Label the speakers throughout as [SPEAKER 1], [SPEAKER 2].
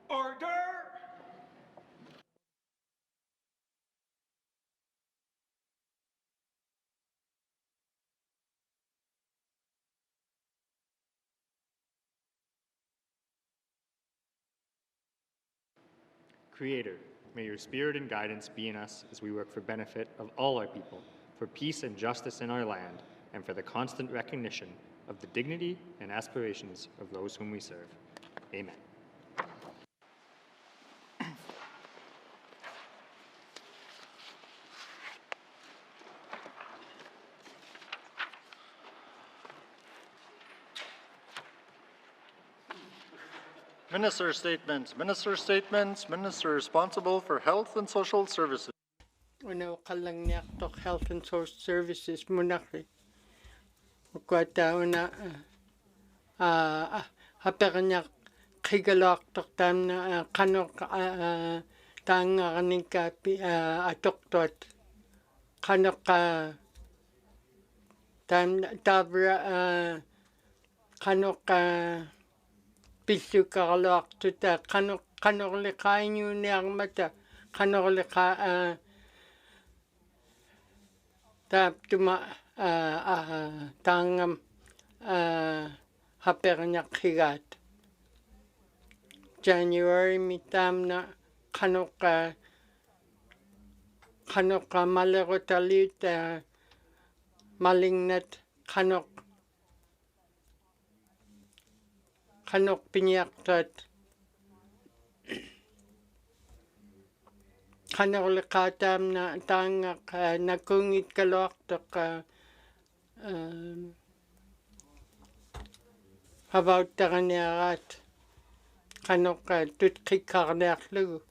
[SPEAKER 1] Order!
[SPEAKER 2] Creator, may your spirit and guidance be in us as we work for benefit of all our people, for peace and justice in our land, and for the constant recognition of the dignity and aspirations of those whom we serve. Amen.
[SPEAKER 3] Minister statements. Minister statements. Minister responsible for Health and Social Services.
[SPEAKER 4] Ano kalang niyak tok Health and Social Services munaki. Ukwata una hapernya kigalak tok tam na kanok tanga kanika atok tot kanok tam tabra kanok pisu kagalak tuta kanok leka inyo niyang mata kanok leka tap tuma tangam hapernya kigat January mitam na kanok malero malingnat kanok pinyak tot kanok lekatam na tangak nakungit kalok tok about taganiarat kanok tutkikkarniak lugu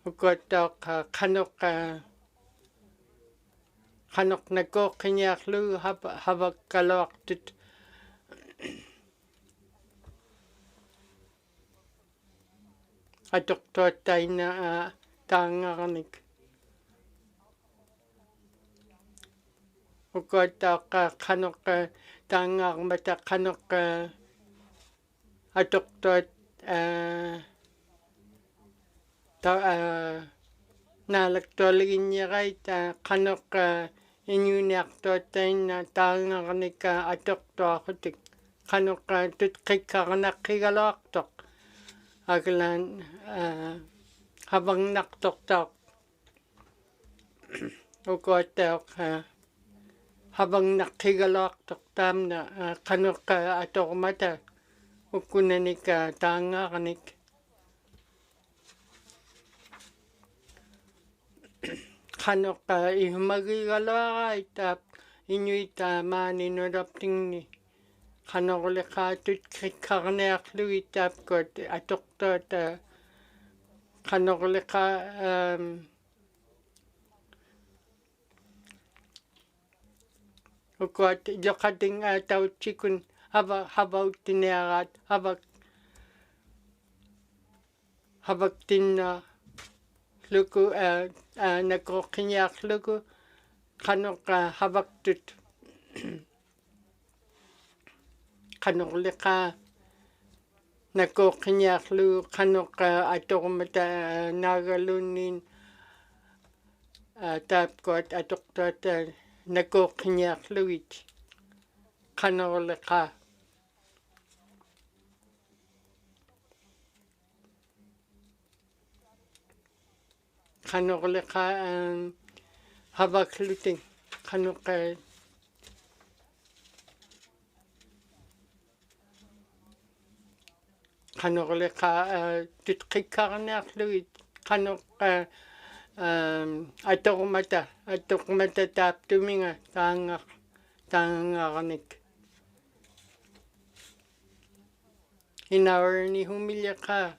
[SPEAKER 4] ukotok kanok nakokiniak lugu habak kalok tut atok totay na tangarnik ukotok kanok tangar mata kanok atok tot nalaktoligin niray kanok inyuniak totay na tangarnik atok tokutik kanok tutkikkarnak kigalok tok aglan habang naktok ukotok habang nakigalok tok tam na kanok atok mata ukunanik tangarnik kanok ihmagigalok itap inyuita maninodapting ni kanok leka tutkikkarniak lu itap kot atok tot kanok leka ukot jokating tau chikun habak tiniarat habak tin luku nakokinyak luku kanok habak tut kanok leka nakokinyak lu kanok atok mata nagalunin tap kot atok tot nakokinyak luit kanok leka kanok leka habak luting kanok kanok leka tutkikkarniak luit kanok atok mata tap tuminga tangarnik inawar ni humilya ka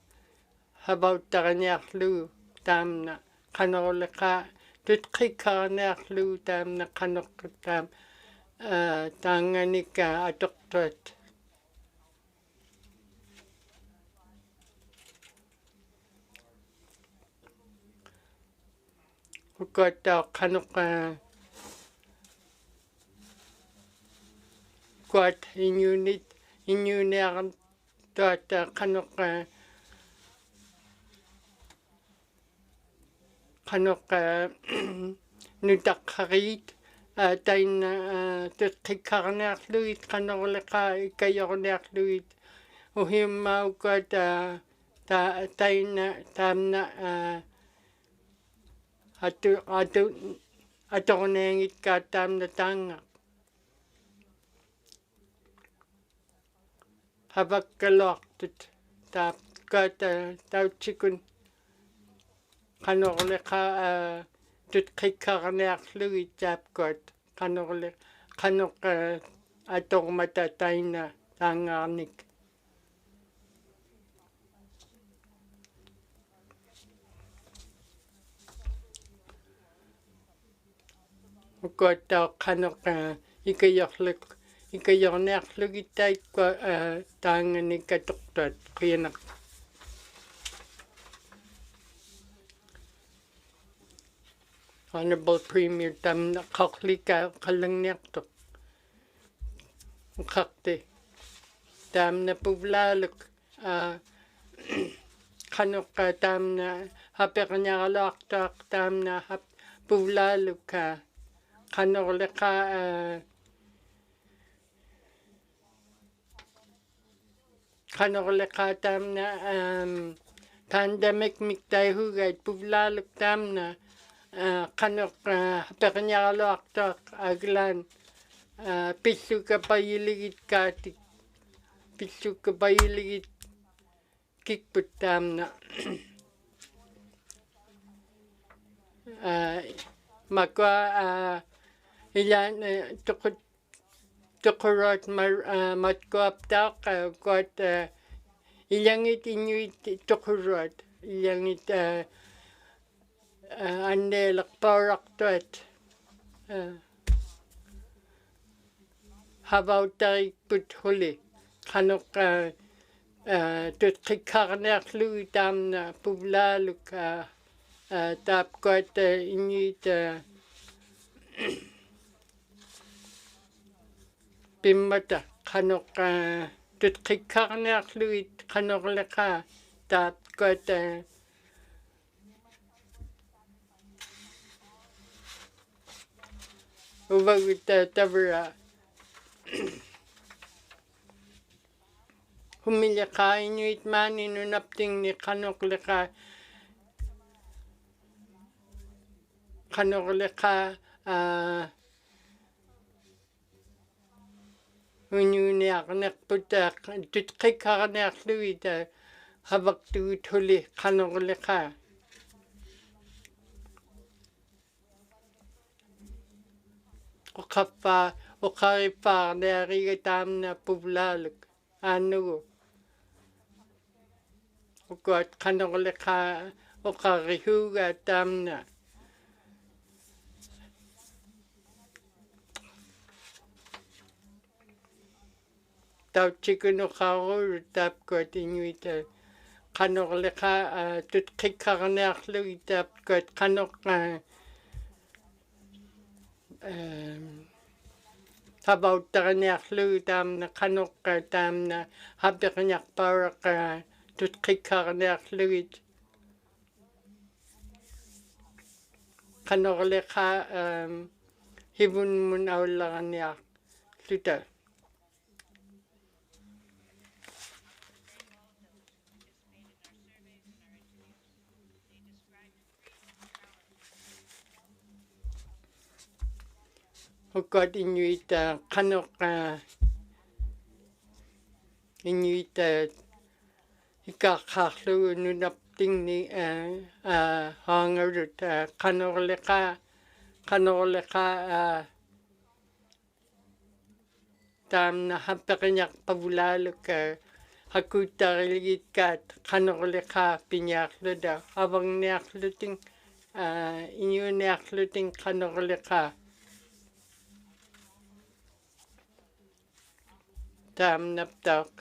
[SPEAKER 4] habaw takanyak lu tam na kanok leka tutkikkarniak lu tam na kanok tam tanganik atok tot ukotok kanok kuat Inuvialuktun tuota kanok nutaqarit taina tutqikkarniarluit qanorleqa ikkajorniarluit uhiummauka taina taamna atorneangitkaat taamna taanga havakkaluartut taapkaata tautsikun qanorleqa tutqikkarniarluit taapkaat qanoq atormata taina taangaarnik ukkuattao qanoq ikajorniarlugittait taangani katortuat qianaq Honorable Premier tamna qaqlika qalangniartoq uqaqti tamna puvlaaluk qanoq tamna hapeqniaraluartaaq tamna puvlaaluk qanorleqa tamna pandemic miktaihugat puvlaaluk tamna qanoq hapeqniaraluartaaq aglaan pissukapayiligit kaatik pissukapayiligit kikput tamna makwa ilan tuqurot matkuaptaaq kuat ilangit inuit tuqurot ilangit anneelerpaurartuat havautarikput huli qanoq tutqikkarniarlugi taamna puvlaaluk taapkuat inuit pimmata qanoq tutqikkarniarlugit qanorleqa taapkuat uvagit tavra humiliqa inuit maani nunaptingni qanorleqa uniuniarnerput tutqikkarniarlugit havaktugut huli qanorleqa uqarippaarniariga taamna puvlaaluk aannugu ukkuat qanorleqa uqarrihuuga taamna tautsikunu taapkuat inuit qanorleqa tutqikkarniarlugit taapkuat qanoq havauttaqniarlugi taamna qanoq taamna hapeqniarpauraq tutqikkarniarlugit qanorleqa hivunmun aullaqaniarluta ukkuat inuit qanoq inuit ikaqqaarlugu nunaptingni haangarut qanorleqa taamna hapeqniarpavulaaluk hakuuttariligitkaat qanorleqa piniarluta avangniarluting inuuniarluting qanorleqa taamnaptaaq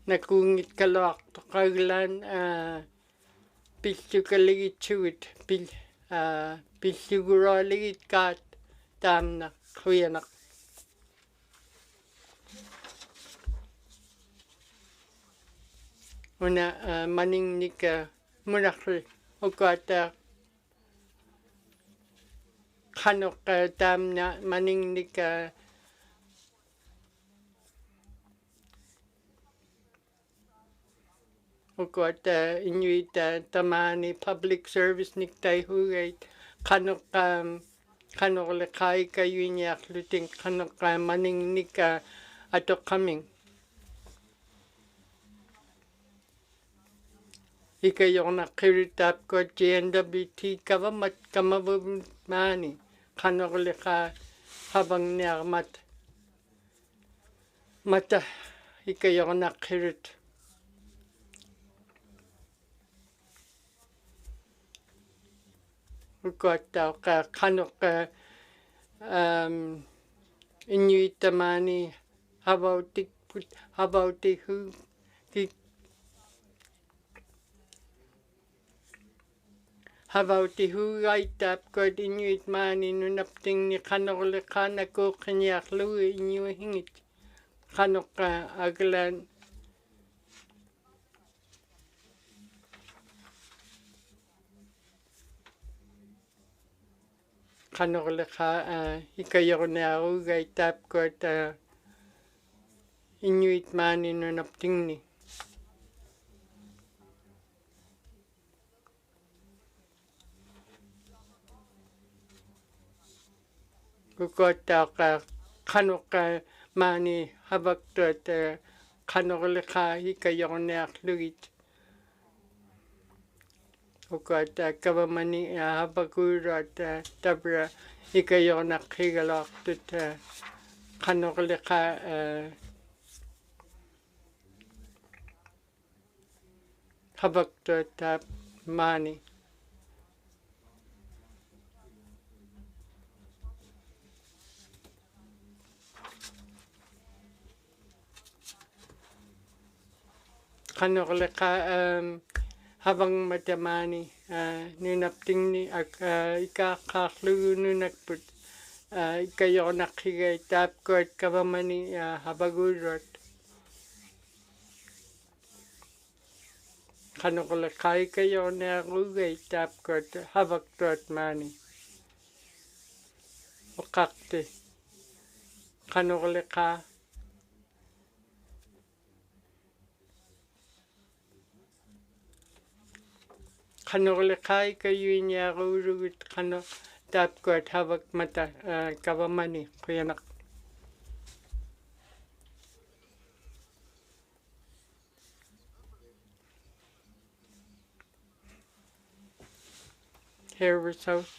[SPEAKER 4] nakuungitkaluartoqaglaan pissukaligitsugut pissugurualigitkaat taamna qianaq una maningnika munakri ukata kanok tamna maningnika ukata Inuit tamani public service niktai hugait kanok kanok lekai kayunyak luting kanok maningnika ato coming ika yona kiritap ko GNWT kavamat kamavumani kanok leka habang niyamat mata ika yona kirit ukata ka kanok Inuit tamani habauti hu Habauti huaitap ko Inuit mani nunapting ni kanok leka na ko kanyak lui inyo hingit kanok aglan kanok leka ikayor na huaitap ko Inuit mani nunapting ni kukota ka kanok mani habaktot kanok leka ikayor na luit kukota kavamani habakurat tabra ikayor na kigalak tut kanok leka habaktot mani kanok leka habang matamani nunapting ni ak ikakaklu nunakput ikayor na kigay tap ko at kavamani habagurot kanok leka ikayor na rugay tap ko at habaktot mani wakakti kanok leka kanok leka ikayunya rurugut kanok tap ko at habak mata kavamani kuyanak here was house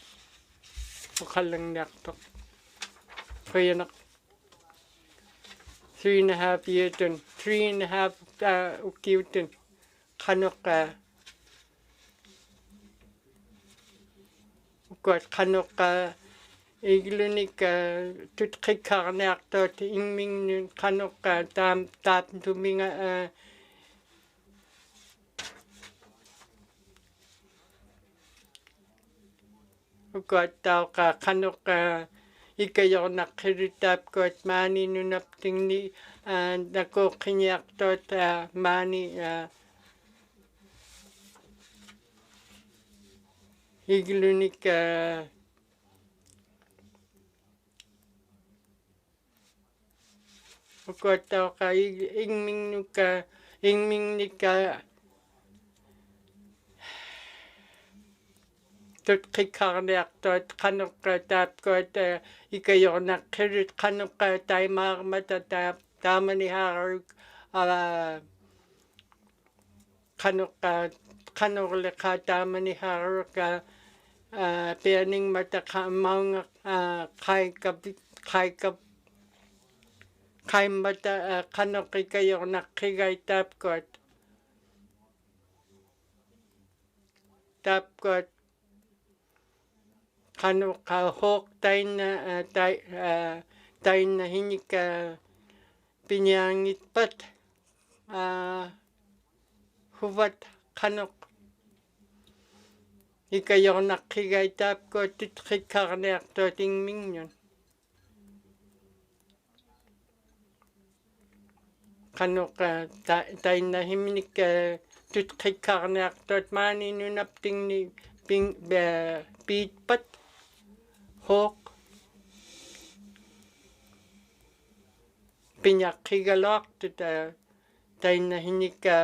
[SPEAKER 4] wakalang naktok kuyanak 3.5 years 3.5 ukiutin kanok kuat kanok iglunik tutkikkarniak tot ingming kanok tam tuminga kuat tau kanok ikayor na kiritap kuat mani nunapting ni nako kinyak tot mani iglunik kuat tau ingming nika tutkikkarniak tot kanok tap kuat ikayor na kirit kanok taimar mata tamani haruk kanok leka tamani haruk peaning mata maunga kai mata kanok ikayor na kigay tap kuat kanok hok tayo na hinik pinyangit pat huvat kanok ikayor na kigay tap ko tutkikkarniak to tingming yun kanok tayo na hinik tutqikarniartuat maani nunaptingni piitpat hawk pinyaqqigaloartut tainnahinika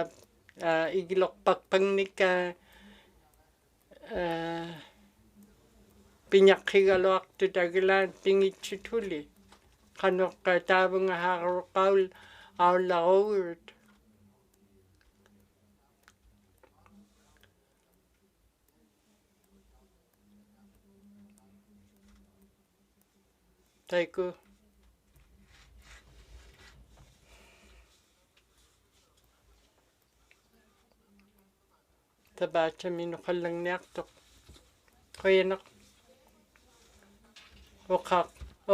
[SPEAKER 4] igilorparpangnika pinyaqqigaloartut agilaan pingitsutuli qanoqqa taavunga haaruqqaul aullaruurut taiku tabacha minuqallangniartoq qoyanaq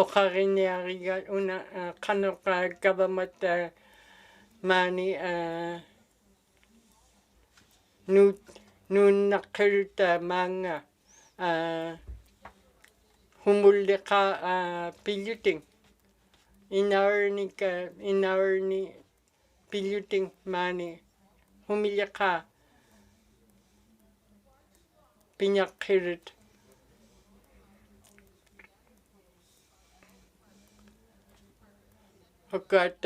[SPEAKER 4] oqariniariga una qanoqa government maani nuunnaqqiruta maanga humulliqa pilluting inaarni pilluting maani humilliqa pinyaqqirut Okat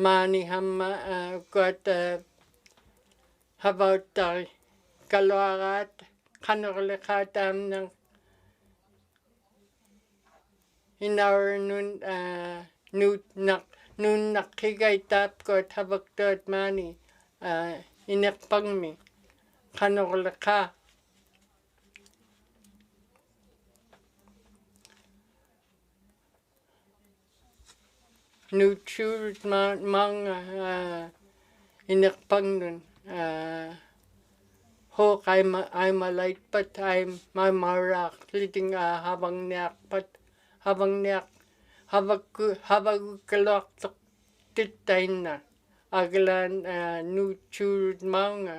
[SPEAKER 4] maani hamma okat havauttari kaluaraat qanerliqa taamnang inaarnun nuunnaqqigaitaapkuat havaktuat maani inerpangmi qanerliqa nuutsuurut maanga inerpangnun hawk I'm a lightpat I'm maraaq liting havangniarpat havagukkaluartoq tittainna aglaan nuutsuurut maanga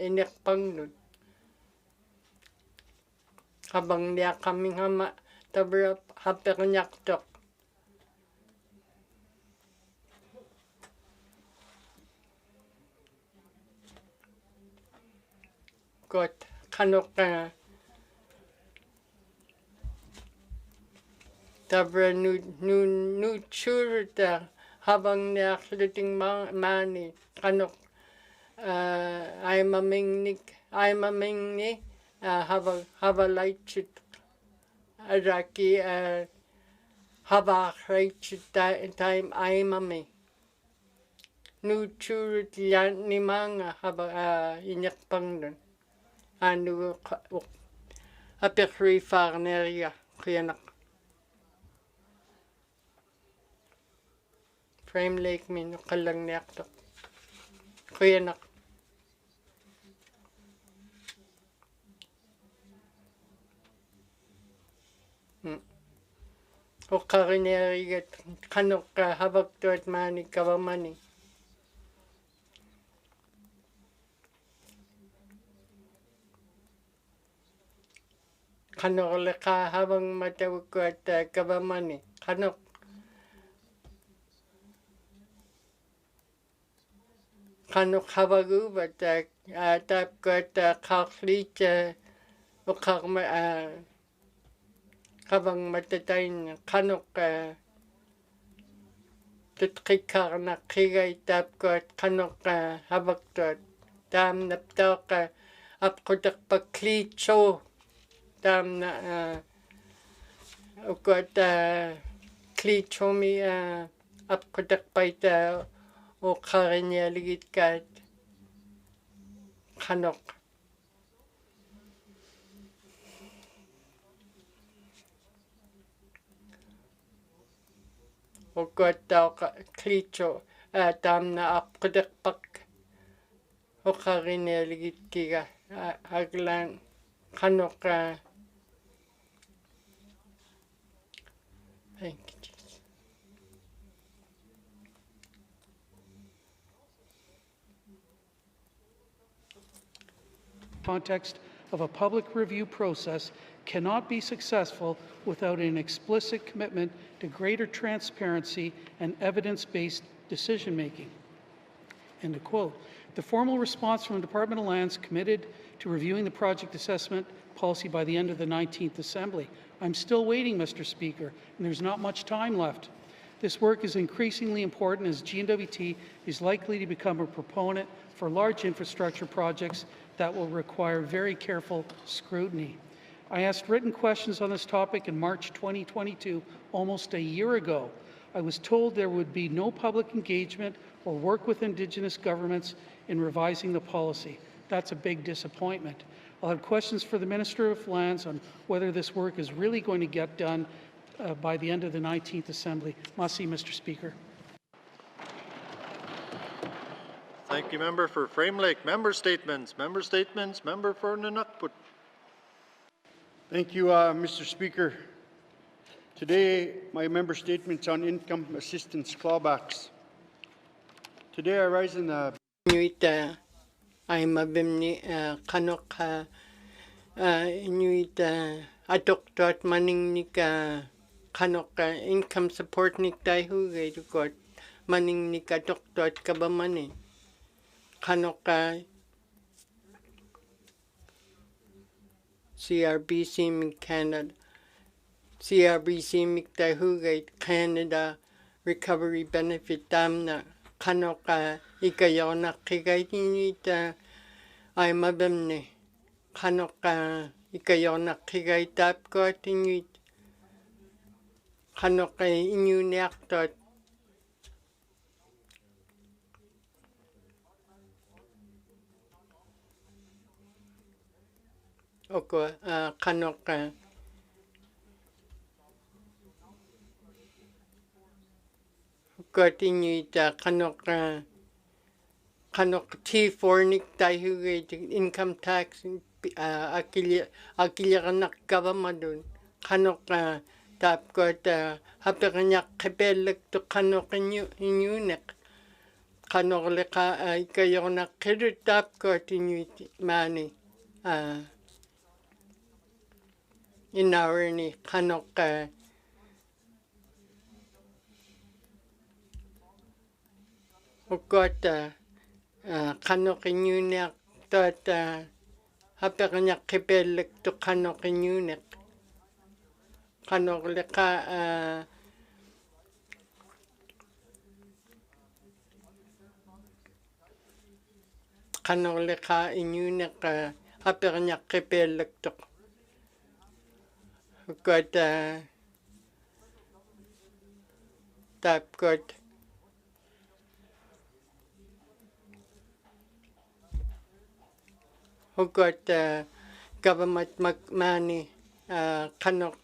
[SPEAKER 4] inerpangnun havangniaqamminghamma tabrap haperniartoq kot qanoqa tabra nuutsuuruta havangniarluting maani qanoq aimamingni havalaitsut araki havaarraitsut taim aimami nuutsuurut liannimaanga inerpangnun anu aperrifaarneria qianaq frame lake min qallangniartoq qianaq oqarinerigat qanoqqa havaktuat maani kavamani qanorliqa havang matavukkuat kavamani qanoq havaguvat taapkuat qaarliit oqarma qavang matatain qanoq tutqikarnaqqigai taapkuat qanoq havaktuat taamnaptaaqa apquterpakliitso taamna ukuat kliitsomi apquterpaita oqarinialigitkaat qanoq ukuat tauqa kliitso taamna apquterpak oqarinialigitkiga aglaan qanoq thank you, Jesus.
[SPEAKER 1] Context of a public review process cannot be successful without an explicit commitment to greater transparency and evidence-based decision-making. End of quote. The formal response from the Department of Lands committed to reviewing the project assessment policy by the end of the 19th Assembly. I'm still waiting, Mr. Speaker, and there's not much time left. This work is increasingly important as GNWT is likely to become a proponent for large infrastructure projects that will require very careful scrutiny. I asked written questions on this topic in March 2022, almost a year ago. I was told there would be no public engagement or work with Indigenous governments in revising the policy. That's a big disappointment. I'll have questions for the Minister of Lands on whether this work is really going to get done by the end of the 19th Assembly. Merci, Mr. Speaker.
[SPEAKER 3] Thank you, Member for Frame Lake. Member statements. Member statements. Member for Nunukput.
[SPEAKER 5] Thank you, Mr. Speaker. Today, my member statement's on income assistance clawbacks. Today, I rise in the
[SPEAKER 4] Inuit ay mabimni kanok Inuit adoktot maning nika kanok income support nik tayo got maning nika adoktot kabamani kanok CRBC min Canada CRBC min tayo Canada recovery benefit damna kanok ikayonak kigay Inuit ay mabimni kanok ikayonak kigay tapgot Inuit kanok Inuvialuktun oko kanok got Inuit kanok T4 nik tayo income tax akilyanak government kanok tapgot hapiranyak kebelek to kanok Inunek kanok leka ikayonak kirit tapgot Inuit mani inarni kanok got kanok Inunek tot hapiranyak kebelek to kanok Inunek kanok leka kanok leka Inunek hapiranyak kebelek to got tapgot who got government money kanok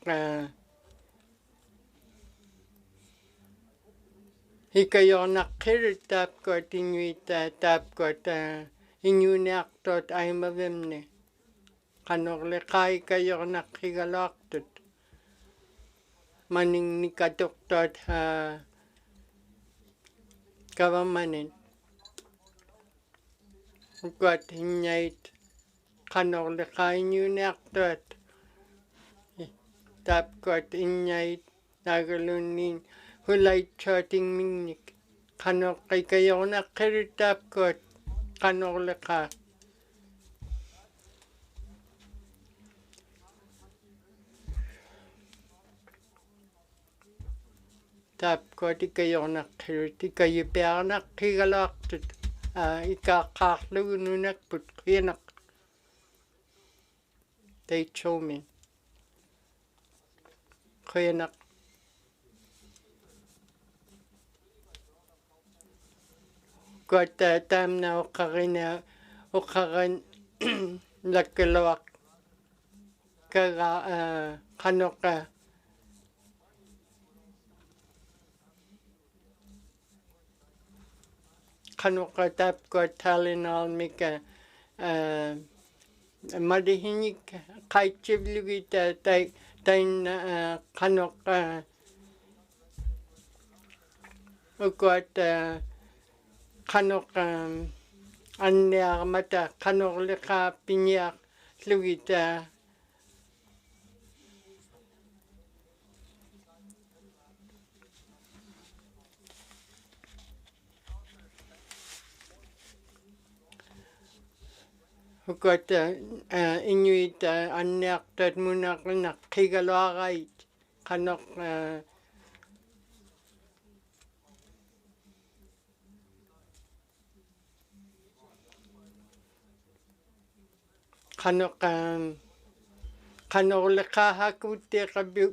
[SPEAKER 4] hikayonak kirit tapgot Inuit tapgot Inuvialuktun ay mabimni kanok leka hikayonak higalaktut maning nikadoktot government got inyait kanok leka Inuvialuktun tapgot inyait nagalunin hulay charting mingnik kanok hikayonak kirit tapgot kanok leka tapgot hikayonak kirit hikayipernak higalaktut ikakaklu nunukput kiyanak they told me kiyanak got tamna okarin lakalawak kaga kanok kanok tapgot talinal mika madihinik kaichivlugi tain kanok got kanok anniar mata kanok leka pinyak lugita ukot Inuit anniaqtuat munaqinaq qigaluaqait qanoq qanoqleqa hakuutteqabiu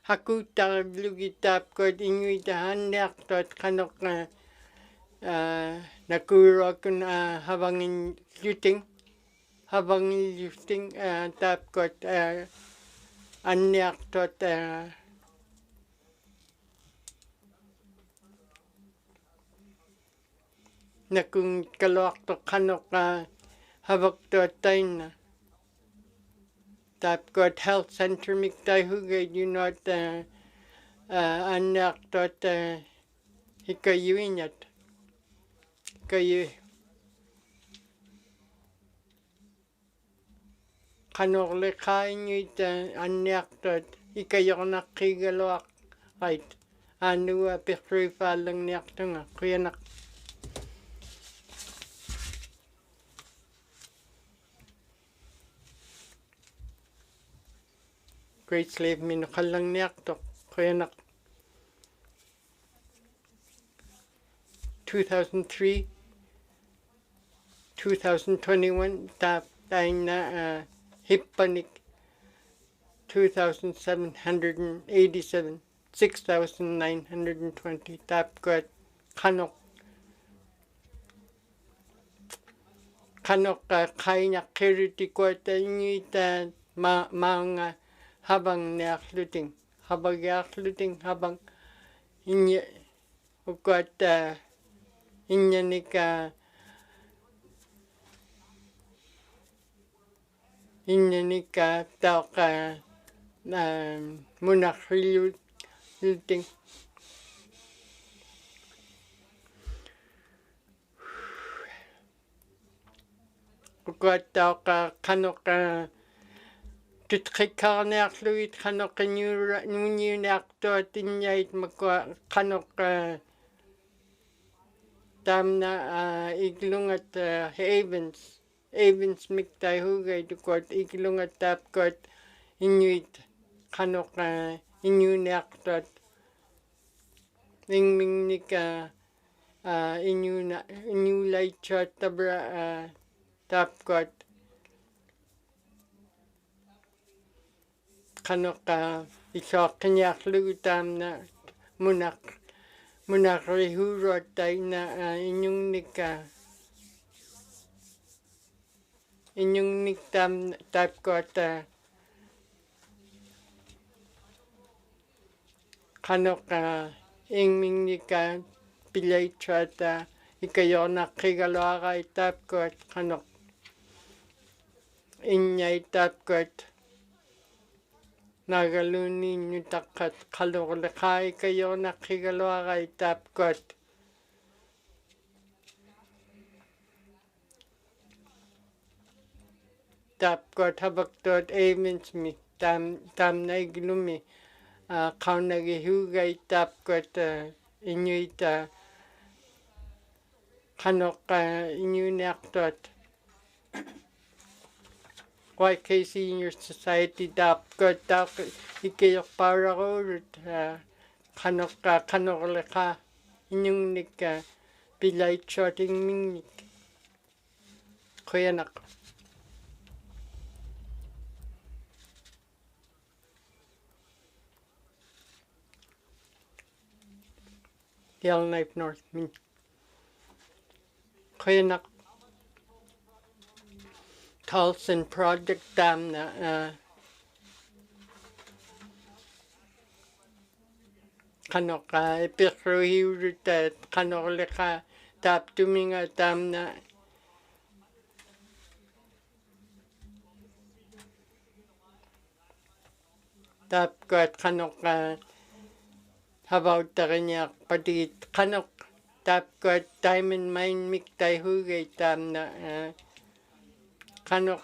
[SPEAKER 4] hakuuttaqabilugittaapkuat Inuit anniaqtuat qanoq nakuuruakun havangilluting taapkuat anniaqtuat nakung kaluaqtuq qanoq havaktuattainna taapkuat health center miktaihugai junot anniaqtuat hikayuiñat kayu qanoqleqa Inuit anniaqtuat ikayornaqqigaluaqait anua piqruifaallangniartunga quyanaq Great Slave minuqallangniartuq quyanaq 2003 2021 taina hippanik 2,787 6,920 taapkuat qanoq qainaqqirutikuat Inuit maanga habangniarluting habang inye ukat inyanika tauqa munaqrilluting ukat tauqa qanoq tutqiqqarniarluit qanoq nuniuniartuat innyait makua qanoq tamna iglungat Evans miktaihugai tukuat iglungat taapkuat Inuit qanoq inuniartuat ingmingnika inulaitsuat tabra taapkuat qanoq isuaqqiniarlugu taamna munaqrihuruat taina inyungnik taapkuat qanoq ingmingnika pilaitsuat ikayornaqqigaluaqait taapkuat qanoq innyait taapkuat nagaluni nutaqqat qalorleqa ikayornaqqigaluaqait taapkuat habaktuat Evansmi taamnaiglumi qaunagihugai taapkuat Inuit qanoq inuniartuat YK Senior Society taapkuat ikayorpaararurut qanoqleqa inyungnik pilaitsuat ingmingnik quyanaq Yellowknife North min quyanaq Carlson project tamna qanoq ipiqruhiurut qanoqleqa taaptuminga tamna taapkuat qanoq havauttaqiniarpatigit qanoq taapkuat diamond mine miktaihugai taamna qanoq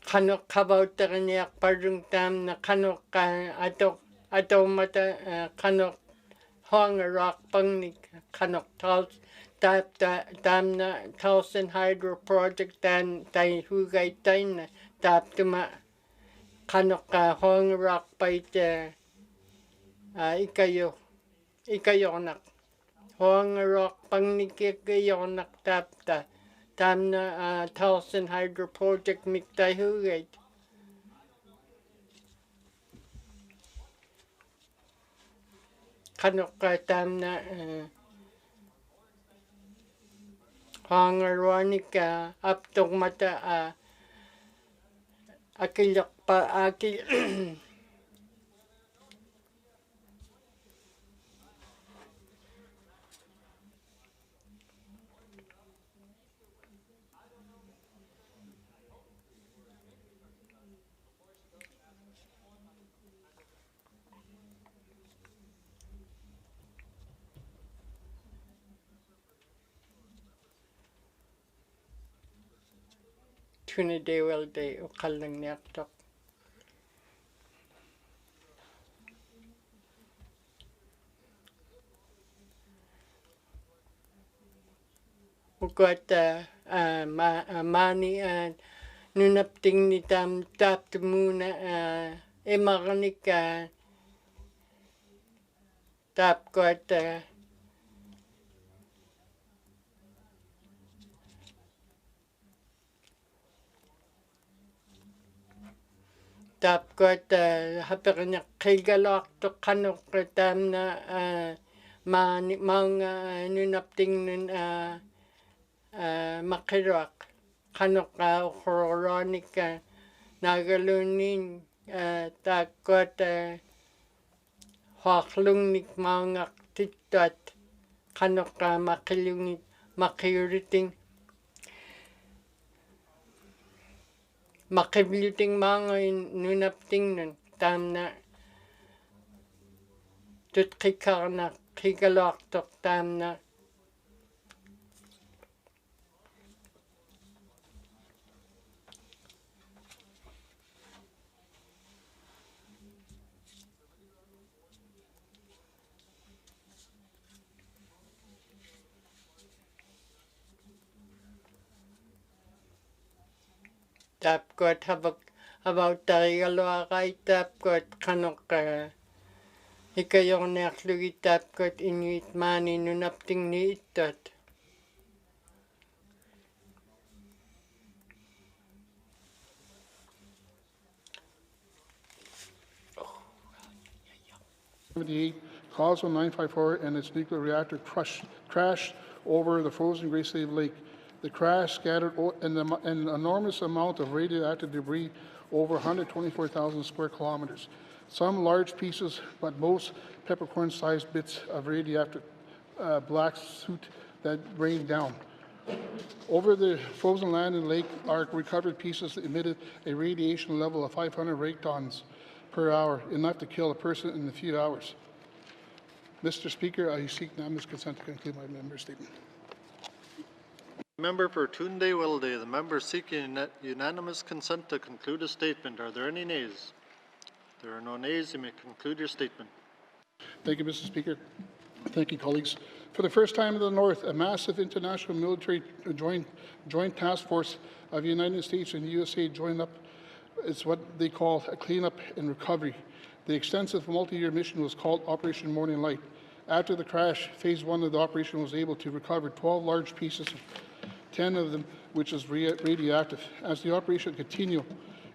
[SPEAKER 4] kanok kabautariak parung tam na kanok ato mata kanok hong rock pangnik kanok tam na Towson Hydro Project tan tay hugay tay na tap tuma kanok hong rock pait ikayo nak hong rock pangnik ikayo nak tap tam na Towson Hydro Project mik tay hugay kanok tam na hangarwanik aptong mata akilok pa akil 20-day well day ukal ng niyaktok. Ukat mani nunapting ni tap muna emakanik tap ko at tap ko at hapernya kaigalak to kanok tam na mga nunapting nun makirak kanok ukoronik nagalunin tap ko at haklung nik mga titat kanok makilungit makiriting makibliting mga nunapting nun tam na tutkikar na kigalaktok tam na tap ko at about tarigalo akay tap ko at kanok ikayong naklugi tap ko at inuit mani nunapting ni itot.
[SPEAKER 6] Causeway 954 and its nuclear reactor crashed over the frozen Great Slave Lake. The crash scattered an enormous amount of radioactive debris over 124,000 square kilometers. Some large pieces, but most peppercorn-sized bits of radioactive black soot that rained down. Over the frozen land and lake, our recovered pieces emitted a radiation level of 500 radiotons per hour, enough to kill a person in a few hours. Mr. Speaker, I seek unanimous consent to conclude my member statement.
[SPEAKER 3] Member for Tunde Welde, the member seeking unanimous consent to conclude a statement. Are there any nays? There are no nays. You may conclude your statement.
[SPEAKER 6] Thank you, Mr. Speaker. Thank you, colleagues. For the first time in the North, a massive international military joint task force of the United States and the USA joined up. It's what they call a cleanup and recovery. The extensive multi-year mission was called Operation Morning Light. After the crash, phase 1 of the operation was able to recover 12 large pieces, 10 of them which is radioactive. As the operation continued,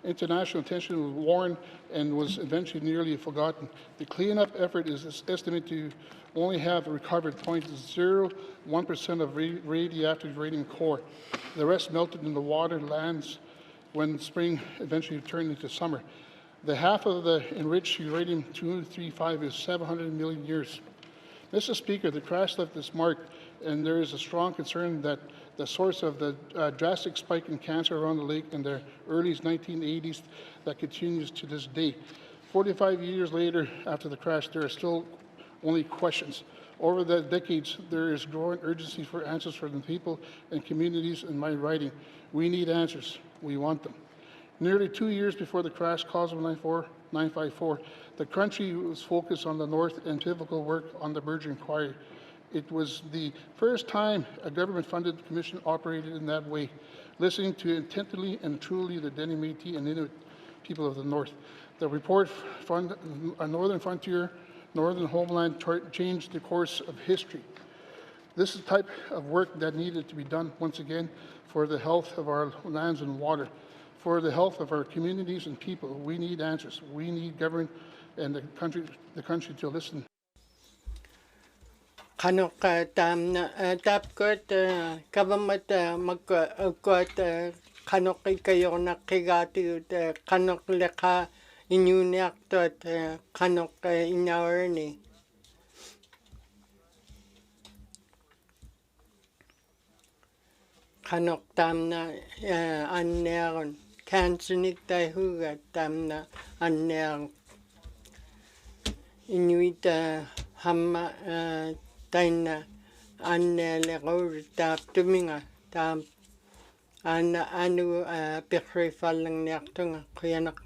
[SPEAKER 6] international attention was warned and was eventually nearly forgotten. The cleanup effort is estimated to only have recovered 0.01% of radioactive uranium core. The rest melted in the water lands when spring eventually turned into summer. The half of the enriched uranium-235 is 700 million years. Mr. Speaker, the crash left this mark, and there is a strong concern that the source of the drastic spike in cancer around the lake in the early 1980s that continues to this day. 45 years later, after the crash, there are still only questions. Over the decades, there is growing urgency for answers from the people and communities in my riding. We need answers. We want them. Nearly 2 years before the crash caused of 954, the country was focused on the north and pivotal work on the merger inquiry. It was the first time a government-funded commission operated in that way, listening to intently and truly the Dene Métis and Inuit people of the north. The report, A Northern Frontier, Northern Homeland, changed the course of history. This is the type of work that needed to be done once again for the health of our lands and water, for the health of our communities and people. We need answers. We need government and the country to listen.
[SPEAKER 4] Kanok tapkot government magkot kanok kayo nakigati kanok leka inyuniaktot kanok inawarni. Kanok tamna anneron kansunik tahuga tamna anneron Inuit hamma taina annele gaur tap tuminga tam anu pekri fallang nektunga kuyanak.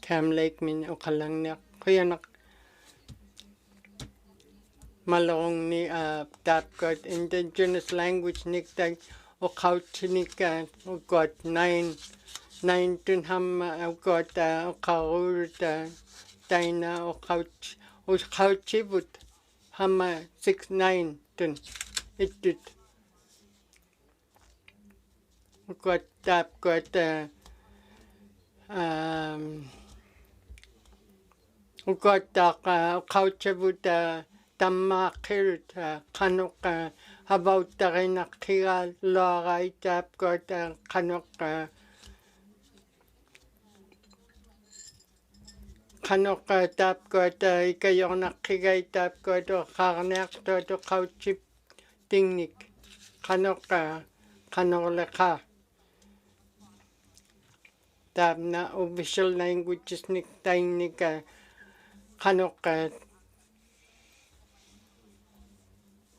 [SPEAKER 4] Cam Lake min ukalang nek kuyanak malong ni tapkot indigenous language nik tag ukauchinik ukot 9 tun ham ukot ukaur taina ukauchibut hama 6-9 tun itut ukot tapkot ukotak kauchabut tamakirut kanok about tarinakira lorai tapkot kanok tapkot ikayonakigai tapkot karnak to kauchip tingnik kanok kanorleka tapna official languages nik tainik kanok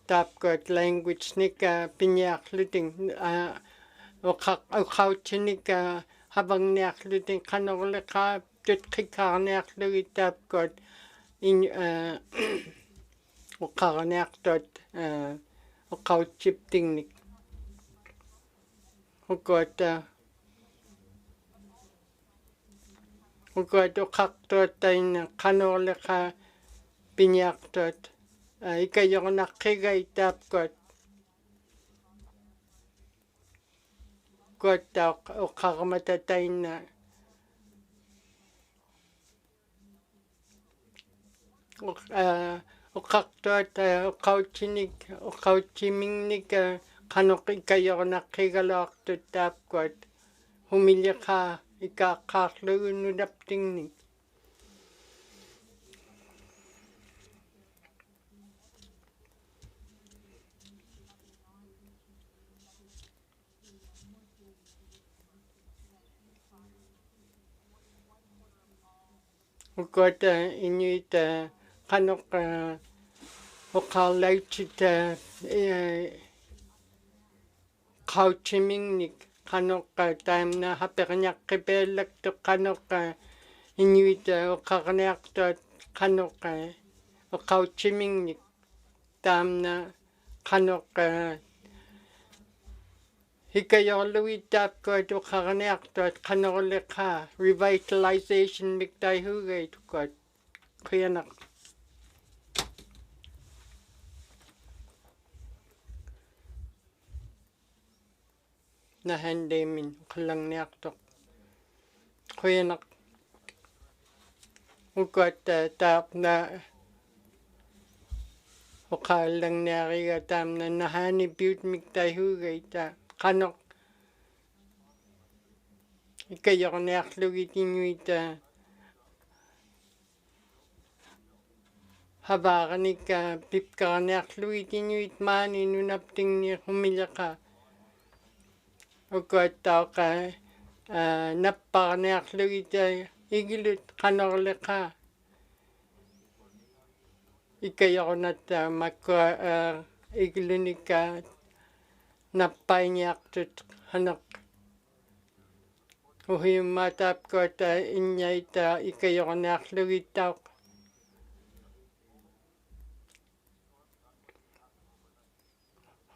[SPEAKER 4] tapkot language nik pinyakluting ukauchinik habang nyakluting kanorleka tutkikarnyaklugi tapkot in ukarnyaktot ukauchip tingnik ukot ukaktot taina kanorleka pinyaktot ikayonakigai tapkot kotak ukarmata taina ukaktot ukauchimingnik kanok ikayonakigalaktot tapkot humilyaka ikakaklu nudaptingnik ukot Inuit kanok ukalaichit kauchimingnik kanok taimna hapernak kipelak to kanok Inuit ukarnyaktot kanok ukauchimingnik tamna kanok hikayoluit tapkot ukarnyaktot kanorleka revitalization miktayhugay tukot kuyanak. Nahande min kalang nyaktok kuyanak ukot tap na ukalang nyariga tam na nahani build miktayhugay ta kanok ikayornyaklugi Inuit Havaranika pipkaraniarluit inuit maani nunaptingni humilaka. Ukoittauqa napparaniarluit igilut qanorleqa. Ikayornata makua igilunika nappainiartut hanak. Uhiumataapkoita inyaita ikayorniarlugittauq.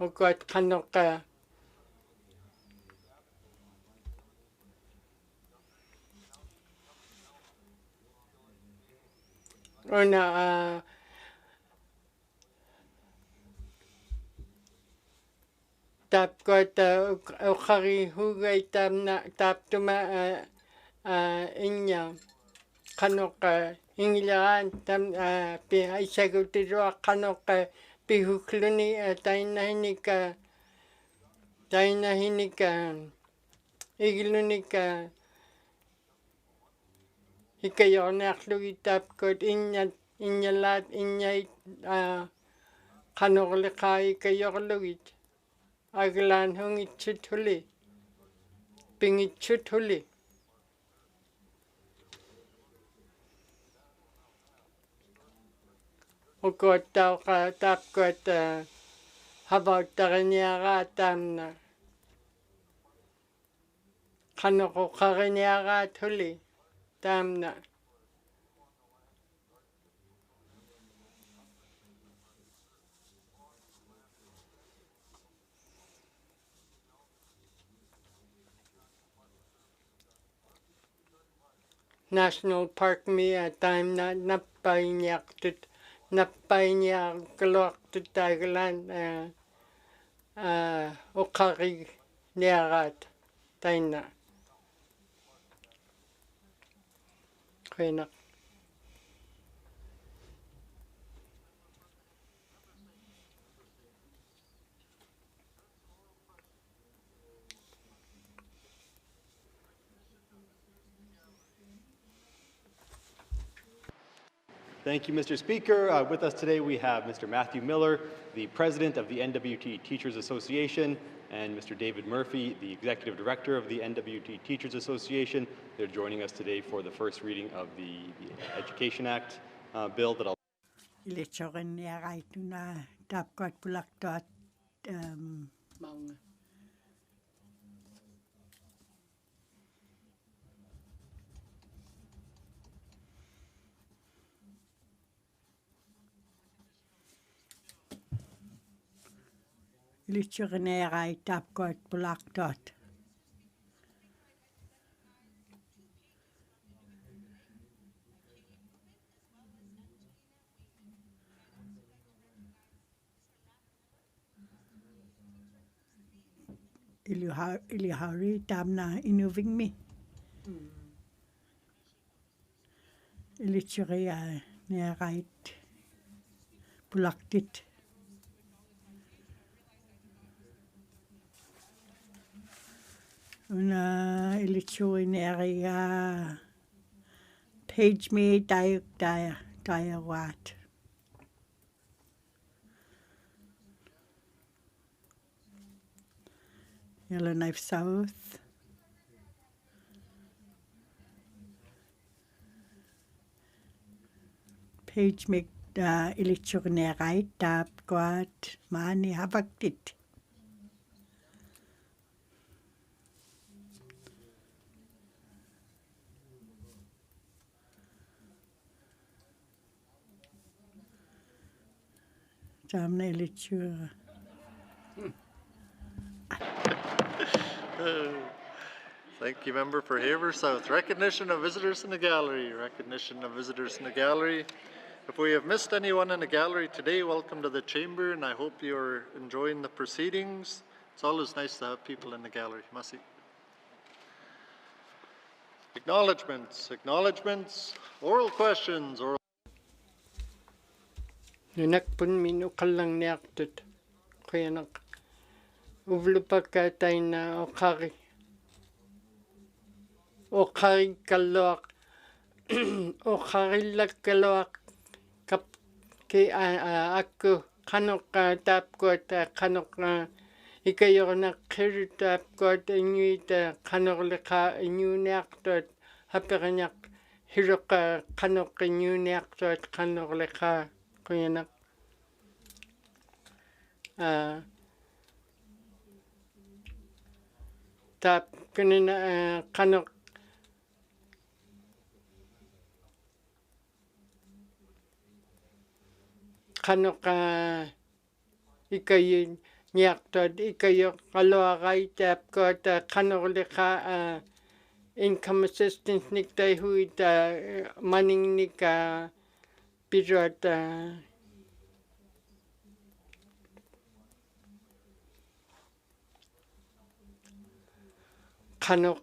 [SPEAKER 4] Ukoit qanoqa una taapkoita uqari hugaitamna taaptuma inya qanoqa ingiliraan tam pi isagutirua qanoqa pihukluni tainahinika igilunika ikayorniarlugitaapkut inyalat inyait qanorliqa ikayorlugit aglaan hungitsut huli pingitsut huli ukoittauqa taapkut havauttariниаraa taamna qanoqoqariniaraat huli taamna National Park mia taamna nappainiarkaluartut taagalaan uqariniaraat taina qina
[SPEAKER 7] Thank you, Mr. Speaker. With us today, we have Mr. Matthew Miller, the President of the NWT Teachers Association, and Mr. David Murphy, the Executive Director of the NWT Teachers Association. They're joining us today for the first reading of the Education Act bill that I'll
[SPEAKER 4] maunga
[SPEAKER 8] Lichurinerai tapkot pulaktot. Ilihari tamna inuvingmi. Lichuria nerait pulaktit. Una ilichuineria page me diawat. Yellowknife South. Page me ilichuinerai tap quat mani havaktit.
[SPEAKER 3] Thank you, Member for Haver South. Recognition of visitors in the gallery. Recognition of visitors in the gallery. If we have missed anyone in the gallery today, welcome to the chamber, and I hope you're enjoying the proceedings. It's always nice to have people in the gallery. Masi. Acknowledgements. Oral questions.
[SPEAKER 4] Nunakpun minu kallang niartut kuyanak uvlupaka taina okari kalloak okari lakkalloak ki akku kanok tapkot kanok ikayornak tapkot inuit kanorleka inuneaktot haperanyak hirok kanok inuneaktot kanorleka kuyanak tap kunina kanok ikayin nyaktot ikayok kaloaray tapkot kanorleka income assistance niktay huit maning nika pirot kanok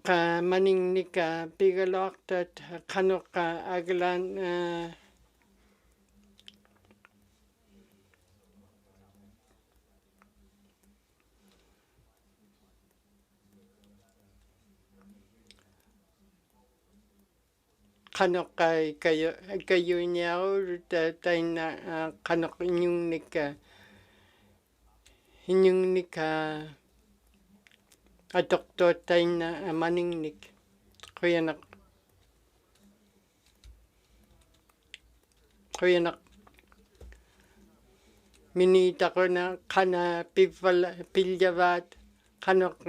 [SPEAKER 4] maning nika pigaloktot kanok aglan kanok kayo niyaw tayo na kanok inyong nika adoktor tayo na maningnik kuyanak minita ko na kana pilyavat kanok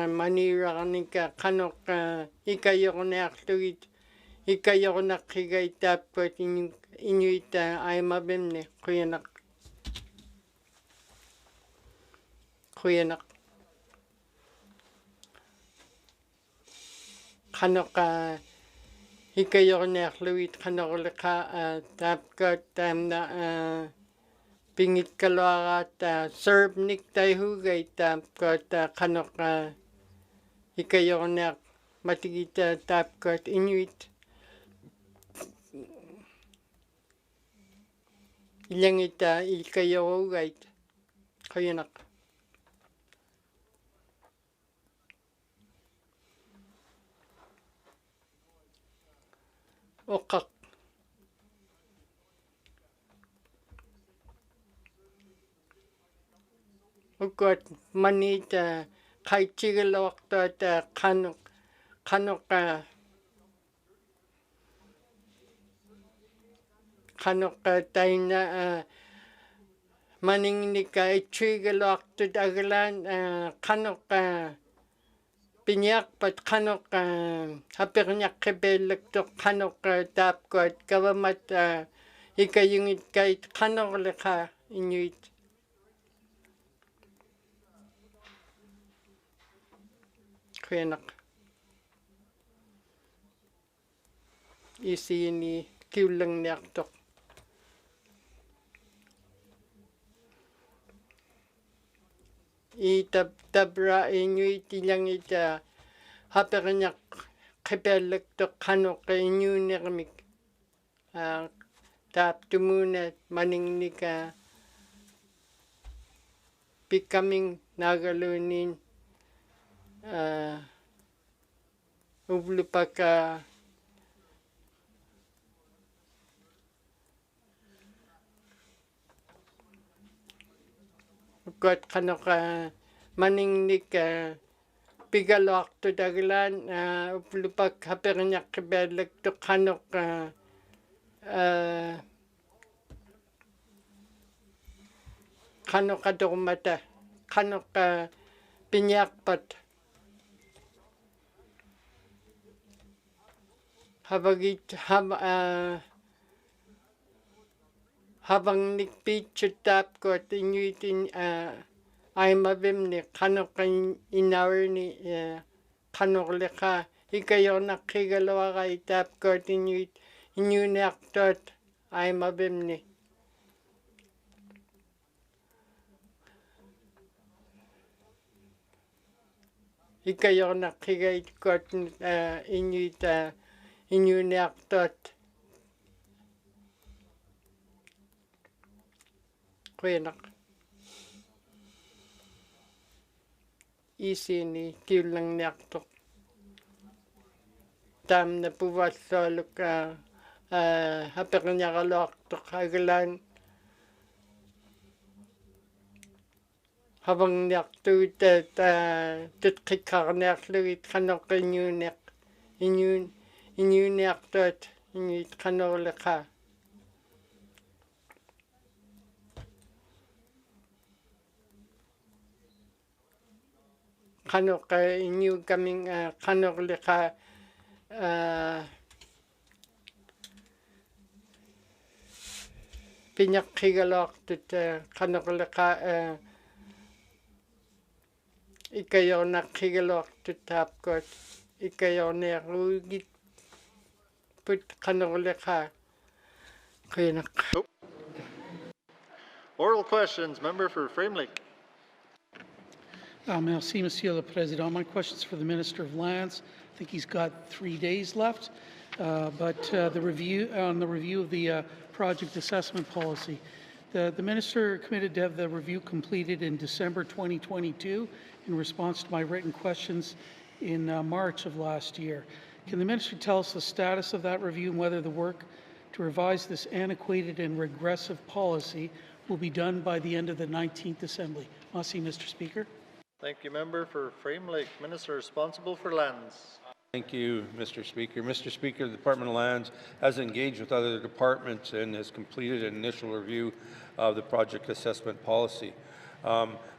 [SPEAKER 4] manira kanika kanok ikayok na aktuit ikayok na kigay tapot inuit ay mabimne kuyanak kanok ikayok na aktuit kanok leka tapot na pingit kalwakat serve niktay hugay tapkot kanok ikayok na matigit tapkot inuit ilangit ikayok hugay kuyanak okak ukot manit kay chigaloktot kanok tayo na maningnika chigaloktot aglan kanok pinyakpat kanok hapirnyak kebelektok kanok tapkot kawamat ikayungit kay kanok leka inuit kuyanak isi ni kiulang niyaktok itabra inuit ilangit haperanyak kebelektok kanok inunermik tap tumunet maningnika becoming nagalunin ublupaka ukot kanok maningnik pigalok to daglan uplupak haperanyak kebelek to kanok adormata kanok pinyakpat habang nikpit chutap ko tinyuitin ay mabimni kanok inawar ni kanok leka ikayo nakigalawa ka itap ko tinyuit inyunaktot ay mabimni ikayo nakigay ko inyuit inyunaktot kuyanak isi ni kiulang naktok tamna puvassaaluk hapeqniaqaluartoq agalaan havangniartuut tutqiqqarniarlugit qanoqinniuneq inniuniartuat inniit qanorleqa qanoqa inniukaming qanorleqa pinaqqigaluartut qanorleqa ikajornaqqigaluartut taapkuat ikajorniaruugit put qanorleqa qinaq.
[SPEAKER 3] Oral questions, member for Frame Lake.
[SPEAKER 1] Merci, Monsieur le Président. My question's for the Minister of Lands. I think he's got 3 days left, but the review of the project assessment policy. The Minister committed to have the review completed in December 2022 in response to my written questions in March of last year. Can the Minister tell us the status of that review and whether the work to revise this antiquated and regressive policy will be done by the end of the 19th Assembly? Merci, Mr. Speaker.
[SPEAKER 3] Thank you, member for Frame Lake. Minister responsible for lands.
[SPEAKER 9] Thank you, Mr. Speaker. Mr. Speaker, the Department of Lands has engaged with other departments and has completed an initial review of the project assessment policy.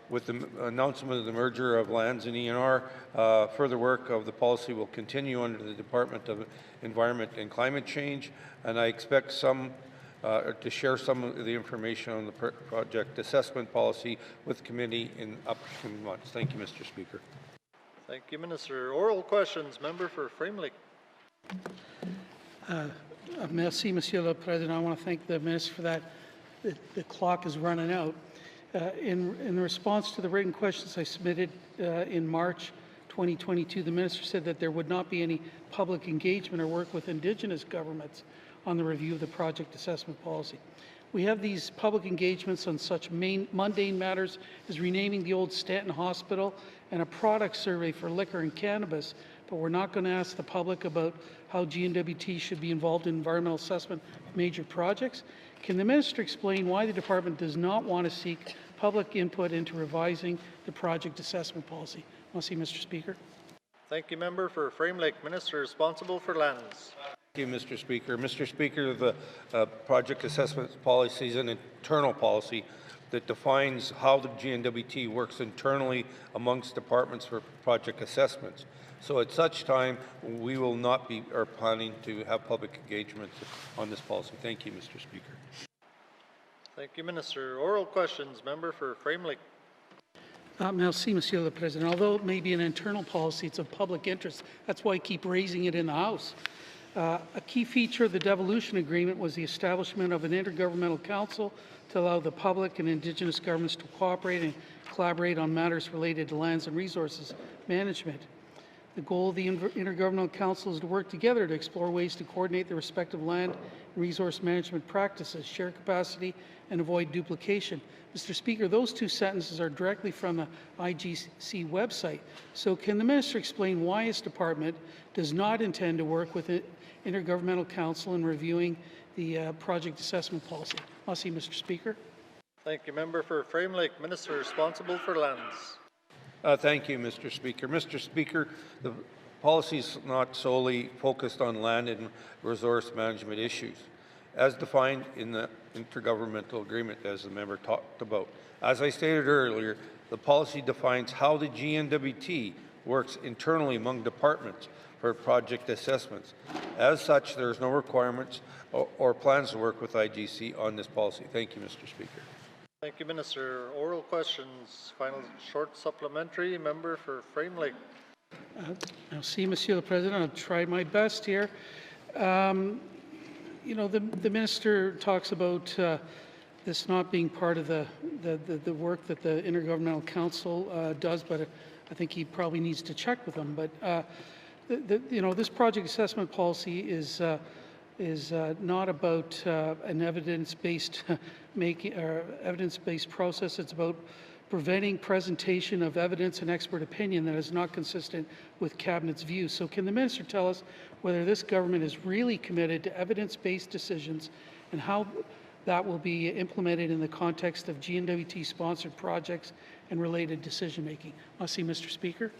[SPEAKER 9] With the announcement of the merger of Lands and ENR, further work of the policy will continue under the Department of Environment and Climate Change, and I expect to share some of the information on the project assessment policy with the committee in upcoming months. Thank you, Mr. Speaker.
[SPEAKER 3] Thank you, Minister. Oral questions, member for Frame Lake.
[SPEAKER 1] Merci, Monsieur le Président. I want to thank the Minister for that. The clock is running out. In response to the written questions I submitted in March 2022, the Minister said that there would not be any public engagement or work with Indigenous governments on the review of the project assessment policy. We have these public engagements on such mundane matters as renaming the old Stanton Hospital and a product survey for liquor and cannabis, but we're not going to ask the public about how GNWT should be involved in environmental assessment of major projects. Can the Minister explain why the Department does not want to seek public input into revising the project assessment policy? Merci, Mr. Speaker.
[SPEAKER 3] Thank you, member for Frame Lake. Minister responsible for lands.
[SPEAKER 9] Thank you, Mr. Speaker. Mr. Speaker, the project assessment policy is an internal policy that defines how the GNWT works internally amongst departments for project assessments. So at such time, we will not be planning to have public engagement on this policy. Thank you, Mr. Speaker.
[SPEAKER 3] Thank you, Minister. Oral questions, member for Frame Lake.
[SPEAKER 1] Merci, Monsieur le Président. Although it may be an internal policy, it's of public interest. That's why I keep raising it in the House. A key feature of the devolution agreement was the establishment of an intergovernmental council to allow the public and Indigenous governments to cooperate and collaborate on matters related to lands and resources management. The goal of the Intergovernmental Council is to work together to explore ways to coordinate the respective land and resource management practices, share capacity, and avoid duplication. Mr. Speaker, those two sentences are directly from the IGC website. So can the Minister explain why his department does not intend to work with the Intergovernmental Council in reviewing the project assessment policy? Merci, Mr. Speaker.
[SPEAKER 3] Thank you, member for Frame Lake. Minister responsible for lands.
[SPEAKER 9] Thank you, Mr. Speaker. Mr. Speaker, the policy is not solely focused on land and resource management issues, as defined in the intergovernmental agreement, as the member talked about. As I stated earlier, the policy defines how the GNWT works internally among departments for project assessments. As such, there is no requirements or plans to work with IGC on this policy. Thank you, Mr. Speaker.
[SPEAKER 3] Thank you, Minister. Oral questions. Final short supplementary. Member for Frame Lake.
[SPEAKER 1] Merci, Monsieur le Président. I'll try my best here. You know, the Minister talks about this not being part of the work that the Intergovernmental Council does, but I think he probably needs to check with them. But you know, this project assessment policy is not about an evidence-based evidence-based process. It's about preventing presentation of evidence and expert opinion that is not consistent with Cabinet's views. So can the Minister tell us whether this government is really committed to evidence-based decisions and how that will be implemented in the context of GNWT-sponsored projects and related decision-making? I see, Mr. Speaker.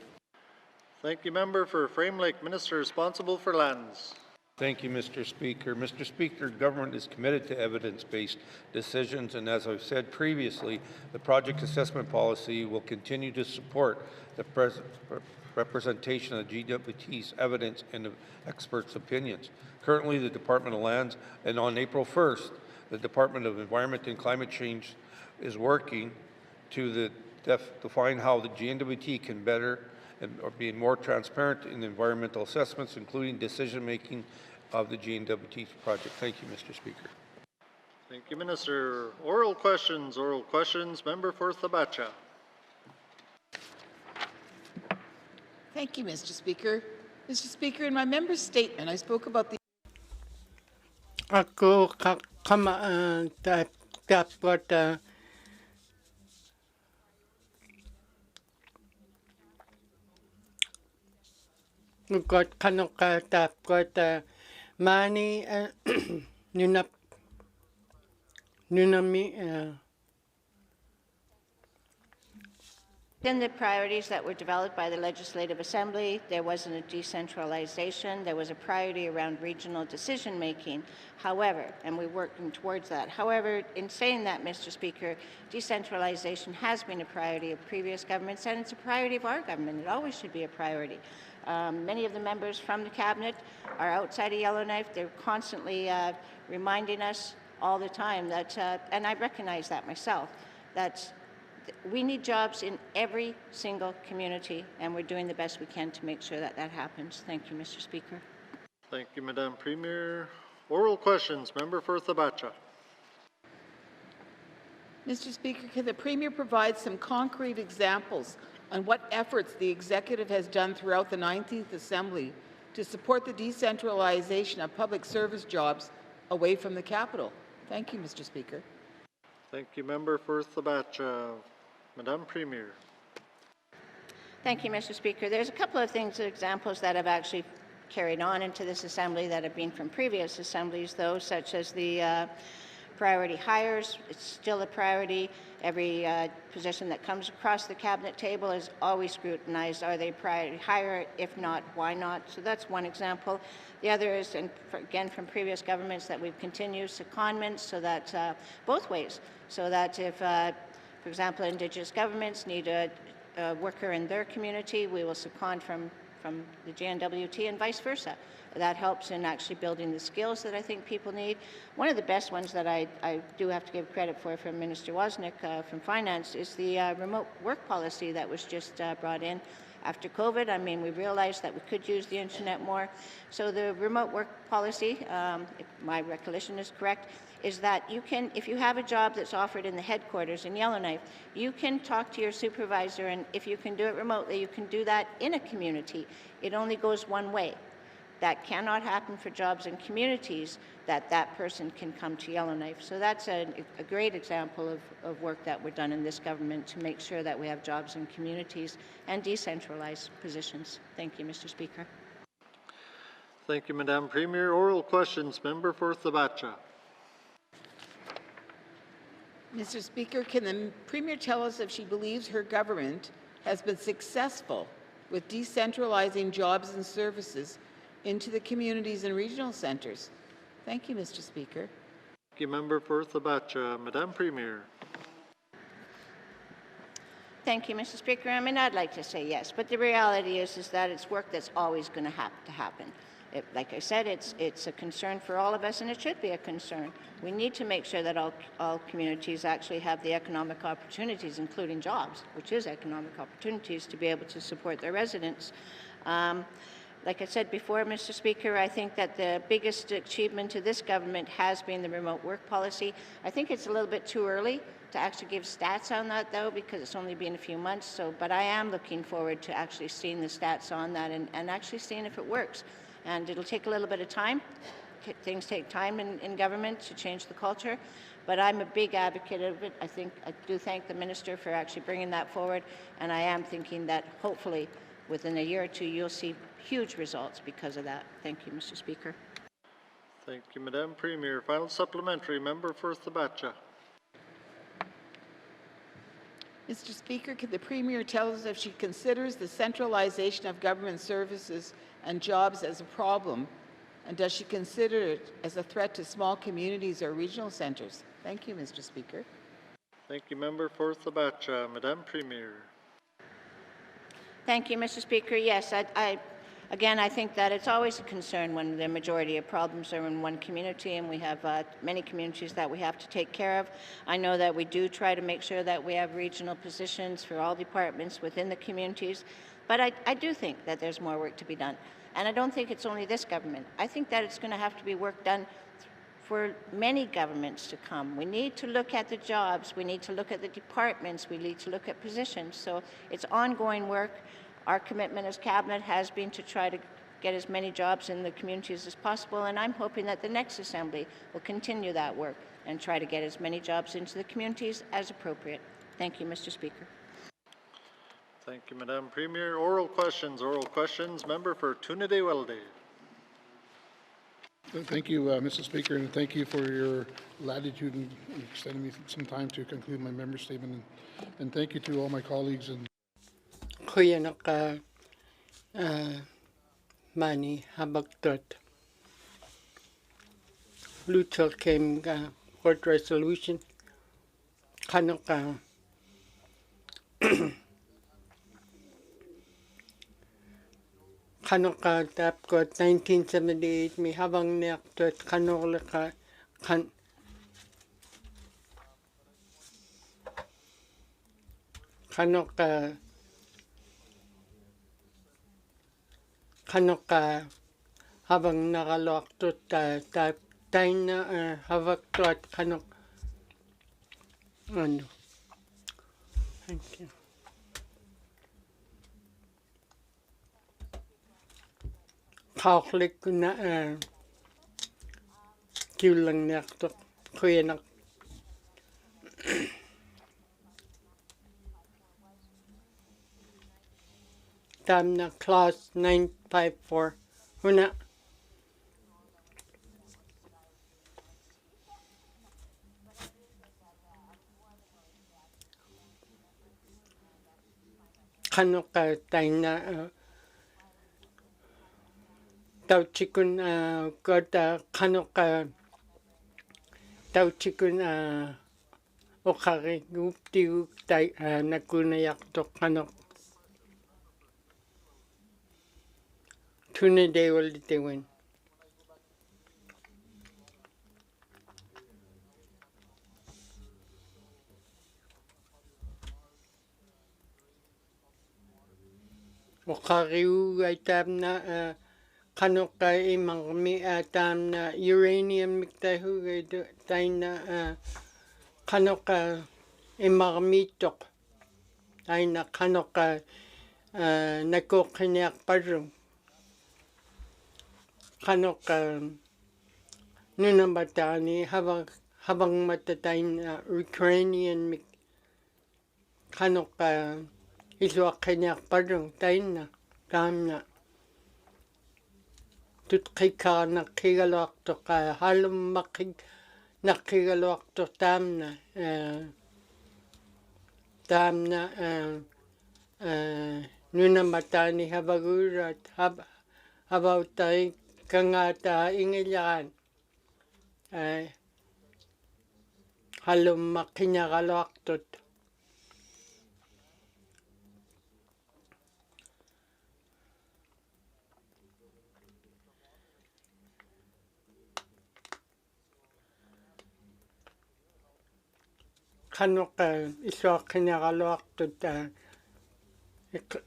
[SPEAKER 3] Thank you, Member for Frame Lake, Minister responsible for lands.
[SPEAKER 9] Thank you, Mr. Speaker. Mr. Speaker, government is committed to evidence-based decisions, and as I've said previously, the project assessment policy will continue to support the representation of GWT's evidence and of experts' opinions. Currently, the Department of Lands, and on April 1st, the Department of Environment and Climate Change is working to define how the GNWT can better or be more transparent in environmental assessments, including decision-making of the GNWT project. Thank you, Mr. Speaker.
[SPEAKER 3] Thank you, Minister. Oral questions. Member for Thabacha.
[SPEAKER 10] Thank you, Mr. Speaker. Mr. Speaker, in my member's statement, I spoke about the
[SPEAKER 4] Ako dapat got kanoka dapat mani nunami
[SPEAKER 11] In the priorities that were developed by the Legislative Assembly, there wasn't a decentralization. There was a priority around regional decision-making. However, and we're working towards that. However, in saying that, Mr. Speaker, decentralization has been a priority of previous governments, and it's a priority of our government. It always should be a priority. Many of the members from the Cabinet are outside of Yellowknife. They're constantly reminding us all the time that, and I recognize that myself, that we need jobs in every single community, and we're doing the best we can to make sure that that happens. Thank you, Mr. Speaker.
[SPEAKER 3] Thank you, Madam Premier. Oral questions. Member for Thabacha.
[SPEAKER 10] Mr. Speaker, can the Premier provide some concrete examples on what efforts the Executive has done throughout the 19th Assembly to support the decentralization of public service jobs away from the capital? Thank you, Mr. Speaker.
[SPEAKER 3] Thank you, Member for Thabacha. Madam Premier.
[SPEAKER 11] Thank you, Mr. Speaker. There's a couple of things, examples that have actually carried on into this Assembly that have been from previous Assemblies, though, such as the priority hires. It's still a priority. Every position that comes across the Cabinet table is always scrutinized. Are they priority hire? If not, why not? So that's one example. The other is, and again from previous governments, that we've continued secondments so that both ways, so that if, for example, Indigenous governments need a worker in their community, we will second from the GNWT and vice versa. That helps in actually building the skills that I think people need. One of the best ones that I do have to give credit for from Minister Wozniak from Finance is the remote work policy that was just brought in after COVID. I mean, we realized that we could use the internet more. So the remote work policy, if my recollection is correct, is that you can, if you have a job that's offered in the headquarters in Yellowknife, you can talk to your supervisor, and if you can do it remotely, you can do that in a community. It only goes one way. That cannot happen for jobs in communities that that person can come to Yellowknife. So that's a great example of work that we're done in this government to make sure that we have jobs in communities and decentralized positions. Thank you, Mr. Speaker.
[SPEAKER 3] Thank you, Madam Premier. Oral questions. Member for Thabacha.
[SPEAKER 10] Mr. Speaker, can the Premier tell us if she believes her government has been successful with decentralizing jobs and services into the communities and regional centres? Thank you, Mr. Speaker.
[SPEAKER 3] Thank you, Member for Thabacha. Madam Premier.
[SPEAKER 11] Thank you, Mr. Speaker. I mean, I'd like to say yes, but the reality is that it's work that's always going to have to happen. Like I said, it's a concern for all of us, and it should be a concern. We need to make sure that all communities actually have the economic opportunities, including jobs, which is economic opportunities, to be able to support their residents. Like I said before, Mr. Speaker, I think that the biggest achievement of this government has been the remote work policy. I think it's a little bit too early to actually give stats on that, though, because it's only been a few months. But I am looking forward to actually seeing the stats on that and actually seeing if it works. And it'll take a little bit of time, things take time in government to change the culture, but I'm a big advocate of it. I do thank the minister for actually bringing that forward, and I am thinking that hopefully within a year or two you'll see huge results because of that. Thank you, Mr. Speaker.
[SPEAKER 3] Thank you, Madam Premier. Final supplementary, member for Thabatcha.
[SPEAKER 10] Mr. Speaker, could the Premier tell us if she considers the centralization of government services and jobs as a problem, and does she consider it as a threat to small communities or regional centres? Thank you, Mr. Speaker.
[SPEAKER 3] Thank you, member for Thabatcha. Madam Premier.
[SPEAKER 11] Thank you, Mr. Speaker. Yes, again, I think that it's always a concern when the majority of problems are in one community, and we have many communities that we have to take care of. I know that we do try to make sure that we have regional positions for all departments within the communities, but I do think that there's more work to be done. And I don't think it's only this government. I think that it's going to have to be work done for many governments to come. We need to look at the jobs, we need to look at the departments, we need to look at positions. So it's ongoing work. Our commitment as Cabinet has been to try to get as many jobs in the communities as possible, and I'm hoping that the next Assembly will continue that work and try to get as many jobs into the communities as appropriate. Thank you, Mr. Speaker.
[SPEAKER 3] Thank you, Madam Premier. Oral questions. Member for Tunide-Weldy.
[SPEAKER 6] Thank you, Mr. Speaker, and thank you for your latitude in extending me some time to conclude my member statement. And thank you to all my colleagues. And
[SPEAKER 4] Kuyanaka Mani Habaktot. Lutel came court resolution. Kanoka Kanoka tap got 1978 mi habang neaktot kanolaka kan Kanoka habang nakaloktot tap tayo na habaktot kanok ano. Thank you. Catholic na kiulang nakto kuyanak tam na class 954 huna kanoka tayo na Tauchikun kota kanoka Tauchikun okari gupti tai nakunayak to kanok Tunide-Weldy win. Okari ay tab na Kanoka imang mi atam na uranium miktahu tayo na kanoka imang mitok tayo na kanoka nakukinyak parang kanoka nunabatani habang matatay na Ukrainian mik kanoka iswakinyak parang tayo na tam na tutkika nakigalokto ka halum nakigalokto tam na nunamatani habagurat habaw tayo kangata ingilyan halum makinyagaloktot kanoka iswakinyagaloktot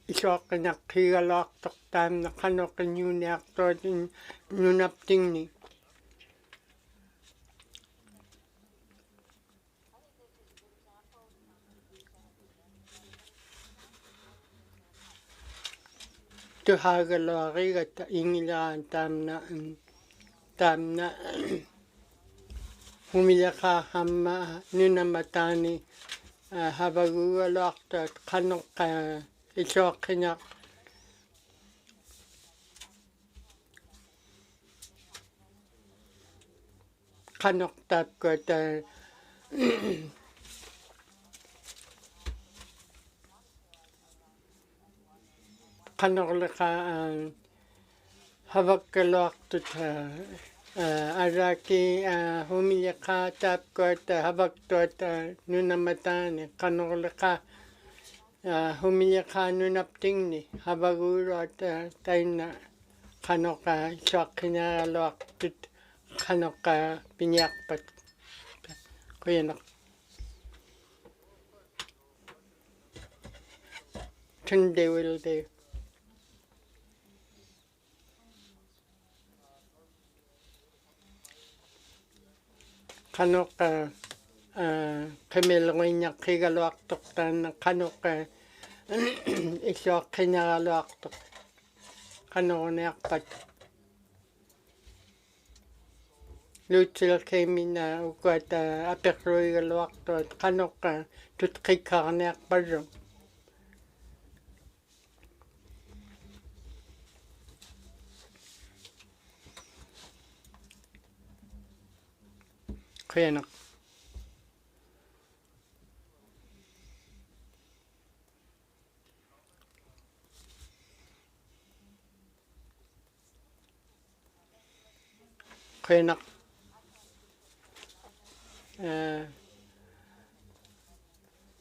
[SPEAKER 4] iswakinyakigaloktot tam na kanoka nyunaktot nyunapting ni tuhagalari at ingilan tam na tamna humilaka hamma nunamatani havagualoqtat qanoq isoqina qanoqtat kota qanoqleka havakkaluartut araki humilaka tapkota havaktuat nunamatani qanoqleka humilaka nunaptingni havaguuruat taina qanoqa isoqqinaaluartut qanoqa piniarpat kuyanaq tundewilde qanoqa qimilguiñaqqigaluartoqtaanna qanoqa isoqqinaraluartoq qanoqniarpat luutsilkeimina ukuata aperruigaluartuat qanoqa tutqiqqarniarparru kuyanaq kuyanaq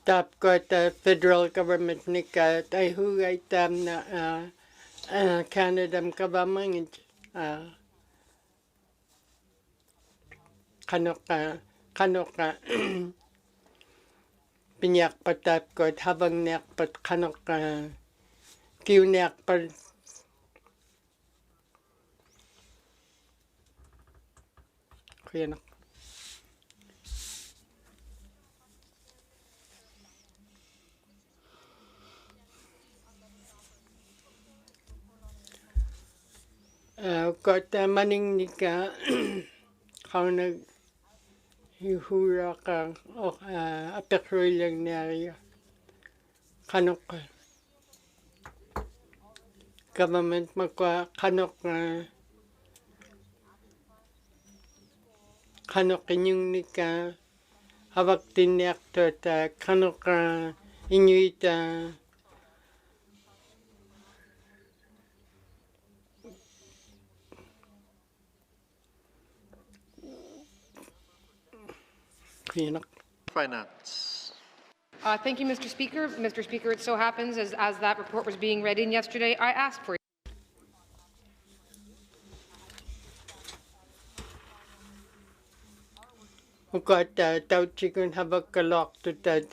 [SPEAKER 4] tapkota federal government nika taihugai tamna Canada government qanoqa piniarpat tapkot havangniarpat qanoqa kiuniarpat kuyanaq kota maningnika qauna yuhuraqa aperruilagniaria qanoqa government makwa qanoqa qanoqiñungnika havaktinniartuata qanoqa inuita
[SPEAKER 3] Finance.
[SPEAKER 12] Thank you, Mr. Speaker. Mr. Speaker, it so happens as that report was being read in yesterday, I asked for
[SPEAKER 4] tauchigun havakkalortuta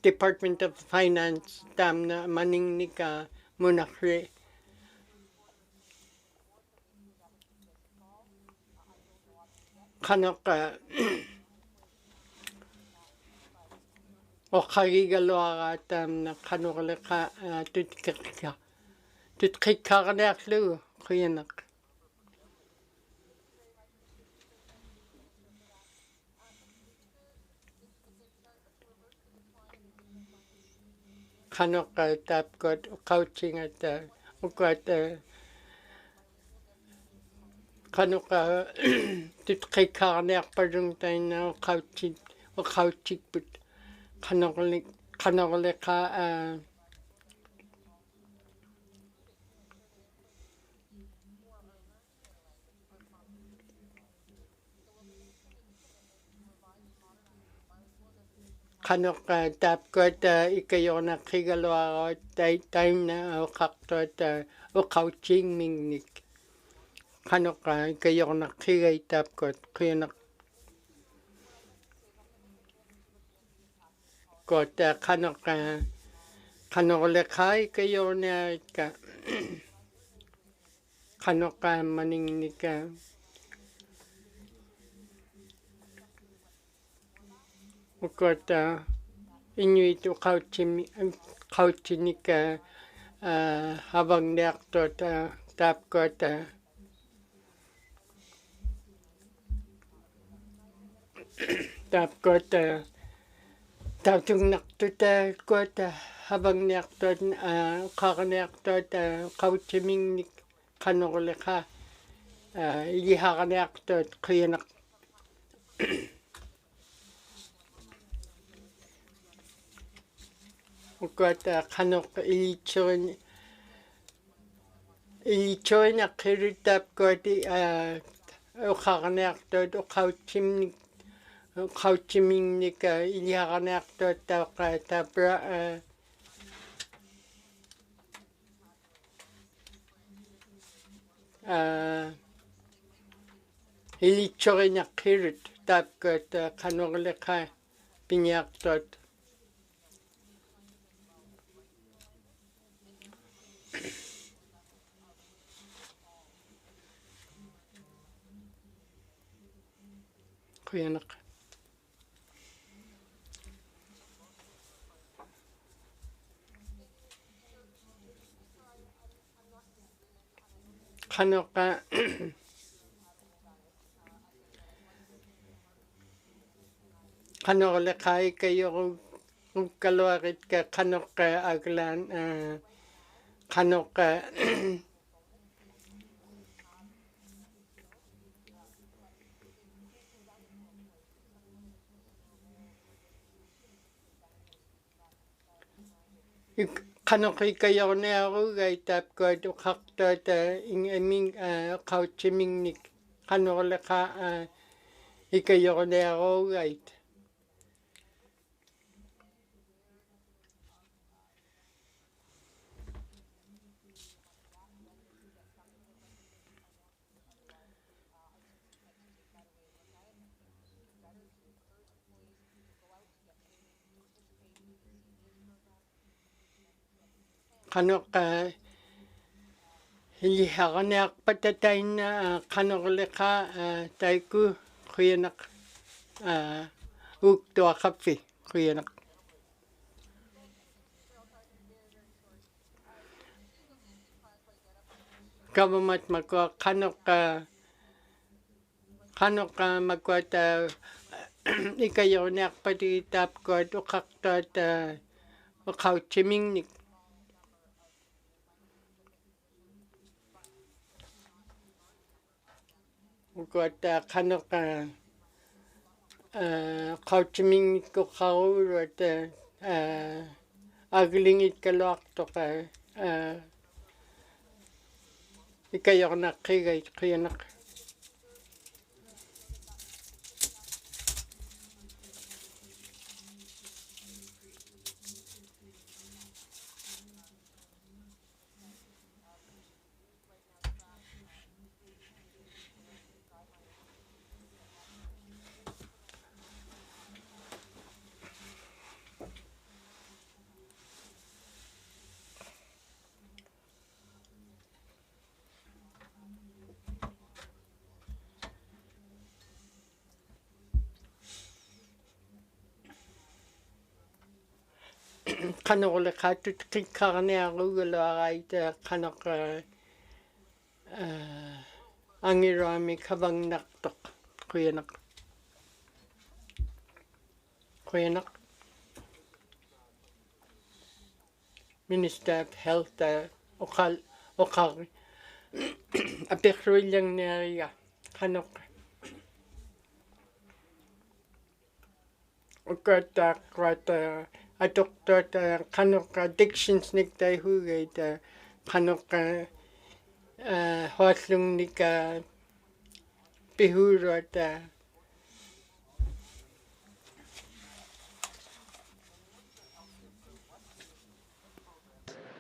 [SPEAKER 4] Department of Finance tamna maningnika munakri qanoqa oqagigaluara tamna qanoqleqa tutqiqqarniarlugu quyanaq qanoqa tapkot uqauchingata uqata qanoqa tutqiqqarniarparung taina uqauchikput qanoqleqa qanoqa tapkot ikayonaqqigaluaruat taina uqaqtuat uqauchingmingnik qanoqa ikayonaqqigai tapkot quyanaq kota qanoqleqa ikayoniaika qanoqa maningnika ukota inuit uqauchinika havangniartuata tapkota tapkot tautungnartuta kuata habangniartot qarniartot qautimingnik qanorleqa iliharniartot qiyanaq kuata qanoq ilichoinaqqiruttaap kuati uqarniartot uqautimnik qautimingnik iliharniartot tapra ilichorinaqqirut tapkot qanorleqa piniartot qiyanaq qanoqa qanorleqa ikayoru ukkaluaritka qanoqa aglaan qanoqa qanoqikayorniarugai tapkuat uqartuat ingaming qautimingnik qanorleqa ikayorniarugait qanoqa iliharniarpatatainna qanorleqa taiku qiyanaq uktuaqappi qiyanaq government makua qanoqa makuata ikayorniarpati tapkuat uqartuat uqautimingnik kuata qanoqa qautimingnik uqaruruat aglingitkaluartoqa ikayornaqqigait qiyanaq qanorleqaatut qiqqarniarugaluarait qanoqa angiruami kavangnartoq qiyanaq Minister of Health oqar apiqruillanniaria qanoq uqattaaqquat atortuat qanoq addictions niktaihuugait qanoq hoallungnik pihuuruat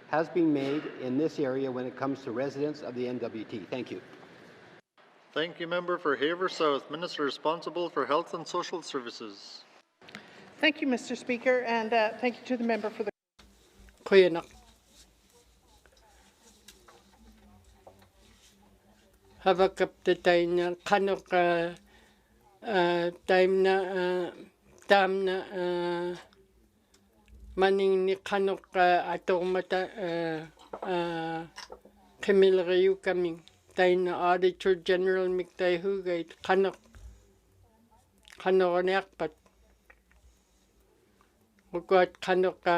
[SPEAKER 13] has been made in this area when it comes to residents of the NWT. Thank you.
[SPEAKER 3] Thank you, Member for Haver South. Minister responsible for Health and Social Services.
[SPEAKER 14] Thank you, Mr. Speaker, and thank you to the member for the
[SPEAKER 4] qiyanaq havakaptataina qanoq taamna maningni qanoq atormata qimilriukaming taina Auditor General miktaihuugait qanoq qanoriarpat uqat qanuqa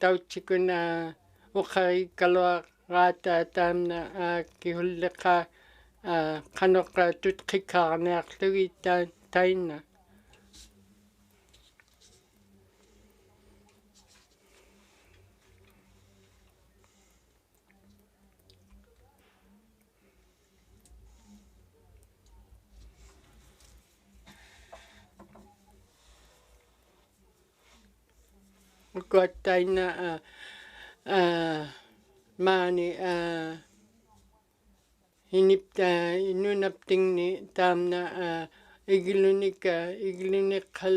[SPEAKER 4] tauchikuna uqarikalluaqaata taamna kihulliqa qanuqa tutqiqqaarniarlugi tainna uqat tainna maani inunaptingni taamna igiluniqqal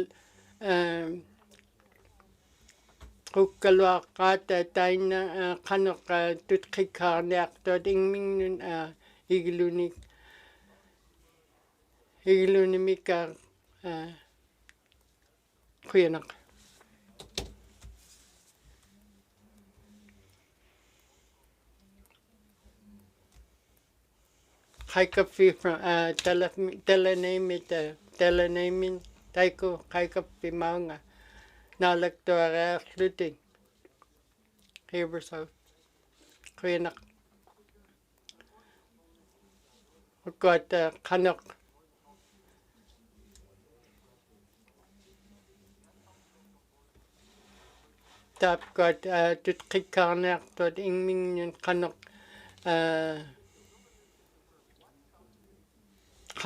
[SPEAKER 4] qukkaluaqqaata tainna qanuqa tutqiqqaarniartuat ingmingnun igilunimika quyanaq Kaikappi from telenamin taiko kaikappi maunga nalaktuarearluting Haversouth Queenak uqat qanuq tapqat tutqiqqaarniartuat ingmingnun qanuq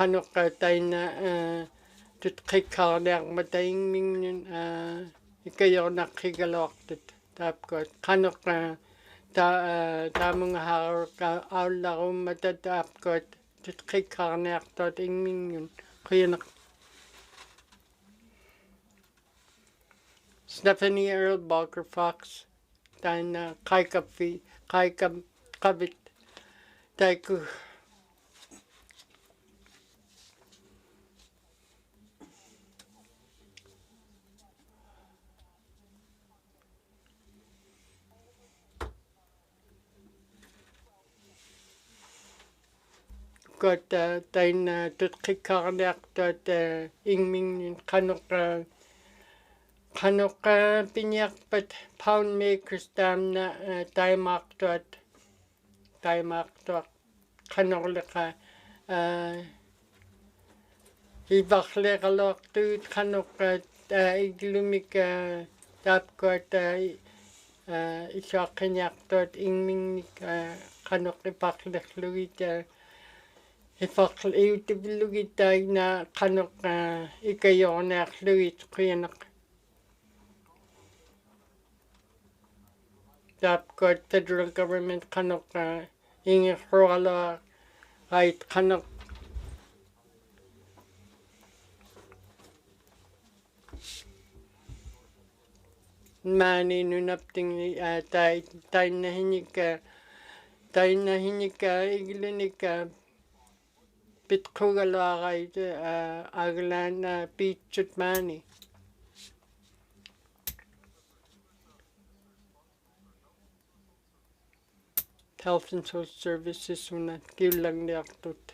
[SPEAKER 4] qanuqa taina tutqiqqaarniarmata ingmingnun ikajornaqqigaluartut taapkuat qanuqa taamungaharuqa aullarummata taapkuat tutqiqqaarniartuat ingmingnun quyanaq Stephanie Earl Barker Fox taina qaikapit taiku got taina tutqiqqaarniartuat ingmingnun qanuqa piniarpat pound makers taamna taimaartuat qanorliqa ivarleqaluartuut qanuqa iglumika taapkuat isuaqqiniartuat ingmingnik qanuq iparlerlugit iutivilugit taina qanuq ikajorniarlugit quyanaq taapkuat federal government qanuq ingirrualua rait qanuq maani nunaptingni tainahinika iglunika pitqugaluarait aglaan piitsut maani Health and Social Services una kiullangliartut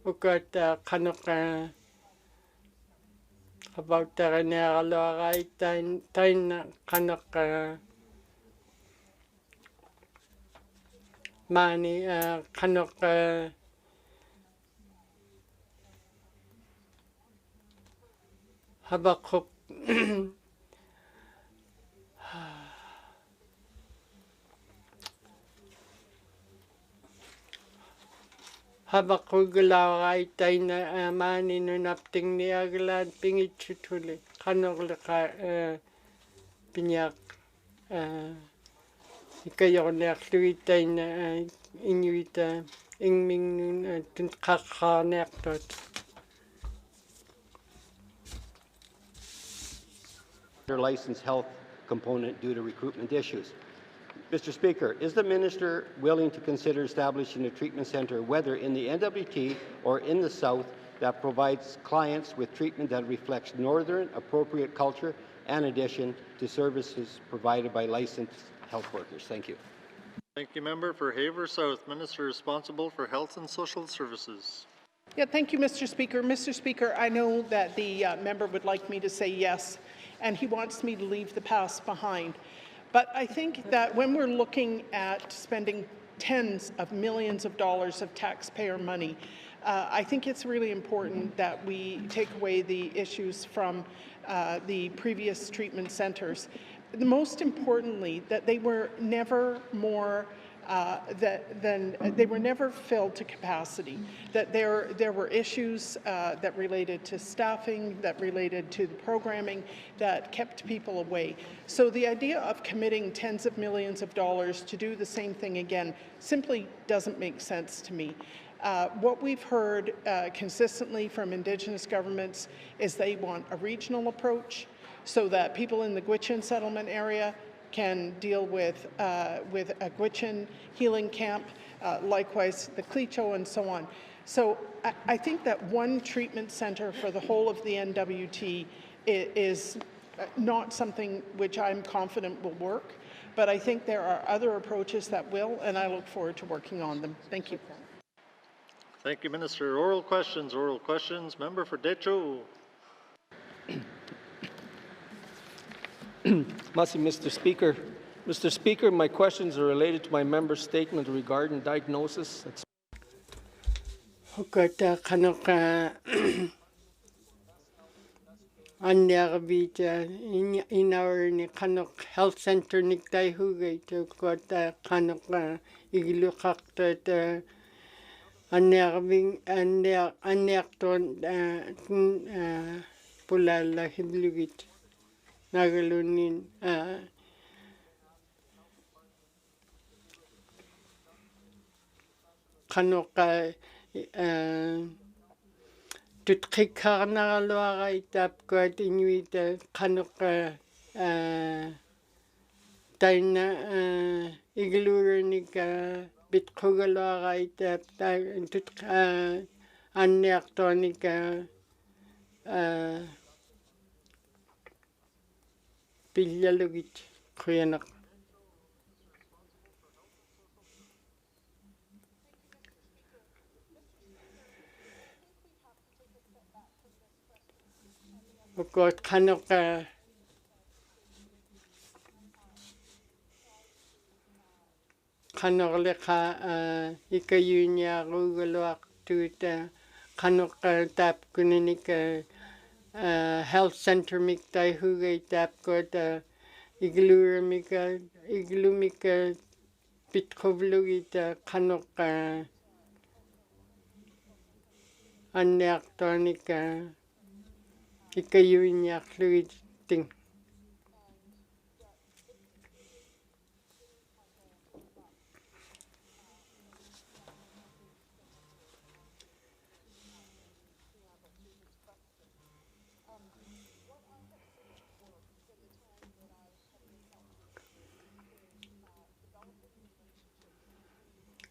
[SPEAKER 4] uqat qanuqa about taraniaraluarait taina qanuqa maani qanuqa habaqquq habaqqugalauarait taina maani nunaptingniaglaat pingitsutuli qanorliqa piniaq ikajorniarlugit taina inuita ingmingnun qaqqaarniartuat
[SPEAKER 13] Their licensed health component due to recruitment issues. Mr. Speaker, is the Minister willing to consider establishing a treatment centre, whether in the NWT or in the South, that provides clients with treatment that reflects Northern appropriate culture and addition to services provided by licensed health workers? Thank you.
[SPEAKER 3] Thank you, Member for Haver South. Minister responsible for Health and Social Services.
[SPEAKER 14] Yeah, thank you, Mr. Speaker. Mr. Speaker, I know that the member would like me to say yes, and he wants me to leave the past behind. But I think that when we're looking at spending tens of millions of dollars of taxpayer money, I think it's really important that we take away the issues from the previous treatment centres. Most importantly, that they were never more they were never filled to capacity, that there were issues that related to staffing, that related to the programming, that kept people away. So the idea of committing tens of millions of dollars to do the same thing again simply doesn't make sense to me. What we've heard consistently from Indigenous governments is they want a regional approach so that people in the Gwich'in settlement area can deal with a Gwich'in healing camp, likewise the Clecho and so on. So I think that one treatment centre for the whole of the NWT is not something which I'm confident will work, but I think there are other approaches that will, and I look forward to working on them. Thank you.
[SPEAKER 3] Thank you, Minister. Oral questions. Member for Decho.
[SPEAKER 15] Mr. Speaker. Mr. Speaker, my questions are related to my member's statement regarding diagnosis.
[SPEAKER 4] In our health center Nagalunin kanoka tutkikarnagaluaga itapkuat inuita kanoka taina iglurenika bitkugaluaga itap anneaktonika Pillalugit kuyanak. Ukot kanoka kanorleka ikayunya rugaluak tuta kanoka tap kunanika health center miktai hugay tap ko ta iglumika pitkovlugita kanok anneaktonika ikayuinyak lugiting.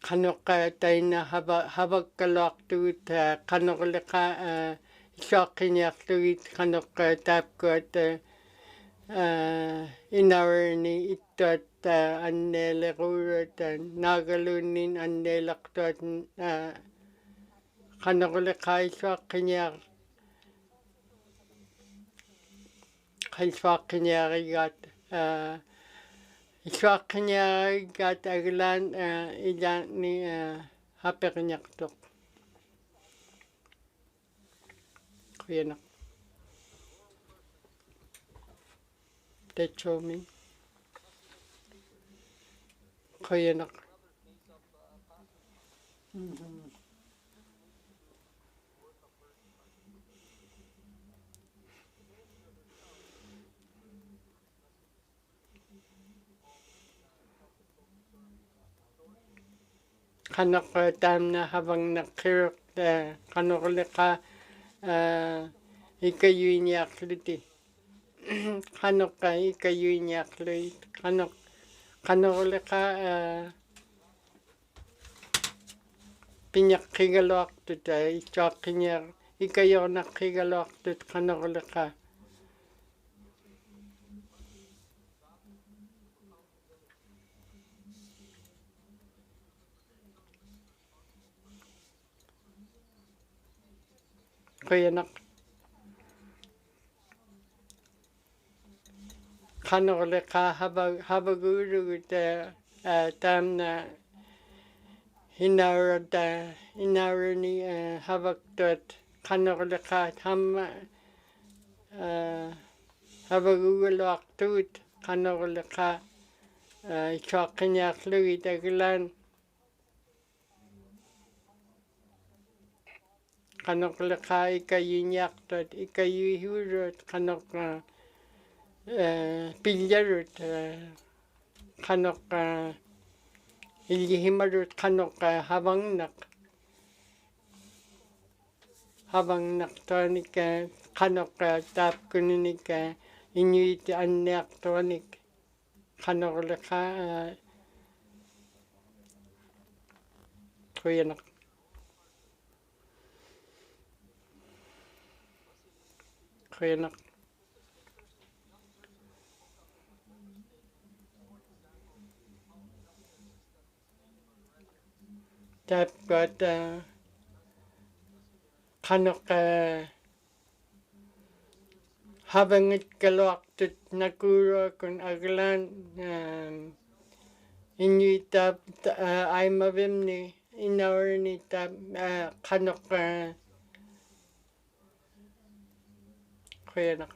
[SPEAKER 4] Kanoka taina habagkalak tuit kanokleka shokinyak tuit kanoka tapkot inawarni itot annele kurot nagalunin annelaktot kanokleka shokinyak kalswakinyak Iswaknya gat aglan ilan ni hapernyak tok. Kuyanak. Techomi. Kuyanak. Kanok tamna habang nakirok kanokleka ikayuinyak liti. Kanok ikayuinyak lit kanokleka pinyak kigalok tuta ichakinyak ikayonak kigalok tut kanokleka. kuyanak kanole ka habaguru te tamna inarani habaktot kanole ka tam Inuvialuktun kanole ka chokinyak lui daglan kanole ka ikayinyak tot ikayihurut kanok pillarut kanok ilihimarut kanok habangnak tonik kanok tap kuninik inuit anyak tonik kanole ka kuyanak tap got kanok habangit kalwaktut nakuro kun aglan inuit tap aimavimni inawarni tap kanok kuyanak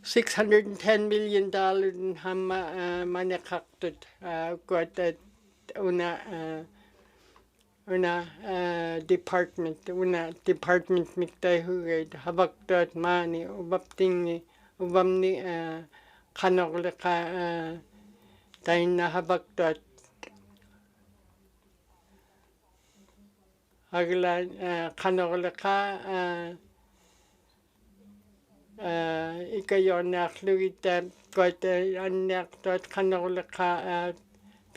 [SPEAKER 4] $610 million in hama manakaktut got una department miktay hugay habaktot mani ubamni kanokle ka tayo na habaktot aglan kanokle ka ikayon nakluita got anaktot kanokle ka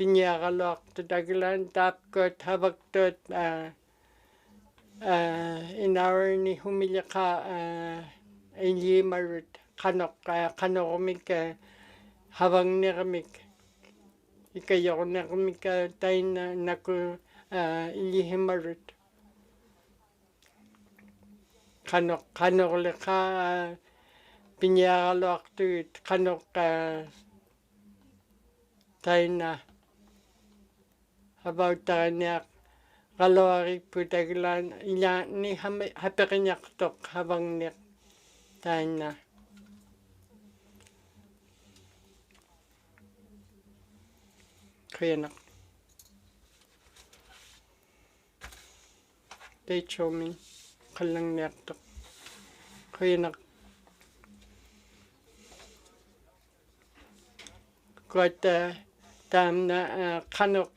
[SPEAKER 4] Inuvialuktun daglan tap got habaktot inarani humilya ka ilimarut kanokamik habang niramik ikayon nakamik tayo naku ilihimarut kanokle ka Inuvialuktun kanok tayo na about tayo kalawari putaglan ila ni hapekinyak tok habang nik tayo na kuyanak tayo chomin kalang nik tok kuyanak got tam na kanok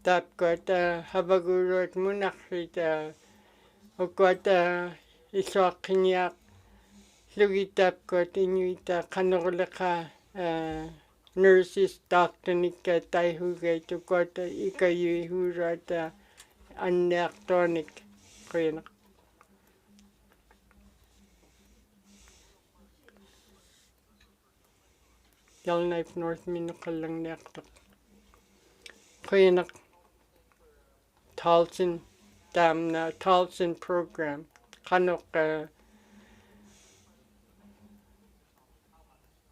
[SPEAKER 4] tap got habagurut munakrit got isokinyak lugi tap got inuita kanokle ka nurses doctor tayo hugay to got ikayuhurat anyak tonik kuyanak Yellowknife North Minukalang Nektok. Kuyanak Talson Dam na Talson program. Kanok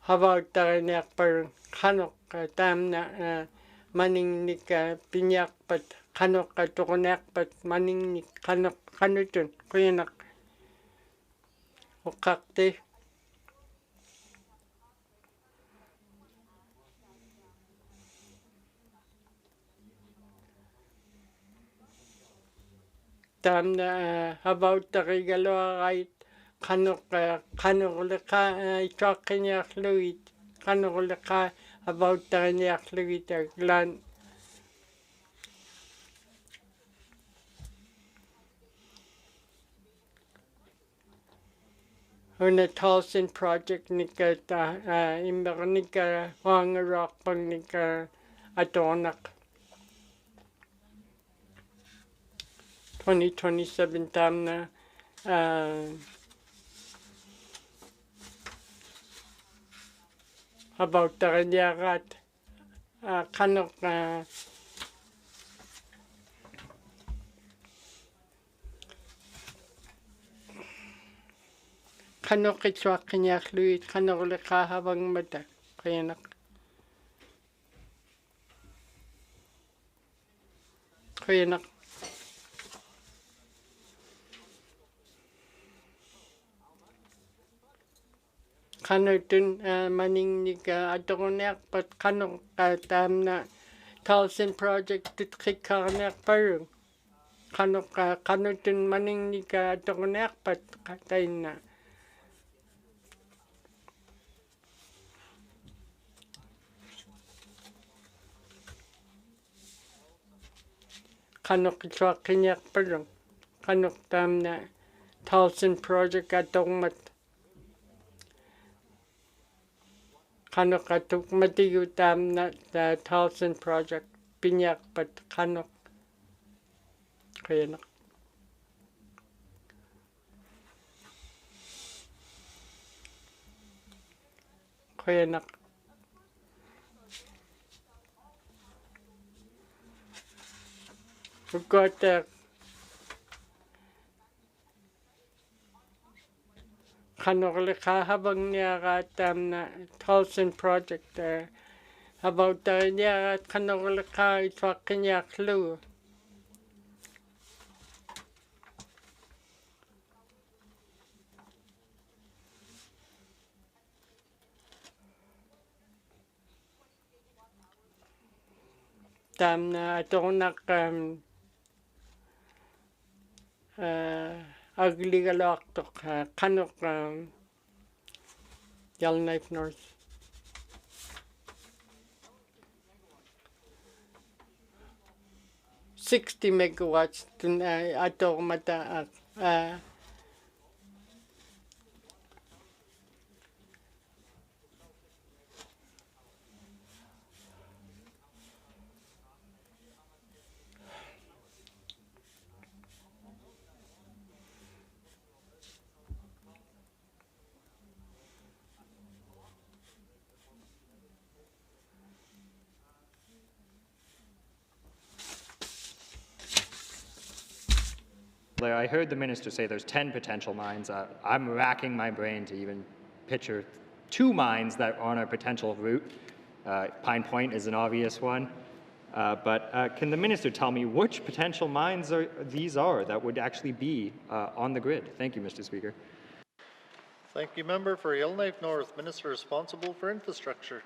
[SPEAKER 4] habag taranek par kanok dam na maning nik pinyak pat kanok tukonek pat maning nik kanok kanutun kuyanak ukakte. Tam na about the regular right kanokle ka chokinyak luit kanokle ka about the nyak luit glan una Talson project nika imbernika wangarok pang nika atonak 2027 tam na about the kanyakat kanok kanok itwak kanyak luit kanok leka habang mata kayanak kayanak kanotun maning nika atokonek pat kanok tam na Talsin project tit kikarnek parung kanok kanotun maning nika atokonek pat katain na kanok itwak kanyak parung kanok tam na Talsin project atokmat kanok atuk matiyu tam na the Talsin project pinyak pat kanok kayanak kayanak Got kanok leka habang niya tam na Talsin project about niya kanok leka itwak kanyak lu tam na atonak agligalaktok kanok Yellowknife North. megawatts tun atok mata
[SPEAKER 2] I heard the minister say there's 10 potential mines. I'm racking my brain to even picture 2 mines that are on a potential route. Pine Point is an obvious one. But can the minister tell me which potential mines these are that would actually be on the grid? Thank you, Mr. Speaker.
[SPEAKER 3] Thank you, member for Yellowknife North, minister responsible for infrastructure.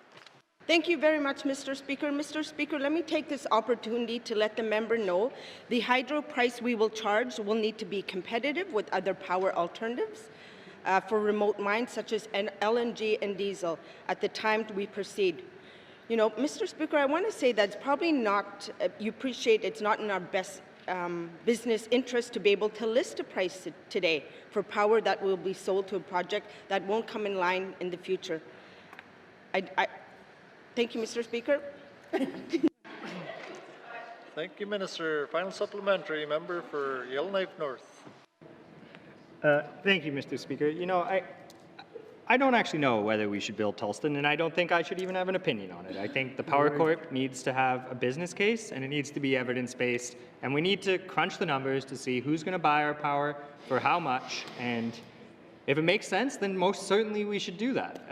[SPEAKER 16] Thank you very much, Mr. Speaker. Mr. Speaker, let me take this opportunity to let the member know the hydro price we will charge will need to be competitive with other power alternatives for remote mines such as LNG and diesel at the time we proceed. You know, Mr. Speaker, I want to say that it's probably not, you appreciate it's not in our best business interest to be able to list a price today for power that will be sold to a project that won't come in line in the future. Thank you, Mr. Speaker.
[SPEAKER 3] Thank you, Minister. Final supplementary, member for Yellowknife North.
[SPEAKER 2] Thank you, Mr. Speaker. You know, I don't actually know whether we should build Tulston, and I don't think I should even have an opinion on it. I think the Power Corp needs to have a business case, and it needs to be evidence-based, and we need to crunch the numbers to see who's going to buy our power, for how much, and if it makes sense, then most certainly we should do that.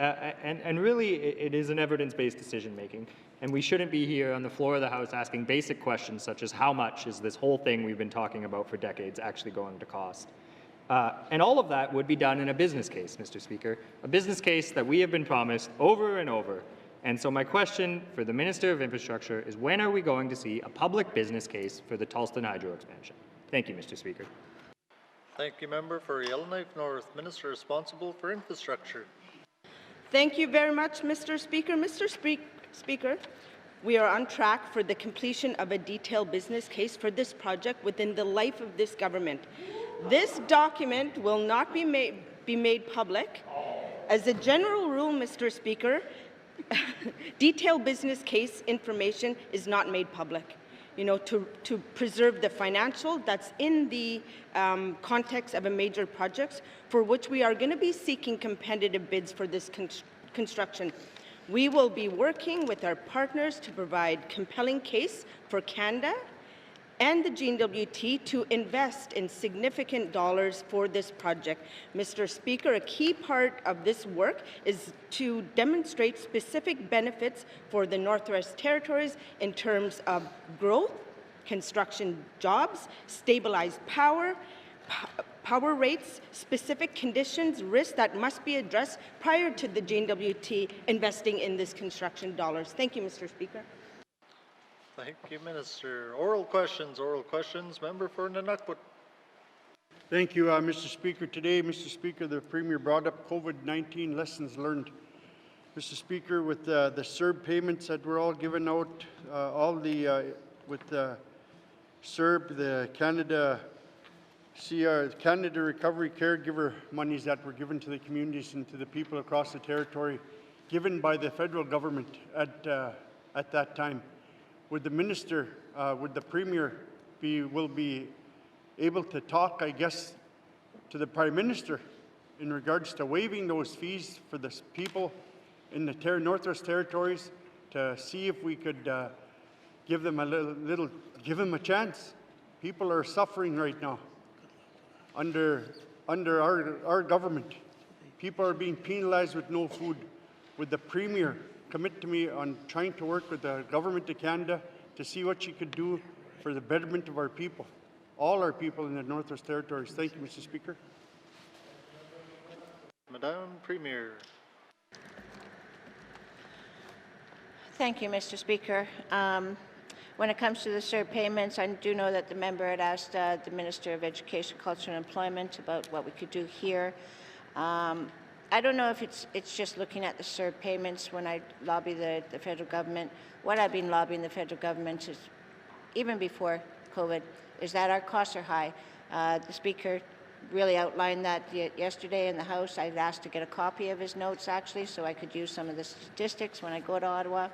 [SPEAKER 2] And really, it is an evidence-based decision-making, and we shouldn't be here on the floor of the House asking basic questions such as how much is this whole thing we've been talking about for decades actually going to cost. And all of that would be done in a business case, Mr. Speaker, a business case that we have been promised over and over. And so my question for the Minister of Infrastructure is, when are we going to see a public business case for the Tulston hydro expansion? Thank you, Mr. Speaker.
[SPEAKER 3] Thank you, member for Yellowknife North, minister responsible for infrastructure.
[SPEAKER 16] Thank you very much, Mr. Speaker. Mr. Speaker, we are on track for the completion of a detailed business case for this project within the life of this government. This document will not be made public. As a general rule, Mr. Speaker, detailed business case information is not made public. to preserve the financial that's in the context of a major project for which we are going to be seeking competitive bids for this construction. We will be working with our partners to provide compelling case for Canada and the GNWT to invest in significant dollars for this project. Mr. Speaker, a key part of this work is to demonstrate specific benefits for the Northwest Territories in terms of growth, construction jobs, stabilized power, power rates, specific conditions, risks that must be addressed prior to the GNWT investing in this construction dollars. Thank you, Mr. Speaker.
[SPEAKER 3] Thank you, Minister. Oral questions. Member for Nunavut.
[SPEAKER 5] Thank you, Mr. Speaker. Today, Mr. Speaker, the Premier brought up COVID-19 lessons learned. Mr. Speaker, with the CERB payments that were all given out, with the CERB, the Canada Recovery Caregiver monies that were given to the communities and to the people across the territory, given by the federal government at that time. Would the Minister, would the Premier will be able to talk, I guess, to the Prime Minister in regards to waiving those fees for the people in the Northwest Territories to see if we could give them a chance? People are suffering right now under our government. People are being penalized with no food. Would the Premier commit to me on trying to work with the Government of Canada to see what she could do for the betterment of our people, all our people in the Northwest Territories? Thank you, Mr. Speaker.
[SPEAKER 3] Madam Premier.
[SPEAKER 11] Thank you, Mr. Speaker. When it comes to the CERB payments, I do know that the member had asked the Minister of Education, Culture and Employment about what we could do here. I don't know if it's just looking at the CERB payments when I lobby the federal government. What I've been lobbying the federal government is, even before COVID, is that our costs are high. The Speaker really outlined that yesterday in the House. I'd asked to get a copy of his notes, actually, so I could use some of the statistics when I go to Ottawa.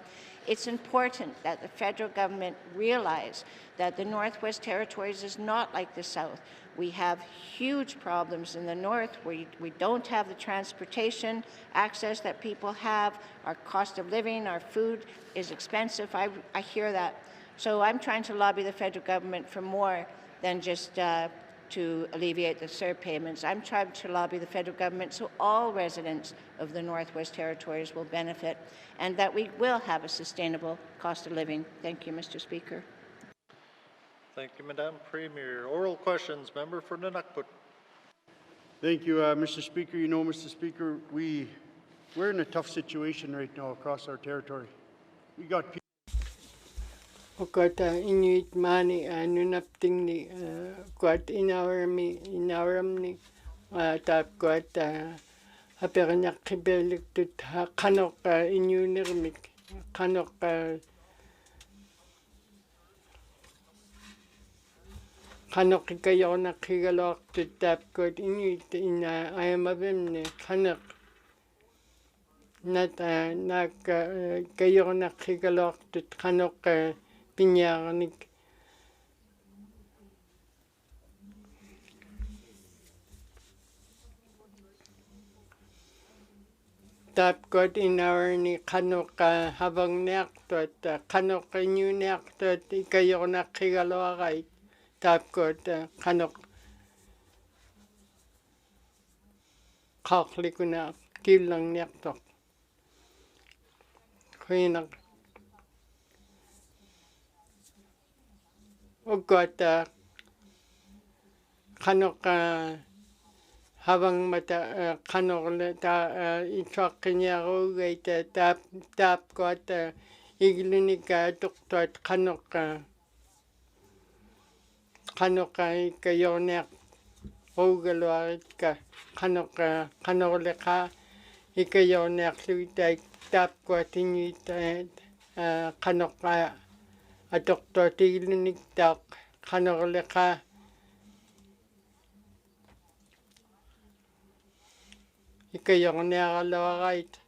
[SPEAKER 11] It's important that the federal government realize that the Northwest Territories is not like the South. We have huge problems in the north. We don't have the transportation access that people have. Our cost of living, our food is expensive. I hear that. So I'm trying to lobby the federal government for more than just to alleviate the CERB payments. I'm trying to lobby the federal government so all residents of the Northwest Territories will benefit and that we will have a sustainable cost of living. Thank you, Mr. Speaker.
[SPEAKER 3] Thank you, Madam Premier. Oral questions. Member for Nunavut.
[SPEAKER 5] Thank you, Mr. Speaker. You know, Mr. Speaker, we're in a tough situation right now across our territory. We got people.
[SPEAKER 4] Okata Inuit mani nunapting ni kwat inaramni tap kwat hapernak kibelik tut kanok inunirmik kanok kayona kigalok tut tap kwat Inuit ina ayamabimni kanok nat kayona kigalok tut kanok Pinyarnik tap got in our ni kanok habang nek tot kanok new nek tot ikayona kigaloagay tap got kanok kaklikuna kilang nek tok kuinak Ugot kanok habang mata kanok ta itwak kanyaro gait tap got iglunika tuktot kanok kayonek ugaloarit ka kanok leka ikayonek luitay tap got inuit kanok Dr. Tiglunik tak kanorleka ikayong nakalawakait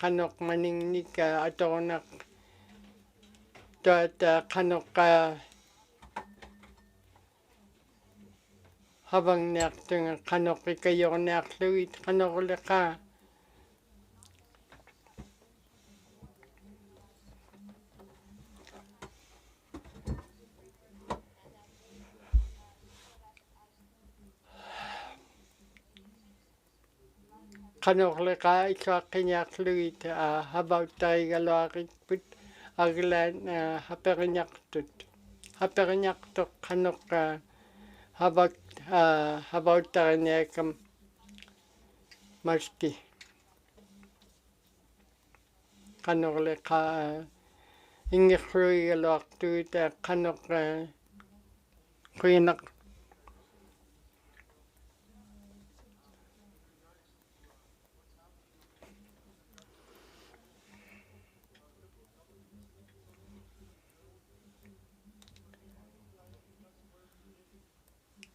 [SPEAKER 4] kanok maningnik atonak kanok habang naktung kanok kayo nakluit kanok leka kanok leka ika kinyakluit habaw tayo galakit put aglan haperenyak kanok habaw tayo nekam maski kanok leka ingekhrui galaktuit kanok kuinak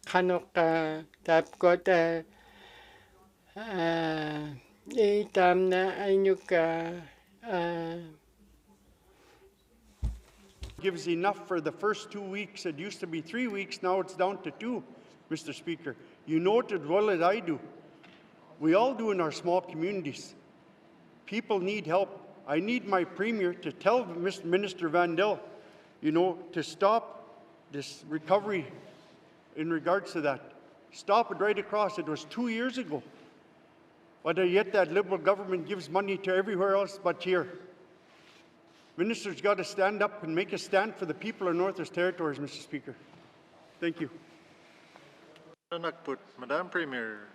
[SPEAKER 4] kanok tapkot itam na anyuk
[SPEAKER 5] gives enough for the first 2 weeks. It used to be 3 weeks, now it's down to 2, Mr. Speaker. You know it as well as I do. We all do in our small communities. People need help. I need my Premier to tell Minister Vandel, you know, to stop this recovery in regards to that. Stop it right across. It was 2 years ago. But yet that Liberal government gives money to everywhere else but here. Ministers got to stand up and make a stand for the people of Northwest Territories, Mr. Speaker. Thank you.
[SPEAKER 3] Madam Premier.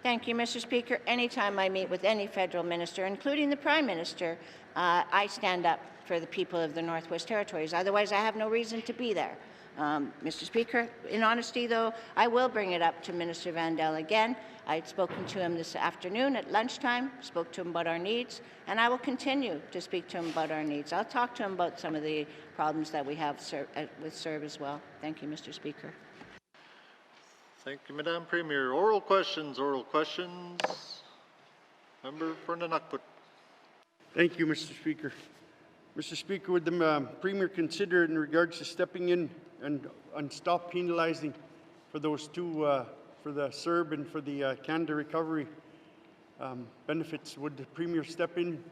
[SPEAKER 11] Thank you, Mr. Speaker. Anytime I meet with any federal minister, including the Prime Minister, I stand up for the people of the Northwest Territories. Otherwise, I have no reason to be there. Mr. Speaker, in honesty, though, I will bring it up to Minister Vandel again. I'd spoken to him this afternoon at lunchtime, spoke to him about our needs, and I will continue to speak to him about our needs. I'll talk to him about some of the problems that we have with CERB as well. Thank you, Mr. Speaker.
[SPEAKER 3] Thank you, Madam Premier. Oral questions. Member for Nanakput.
[SPEAKER 5] Thank you, Mr. Speaker. Mr. Speaker, would the Premier consider in regards to stepping in and stop penalizing for those two, for the CERB and for the Canada Recovery benefits? Would the Premier step in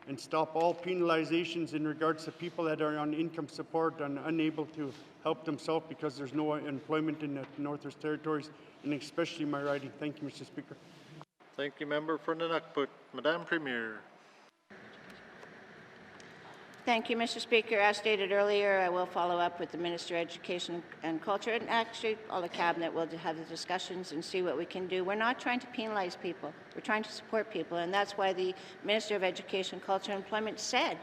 [SPEAKER 5] and stop all penalizations in regards to people that are on income support and unable to help themselves because there's no employment in the Northwest Territories, and especially my riding? Thank you, Mr. Speaker.
[SPEAKER 3] Thank you, Member for Nanakput. Madam Premier.
[SPEAKER 11] Thank you, Mr. Speaker. As stated earlier, I will follow up with the Minister of Education and Culture, and actually all the Cabinet will have the discussions and see what we can do. We're not trying to penalize people. We're trying to support people, and that's why the Minister of Education, Culture and Employment said,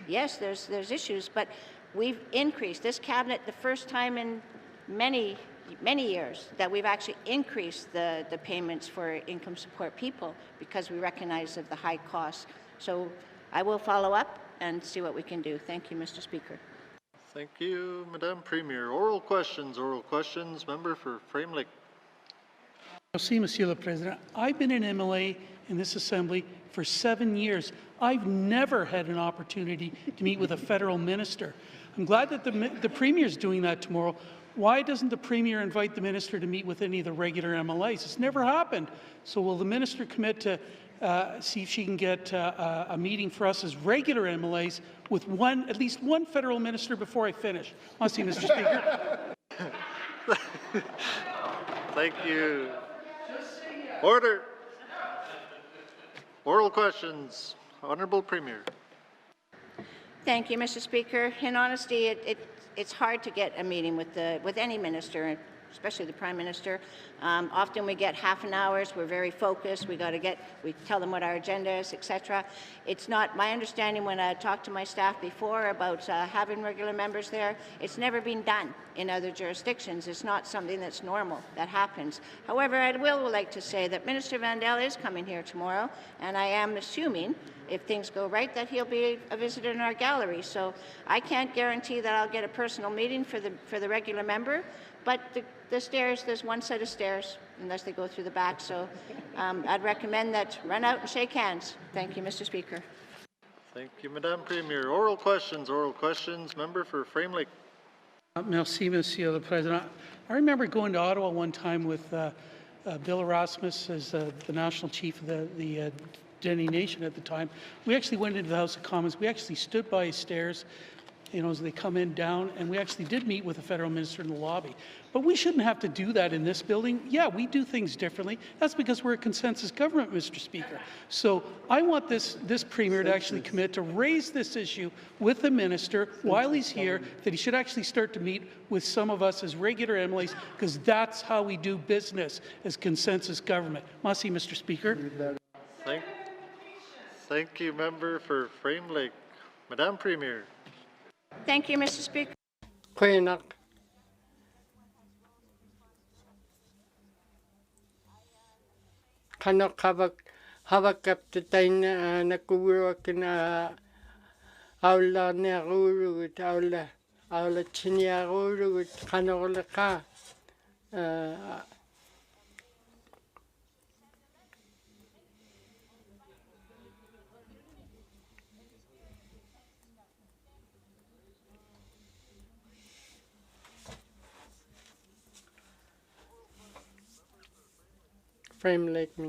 [SPEAKER 11] yes, there's issues, but we've increased. This Cabinet, the first time in many years that we've actually increased the payments for income support people because we recognize of the high costs. So I will follow up and see what we can do. Thank you, Mr. Speaker.
[SPEAKER 3] Thank you, Madam Premier. Oral questions. Member for Frame Lake.
[SPEAKER 1] Merci, Monsieur le Président. I've been an MLA in this Assembly for 7 years. I've never had an opportunity to meet with a federal minister. I'm glad that the Premier is doing that tomorrow. Why doesn't the Premier invite the minister to meet with any of the regular MLAs? It's never happened. So will the minister commit to see if she can get a meeting for us as regular MLAs with at least one federal minister before I finish? Merci, Mr. Speaker.
[SPEAKER 3] Thank you. Order. Oral questions. Honourable Premier.
[SPEAKER 11] Thank you, Mr. Speaker. In honesty, it's hard to get a meeting with any minister, especially the Prime Minister. Often we get half an hour. We're very focused. We tell them what our agenda is, etc. It's not my understanding when I talked to my staff before about having regular members there. It's never been done in other jurisdictions. It's not something that's normal that happens. However, I will like to say that Minister Vandel is coming here tomorrow, and I am assuming, if things go right, that he'll be a visitor in our gallery. So I can't guarantee that I'll get a personal meeting for the regular member, but the stairs, there's one set of stairs, unless they go through the back. So I'd recommend that run out and shake hands. Thank you, Mr. Speaker.
[SPEAKER 3] Thank you, Madam Premier. Oral questions. Member for Frame Lake.
[SPEAKER 1] Merci, Monsieur le Président. I remember going to Ottawa one time with Bill Erasmus as the national chief of the Dene Nation at the time. We actually went into the House of Commons. We actually stood by his stairs, as they come in down, and we actually did meet with the federal minister in the lobby. But we shouldn't have to do that in this building. Yeah, we do things differently. That's because we're a consensus government, Mr. Speaker. So I want this Premier to actually commit to raise this issue with the minister while he's here, that he should actually start to meet with some of us as regular MLAs, because that's how we do business as consensus government. Merci, Mr. Speaker.
[SPEAKER 3] Thank you, Member for Frame Lake. Madam Premier.
[SPEAKER 11] Thank you, Mr. Speaker.
[SPEAKER 4] Kuyanak. Kanok hawak kaptain na kuwirok na aula na rurugut aula chinya rurugut kanok ka Frame Lake me.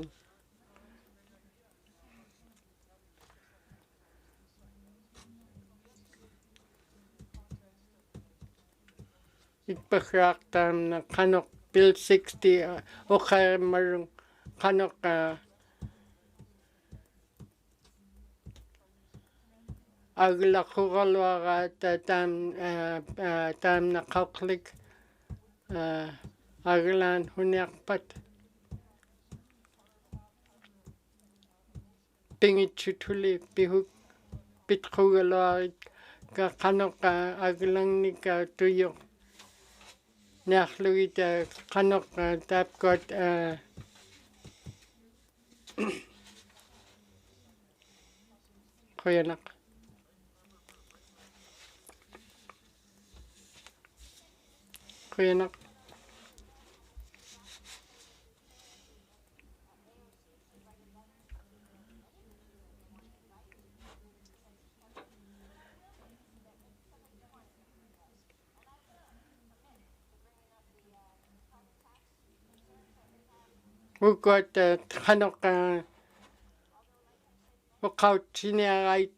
[SPEAKER 4] Ipakrak tam na kanok Bill 60 o kaya marong kanok agla kukalwa ka tam na kaklik aglan hunyakpat. Pingit chutuli bihuk bitkugalwa ka kanok aglang ni ka tuyo. Nakhluit kanok tapkot kuyanak. Kuyanak. Ugot kanok ukauchinia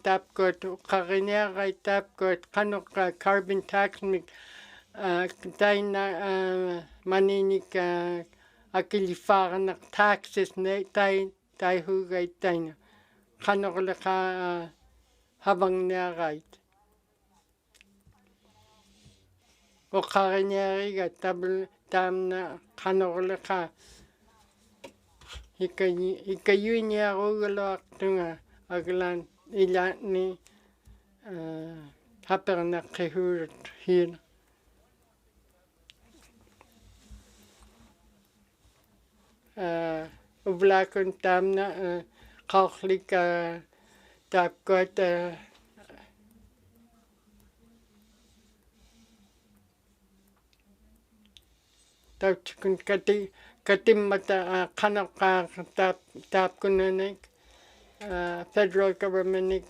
[SPEAKER 4] tapkot ukarinia tapkot kanok carbon tax mik taina maninik akilifanak taxes ne tai hugay taina kanok laka habang niagait ukarinia tabl tamna kanok laka ikayunya ugalak tunga aglan ilani haperna kehurt hin ublakun tamna kakhlik tapkot tapchukun katim mata kanok tap kunanik federal government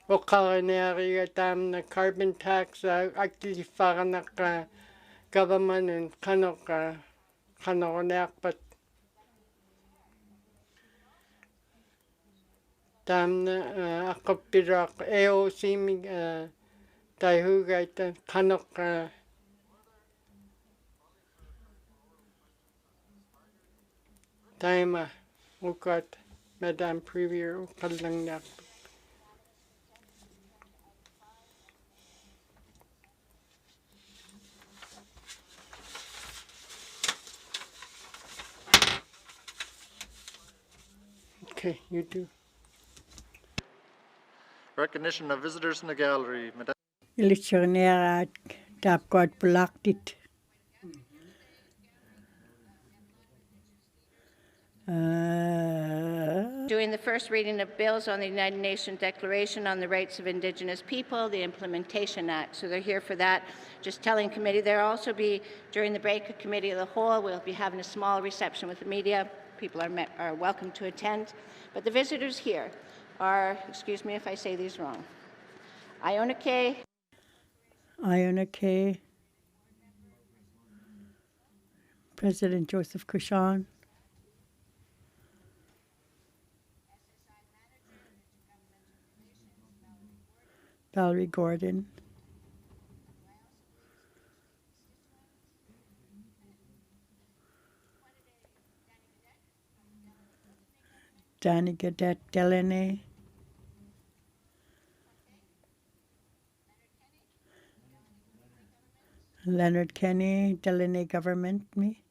[SPEAKER 4] okarinari tam na carbon tax actually faranak government and kanok nakpat tam na akapirak AOC mig taihugay kanok taima ukat Madam Premier ukalang nak. Okay, you do.
[SPEAKER 3] Recognition of visitors in the gallery. Madam.
[SPEAKER 8] Electioneer tapkot bulaktit.
[SPEAKER 11] Do reviewing the first reading of bills on the United Nations Declaration on the Rights of Indigenous People, the Implementation Act. So they're here for that. Just telling committee, there'll also be, during the break, a committee of the whole. We'll be having a small reception with the media. People are welcome to attend. But the visitors here are, excuse me if I say these wrong, Iona Kay,
[SPEAKER 8] President Joseph Cushon, Valerie Gordon, Danny Gadet Delaney, Leonard Kenny, Delaney Government, me.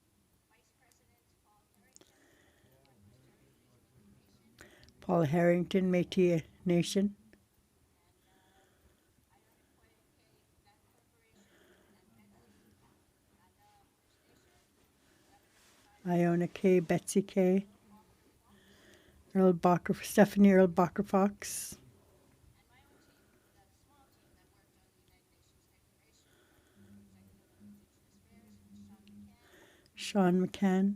[SPEAKER 8] Paul Harrington, Métis Nation. Iona Kay, Betsy Kay, Stephanie Earl Bacher Fox, Sean McCann,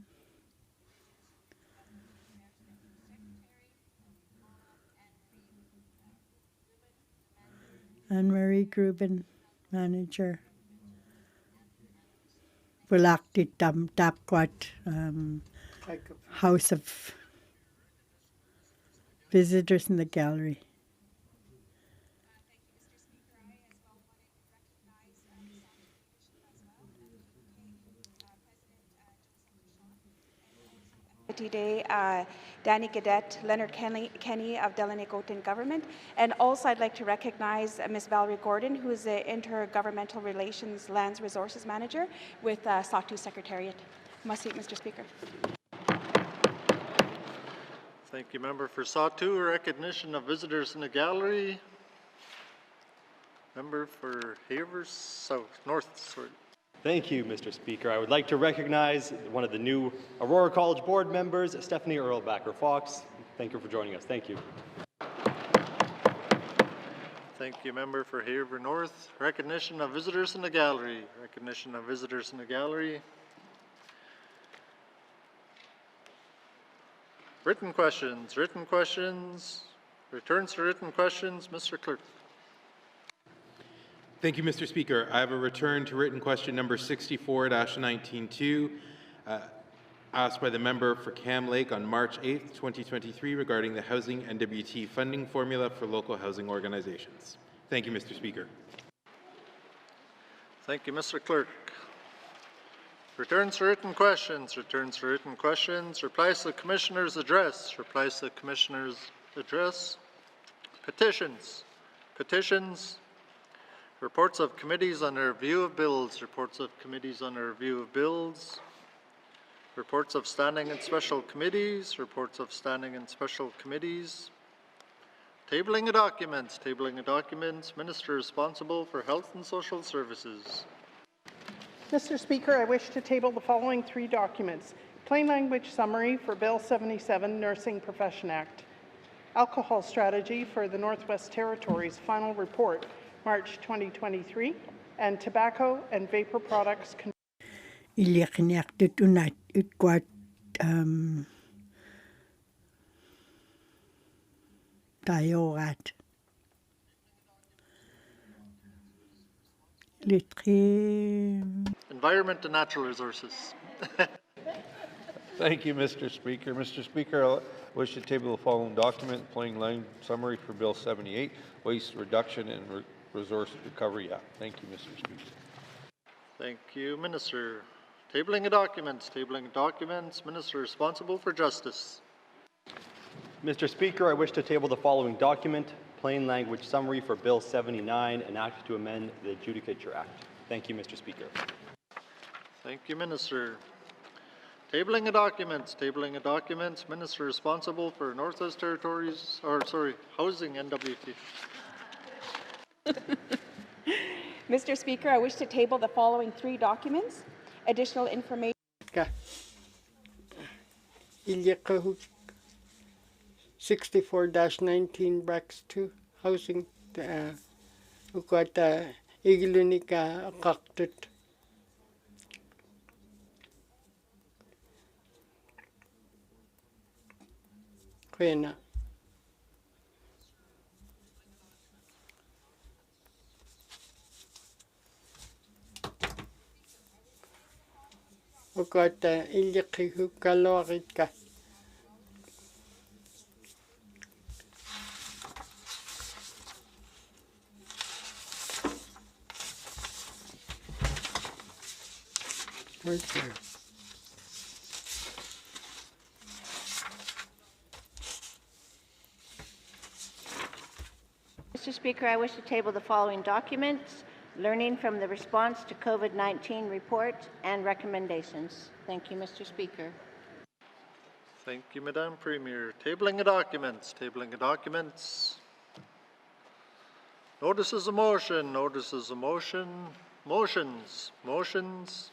[SPEAKER 8] Anne-Marie Grubin, Manager, Bulakti Tapquat, House of Visitors in the Gallery.
[SPEAKER 17] Today, Danny Gadet, Leonard Kenny of Delaney-Gotin Government, and also I'd like to recognize Ms. Valerie Gordon, who is the Intergovernmental Relations Lands Resources Manager with SOC2 Secretariat. Must seat, Mr. Speaker.
[SPEAKER 3] Thank you, Member for SOC2. Recognition of visitors in the gallery. Member for Havers North. Sorry.
[SPEAKER 7] Thank you, Mr. Speaker. I would like to recognize one of the new Aurora College board members, Stephanie Earl Bacher Fox. Thank you for joining us. Thank you.
[SPEAKER 3] Thank you, Member for Haver North. Recognition of visitors in the gallery. Recognition of visitors in the gallery. Written questions. Written questions. Returns to written questions. Mr. Clerk.
[SPEAKER 18] Thank you, Mr. Speaker. I have a return to written question number 64-19-2, asked by the member for Cam Lake on March 8th, 2023, regarding the Housing NWT funding formula for local housing organizations. Thank you, Mr. Speaker.
[SPEAKER 3] Thank you, Mr. Clerk. Returns to written questions. Returns to written questions. Replies to the Commissioner's address. Replies to the Commissioner's address. Petitions. Petitions. Reports of committees on their review of bills. Reports of committees on their review of bills. Reports of standing and special committees. Reports of standing and special committees. Tabling of documents. Tabling of documents. Minister responsible for Health and Social Services.
[SPEAKER 14] Mr. Speaker, I wish to table the following three documents. Plain language summary for Bill 77, Nursing Profession Act. Alcohol strategy for the Northwest Territories, final report, March 2023, and tobacco and vapor products.
[SPEAKER 3] Environment and Natural Resources.
[SPEAKER 9] Thank you, Mr. Speaker. Mr. Speaker, I wish to table the following document, plain language summary for Bill 78, Waste Reduction and Resource Recovery Act. Thank you, Mr. Speaker.
[SPEAKER 3] Thank you, Minister. Tabling of documents. Tabling of documents. Minister responsible for Justice.
[SPEAKER 7] Mr. Speaker, I wish to table the following document, plain language summary for Bill 79, an act to amend the Judicature Act. Thank you, Mr. Speaker.
[SPEAKER 3] Thank you, Minister. Tabling of documents. Tabling of documents. Minister responsible for Northwest Territories, Housing NWT.
[SPEAKER 17] Mr. Speaker, I wish to table the following three documents. Additional information.
[SPEAKER 4] 64-19 Brax 2 housing ukwata igilunika kaktut kwena ukwata iliki kaloaritka right there.
[SPEAKER 11] Mr. Speaker, I wish to table the following documents: learning from the response to COVID-19 report and recommendations. Thank you, Mr. Speaker.
[SPEAKER 3] Thank you, Madam Premier. Tabling of documents, tabling of documents. Notices of motion, notices of motion, motions, motions.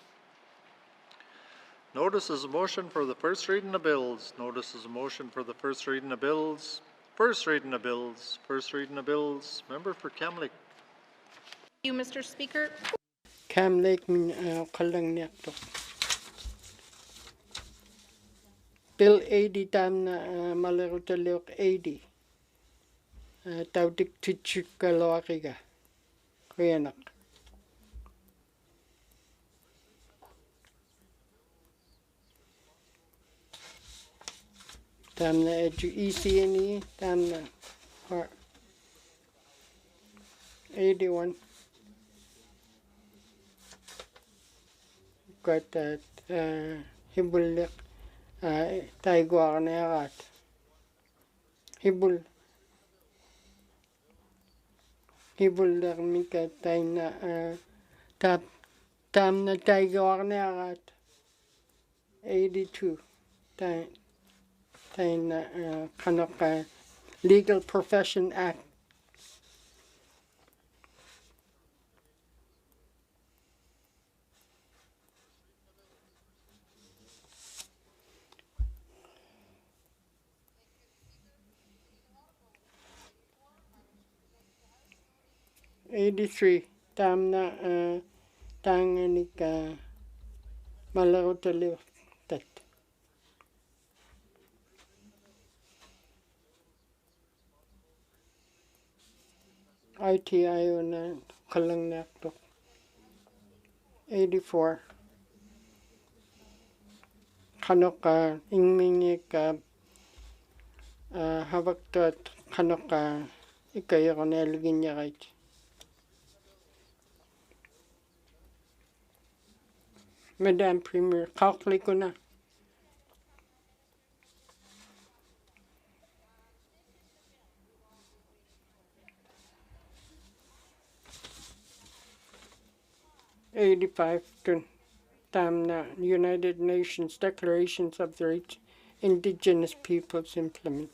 [SPEAKER 3] Notices of motion for the first reading of bills, notices of motion for the first reading of bills, first reading of bills, first reading of bills. Member for Camley.
[SPEAKER 19] Thank you, Mr. Speaker.
[SPEAKER 4] Cam Lake min kalang niyak to. Bill 80 tam na malaro talok 80. Tawdik tichuk kalawaki ka. Kuyanak. Tam na edu ECNE tam na 81. Got that hibul taigwa na yarat. Hibul dak mika tay na tam na taigwa na yarat. 82 tay na kanaka Legal Profession Act. Tam na tanganika malaro taliw tat. ITIO na kalang nakto. 84. Kanoka ingminika hawak tot kanoka ikayo ko naligin niya kahit. Madam Premier, kakli ko na. to tam na United Nations Declarations of the Rights Indigenous Peoples implement.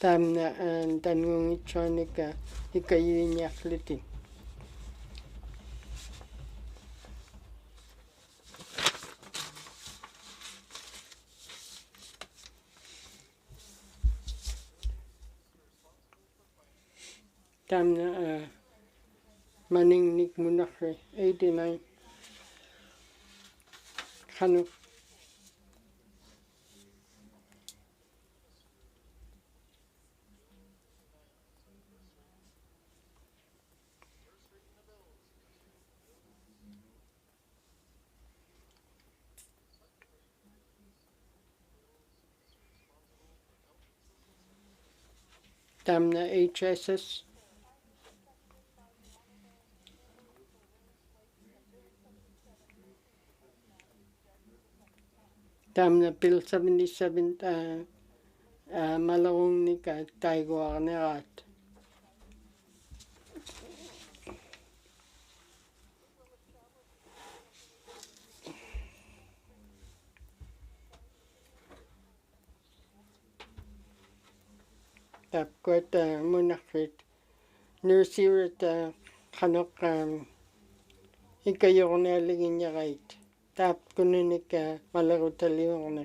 [SPEAKER 4] Tam na tanong ichonika ikayo niya klitin. Tam na maningnik munakre 89. Kanu tam na HSS. Tam na Bill 77 malawang ni ka taigwa na rat. Tap kwat munakrit nursirat kanok ikayo na ligin niya kahit. Tap kununik malaro taliw na.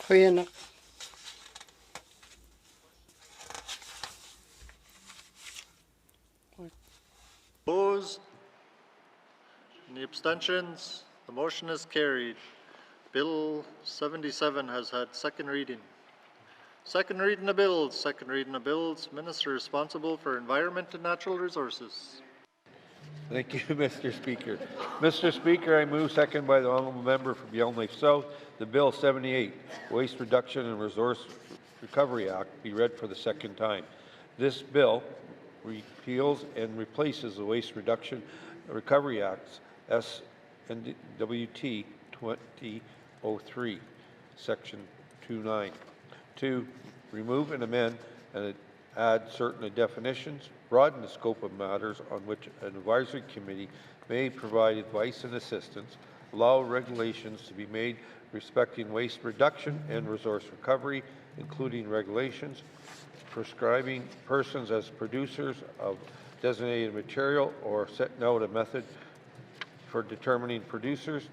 [SPEAKER 4] Kuyanak.
[SPEAKER 3] Opposed? Any abstentions? The motion is carried. Bill 77 has had second reading. Second reading of bills. Second reading of bills. Minister responsible for Environment and Natural Resources.
[SPEAKER 9] Thank you, Mr. Speaker. Mr. Speaker, I move, second by the Honourable Member from Yellowknife South, the Bill 78, Waste Reduction and Resource Recovery Act, be read for the second time. This bill repeals and replaces the Waste Reduction Recovery Act's SNWT 2003, Section 29, to remove and amend and add certain definitions, broaden the scope of matters on which an advisory committee may provide advice and assistance, allow regulations to be made respecting waste reduction and resource recovery, including regulations prescribing persons as producers of designated material or setting out a method for determining producers,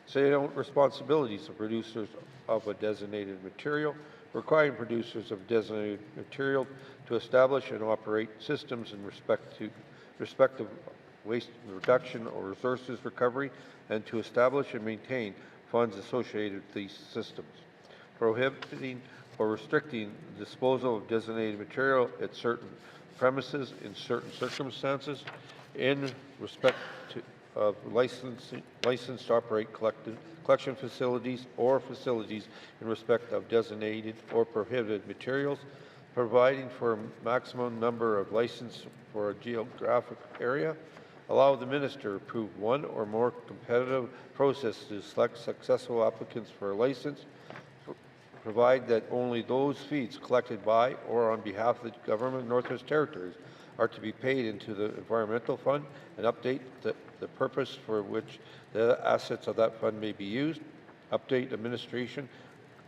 [SPEAKER 9] setting out responsibilities of producers of a designated material, requiring producers of designated material to establish and operate systems in respect of waste reduction or resources recovery, and to establish and maintain funds associated with these systems, prohibiting or restricting the disposal of designated material at certain premises in certain circumstances, in respect of licensed to operate collection facilities or facilities in respect of designated or prohibited materials, providing for a maximum number of licenses for a geographic area, allow the minister to approve one or more competitive processes to select successful applicants for a license, provide that only those fees collected by or on behalf of the government of Northwest Territories are to be paid into the environmental fund, and update the purpose for which the assets of that fund may be used, update administration,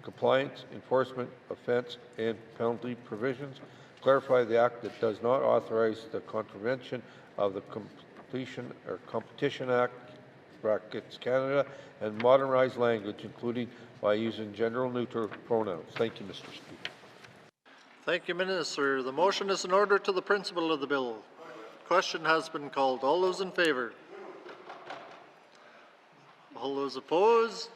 [SPEAKER 9] compliance, enforcement, offence, and penalty provisions, clarify the act that does not authorize the contravention of the Competition Act, brackets Canada, and modernize language, including by using gender-neutral pronouns. Thank you, Mr. Speaker.
[SPEAKER 3] Thank you, Minister. The motion is in order to the principle of the bill. Question has been called. All those in favour? All those opposed?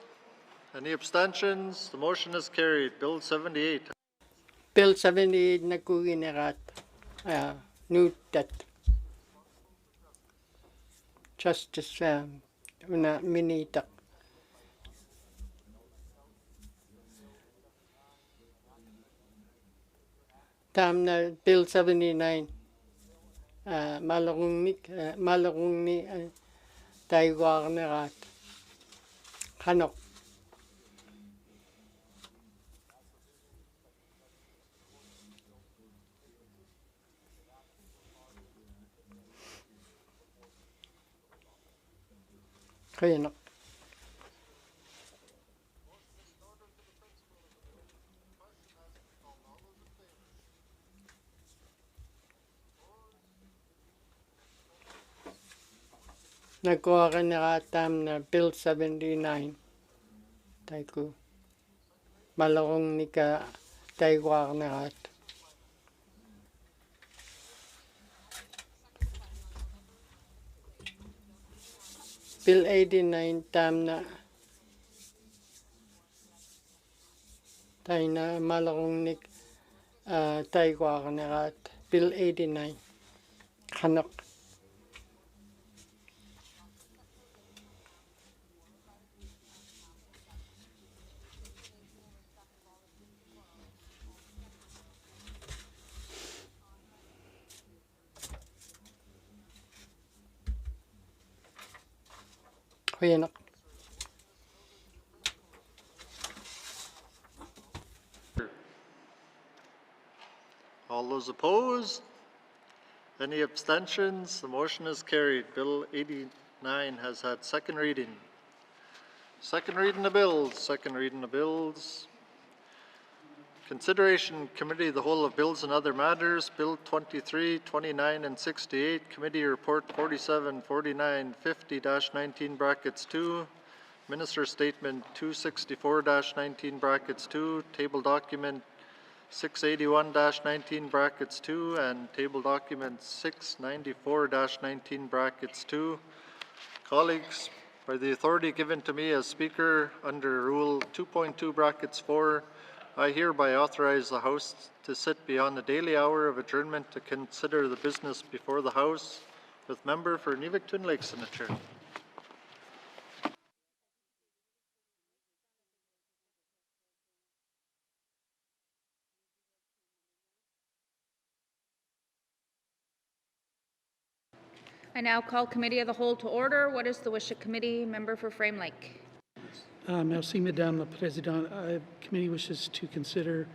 [SPEAKER 3] Any abstentions? The motion is carried. Bill 78.
[SPEAKER 4] Bill 78 na kuginarat. Noted. Justice una minitak. Tam na Bill 79. Malakong ni taigwar na rat. Kanok. Kuyanak. Nagkuha ka nakatam na Bill 79. Tayo malakong ni ka taigwar na rat. Bill 89 tam na tayo na malakong ni taigwar na rat. Bill 89. Kanok. Kuyanak.
[SPEAKER 3] All those opposed? Any abstentions? The motion is carried. Bill 89 has had second reading. Second reading of bills. Second reading of bills. Consideration Committee of the Whole of Bills and Other Matters, Bill 23, 29, and 68, Committee Report 47, 49, 50-19 brackets 2, Minister Statement 264-19 brackets 2, Table Document 681-19 brackets 2, and Table Document 694-19 brackets 2. Colleagues, by the authority given to me as Speaker under Rule 2.2 brackets 4, I hereby authorize the House to sit beyond the daily hour of adjournment to consider the business before the House, with Member for Inuvialuktun Lake Senator.
[SPEAKER 19] I now call Committee of the Whole to order. What is the wish of committee? Member for Frame Lake.
[SPEAKER 1] Merci, Madame la Présidente. Committee wishes to consider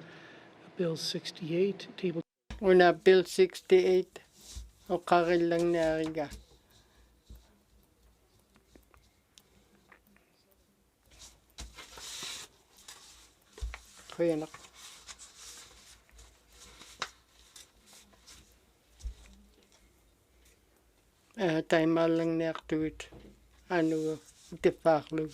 [SPEAKER 1] Bill 68, table.
[SPEAKER 4] Una Bill 68 o karil lang na ariga. Kuya nak. Time lang na aktuit. Ano, itipaklog.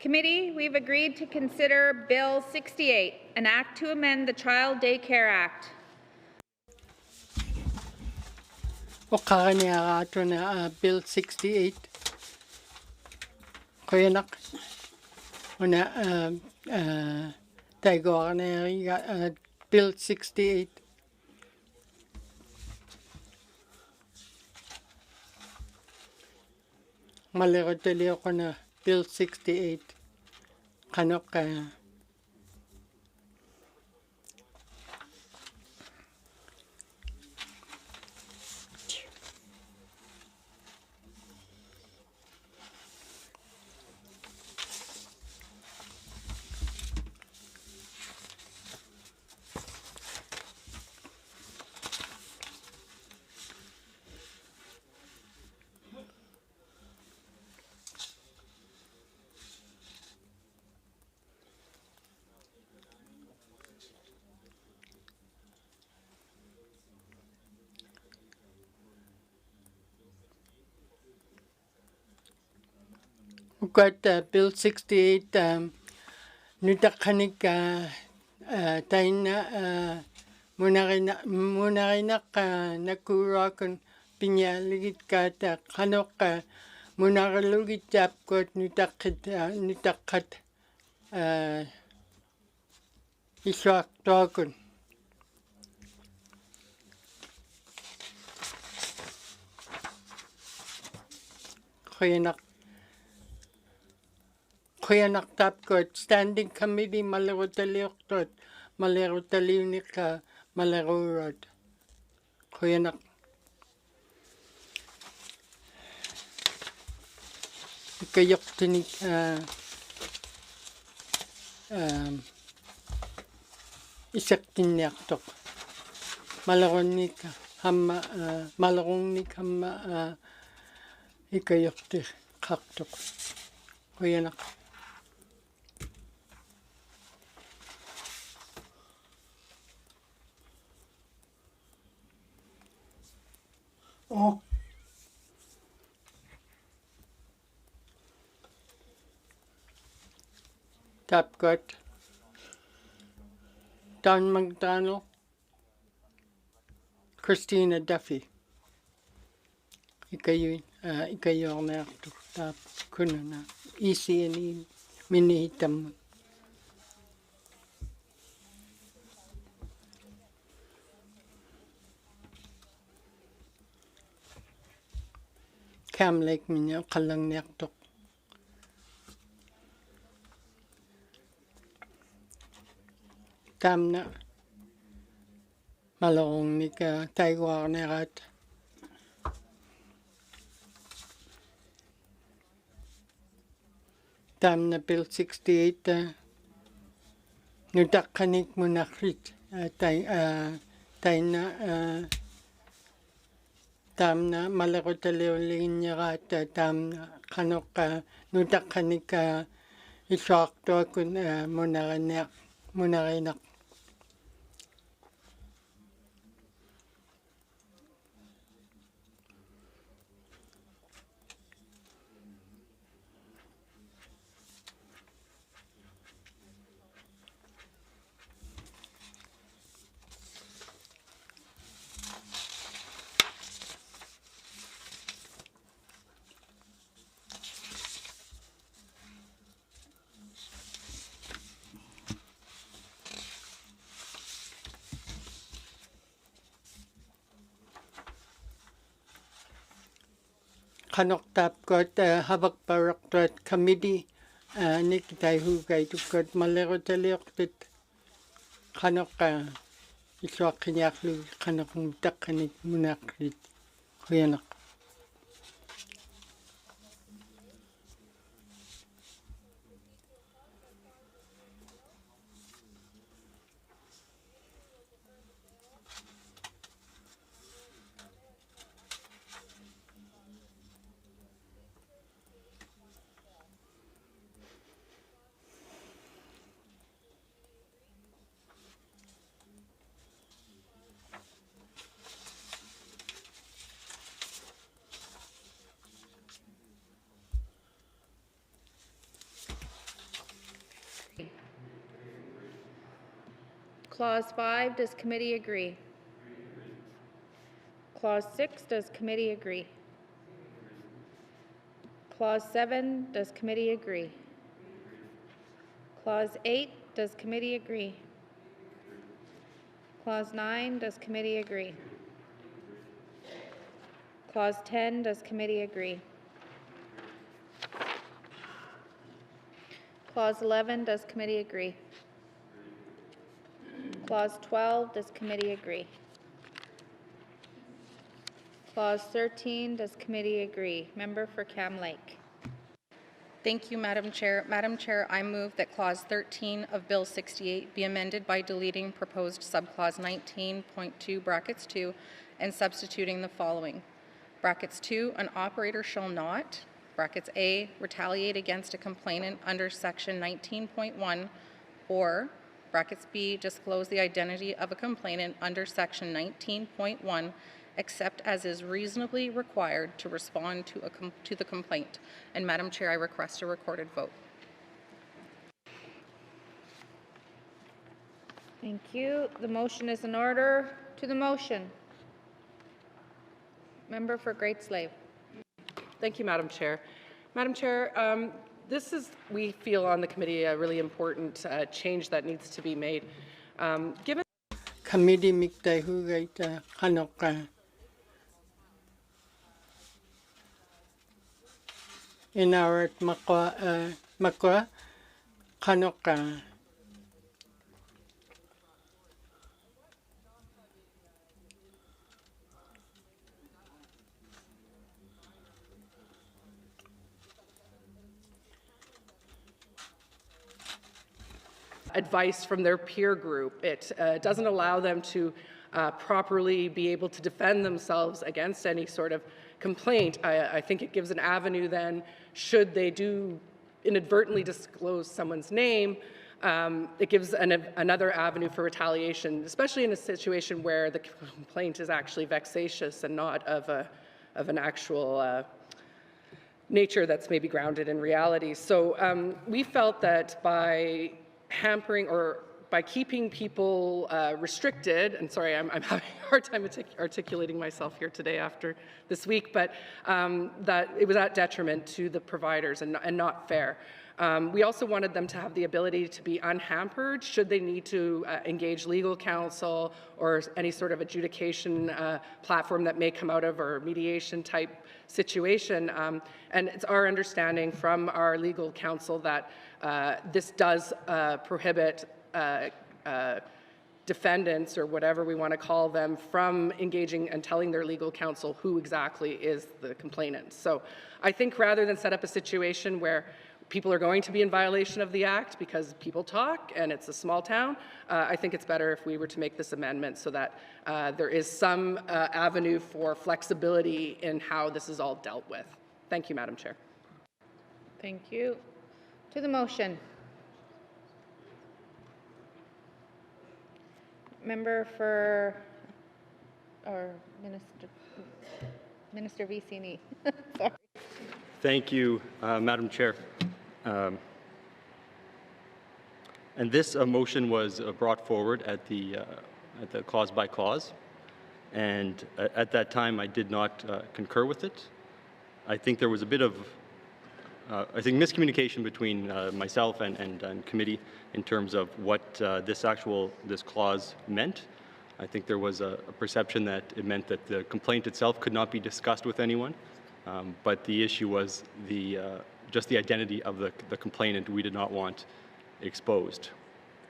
[SPEAKER 19] Committee, we've agreed to consider Bill 68, an act to amend the Child Daycare Act.
[SPEAKER 4] Okakaniya na Bill 68. Kuyanak. Una tayo na Bill 68. Malikotali ako na Bill 68. Kanok got Bill 68 nutakanik tayo na munarinak nakurakon pinyaligit ka kanok munaralugit tapkot nutakat iswak tokon. Kuyanak tapkot standing committee malarutalioktot malarutaliunik malarurot. Kuyanak. Ikayok tinik isak tinaktok. Malaronik hamma malaronik hamma ikayok ti kaktok. Kuyanak. Oh. Tapgot. Don McDonald. Christina Duffy. Ikayo na tap kuno na easy and minihitam. Cam Lake minyo kalang nektok. Tam na malong ni ka taigwar nerat. Tam na Bill 68 nutakanik munakrit tay na tam na malakotaliwlignyarat tam na kanok nutakanik iswakto kun munarinak. Kanok tapkot habak paraktot committee nikitay hugay tukot malerotalioktit kanok iswak kinyaklu kanok mutakanik munakrit kuyanak.
[SPEAKER 19] Clause 5, does committee agree? Clause 6, does committee agree? Clause 7, does committee agree? Clause 8, does committee agree? Clause 9, does committee agree? Clause 10, does committee agree? Clause 11, does committee agree? Clause 12, does committee agree? Clause 13, does committee agree? Member for Cam Lake.
[SPEAKER 20] Thank you, Madam Chair. Madam Chair, I move that Clause 13 of Bill 68 be amended by deleting proposed subclause 19.2 brackets 2 and substituting the following. Brackets 2, an operator shall not, brackets A, retaliate against a complainant under section 19.1, or brackets B, disclose the identity of a complainant under section 19.1 except as is reasonably required to respond to the complaint. And Madam Chair, I request a recorded vote.
[SPEAKER 19] Thank you. The motion is in order. To the motion. Member for Great Slave.
[SPEAKER 21] Thank you, Madam Chair. Madam Chair, this is, we feel on the committee, a really important change that needs to be made. Given
[SPEAKER 4] committee miktai hugay ta kanoka in our makwa kanoka
[SPEAKER 21] advice from their peer group. It doesn't allow them to properly be able to defend themselves against any sort of complaint. I think it gives an avenue then, should they do inadvertently disclose someone's name, it gives another avenue for retaliation, especially in a situation where the complaint is actually vexatious and not of an actual nature that's maybe grounded in reality. So we felt that by hampering or by keeping people restricted, and sorry, I'm having a hard time articulating myself here today after this week, but that it was at detriment to the providers and not fair. We also wanted them to have the ability to be unhampered should they need to engage legal counsel or any sort of adjudication platform that may come out of or mediation type situation. And it's our understanding from our legal counsel that this does prohibit defendants, or whatever we want to call them, from engaging and telling their legal counsel who exactly is the complainant. So I think rather than set up a situation where people are going to be in violation of the Act because people talk and it's a small town, I think it's better if we were to make this amendment so that there is some avenue for flexibility in how this is all dealt with. Thank you, Madam Chair.
[SPEAKER 19] Thank you. To the motion. Member for, or Minister Vicini. Sorry.
[SPEAKER 7] Thank you, Madam Chair. And this motion was brought forward at the clause by clause, and at that time I did not concur with it. I think there was a bit of miscommunication between myself and committee in terms of what this clause meant. I think there was a perception that it meant that the complaint itself could not be discussed with anyone, but the issue was just the identity of the complainant we did not want exposed.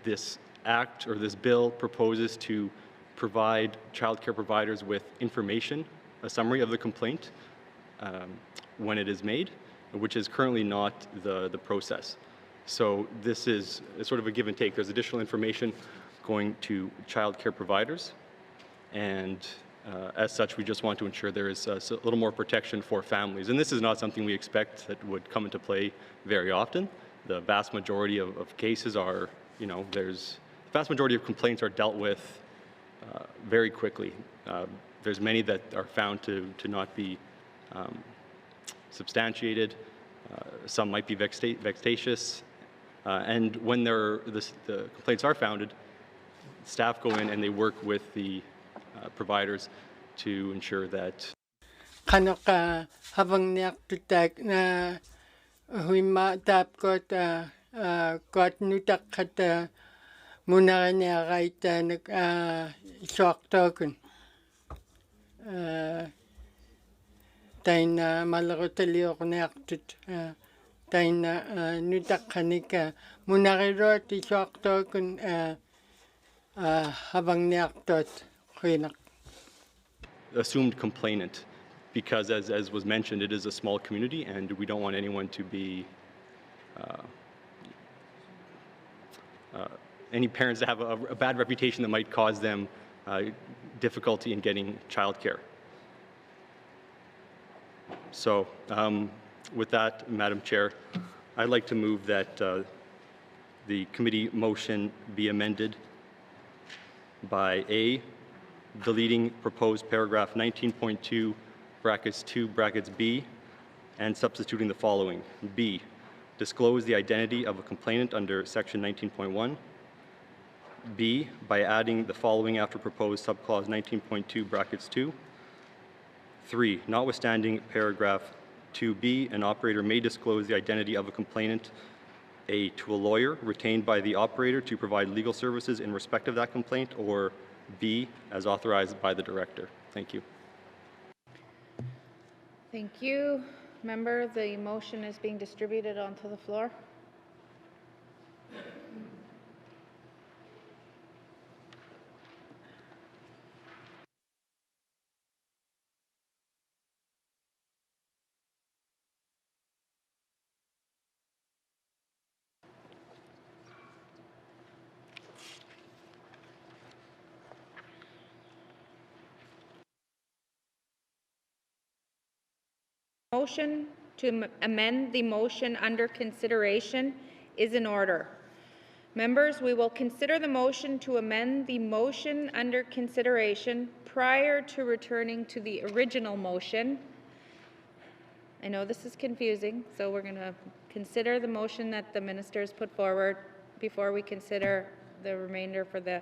[SPEAKER 7] This act or this bill proposes to provide child care providers with information, a summary of the complaint when it is made, which is currently not the process. So this is sort of a give and take. There's additional information going to child care providers, and as such, we just want to ensure there is a little more protection for families. And this is not something we expect that would come into play very often. The vast majority of cases are, the vast majority of complaints are dealt with very quickly. There's many that are found to not be substantiated. Some might be vexatious. And when the complaints are founded, staff go in and they work with the providers to ensure that
[SPEAKER 4] Kano ka habang niyak tutak na huima tap kot kot nutak kat muna niya kahit nag iswak token. Tayo na malakotali ako niyak tut. Tayo na nutak kanika muna kayo iswak token habang niyak tot kuinak.
[SPEAKER 7] assumed complainant, because as was mentioned, it is a small community and we don't want anyone to be, any parents to have a bad reputation that might cause them difficulty in getting childcare. So with that, Madam Chair, I'd like to move that the committee motion be amended by A, deleting proposed paragraph 19.2 brackets 2 brackets B and substituting the following. B, disclose the identity of a complainant under section 19.1. B, by adding the following after proposed subclause 19.2 brackets 2. 3, notwithstanding paragraph 2B, an operator may disclose the identity of a complainant, A, to a lawyer retained by the operator to provide legal services in respect of that complaint, or B, as authorized by the director. Thank you.
[SPEAKER 19] Thank you. Member, the motion is being distributed onto the floor. Motion to amend the motion under consideration is in order. Members, we will consider the motion to amend the motion under consideration prior to returning to the original motion. I know this is confusing, so we're going to consider the motion that the minister has put forward before we consider the remainder for the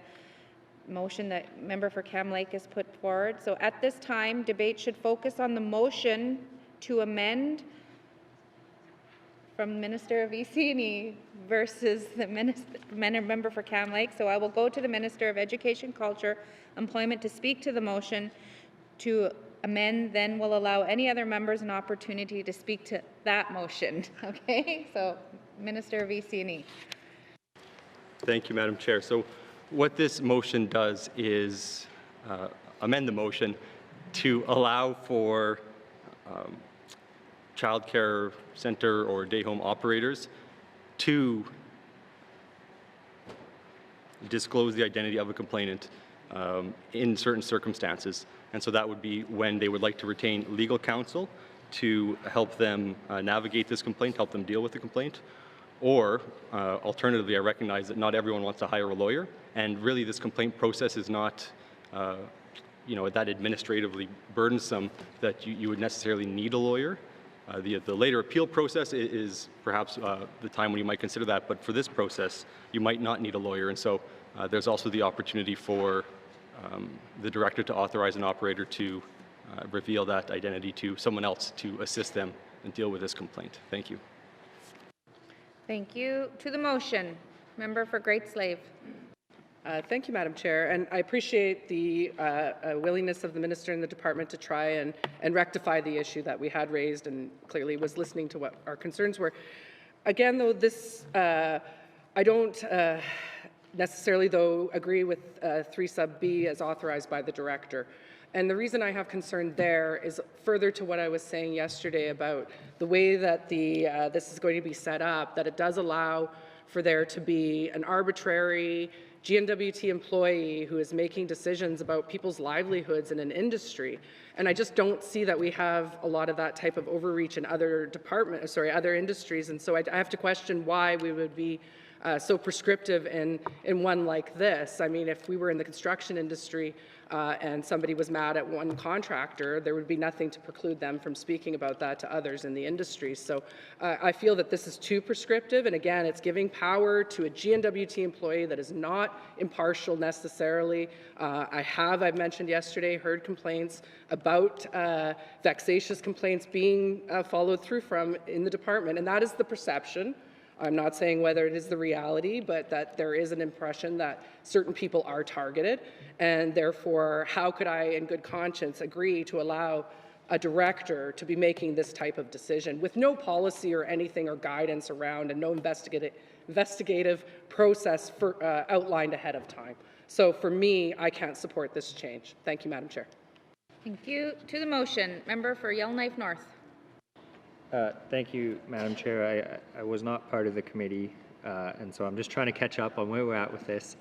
[SPEAKER 19] motion that member for Cam Lake has put forward. So at this time, debate should focus on the motion to amend from Minister of EC&E versus the member for Cam Lake. So I will go to the Minister of Education, Culture, Employment to speak to the motion to amend, then we'll allow any other members an opportunity to speak to that motion. Okay, so Minister of EC&E.
[SPEAKER 7] Thank you, Madam Chair. So what this motion does is amend the motion to allow for child care center or day home operators to disclose the identity of a complainant in certain circumstances. And so that would be when they would like to retain legal counsel to help them navigate this complaint, help them deal with the complaint. Or alternatively, I recognize that not everyone wants to hire a lawyer, and really this complaint process is not that administratively burdensome that you would necessarily need a lawyer. The later appeal process is perhaps the time when you might consider that, but for this process, you might not need a lawyer. And so there's also the opportunity for the director to authorize an operator to reveal that identity to someone else to assist them and deal with this complaint. Thank you.
[SPEAKER 19] Thank you. To the motion, member for Great Slave.
[SPEAKER 21] Thank you, Madam Chair, and I appreciate the willingness of the minister and the department to try and rectify the issue that we had raised, and clearly was listening to what our concerns were. Again, though, this I don't necessarily, though, agree with 3 sub B as authorized by the director. And the reason I have concern there is further to what I was saying yesterday about the way that this is going to be set up, that it does allow for there to be an arbitrary GNWT employee who is making decisions about people's livelihoods in an industry. And I just don't see that we have a lot of that type of overreach in other other industries. And so I have to question why we would be so prescriptive in one like this. I mean, if we were in the construction industry, and somebody was mad at one contractor, there would be nothing to preclude them from speaking about that to others in the industry. So I feel that this is too prescriptive, and again, it's giving power to a GNWT employee that is not impartial necessarily. I've mentioned yesterday, heard complaints about vexatious complaints being followed through from in the department, and that is the perception. I'm not saying whether it is the reality, but that there is an impression that certain people are targeted, and therefore, how could I, in good conscience, agree to allow a director to be making this type of decision with no policy or anything or guidance around and no investigative process outlined ahead of time? So for me, I can't support this change. Thank you, Madam Chair.
[SPEAKER 19] Thank you. To the motion, member for Yellowknife North.
[SPEAKER 2] Thank you, Madam Chair. I was not part of the committee, and so I'm just trying to catch up on where we're at with this.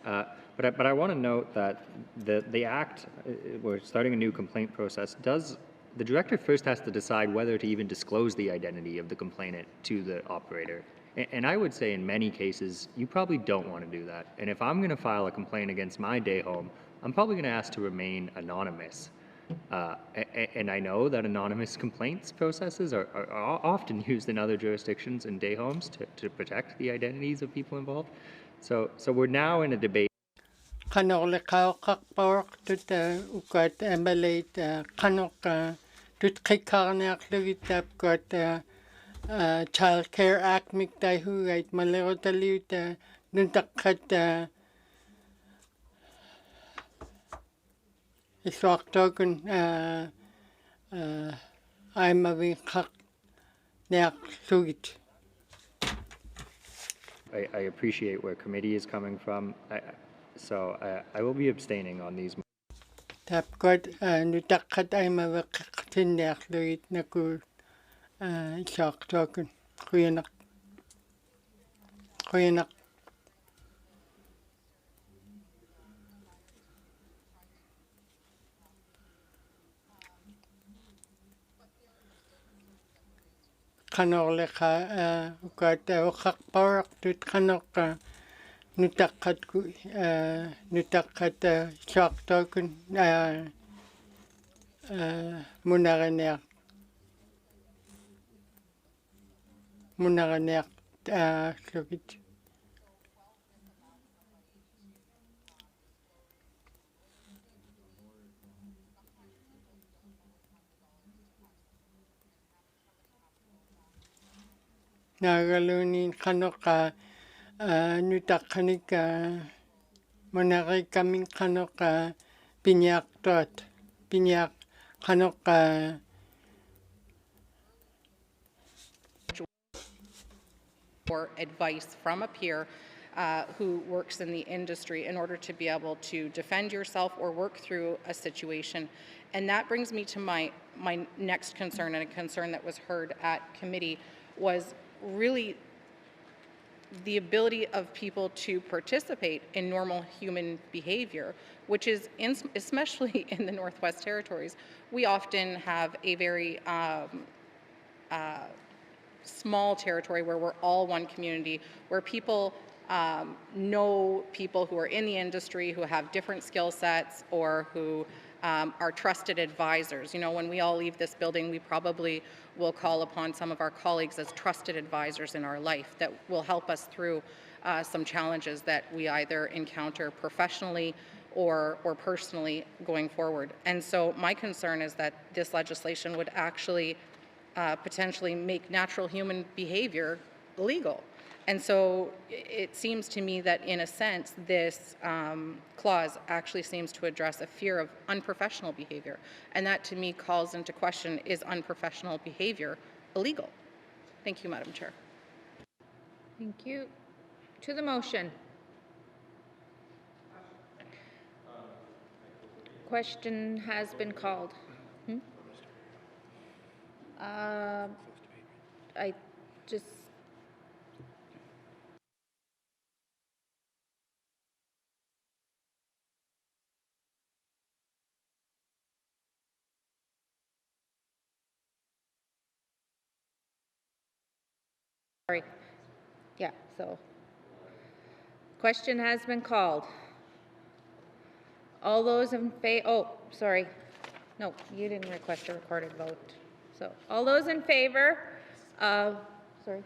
[SPEAKER 2] But I want to note that the Act, we're starting a new complaint process, the director first has to decide whether to even disclose the identity of the complainant to the operator. And I would say in many cases, you probably don't want to do that. And if I'm going to file a complaint against my day home, I'm probably going to ask to remain anonymous. And I know that anonymous complaints processes are often used in other jurisdictions and day homes to protect the identities of people involved. So we're now in a debate.
[SPEAKER 4] Child Care Act miktai hugait malero nuntakat iswaktogun I'm a winkak neak sugit.
[SPEAKER 2] I appreciate where committee is coming from, so I will be abstaining on these.
[SPEAKER 4] Tapkot nuntakat I'm a winkak neak sugit naku iswaktogun kuyanak. Kanok leka ukat wakak parak tut kanok nutakat shock token munaganek sugit. Nagalunin kanok nutakanik monari kaming kanok pinyak tot pinyak kanok
[SPEAKER 20] or advice from a peer who works in the industry in order to be able to defend yourself or work through a situation. And that brings me to my next concern, and a concern that was heard at committee, was really the ability of people to participate in normal human behavior, which is, especially in the Northwest Territories, we often have a very small territory where we're all one community, where people know people who are in the industry, who have different skill sets, or who are trusted advisors. You know, when we all leave this building, we probably will call upon some of our colleagues as trusted advisors in our life that will help us through some challenges that we either encounter professionally or personally going forward. And so my concern is that this legislation would actually potentially make natural human behavior illegal. And so it seems to me that, in a sense, this clause actually seems to address a fear of unprofessional behavior. And that, to me, calls into question, is unprofessional behavior illegal? Thank you, Madam Chair.
[SPEAKER 19] Thank you. To the motion. Question has been called. I just... Sorry. Yeah, so. Question has been called. All those in favor, oh, sorry. No, you didn't request a recorded vote. So, all those in favor of, sorry.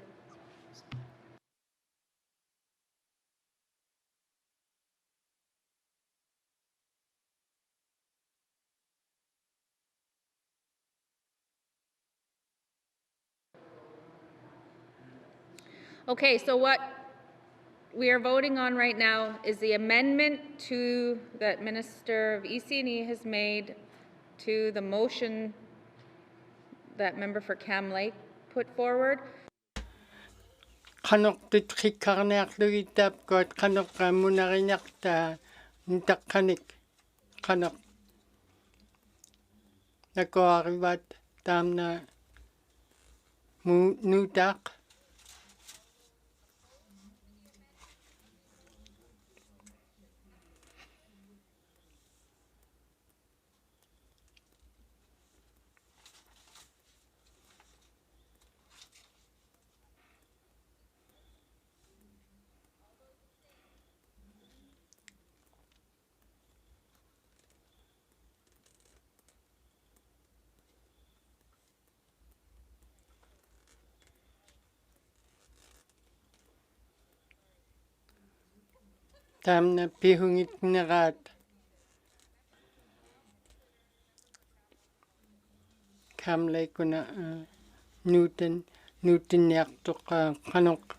[SPEAKER 19] Okay, so what we are voting on right now is the amendment to that Minister of EC&E has made to the motion that member for Cam Lake put forward.
[SPEAKER 4] Kanok tutkikarniak lugitap kot kanok munarinak ta nitakanik kanok nako aribat tamna nutak. Tamna pihungit nagat kamlay ko na Newton yak to kanok.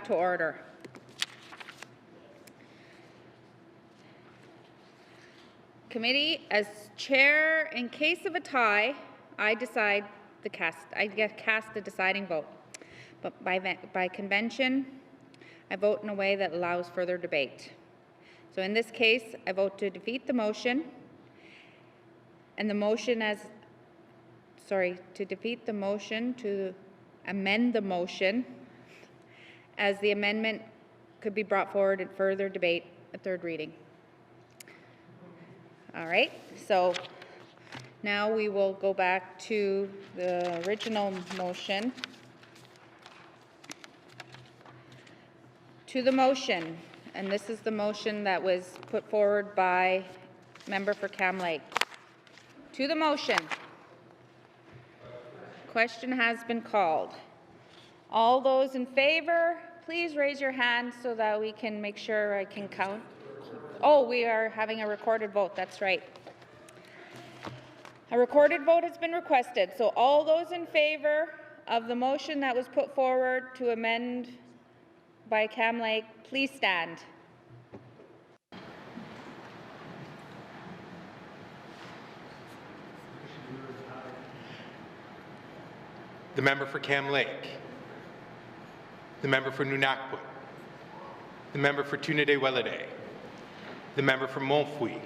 [SPEAKER 19] back to order. Committee, as chair, in case of a tie, I get cast the deciding vote. But by convention, I vote in a way that allows further debate. So in this case, I vote to defeat the motion, and the motion to amend the motion as the amendment could be brought forward in further debate at third reading. All right, so now we will go back to the original motion. To the motion, and this is the motion that was put forward by member for Cam Lake. To the motion. Question has been called. All those in favor, please raise your hand so that we can make sure I can count. Oh, we are having a recorded vote, that's right. A recorded vote has been requested, so all those in favor of the motion that was put forward to amend by Cam Lake, please stand.
[SPEAKER 18] The member for Cam Lake, the member for Nunakput, the member for Tunide-Welliday, the member for Montfouille,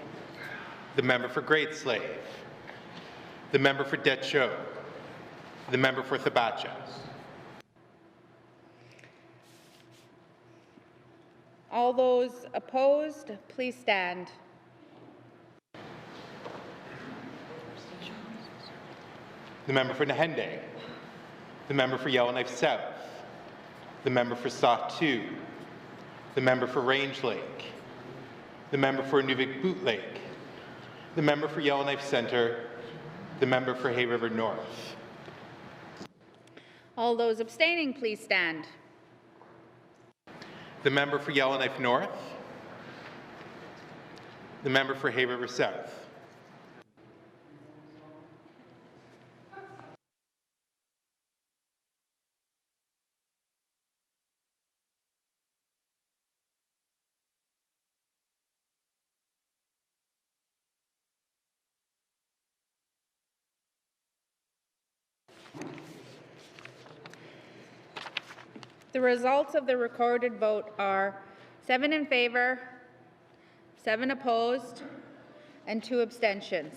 [SPEAKER 18] the member for Great Slave, the member for Deschaux, the member for Thabacha.
[SPEAKER 19] All those opposed, please stand.
[SPEAKER 18] The member for Nahende, the member for Yellowknife South, the member for Sahtu, the member for Range Lake, the member for Inuvik Boot Lake, the member for Yellowknife Centre, the member for Hay River North.
[SPEAKER 19] All those abstaining, please stand.
[SPEAKER 18] The member for Yellowknife North, the member for Hay River South.
[SPEAKER 19] The results of the recorded vote are 7 in favor, 7 opposed, and 2 abstentions.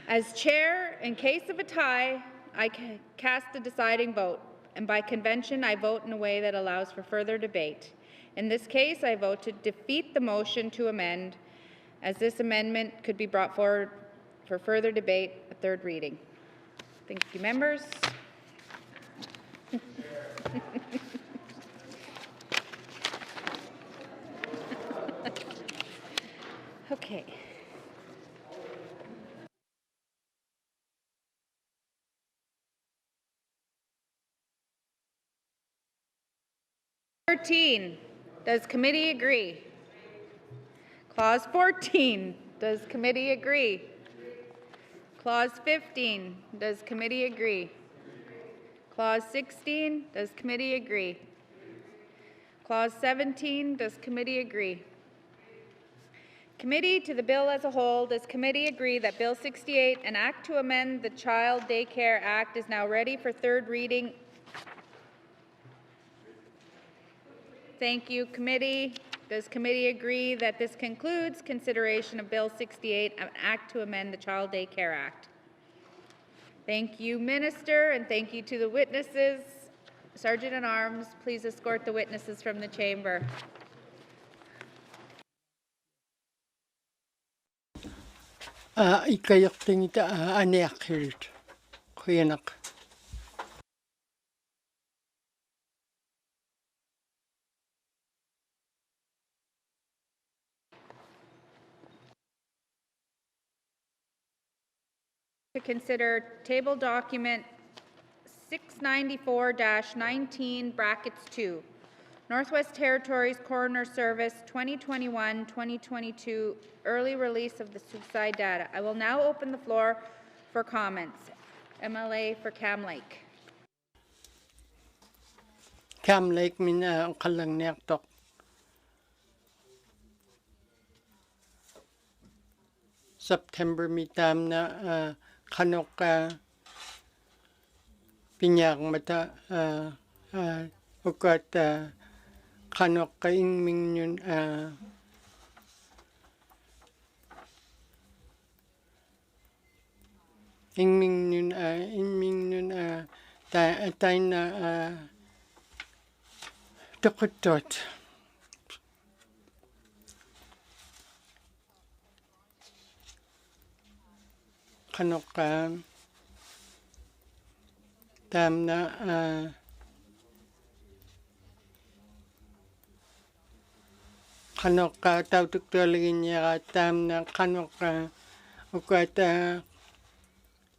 [SPEAKER 19] As chair, in case of a tie, I cast the deciding vote, and by convention, I vote in a way that allows for further debate. In this case, I vote to defeat the motion to amend, as this amendment could be brought forward for further debate at third reading. Thank you, members. Okay. Does committee agree? Clause 14, does committee agree? Clause 15, does committee agree? Clause 16, does committee agree? Clause 17, does committee agree? Committee, to the bill as a whole, does committee agree that Bill 68, an act to amend the Child Daycare Act, is now ready for third reading? Thank you, committee. Does committee agree that this concludes consideration of Bill 68, an act to amend the Child Daycare Act? Thank you, Minister, and thank you to the witnesses. Sergeant-at-Arms, please escort the witnesses from the chamber.
[SPEAKER 4] Ikayak tingita aneak hirit. Kuyanak.
[SPEAKER 19] To consider table document 694-19 Northwest Territories Coroner Service 2021-2022 early release of the suicide data. I will now open the floor for comments. MLA for Cam Lake.
[SPEAKER 4] Cam Lake min kalang nek tok. September mi tam na kanok pinyak mata ukat kanok kaing ming yun ingming yun tay na tukutot. Kanok tam na kanok tau tuktualagin niya tam na kanok ukat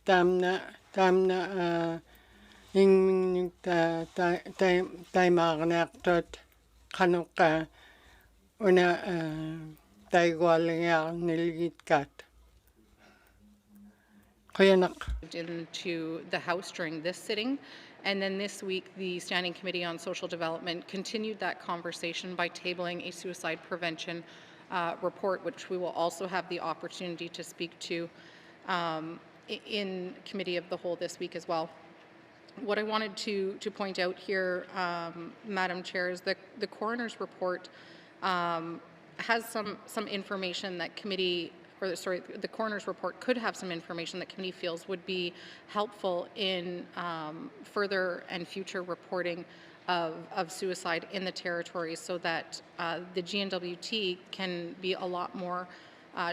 [SPEAKER 4] tam na ingming tay maknak tot kanok una tay gwalang niligit kat.
[SPEAKER 20] Into the House during this sitting. And then this week, the Standing Committee on Social Development continued that conversation by tabling a suicide prevention report, which we will also have the opportunity to speak to in Committee of the Whole this week as well. What I wanted to point out here, Madam Chair, is that the coroner's report has some information that committee, or sorry, the coroner's report could have some information that committee feels would be helpful in further and future reporting of suicide in the territory, so that the GNWT can be a lot more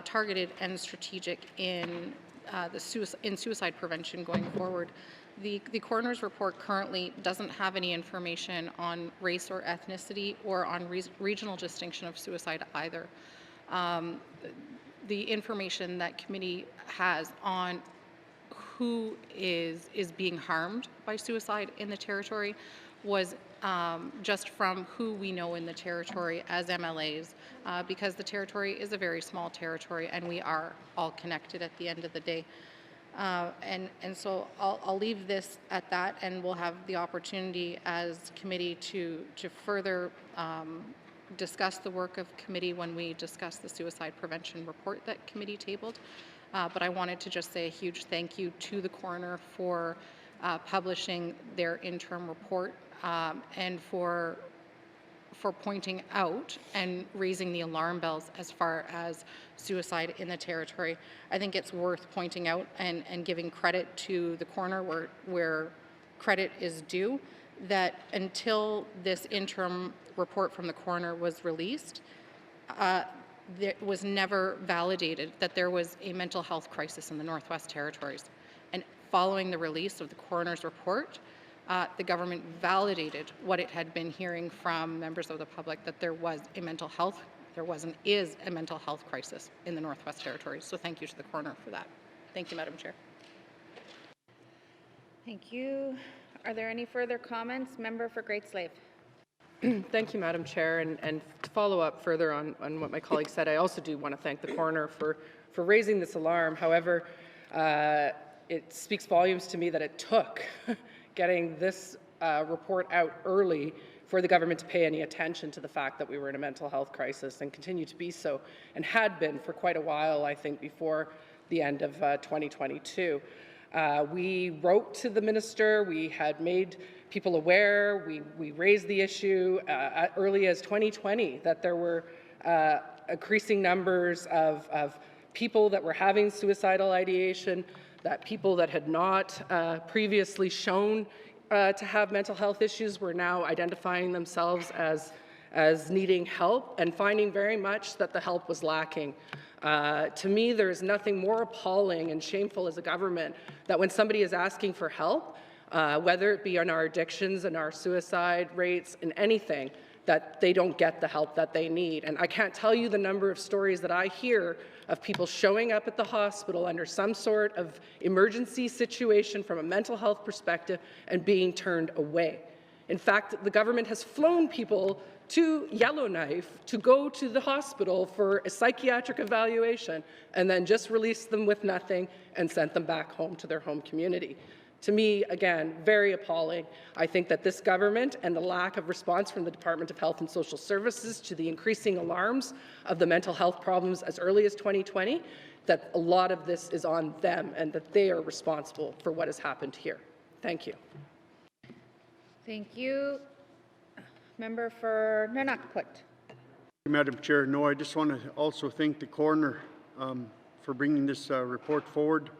[SPEAKER 20] targeted and strategic in suicide prevention going forward. The coroner's report currently doesn't have any information on race or ethnicity or on regional distinction of suicide either. The information that committee has on who is being harmed by suicide in the territory was just from who we know in the territory as MLAs, because the territory is a very small territory and we are all connected at the end of the day. And so I'll leave this at that, and we'll have the opportunity as committee to further discuss the work of committee when we discuss the suicide prevention report that committee tabled. But I wanted to just say a huge thank you to the coroner for publishing their interim report and for pointing out and raising the alarm bells as far as suicide in the territory. I think it's worth pointing out and giving credit to the coroner where credit is due, that until this interim report from the coroner was released, it was never validated that there was a mental health crisis in the Northwest Territories. And following the release of the coroner's report, the government validated what it had been hearing from members of the public, that there was a mental health, is a mental health crisis in the Northwest Territories. So thank you to the coroner for that. Thank you, Madam Chair.
[SPEAKER 19] Thank you. Are there any further comments? Member for Great Slave.
[SPEAKER 21] Thank you, Madam Chair. And to follow up further on what my colleague said, I also do want to thank the coroner for raising this alarm. However, it speaks volumes to me that it took getting this report out early for the government to pay any attention to the fact that we were in a mental health crisis, and continue to be so, and had been for quite a while, I think, before the end of 2022. We wrote to the minister, we had made people aware, we raised the issue early as 2020 that there were increasing numbers of people that were having suicidal ideation, that people that had not previously shown to have mental health issues were now identifying themselves as needing help, and finding very much that the help was lacking. To me, there is nothing more appalling and shameful as a government that when somebody is asking for help, whether it be on our addictions and our suicide rates and anything, that they don't get the help that they need. And I can't tell you the number of stories that I hear of people showing up at the hospital under some sort of emergency situation from a mental health perspective and being turned away. In fact, the government has flown people to Yellowknife to go to the hospital for a psychiatric evaluation and then just released them with nothing and sent them back home to their home community. To me, again, very appalling. I think that this government and the lack of response from the Department of Health and Social Services to the increasing alarms of the mental health problems as early as 2020, that a lot of this is on them and that they are responsible for what has happened here. Thank you.
[SPEAKER 19] Thank you. Member for Nunakput.
[SPEAKER 5] Madam Chair, no, I just want to also thank the coroner for bringing this report forward.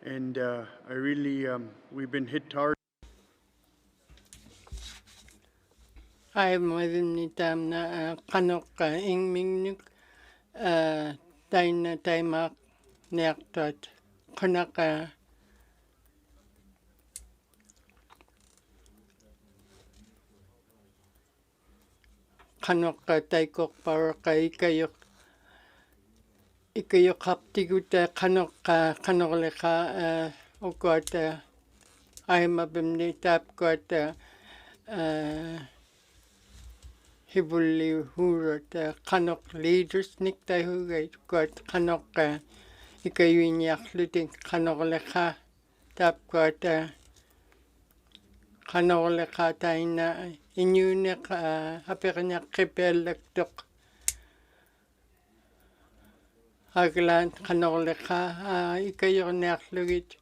[SPEAKER 5] And I really, we've been hit hard.
[SPEAKER 4] I'm within the Kanok in Minuk, Dina Taimak, Nertot, Kanaka. Kanok Taikok Paraka Ikayok Haptiguta Kanok Kanorleka, oh God, I'm a bimni tap got Hibuli Hurut, Kanok leaders, Nick Tahu, got Kanok Ikayuinak Lutin Kanorleka, tap got Kanorleka Taina, Inunek, Apernak Kipelektok. Aglan Kanorleka, Ikayonak Luit.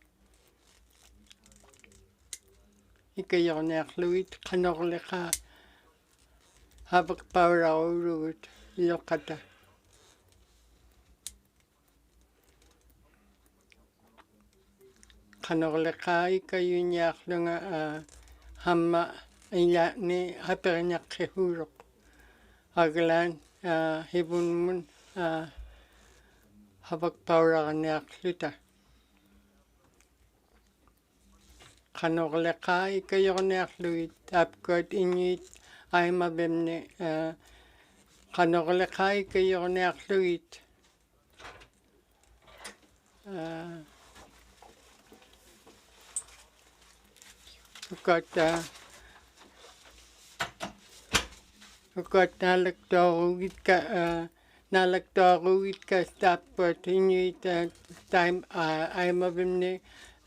[SPEAKER 4] Ikayonak Luit, Kanorleka. Habak Para Urut, Lokata. Kanorleka, Ikayunak Lunga, Hamma, Ilatni, Apernak Kehurok. Aglan, Hibunmun, Habak Para Naklita. Kanorleka, Ikayonak Luit, Tapgot Inuit, I'm a bimne, Kanorleka, Ikayonak Luit. Got Nalakdoruitka stop, but Inuit time I'm a bimne,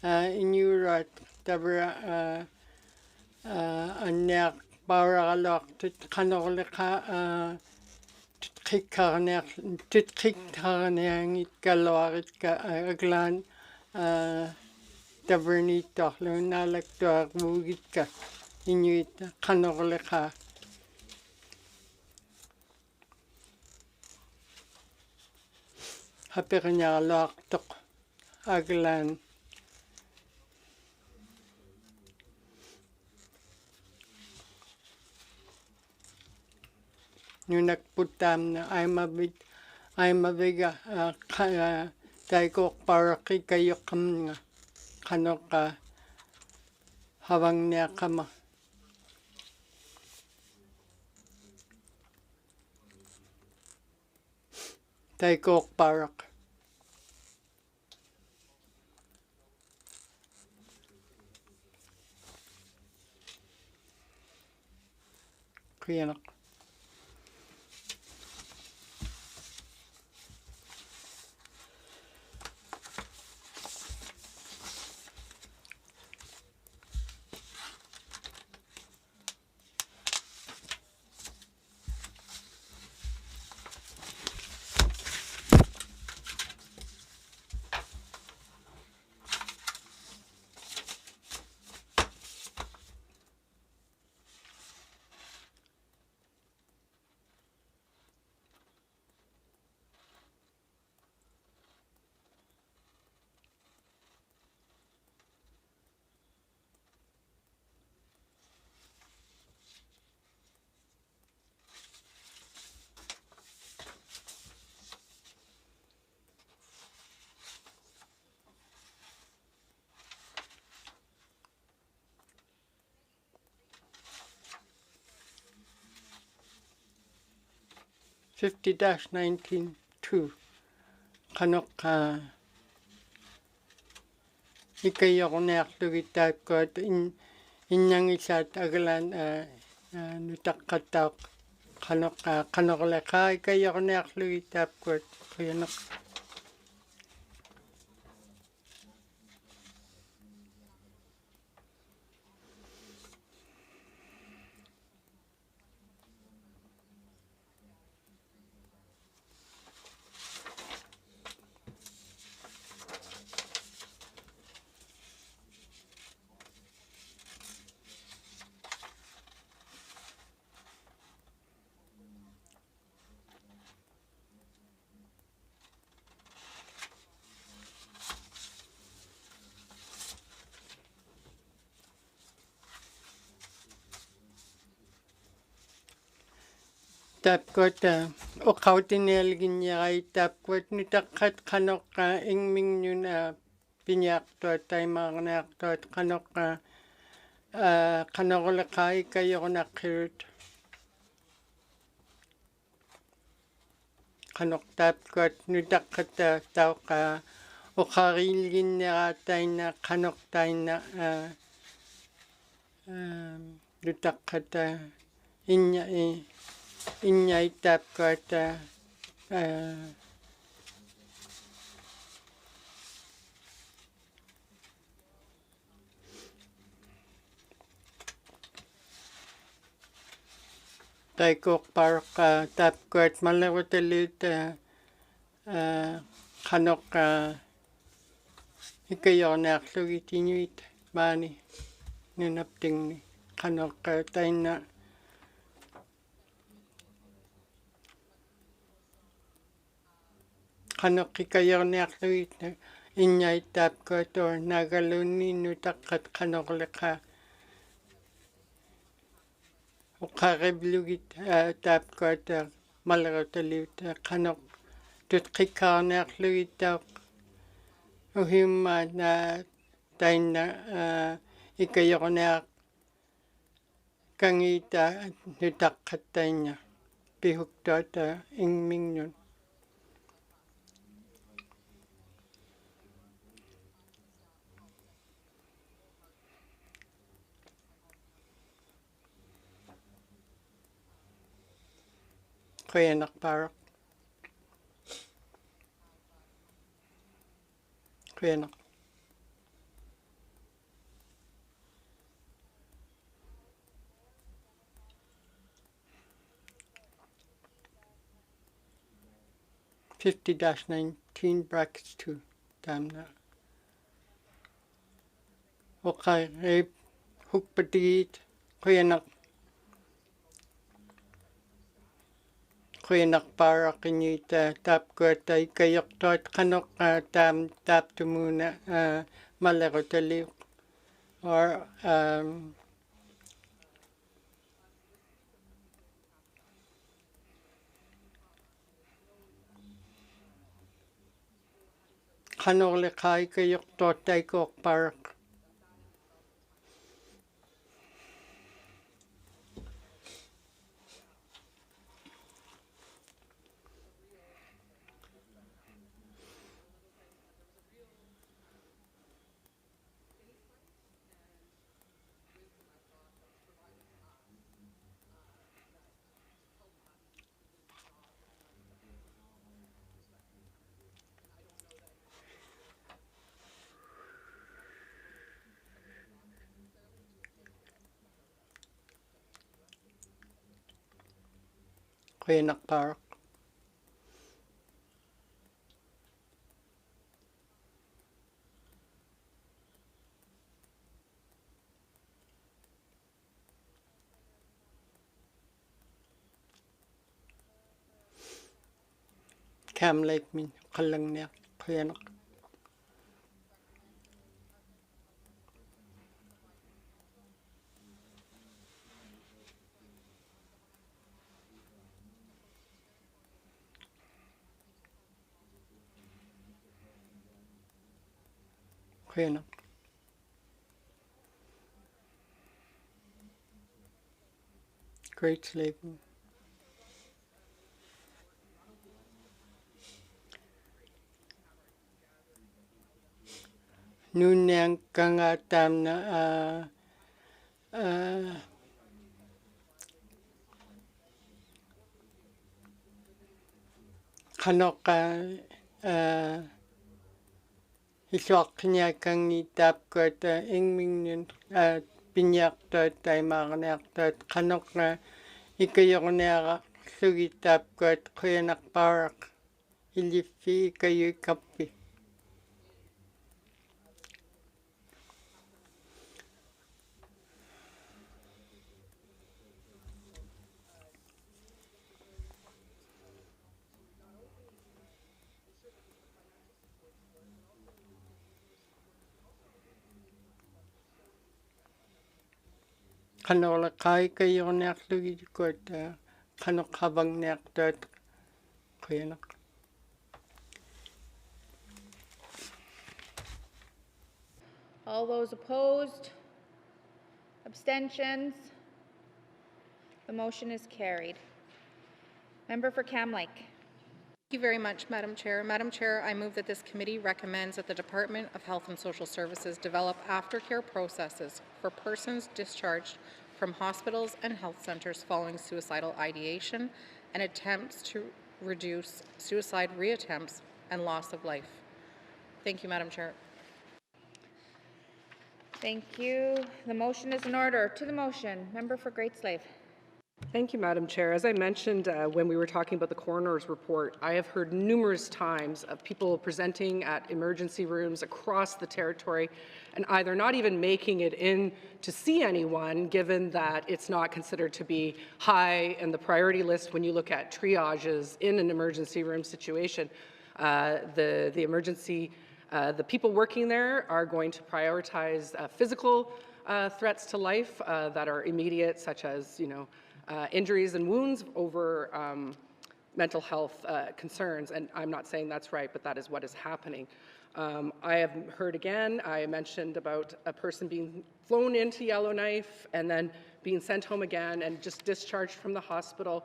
[SPEAKER 4] Inurat, Tabra, Anak, Baralok, Kanorleka, Titkikarner, Titkikarnang, Galorit, Aglan, Tabernito, Nalakdoruitka, Inuit, Kanorleka. Hapernya Loktok, Aglan. Nunak putam na I'm a big taikok paraki kayokam kanoka havang niya kama. Taikok parak. Kuyanak. (50-19-2) Kanok Ikayornak Lugitak got Inyangisat Aglan Nutakatak Kanok Kanorleka Ikayornak Lugitak got Kuyanok. tapkot uqautinnialginniarai tapkot nutaqqat qanoqqa ingmingnun piniaqtuat taimaarniartuat qanoqqa qanoqleqai kayornaqqirut qanoq tapkot nutaqqata tauqa uqarilginniaraatainna qanoqtainna nutaqqata inñai tapkot taikoqparqa tapkot malerutalut qanoqqa ikayornaarlugit inuit maani nunaptingni qanoqqa tainna qanoqqikayorniarlugit inñai tapkot nagalunni nutaqqat qanoqleqa uqarivlugit tapkot malerutalut qanoq tutqikkаарniarlugit tauq uhimmaat tainna ikayorniaq kangita nutaqqattainna pihuktuat ingmingnun Qianaqparaq qianaq (50-19) tamna uqarip hukpatigit qianaq qianaqpaaraqinita tapkota ikayortuat qanoqqa taaptumuna malerutaliuq or qanorleqa ikayortuat taikoqparaq qianaqparaq Cam Lake min qallangniaq qianaq qianaq Great Slave nunniang kanga tamna qanoqqa isuaqqiñaakangi tapkot ingmingnun piniaqtuat taimaarniartuat qanoqqa ikayorniaraqlugit tapkot qianaqpaaraq iliffi ikayuikappi qanoqleqa ikayorniarlugit kuat kanok habang nek dat kuyanak.
[SPEAKER 19] All those opposed? Abstentions? The motion is carried. Member for Cam Lake.
[SPEAKER 20] Thank you very much, Madam Chair. Madam Chair, I move that this committee recommends that the Department of Health and Social Services develop aftercare processes for persons discharged from hospitals and health centres following suicidal ideation and attempts to reduce suicide reattempts and loss of life. Thank you, Madam Chair.
[SPEAKER 19] Thank you. The motion is in order. To the motion, member for Great Slave.
[SPEAKER 21] Thank you, Madam Chair. As I mentioned when we were talking about the coroner's report, I have heard numerous times of people presenting at emergency rooms across the territory and either not even making it in to see anyone, given that it's not considered to be high in the priority list when you look at triages in an emergency room situation. The people working there are going to prioritize physical threats to life that are immediate, such as, injuries and wounds over mental health concerns. And I'm not saying that's right, but that is what is happening. I have heard again, I mentioned about a person being flown into Yellowknife and then being sent home again and just discharged from the hospital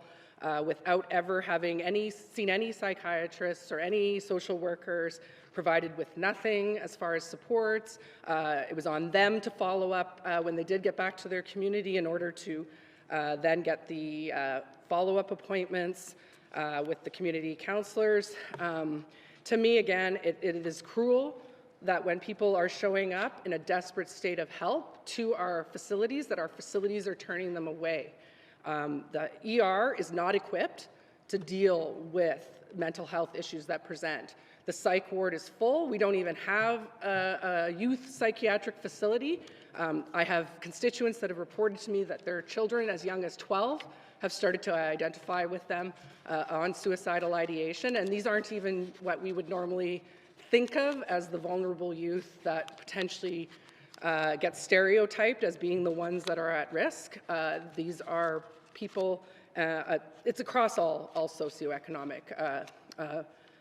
[SPEAKER 21] without ever having seen any psychiatrists or any social workers, provided with nothing as far as supports. It was on them to follow up when they did get back to their community in order to then get the follow-up appointments with the community counselors. To me, again, it is cruel that when people are showing up in a desperate state of help to our facilities, that our facilities are turning them away. The ER is not equipped to deal with mental health issues that present. The psych ward is full. We don't even have a youth psychiatric facility. I have constituents that have reported to me that their children as young as 12 have started to identify with them on suicidal ideation, and these aren't even what we would normally think of as the vulnerable youth that potentially get stereotyped as being the ones that are at risk. These are people, it's across all socioeconomic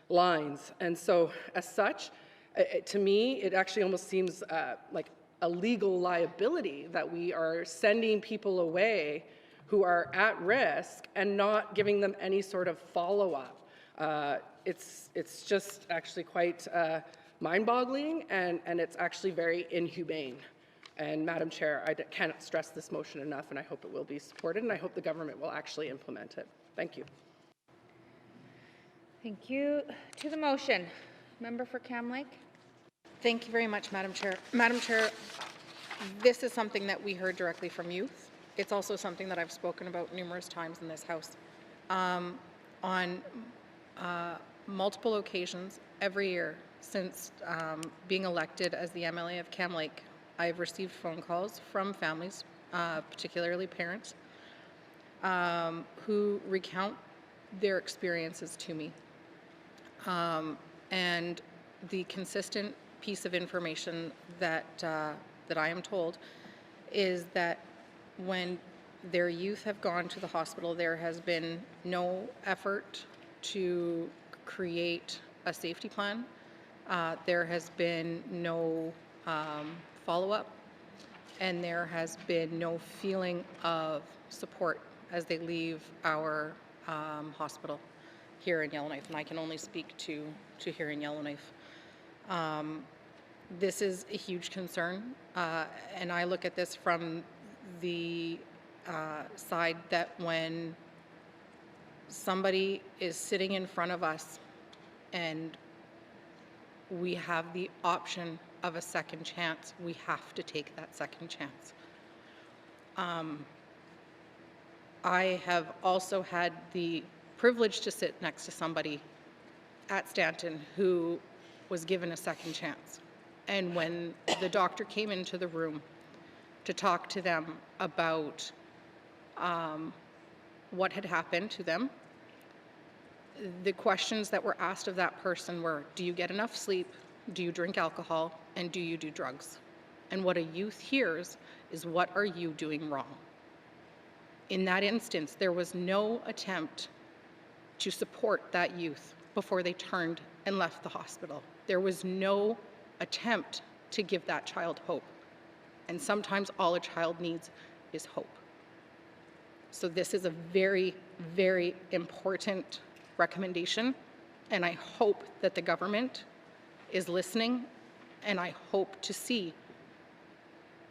[SPEAKER 21] lines. And so as such, to me, it actually almost seems like a legal liability that we are sending people away who are at risk and not giving them any sort of follow-up. It's just actually quite mind-boggling, and it's actually very inhumane. And Madam Chair, I cannot stress this motion enough, and I hope it will be supported, and I hope the government will actually implement it. Thank you.
[SPEAKER 19] Thank you. To the motion, member for Cam Lake.
[SPEAKER 20] Thank you very much, Madam Chair. Madam Chair, this is something that we heard directly from youth. It's also something that I've spoken about numerous times in this House. On multiple occasions every year since being elected as the MLA of Cam Lake, I've received phone calls from families, particularly parents, who recount their experiences to me. And the consistent piece of information that I am told is that when their youth have gone to the hospital, there has been no effort to create a safety plan. There has been no follow-up, and there has been no feeling of support as they leave our hospital here in Yellowknife, and I can only speak to here in Yellowknife. This is a huge concern, and I look at this from the side that when somebody is sitting in front of us and we have the option of a second chance, we have to take that second chance. I have also had the privilege to sit next to somebody at Stanton who was given a second chance. And when the doctor came into the room to talk to them about what had happened to them, the questions that were asked of that person were, do you get enough sleep? Do you drink alcohol? And do you do drugs? And what a youth hears is, what are you doing wrong? In that instance, there was no attempt to support that youth before they turned and left the hospital. There was no attempt to give that child hope. And sometimes all a child needs is hope. So this is a very, very important recommendation, and I hope that the government is listening, and I hope to see,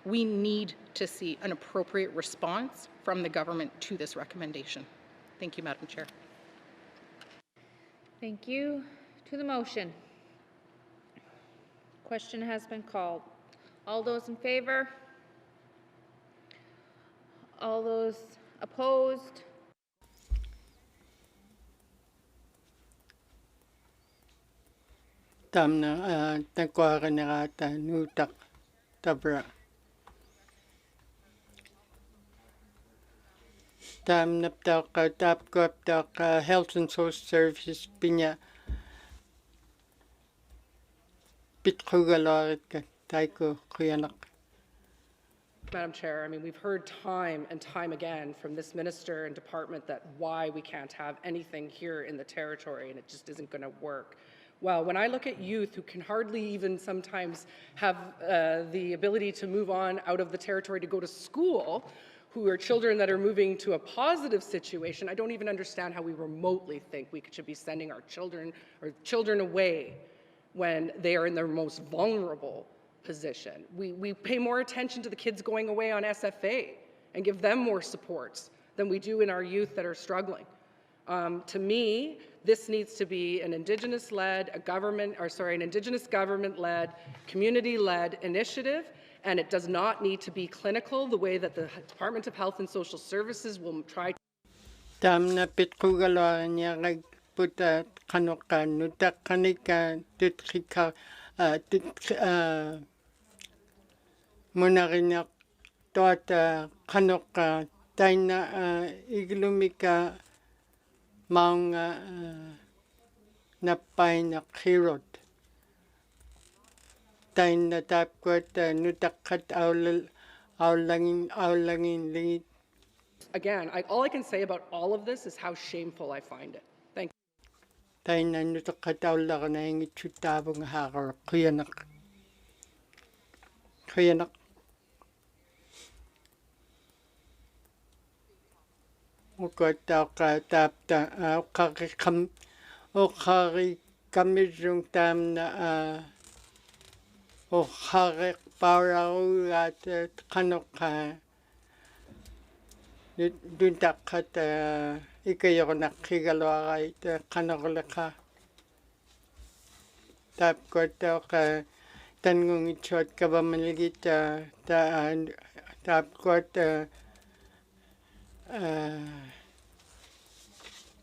[SPEAKER 20] we need to see an appropriate response from the government to this recommendation. Thank you, Madam Chair.
[SPEAKER 19] Thank you. To the motion. Question has been called. All those in favor? All those opposed?
[SPEAKER 4] Tamna takwara nutak tabra. Tam naptak tapkap health and social services pinya pitkrugalarit ka taiko kuyanak.
[SPEAKER 21] Madam Chair, I mean, we've heard time and time again from this minister and department that why we can't have anything here in the territory, and it just isn't going to work. Well, when I look at youth who can hardly even sometimes have the ability to move on out of the territory to go to school, who are children that are moving to a positive situation, I don't even understand how we remotely think we should be sending our children away when they are in their most vulnerable position. We pay more attention to the kids going away on SFA and give them more supports than we do in our youth that are struggling. To me, this needs to be an Indigenous-led, an Indigenous government-led, community-led initiative, and it does not need to be clinical the way that the Department of Health and Social Services will try to.
[SPEAKER 4] Tamna pitkrugalaria puta kanoka nutak kanika tutkika munarinak toata kanoka taina iglumika maunga napaina kirot. Taina tapkwat nutakat aulangin lingit.
[SPEAKER 21] Again, all I can say about all of this is how shameful I find it. Thank you.
[SPEAKER 4] Taina nutakat aulangin lingit chutabong hagar kuyanak. Kuyanak. Ukata tapta ukari kamizung tamna ukari parau at kanoka duntakat ikayonak kigalwaray kanokolaka tapkot tangung ichot kabamaligit tapkot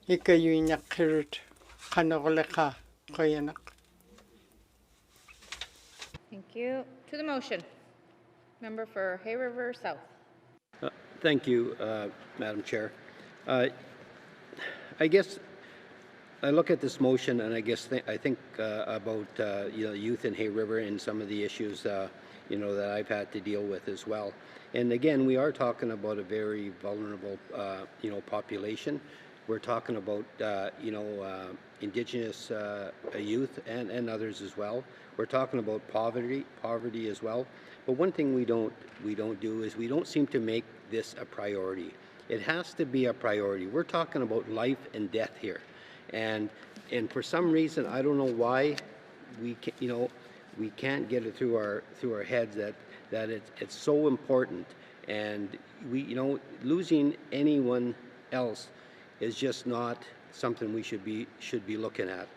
[SPEAKER 4] ikayuinak kirut kanokolaka koyanak.
[SPEAKER 19] Thank you. To the motion. Member for Hay River South.
[SPEAKER 13] Thank you, Madam Chair. I guess I look at this motion and I think about youth in Hay River and some of the issues that I've had to deal with as well. And again, we are talking about a very vulnerable population. We're talking about Indigenous youth and others as well. We're talking about poverty as well. But one thing we don't do is we don't seem to make this a priority. It has to be a priority. We're talking about life and death here, and for some reason I don't know why we can't get it through our heads that it's so important, and losing anyone else is just not something we should be looking at.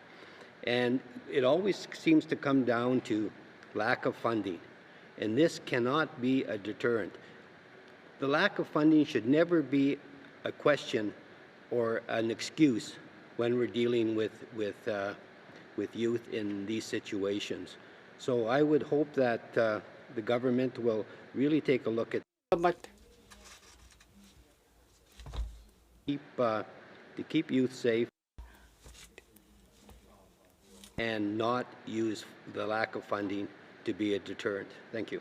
[SPEAKER 13] And it always seems to come down to lack of funding, and this cannot be a deterrent. The lack of funding should never be a question or an excuse when we're dealing with youth in these situations. So I would hope that the government will really take a look at to keep youth safe and not use the lack of funding to be a deterrent. Thank you.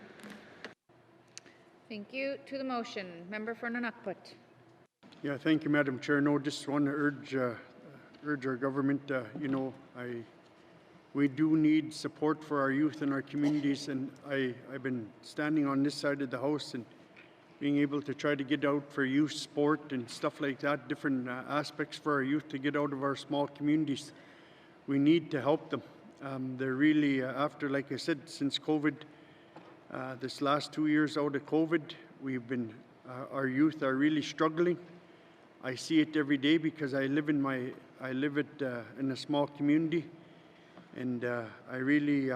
[SPEAKER 19] Thank you. To the motion. Member for Nunukput.
[SPEAKER 5] Yeah, thank you, Madam Chair. No, just want to urge our government. We do need support for our youth and our communities, and I've been standing on this side of the House and being able to try to get out for youth sport and stuff like that, different aspects for our youth to get out of our small communities. We need to help them. They're really, after, like I said, since COVID, this last 2 years out of COVID, our youth are really struggling. I see it every day because I live in a small community, and I really,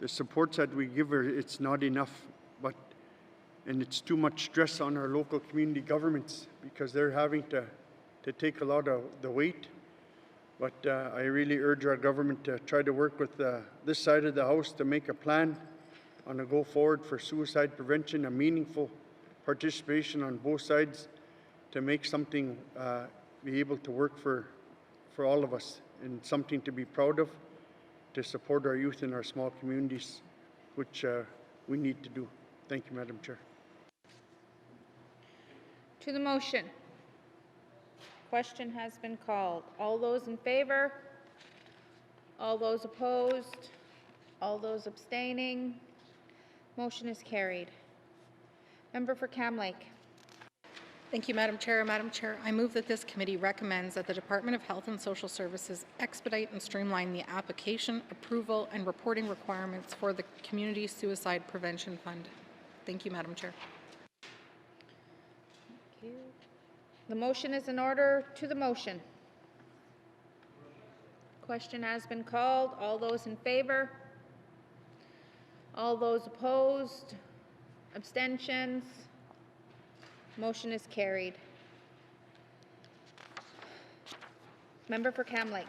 [SPEAKER 5] the supports that we give her, it's not enough, and it's too much stress on our local community governments because they're having to take a lot of the weight. But I really urge our government to try to work with this side of the House to make a plan on a go forward for suicide prevention, a meaningful participation on both sides to make something be able to work for all of us and something to be proud of, to support our youth in our small communities, which we need to do. Thank you, Madam Chair.
[SPEAKER 19] To the motion. Question has been called. All those in favor? All those opposed? All those abstaining? Motion is carried. Member for Cam Lake.
[SPEAKER 20] Thank you, Madam Chair. Madam Chair, I move that this committee recommends that the Department of Health and Social Services expedite and streamline the application, approval, and reporting requirements for the Community Suicide Prevention Fund. Thank you, Madam Chair.
[SPEAKER 19] Thank you. The motion is in order. To the motion. Question has been called. All those in favor? All those opposed? Abstentions? Motion is carried. Member for Cam Lake.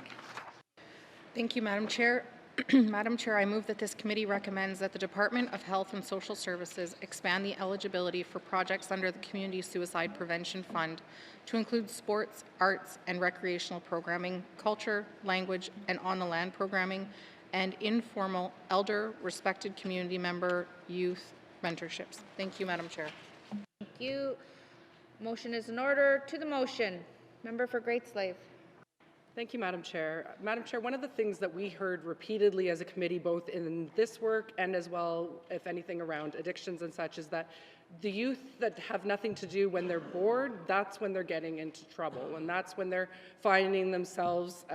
[SPEAKER 20] Thank you, Madam Chair. Madam Chair, I move that this committee recommends that the Department of Health and Social Services expand the eligibility for projects under the Community Suicide Prevention Fund to include sports, arts, and recreational programming, culture, language, and on-the-land programming, and informal elder, respected community member, youth mentorships. Thank you, Madam Chair.
[SPEAKER 19] Thank you. Motion is in order. To the motion. Member for Great Slave.
[SPEAKER 21] Thank you, Madam Chair. Madam Chair, one of the things that we heard repeatedly as a committee, both in this work and as well, if anything, around addictions and such, is that the youth that have nothing to do when they're bored, that's when they're getting into trouble, and that's when they're finding themselves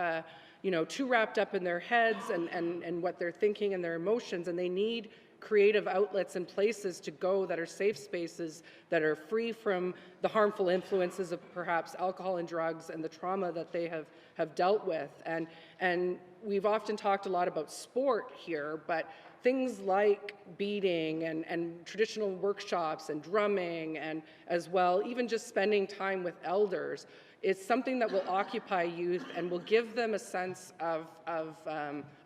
[SPEAKER 21] too wrapped up in their heads and what they're thinking and their emotions, and they need creative outlets and places to go that are safe spaces, that are free from the harmful influences of perhaps alcohol and drugs and the trauma that they have dealt with. And we've often talked a lot about sport here, but things like beading and traditional workshops and drumming, and as well, even just spending time with elders, it's something that will occupy youth and will give them a sense of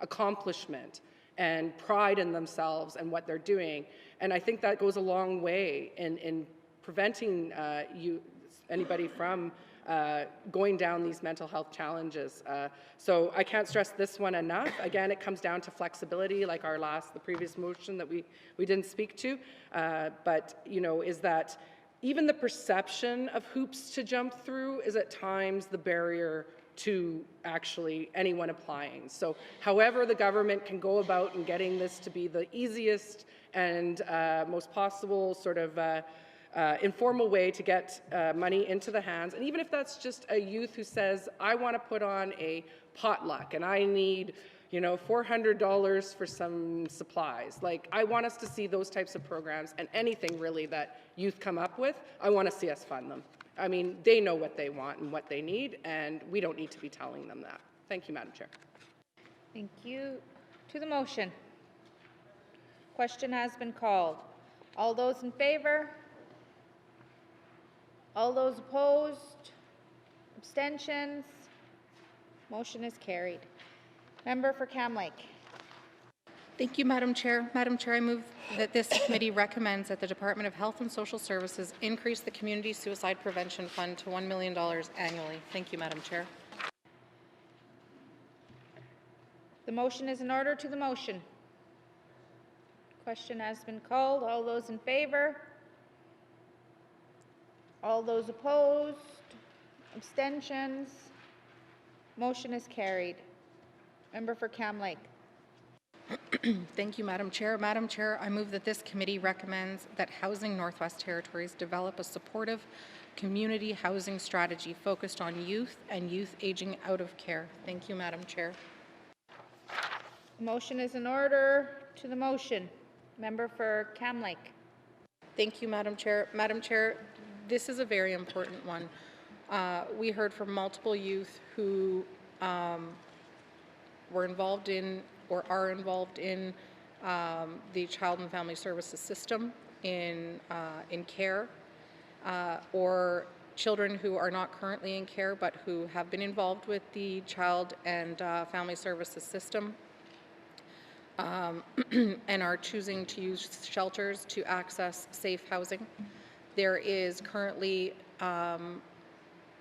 [SPEAKER 21] accomplishment and pride in themselves and what they're doing. And I think that goes a long way in preventing anybody from going down these mental health challenges. So I can't stress this one enough. Again, it comes down to flexibility, like the previous motion that we didn't speak to. But is that even the perception of hoops to jump through is at times the barrier to actually anyone applying. So however the government can go about in getting this to be the easiest and most possible sort of informal way to get money into the hands, and even if that's just a youth who says, I want to put on a potluck and I need $400 for some supplies. Like, I want us to see those types of programs, and anything really that youth come up with, I want to see us fund them. I mean, they know what they want and what they need, and we don't need to be telling them that. Thank you, Madam Chair.
[SPEAKER 19] Thank you. To the motion. Question has been called. All those in favor? All those opposed? Abstentions? Motion is carried. Member for Cam Lake.
[SPEAKER 20] Thank you, Madam Chair. Madam Chair, I move that this committee recommends that the Department of Health and Social Services increase the Community Suicide Prevention Fund to $1 million annually. Thank you, Madam Chair.
[SPEAKER 19] The motion is in order. To the motion. Question has been called. All those in favor? All those opposed? Abstentions? Motion is carried. Member for Cam Lake.
[SPEAKER 20] Thank you, Madam Chair. Madam Chair, I move that this committee recommends that Housing Northwest Territories develop a supportive community housing strategy focused on youth and youth aging out of care. Thank you, Madam Chair.
[SPEAKER 19] Motion is in order. To the motion. Member for Cam Lake.
[SPEAKER 20] Thank you, Madam Chair. Madam Chair, this is a very important one. We heard from multiple youth who were involved in or are involved in the Child and Family Services system in care, or children who are not currently in care but who have been involved with the Child and Family Services system and are choosing to use shelters to access safe housing. There is currently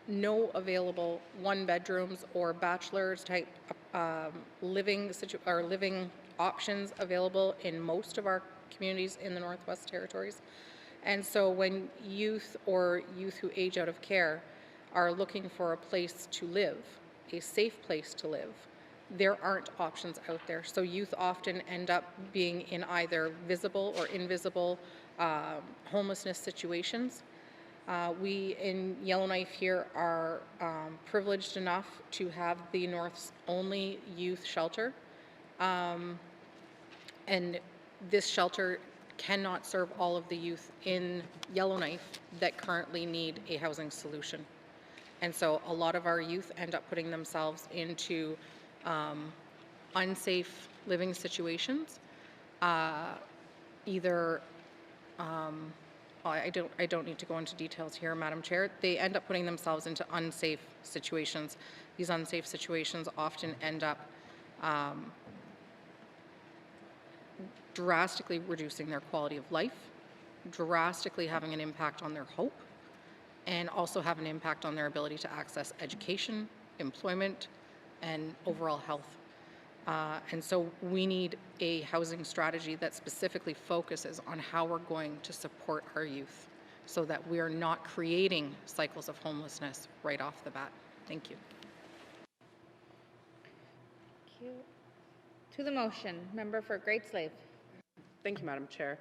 [SPEAKER 20] no available one-bedrooms or bachelors type living options available in most of our communities in the Northwest Territories. And so when youth or youth who age out of care are looking for a place to live, a safe place to live, there aren't options out there. So youth often end up being in either visible or invisible homelessness situations. We in Yellowknife here are privileged enough to have the North's only youth shelter. And this shelter cannot serve all of the youth in Yellowknife that currently need a housing solution. And so a lot of our youth end up putting themselves into unsafe living situations, either I don't need to go into details here, Madam Chair. They end up putting themselves into unsafe situations. These unsafe situations often end up drastically reducing their quality of life, drastically having an impact on their hope, and also have an impact on their ability to access education, employment, and overall health. And so we need a housing strategy that specifically focuses on how we're going to support our youth so that we are not creating cycles of homelessness right off the bat. Thank you.
[SPEAKER 19] Thank you. To the motion, member for Great Slave.
[SPEAKER 21] Thank you, Madam Chair.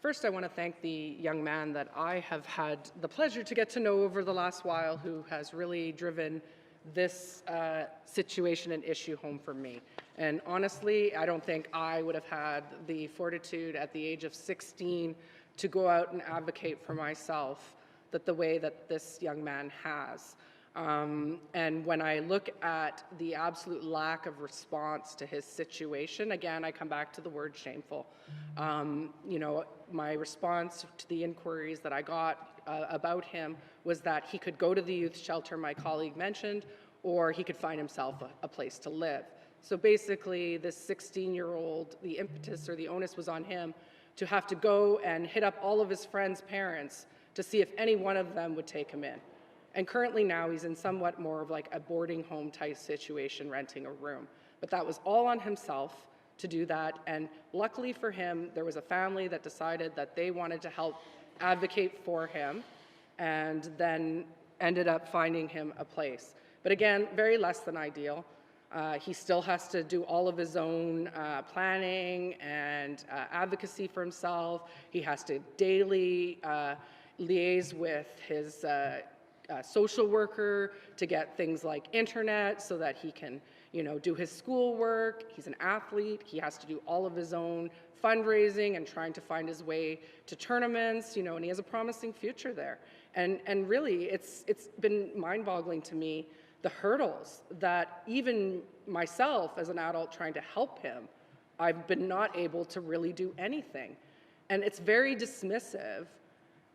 [SPEAKER 21] First, I want to thank the young man that I have had the pleasure to get to know over the last while who has really driven this situation and issue home for me. And honestly, I don't think I would have had the fortitude at the age of 16 to go out and advocate for myself the way that this young man has. And when I look at the absolute lack of response to his situation, again, I come back to the word shameful. You know, my response to the inquiries that I got about him was that he could go to the youth shelter my colleague mentioned, or he could find himself a place to live. So basically, this 16-year-old, the impetus or the onus was on him to have to go and hit up all of his friends' parents to see if any one of them would take him in. And currently now he's in somewhat more of like a boarding home type situation, renting a room. But that was all on himself to do that. And luckily for him, there was a family that decided that they wanted to help advocate for him and then ended up finding him a place. But again, very less than ideal. He still has to do all of his own planning and advocacy for himself. He has to daily liaise with his social worker to get things like internet so that he can, you know, do his schoolwork. He's an athlete. He has to do all of his own fundraising and trying to find his way to tournaments, you know, and he has a promising future there. And really, it's been mind-boggling to me the hurdles that even myself as an adult trying to help him, I've been not able to really do anything. And it's very dismissive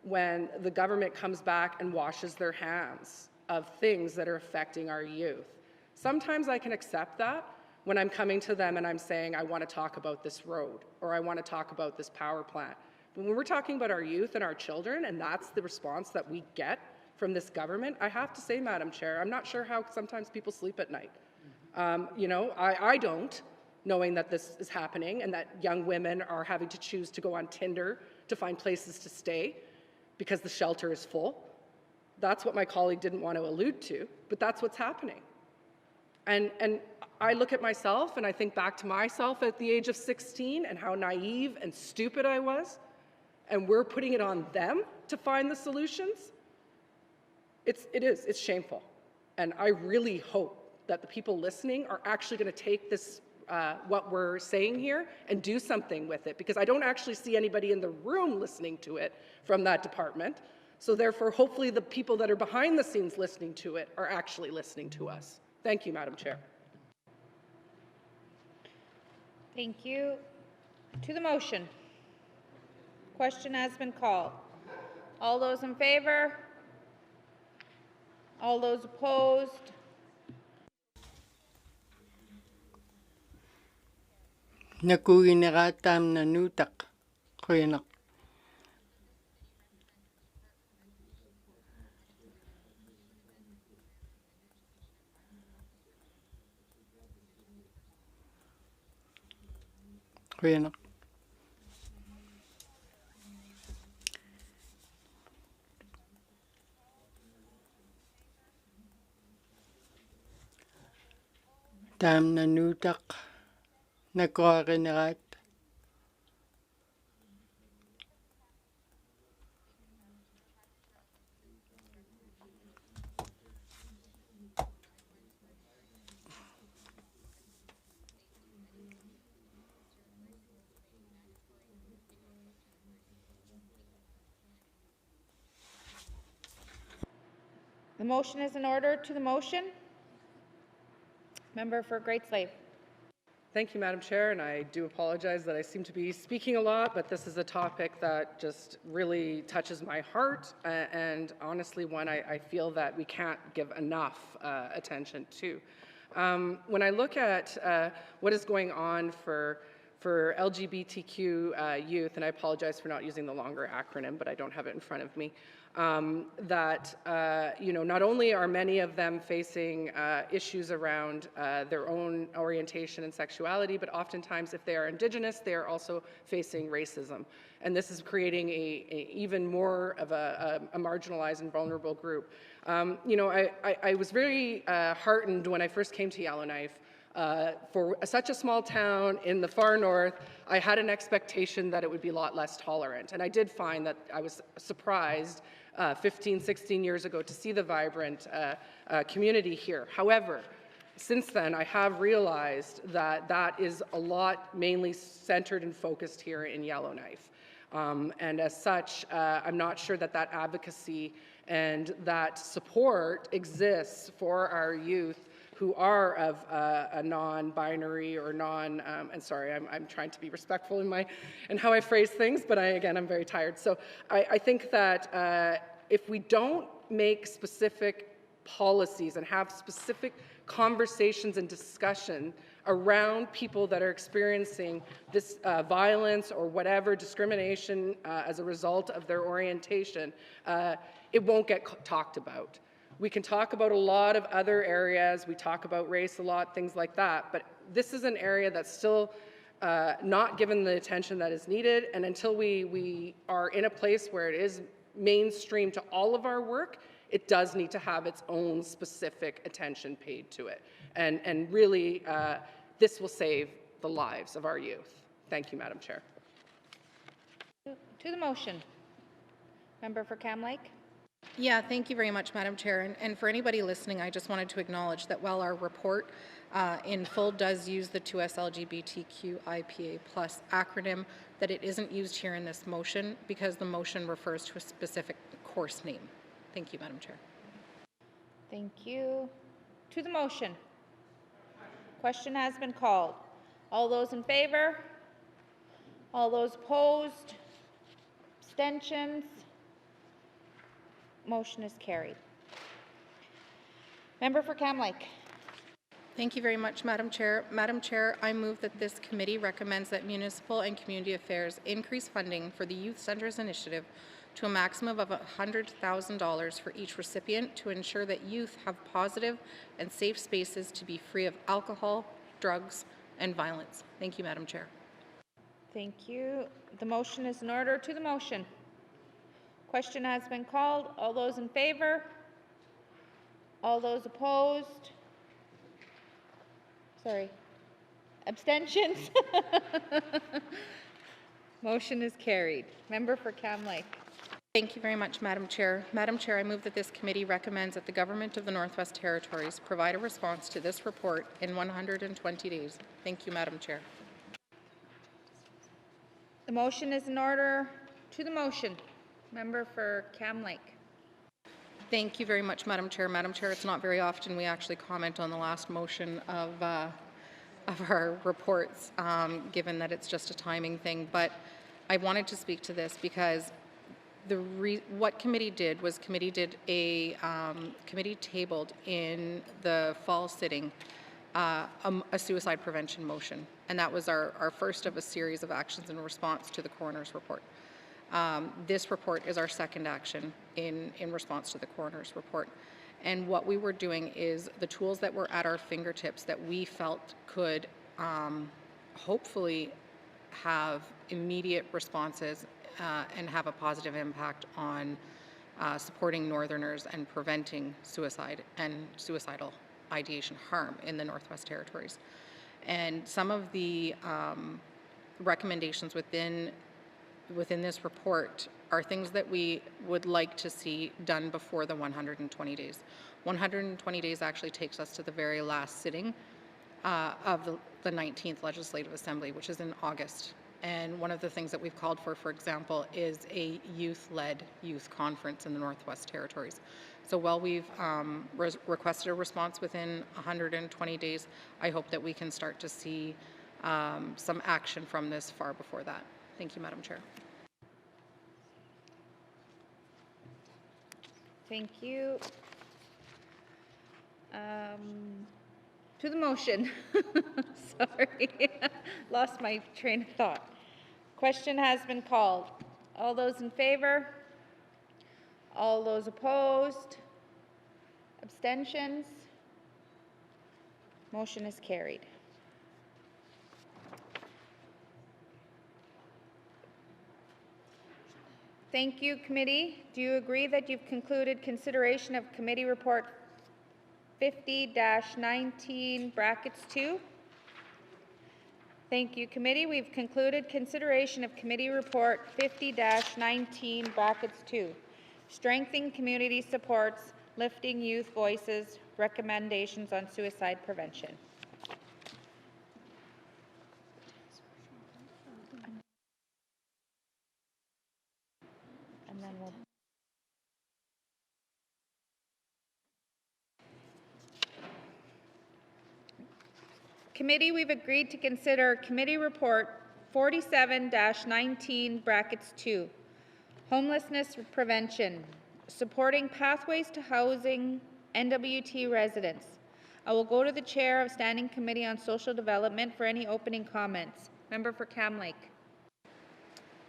[SPEAKER 21] when the government comes back and washes their hands of things that are affecting our youth. Sometimes I can accept that when I'm coming to them and I'm saying, I want to talk about this road, or I want to talk about this power plant. But when we're talking about our youth and our children, and that's the response that we get from this government, I have to say, Madam Chair, I'm not sure how sometimes people sleep at night. You know, I don't, knowing that this is happening and that young women are having to choose to go on Tinder to find places to stay because the shelter is full. That's what my colleague didn't want to allude to, but that's what's happening. And I look at myself and I think back to myself at the age of 16 and how naive and stupid I was, and we're putting it on them to find the solutions. It's shameful. And I really hope that the people listening are actually going to take this, what we're saying here, and do something with it, because I don't actually see anybody in the room listening to it from that department. So therefore, hopefully the people that are behind the scenes listening to it are actually listening to us. Thank you, Madam Chair.
[SPEAKER 19] Thank you. To the motion. Question has been called. All those in favor? All those opposed?
[SPEAKER 4] Nakugineratam na nutak. Kuyanak. Kuyanak. Tam na nutak. Nakuginerat.
[SPEAKER 19] The motion is in order. To the motion. Member for Great Slave.
[SPEAKER 21] Thank you, Madam Chair, and I do apologize that I seem to be speaking a lot, but this is a topic that just really touches my heart, and honestly one I feel that we can't give enough attention to. When I look at what is going on for LGBTQ youth, and I apologize for not using the longer acronym, but I don't have it in front of me, not only are many of them facing issues around their own orientation and sexuality, but oftentimes if they are Indigenous, they are also facing racism. And this is creating even more of a marginalized and vulnerable group. I was very heartened when I first came to Yellowknife. For such a small town in the far north, I had an expectation that it would be a lot less tolerant. And I did find that I was surprised 15, 16 years ago to see the vibrant community here. However, since then, I have realized that that is a lot mainly centered and focused here in Yellowknife. And as such, I'm not sure that that advocacy and that support exists for our youth who are of a non-binary or and sorry, I'm trying to be respectful in how I phrase things, but I'm very tired. So I think that if we don't make specific policies and have specific conversations and discussion around people that are experiencing this violence or whatever discrimination as a result of their orientation, it won't get talked about. We can talk about a lot of other areas. We talk about race a lot, things like that. But this is an area that's still not given the attention that is needed. And until we are in a place where it is mainstream to all of our work, it does need to have its own specific attention paid to it. And really, this will save the lives of our youth. Thank you, Madam Chair.
[SPEAKER 19] To the motion. Member for Cam Lake.
[SPEAKER 20] Yeah, thank you very much, Madam Chair. And for anybody listening, I just wanted to acknowledge that while our report in full does use the 2S LGBTQIPA+ acronym, that it isn't used here in this motion because the motion refers to a specific course name. Thank you, Madam Chair.
[SPEAKER 19] Thank you. To the motion. Question has been called. All those in favor? All those opposed? Abstentions? Motion is carried. Member for Cam Lake.
[SPEAKER 20] Thank you very much, Madam Chair. Madam Chair, I move that this committee recommends that Municipal and Community Affairs increase funding for the Youth Centres Initiative to a maximum of $100,000 for each recipient to ensure that youth have positive and safe spaces to be free of alcohol, drugs, and violence. Thank you, Madam Chair.
[SPEAKER 19] Thank you. The motion is in order. To the motion. Question has been called. All those in favor? All those opposed? Sorry. Abstentions? Motion is carried. Member for Cam Lake.
[SPEAKER 20] Thank you very much, Madam Chair. Madam Chair, I move that this committee recommends that the Government of the Northwest Territories provide a response to this report in 120 days. Thank you, Madam Chair.
[SPEAKER 19] The motion is in order. To the motion. Member for Cam Lake.
[SPEAKER 20] Thank you very much, Madam Chair. Madam Chair, it's not very often we actually comment on the last motion of our reports, given that it's just a timing thing. But I wanted to speak to this because what committee did was committee tabled in the fall sitting a suicide prevention motion, and that was our first of a series of actions in response to the coroner's report. This report is our second action in response to the coroner's report. And what we were doing is the tools that were at our fingertips that we felt could hopefully have immediate responses and have a positive impact on supporting Northerners and preventing suicide and suicidal ideation harm in the Northwest Territories. And some of the recommendations within this report are things that we would like to see done before the 120 days. 120 days actually takes us to the very last sitting of the 19th Legislative Assembly, which is in August. And one of the things that we've called for example, is a youth-led youth conference in the Northwest Territories. So while we've requested a response within 120 days, I hope that we can start to see some action from this far before that. Thank you, Madam Chair.
[SPEAKER 19] Thank you. To the motion. Sorry, lost my train of thought. Question has been called. All those in favor? All those opposed? Abstentions? Motion is carried. Thank you, committee. Do you agree that you've concluded consideration of committee report 50-19(2)? Thank you, committee. We've concluded consideration of committee report 50-19(2). Strengthening community supports, lifting youth voices, recommendations on suicide prevention. And then we'll Committee, we've agreed to consider Committee Report 47-19(2), Homelessness Prevention, Supporting Pathways to Housing NWT Residents. I will go to the Chair of Standing Committee on Social Development for any opening comments. Member for Cam Lake.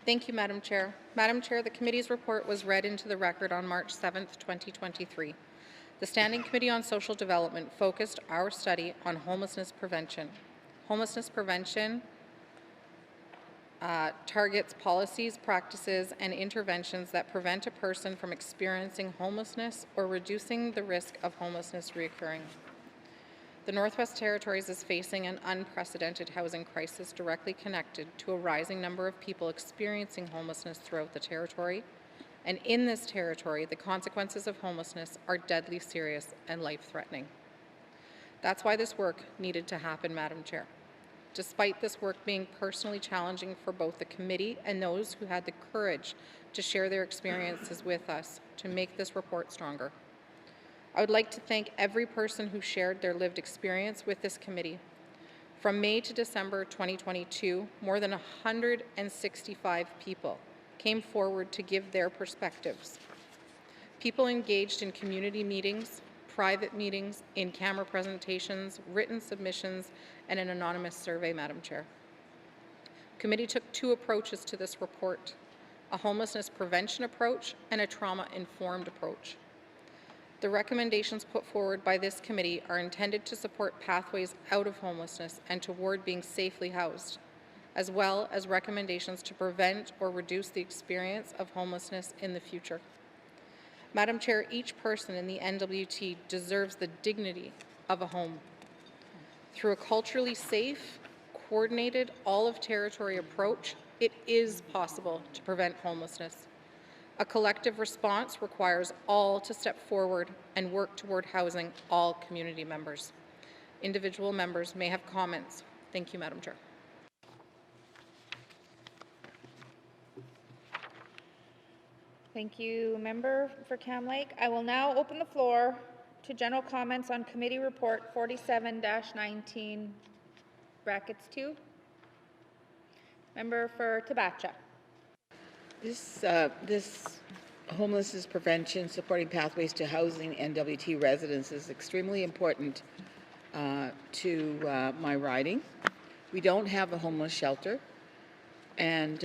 [SPEAKER 20] Thank you, Madam Chair. Madam Chair, the committee's report was read into the record on March 7th, 2023. The Standing Committee on Social Development focused our study on homelessness prevention. Homelessness prevention targets policies, practices, and interventions that prevent a person from experiencing homelessness or reducing the risk of homelessness reoccurring. The Northwest Territories is facing an unprecedented housing crisis directly connected to a rising number of people experiencing homelessness throughout the territory. And in this territory, the consequences of homelessness are deadly serious and life-threatening. That's why this work needed to happen, Madam Chair. Despite this work being personally challenging for both the committee and those who had the courage to share their experiences with us to make this report stronger. I would like to thank every person who shared their lived experience with this committee. From May to December 2022, more than 165 people came forward to give their perspectives. People engaged in community meetings, private meetings, in-camera presentations, written submissions, and an anonymous survey, Madam Chair. Committee took two approaches to this report, a homelessness prevention approach and a trauma-informed approach. The recommendations put forward by this committee are intended to support pathways out of homelessness and toward being safely housed, as well as recommendations to prevent or reduce the experience of homelessness in the future. Madam Chair, each person in the NWT deserves the dignity of a home. Through a culturally safe, coordinated, all-of-territory approach, it is possible to prevent homelessness. A collective response requires all to step forward and work toward housing all community members. Individual members may have comments. Thank you, Madam Chair.
[SPEAKER 19] Thank you, Member for Cam Lake. I will now open the floor to general comments on Committee Report 47-19, brackets 2. Member for Tabacha.
[SPEAKER 10] This homelessness prevention, supporting pathways to housing NWT residents is extremely important to my riding. We don't have a homeless shelter, and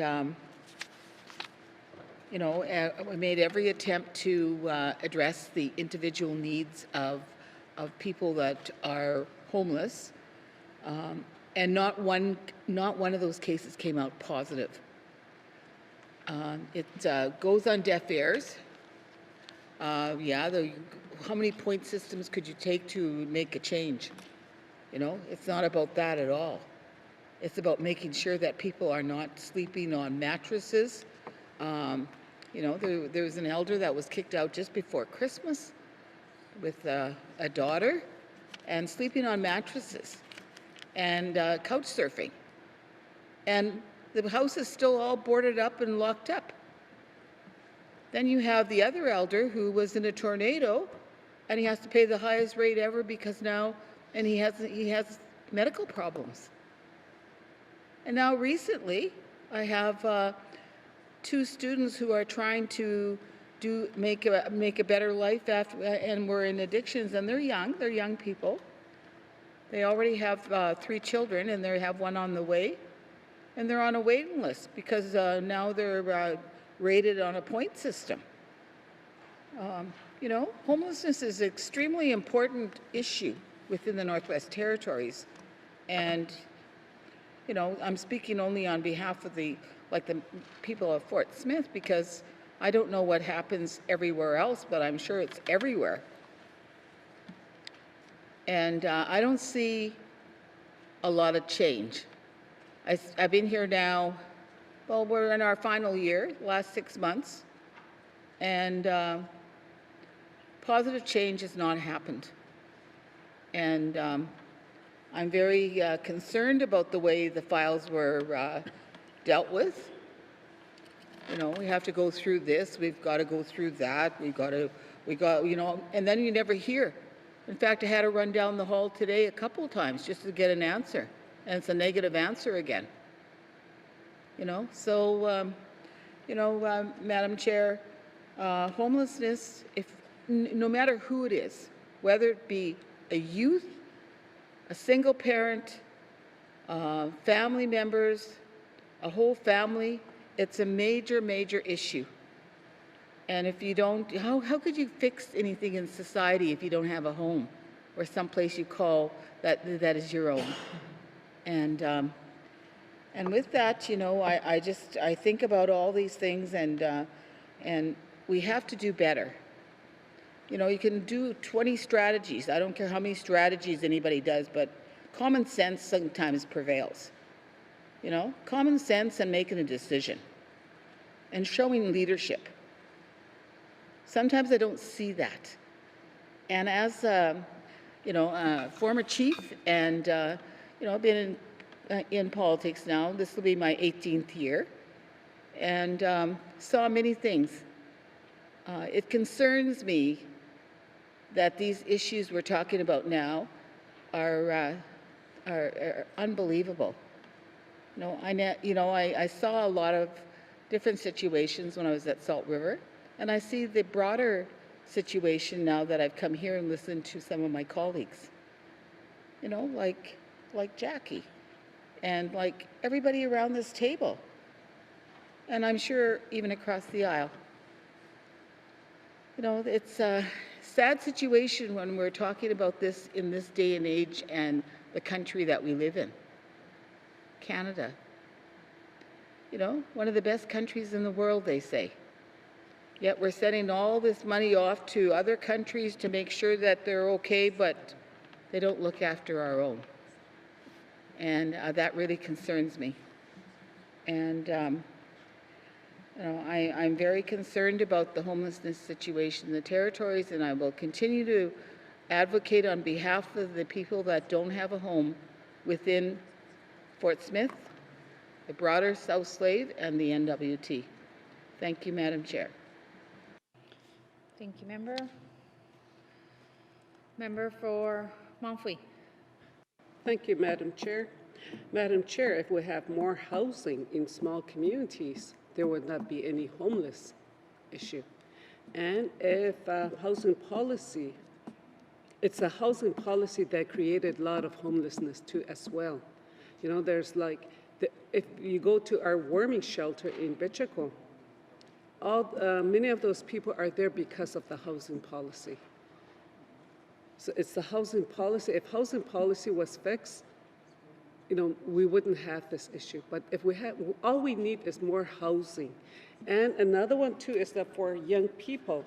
[SPEAKER 10] you know, we made every attempt to address the individual needs of people that are homeless, and not one of those cases came out positive. It goes on deaf ears. Yeah, how many point systems could you take to make a change? You know, it's not about that at all. It's about making sure that people are not sleeping on mattresses. You know, there was an elder that was kicked out just before Christmas with a daughter and sleeping on mattresses and couch surfing. And the house is still all boarded up and locked up. Then you have the other elder who was in a tornado and he has to pay the highest rate ever because now, and he has medical problems. And now recently, I have 2 students who are trying to make a better life after, and were in addictions, and they're young people. They already have 3 children, and they have 1 on the way, and they're on a waiting list because now they're rated on a point system. You know, homelessness is an extremely important issue within the Northwest Territories, and you know, I'm speaking only on behalf of the people of Fort Smith, because I don't know what happens everywhere else, but I'm sure it's everywhere. And I don't see a lot of change. I've been here now, well, we're in our final year, last 6 months, and positive change has not happened. And I'm very concerned about the way the files were dealt with. You know, we have to go through this, we've got to go through that, we got, you know, and then you never hear. In fact, I had to run down the hall today a couple of times just to get an answer, and it's a negative answer again. You know, so, you know, Madam Chair, homelessness, no matter who it is, whether it be a youth, a single parent, family members, a whole family, it's a major, major issue. And if you don't, how could you fix anything in society if you don't have a home or someplace you call that is your own? And with that, you know, I think about all these things, and we have to do better. You know, you can do 20 strategies. I don't care how many strategies anybody does, but common sense sometimes prevails. You know, common sense and making a decision and showing leadership. Sometimes I don't see that. And as, you know, a former chief and, you know, I've been in politics now, this will be my 18th year, and saw many things. It concerns me that these issues we're talking about now are unbelievable. You know, I saw a lot of different situations when I was at Salt River, and I see the broader situation now that I've come here and listened to some of my colleagues. You know, like Jackie, and like everybody around this table, and I'm sure even across the aisle. You know, it's a sad situation when we're talking about this in this day and age and the country that we live in, Canada. you know, one of the best countries in the world, they say. Yet we're sending all this money off to other countries to make sure that they're okay, but they don't look after our own. And that really concerns me. And you know, I'm very concerned about the homelessness situation in the territories, and I will continue to advocate on behalf of the people that don't have a home within Fort Smith, the broader South Slave, and the NWT. Thank you, Madam Chair.
[SPEAKER 19] Thank you, Member. Member for Montfouille.
[SPEAKER 6] Thank you, Madam Chair. Madam Chair, if we have more housing in small communities, there would not be any homeless issue. And if housing policy, it's a housing policy that created a lot of homelessness too as well. You know, there's like, if you go to our warming shelter in Bichiko, many of those people are there because of the housing policy. So it's the housing policy. If housing policy was fixed, you know, we wouldn't have this issue. But if we have, all we need is more housing. And another one too is that for young people,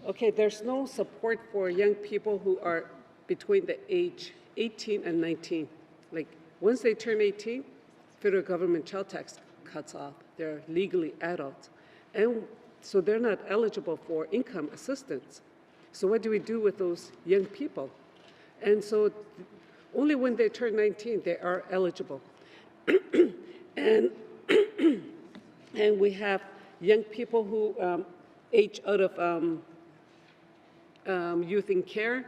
[SPEAKER 6] okay, there's no support for young people who are between the age 18 and 19. Like once they turn 18, federal government child tax cuts off. They're legally adults. And so they're not eligible for income assistance. So what do we do with those young people? And so only when they turn 19, they are eligible. and, and we have young people who age out of youth in care.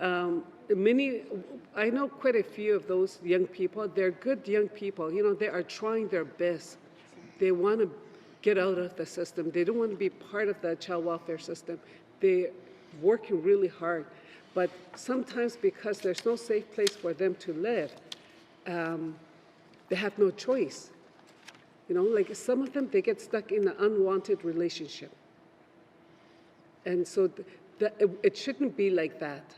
[SPEAKER 6] I know quite a few of those young people. They're good young people. You know, they are trying their best. They want to get out of the system. They don't want to be part of the child welfare system. They're working really hard. But sometimes because there's no safe place for them to live, they have no choice. You know, like some of them, they get stuck in an unwanted relationship. And so it shouldn't be like that.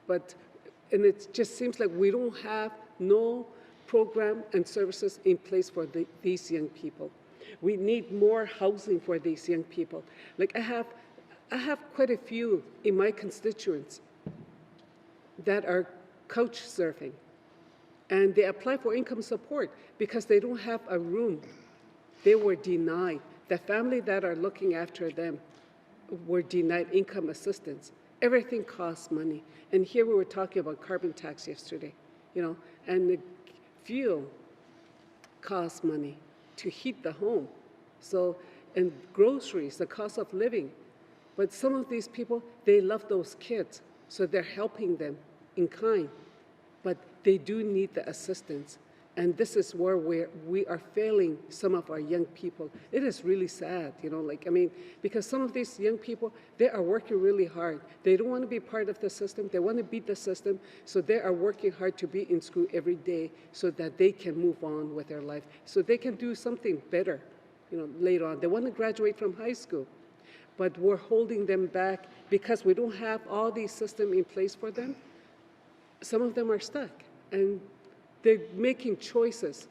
[SPEAKER 6] And it just seems like we don't have no program and services in place for these young people. We need more housing for these young people. Like I have quite a few in my constituents that are couch surfing, and they apply for income support because they don't have a room. They were denied. The family that are looking after them were denied income assistance. Everything costs money. And here we were talking about carbon tax yesterday, you know, and the fuel costs money to heat the home. So, and groceries, the cost of living. But some of these people, they love those kids, so they're helping them in kind. But they do need the assistance. And this is where we are failing some of our young people. It is really sad, you know, like, I mean, because some of these young people, they are working really hard. They don't want to be part of the system. They want to beat the system. So they are working hard to be in school every day so that they can move on with their life, so they can do something better, you know, later on. They want to graduate from high school, but we're holding them back because we don't have all these systems in place for them. Some of them are stuck, and they're making choices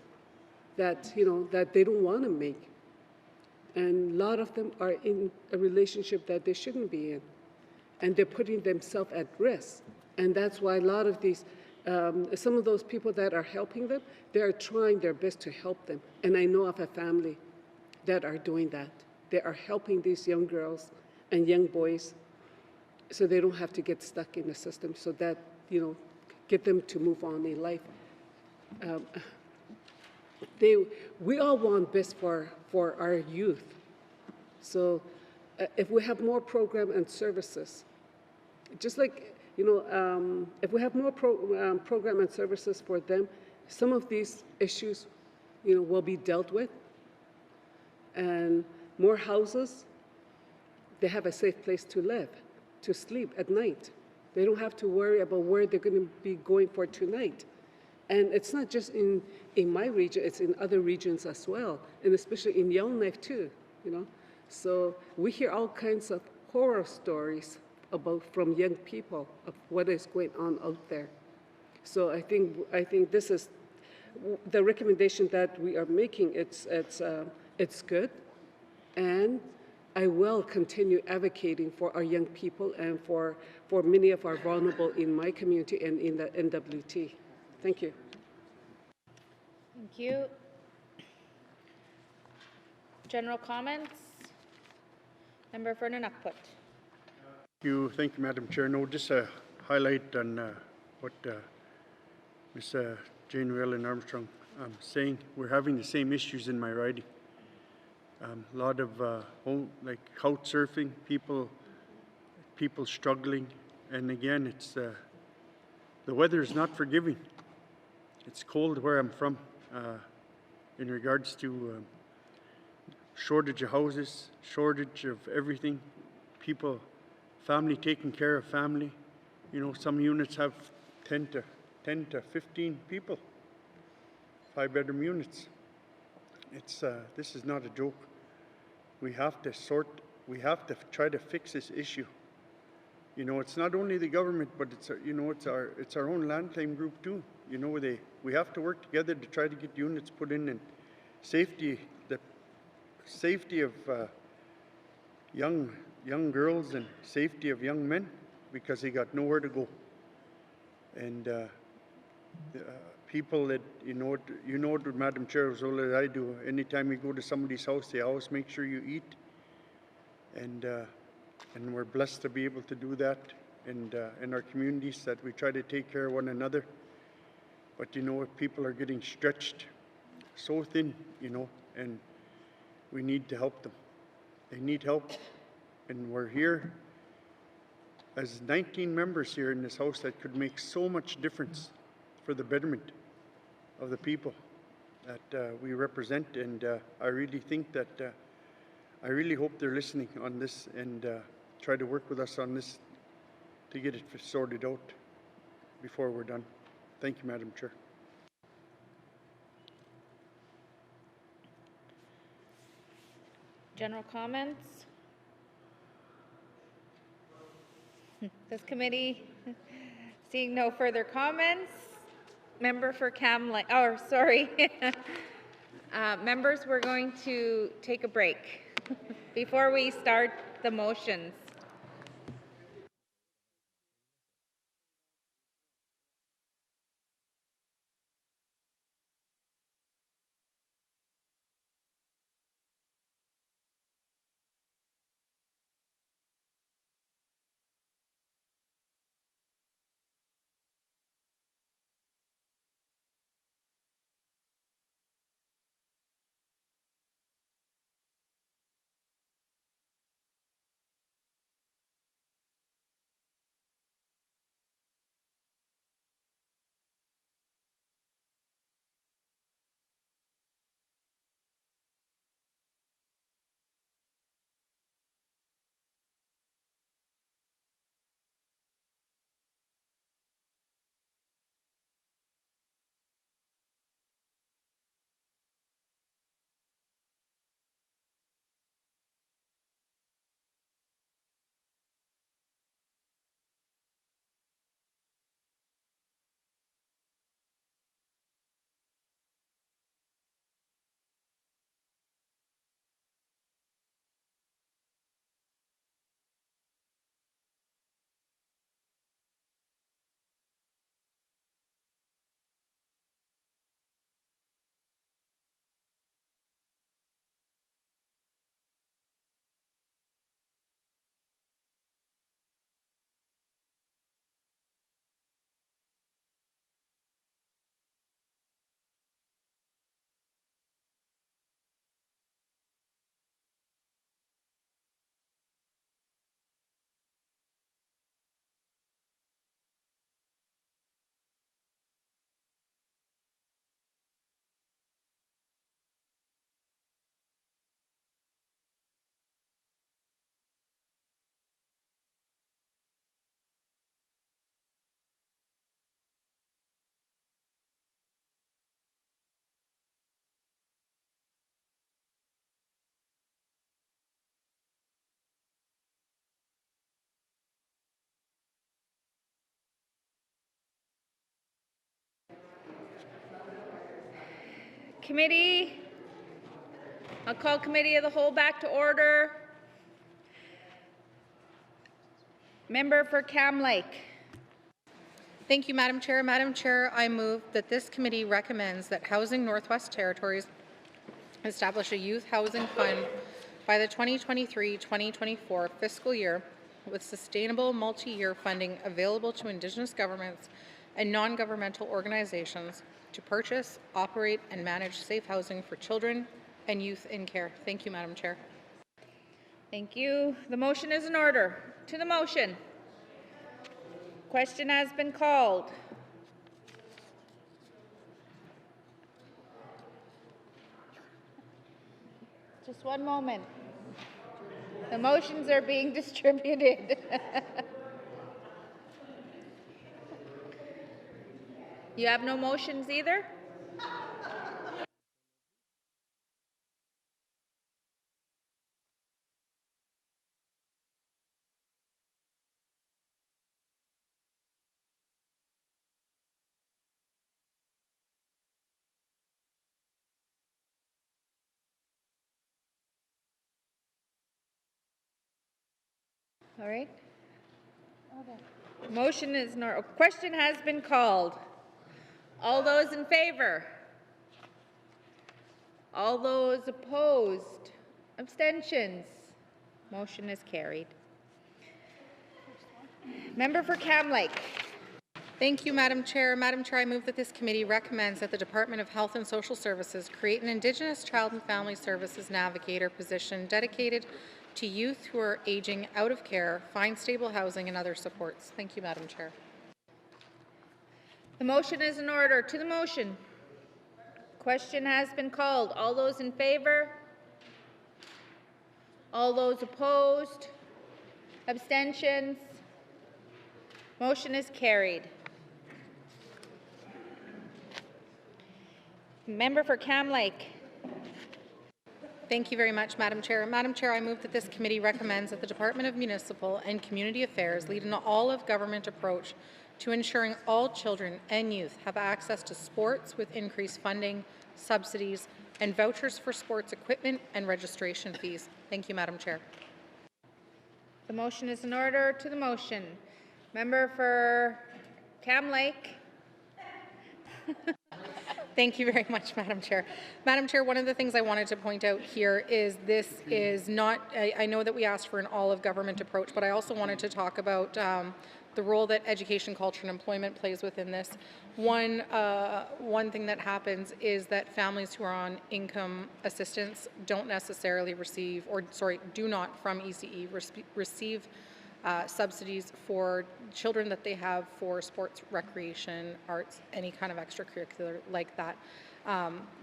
[SPEAKER 6] that, you know, that they don't want to make. And a lot of them are in a relationship that they shouldn't be in. And they're putting themselves at risk. And that's why a lot of these, some of those people that are helping them, they are trying their best to help them. And I know of a family that are doing that. They are helping these young girls and young boys so they don't have to get stuck in the system, so that, you know, get them to move on in life. We all want best for our youth. So if we have more program and services, just like, you know, if we have more program and services for them, some of these issues, you know, will be dealt with. And more houses, they have a safe place to live, to sleep at night. They don't have to worry about where they're going to be going for tonight. And it's not just in my region, it's in other regions as well, and especially in Yellowknife too, you know. So we hear all kinds of horror stories from young people of what is going on out there. So I think this is the recommendation that we are making, it's good, and I will continue advocating for our young people and for many of our vulnerable in my community and in the NWT. Thank you.
[SPEAKER 19] Thank you. General comments? Member for Nunukput.
[SPEAKER 5] Thank you, Madam Chair. No, just a highlight on what Ms. Jane Whalen Armstrong saying. We're having the same issues in my riding. A lot of like couch surfing, people struggling, and again, it's the weather is not forgiving. It's cold where I'm from. In regards to shortage of houses, shortage of everything, people, family taking care of family. You know, some units have 10 to 15 people, 5-bedroom units. It's this is not a joke. We have to try to fix this issue. You know, it's not only the government, but it's our own land claim group too. You know, we have to work together to try to get units put in, and the safety of young girls and safety of young men, because they got nowhere to go. And people that you know, Madam Chair, as well as I do. Anytime you go to somebody's house, they always make sure you eat, and we're blessed to be able to do that. And in our communities, that we try to take care of one another. But you know, if people are getting stretched so thin, you know, and we need to help them. They need help, and we're here as 19 members here in this house that could make so much difference for the betterment of the people that we represent. And I really think that I really hope they're listening on this and try to work with us on this to get it sorted out before we're done. Thank you, Madam Chair.
[SPEAKER 19] General comments? This committee, seeing no further comments. Member for Cam Lake, oh, sorry. Members, we're going to take a break before we start the motions. Committee. I'll call Committee of the Whole back to order. Member for Cam Lake.
[SPEAKER 20] Thank you, Madam Chair. Madam Chair, I move that this committee recommends that Housing Northwest Territories establish a youth housing fund by the 2023-2024 fiscal year with sustainable multi-year funding available to Indigenous governments and non-governmental organizations to purchase, operate, and manage safe housing for children and youth in care. Thank you, Madam Chair.
[SPEAKER 19] Thank you. The motion is in order. To the motion. Question has been called. Just one moment. The motions are being distributed. You have no motions either? All right. Motion is not. Question has been called. All those in favor? All those opposed? Abstentions? Motion is carried. Member for Cam Lake.
[SPEAKER 20] Thank you, Madam Chair. Madam Chair, I move that this committee recommends that the Department of Health and Social Services create an Indigenous Child and Family Services Navigator position dedicated to youth who are aging out of care, find stable housing, and other supports. Thank you, Madam Chair.
[SPEAKER 19] The motion is in order. To the motion. Question has been called. All those in favor? All those opposed? Abstentions? Motion is carried. Member for Cam Lake.
[SPEAKER 20] Thank you very much, Madam Chair. Madam Chair, I move that this committee recommends that the Department of Municipal and Community Affairs lead an all-of-government approach to ensuring all children and youth have access to sports with increased funding, subsidies, and vouchers for sports equipment and registration fees. Thank you, Madam Chair.
[SPEAKER 19] The motion is in order. To the motion. Member for Cam Lake.
[SPEAKER 20] Thank you very much, Madam Chair. Madam Chair, one of the things I wanted to point out here is this is not, I know that we asked for an all-of-government approach, but I also wanted to talk about the role that education, culture, and employment plays within this. One thing that happens is that families who are on income assistance don't necessarily receive, or sorry, do not from ECE receive subsidies for children that they have for sports, recreation, arts, any kind of extracurricular like that.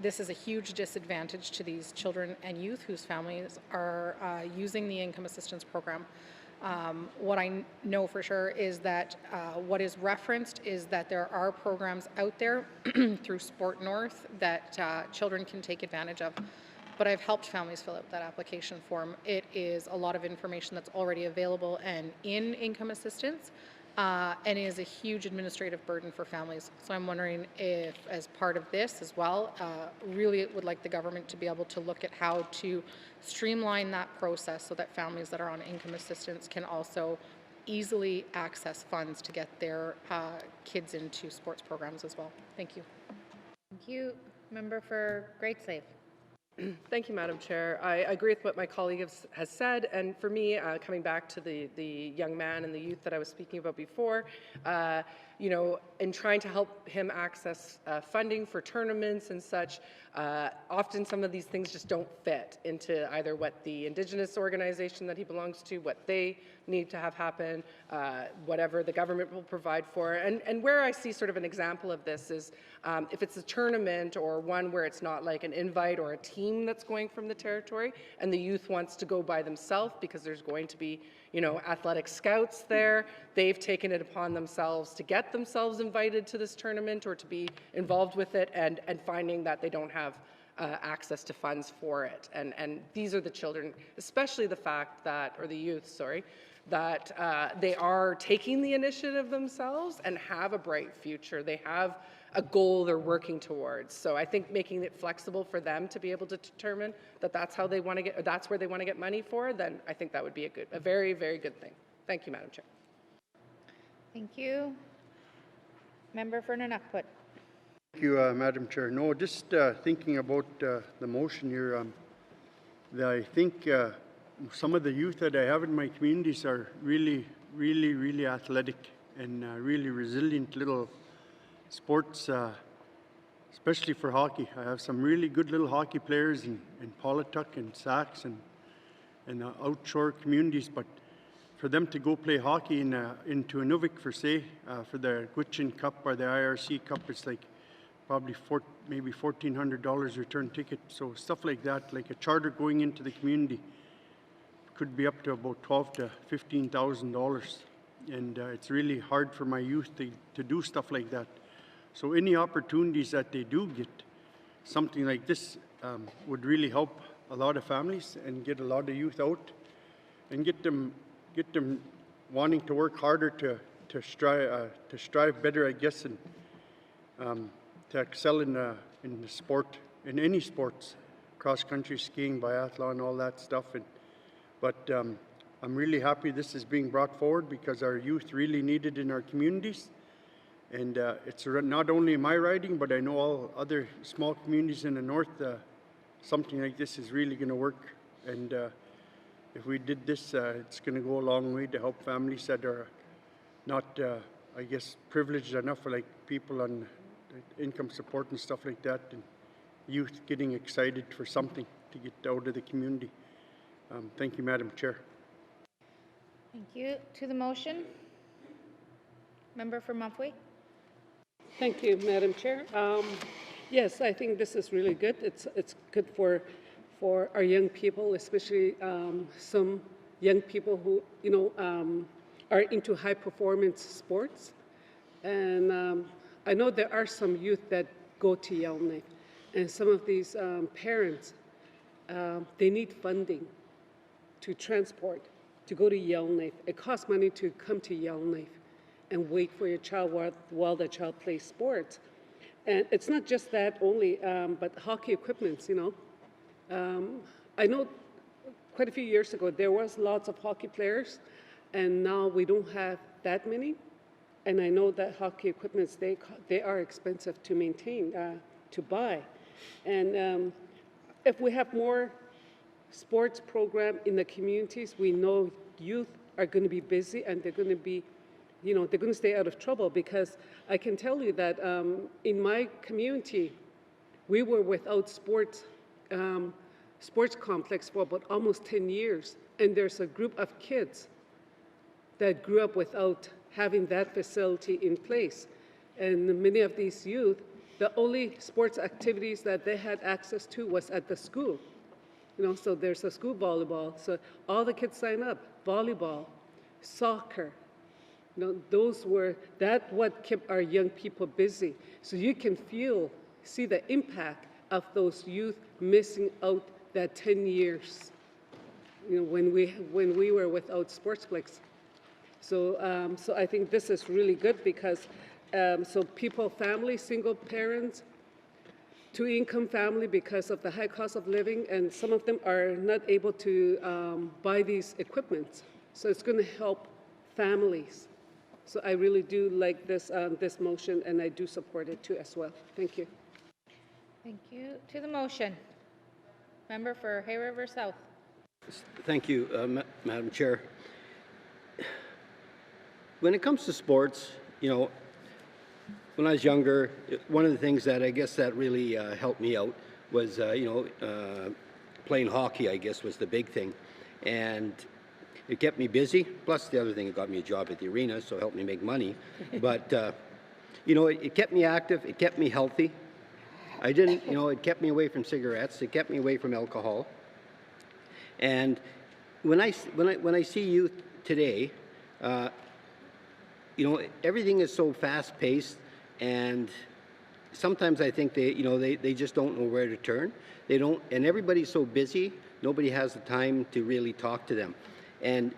[SPEAKER 20] This is a huge disadvantage to these children and youth whose families are using the income assistance program. What I know for sure is that what is referenced is that there are programs out there through Sport North that children can take advantage of. But I've helped families fill out that application form. It is a lot of information that's already available and in income assistance, and is a huge administrative burden for families. So I'm wondering if, as part of this as well, really would like the government to be able to look at how to streamline that process so that families that are on income assistance can also easily access funds to get their kids into sports programs as well. Thank you.
[SPEAKER 19] Thank you. Member for Great Slave.
[SPEAKER 21] Thank you, Madam Chair. I agree with what my colleague has said, and for me, coming back to the young man and the youth that I was speaking about before, you know, in trying to help him access funding for tournaments and such, often some of these things just don't fit into either what the Indigenous organization that he belongs to, what they need to have happen, whatever the government will provide for. And where I see sort of an example of this is if it's a tournament or one where it's not like an invite or a team that's going from the territory and the youth wants to go by themselves because there's going to be, you know, athletic scouts there, they've taken it upon themselves to get themselves invited to this tournament or to be involved with it, and finding that they don't have access to funds for it. And these are the children, especially the fact that, or the youth, sorry, that they are taking the initiative themselves and have a bright future. They have a goal they're working towards. So I think making it flexible for them to be able to determine that that's how they want to get, or that's where they want to get money for, then I think that would be a very, very good thing. Thank you, Madam Chair.
[SPEAKER 19] Thank you. Member for Nunavut.
[SPEAKER 5] Thank you, Madam Chair. No, just thinking about the motion here, I think some of the youth that I have in my communities are really athletic and really resilient little sports, especially for hockey. I have some really good little hockey players in Polituck and Sax and outshore communities, but for them to go play hockey into Inuvik, for say, for the Gwich'in Cup or the IRC Cup, it's like probably maybe $1,400 return ticket. So stuff like that, like a charter going into the community, could be up to about $12,000 to $15,000. And it's really hard for my youth to do stuff like that. So any opportunities that they do get, something like this would really help a lot of families and get a lot of youth out and get them wanting to work harder to strive better, I guess, and to excel in the sport, in any sports, cross country skiing, biathlon, all that stuff. But I'm really happy this is being brought forward because our youth really need it in our communities. And it's not only in my riding, but I know all other small communities in the north, something like this is really going to work. And if we did this, it's going to go a long way to help families that are not, I guess, privileged enough, like people on income support and stuff like that, and youth getting excited for something to get out of the community. Thank you, Madam Chair.
[SPEAKER 19] Thank you. To the motion, member for Mapui.
[SPEAKER 6] Thank you, Madam Chair. Yes, I think this is really good. It's good for our young people, especially some young people who are into high performance sports. And I know there are some youth that go to Yellowknife, and some of these parents, they need funding to transport, to go to Yellowknife. It costs money to come to Yellowknife and wait for your child while the child plays sports. And it's not just that only, but hockey equipments, I know quite a few years ago there was lots of hockey players, and now we don't have that many. And I know that hockey equipments, they are expensive to maintain, to buy. And if we have more sports program in the communities, we know youth are going to be busy and they're going to be, they're going to stay out of trouble, because I can tell you that in my community, we were without sports complex for about almost 10 years. And there's a group of kids that grew up without having that facility in place. And many of these youth, the only sports activities that they had access to was at the school. So there's a school volleyball. So all the kids sign up, volleyball, soccer. That's what kept our young people busy. So you can see the impact of those youth missing out that 10 years, when we were without sportsplex. So I think this is really good because families, single parents, two-income family, because of the high cost of living, and some of them are not able to buy these equipments. So it's going to help families. So I really do like this motion, and I do support it too as well. Thank you.
[SPEAKER 19] Thank you. To the motion, member for Hay River South.
[SPEAKER 13] Thank you, Madam Chair. When it comes to sports, when I was younger, one of the things that I guess that really helped me out was, playing hockey, I guess, was the big thing. And it kept me busy. Plus, the other thing, it got me a job at the arena, so it helped me make money. But, it kept me active. It kept me healthy. It kept me away from cigarettes. It kept me away from alcohol. And when I see youth today, everything is so fast-paced, and sometimes I think they just don't know where to turn. And everybody's so busy, nobody has the time to really talk to them. And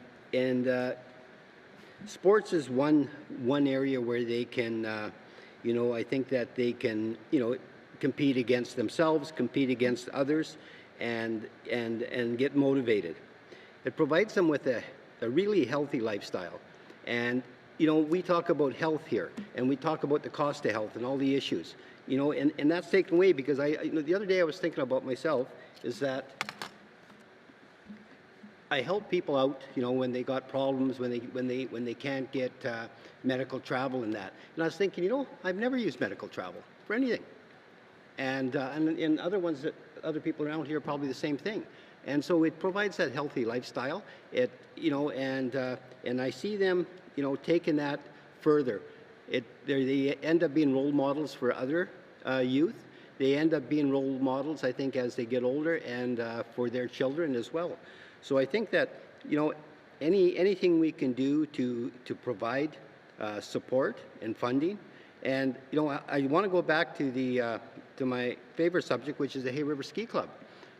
[SPEAKER 13] sports is one area where they can You know, I think that they can, you know, compete against themselves, compete against others, and get motivated. It provides them with a really healthy lifestyle. And, you know, we talk about health here, and we talk about the cost of health and all the issues, you know, and that's taken away because you know, the other day I was thinking about myself is that I help people out, you know, when they got problems, when they can't get medical travel and that. And I was thinking, you know, I've never used medical travel for anything. And other ones that other people around here probably the same thing. And so it provides that healthy lifestyle. It, you know, and I see them, you know, taking that further. They end up being role models for other youth. They end up being role models, I think, as they get older, and for their children as well. So I think that, you know, anything we can do to provide support and funding. And, you know, I want to go back to to my favorite subject, which is the Hay River Ski Club.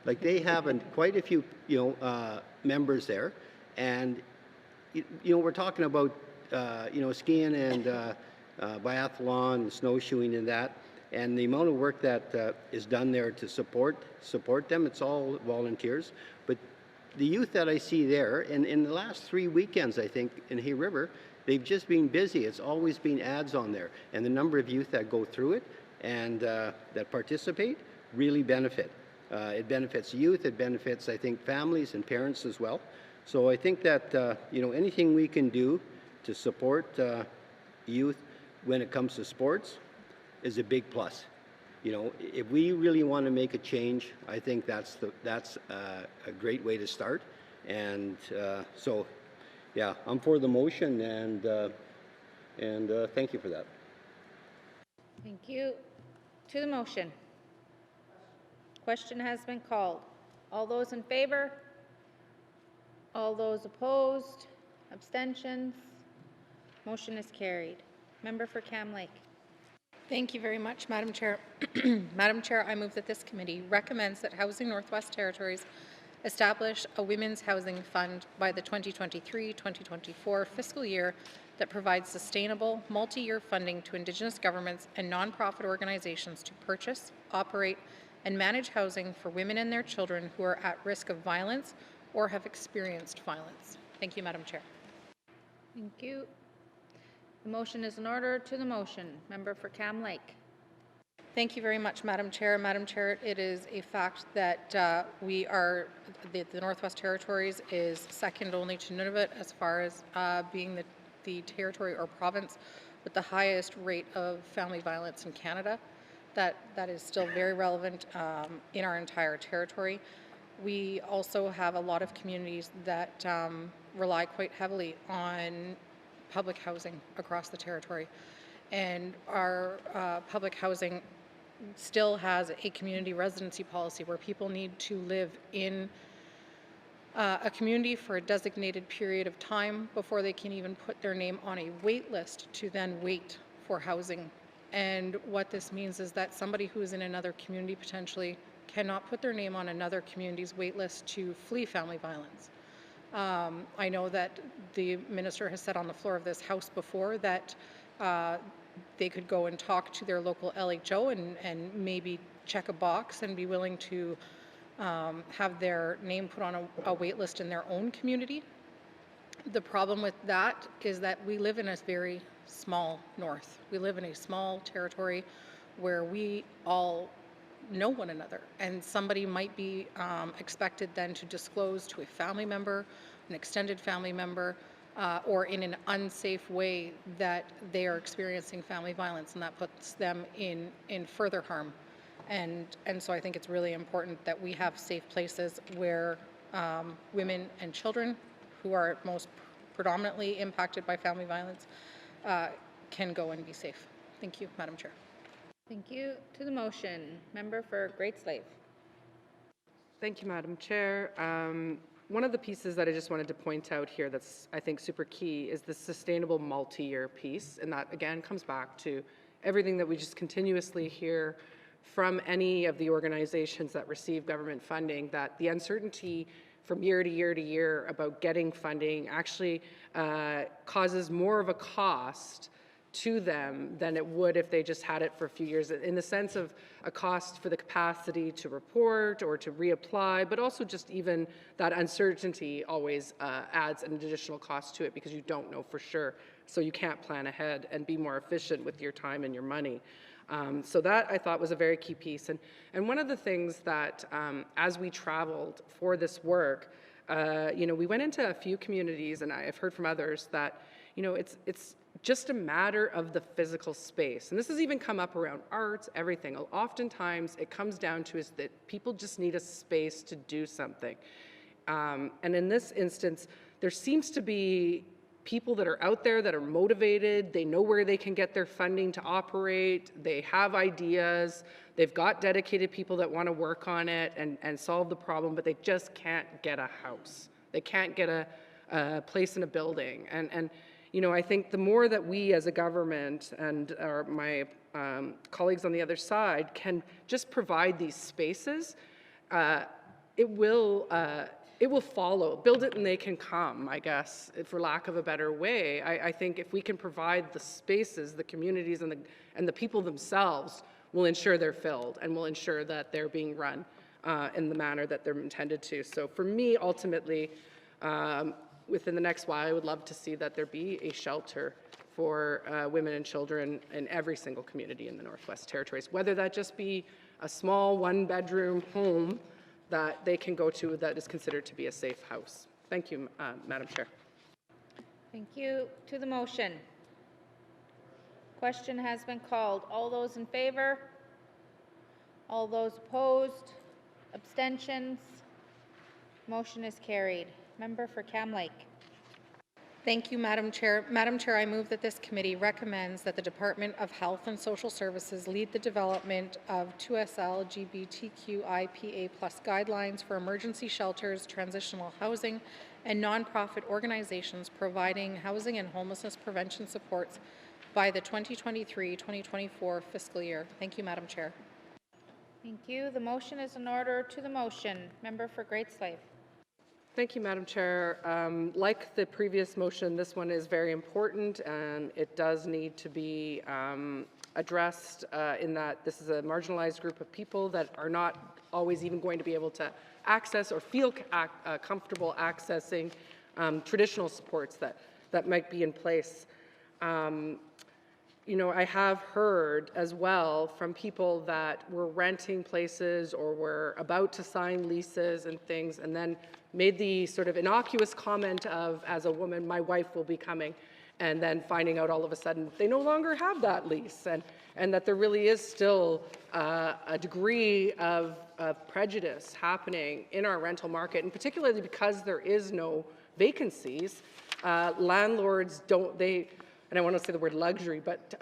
[SPEAKER 13] Like, they have quite a few, you know, members there. And, you know, we're talking about, you know, skiing and biathlon and snowshoeing and that. And the amount of work that is done there to support them, it's all volunteers. But the youth that I see there, and in the last 3 weekends, I think, in Hay River, they've just been busy. It's always been ads on there. And the number of youth that go through it and that participate really benefit. It benefits youth, it benefits, I think, families and parents as well. So I think that, you know, anything we can do to support youth when it comes to sports is a big plus. You know, if we really want to make a change, I think that's a great way to start. And so, yeah, I'm for the motion, and thank you for that.
[SPEAKER 19] Thank you. To the motion. Question has been called. All those in favor? All those opposed? Abstentions? Motion is carried. Member for Cam Lake.
[SPEAKER 20] Thank you very much, Madam Chair. Madam Chair, I move that this committee recommends that Housing Northwest Territories establish a women's housing fund by the 2023-2024 fiscal year that provides sustainable, multi-year funding to Indigenous governments and nonprofit organizations to purchase, operate, and manage housing for women and their children who are at risk of violence or have experienced violence. Thank you, Madam Chair.
[SPEAKER 19] Thank you. The motion is in order. To the motion. Member for Cam Lake.
[SPEAKER 20] Thank you very much, Madam Chair. Madam Chair, it is a fact that the Northwest Territories is second only to Nunavut as far as being the territory or province with the highest rate of family violence in Canada. That is still very relevant in our entire territory. We also have a lot of communities that rely quite heavily on public housing across the territory. And our public housing still has a community residency policy where people need to live in a community for a designated period of time before they can even put their name on a wait list to then wait for housing. And what this means is that somebody who is in another community potentially cannot put their name on another community's wait list to flee family violence. I know that the minister has said on the floor of this House before that they could go and talk to their local LHO and maybe check a box and be willing to have their name put on a wait list in their own community. The problem with that is that we live in a very small north. We live in a small territory where we all know one another, and somebody might be expected then to disclose to a family member, an extended family member, or in an unsafe way that they are experiencing family violence, and that puts them in further harm. And so I think it's really important that we have safe places where women and children who are most predominantly impacted by family violence can go and be safe. Thank you, Madam Chair.
[SPEAKER 19] Thank you. To the motion. Member for Great Slave.
[SPEAKER 21] Thank you, Madam Chair. One of the pieces that I just wanted to point out here that's, I think, super key is the sustainable multi-year piece. And that, again, comes back to everything that we just continuously hear from any of the organizations that receive government funding, that the uncertainty from year to year to year about getting funding actually causes more of a cost to them than it would if they just had it for a few years, in the sense of a cost for the capacity to report or to reapply, but also just even that uncertainty always adds an additional cost to it because you don't know for sure. So you can't plan ahead and be more efficient with your time and your money. So that I thought was a very key piece. And one of the things that as we traveled for this work, we went into a few communities, and I've heard from others that, it's just a matter of the physical space. And this has even come up around arts, everything. Oftentimes it comes down to is that people just need a space to do something. And in this instance, there seems to be people that are out there that are motivated, they know where they can get their funding to operate, they have ideas, they've got dedicated people that want to work on it and solve the problem, but they just can't get a house. They can't get a place in a building. And I think the more that we as a government and my colleagues on the other side can just provide these spaces, it will follow. Build it and they can come, I guess, for lack of a better way. I think if we can provide the spaces, the communities and the people themselves will ensure they're filled and will ensure that they're being run in the manner that they're intended to. So for me, ultimately, within the next while, I would love to see that there be a shelter for women and children in every single community in the Northwest Territories, whether that just be a small one-bedroom home that they can go to that is considered to be a safe house. Thank you, Madam Chair.
[SPEAKER 19] Thank you. To the motion. Question has been called. All those in favor? All those opposed? Abstentions? Motion is carried. Member for Cam Lake.
[SPEAKER 20] Thank you, Madam Chair. Madam Chair, I move that this committee recommends that the Department of Health and Social Services lead the development of 2SL LGBTQIPA+ guidelines for emergency shelters, transitional housing, and nonprofit organizations providing housing and homelessness prevention supports by the 2023-2024 fiscal year. Thank you, Madam Chair.
[SPEAKER 19] Thank you. The motion is in order. To the motion. Member for Great Slave.
[SPEAKER 21] Thank you, Madam Chair. Like the previous motion, this one is very important and it does need to be addressed in that this is a marginalized group of people that are not always even going to be able to access or feel comfortable accessing traditional supports that might be in place. I have heard as well from people that were renting places or were about to sign leases and things and then made the sort of innocuous comment of, as a woman, my wife will be coming, and then finding out all of a sudden they no longer have that lease and that there really is still a degree of prejudice happening in our rental market, and particularly because there is no vacancies, landlords and I want to say the word luxury, but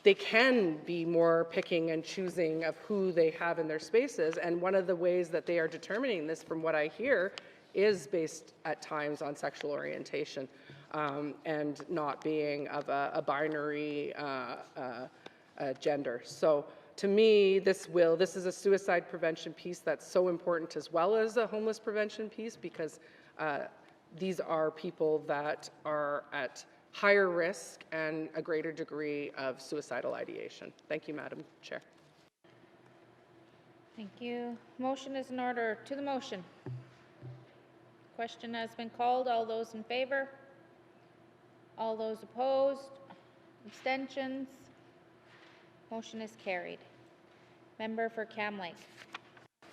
[SPEAKER 21] they can be more picking and choosing of who they have in their spaces. And one of the ways that they are determining this, from what I hear, is based at times on sexual orientation and not being of a binary gender. So to me, this is a suicide prevention piece that's so important, as well as a homeless prevention piece, because these are people that are at higher risk and a greater degree of suicidal ideation. Thank you, Madam Chair.
[SPEAKER 19] Thank you. Motion is in order. To the motion. Question has been called. All those in favor? All those opposed? Abstentions? Motion is carried. Member for Cam Lake.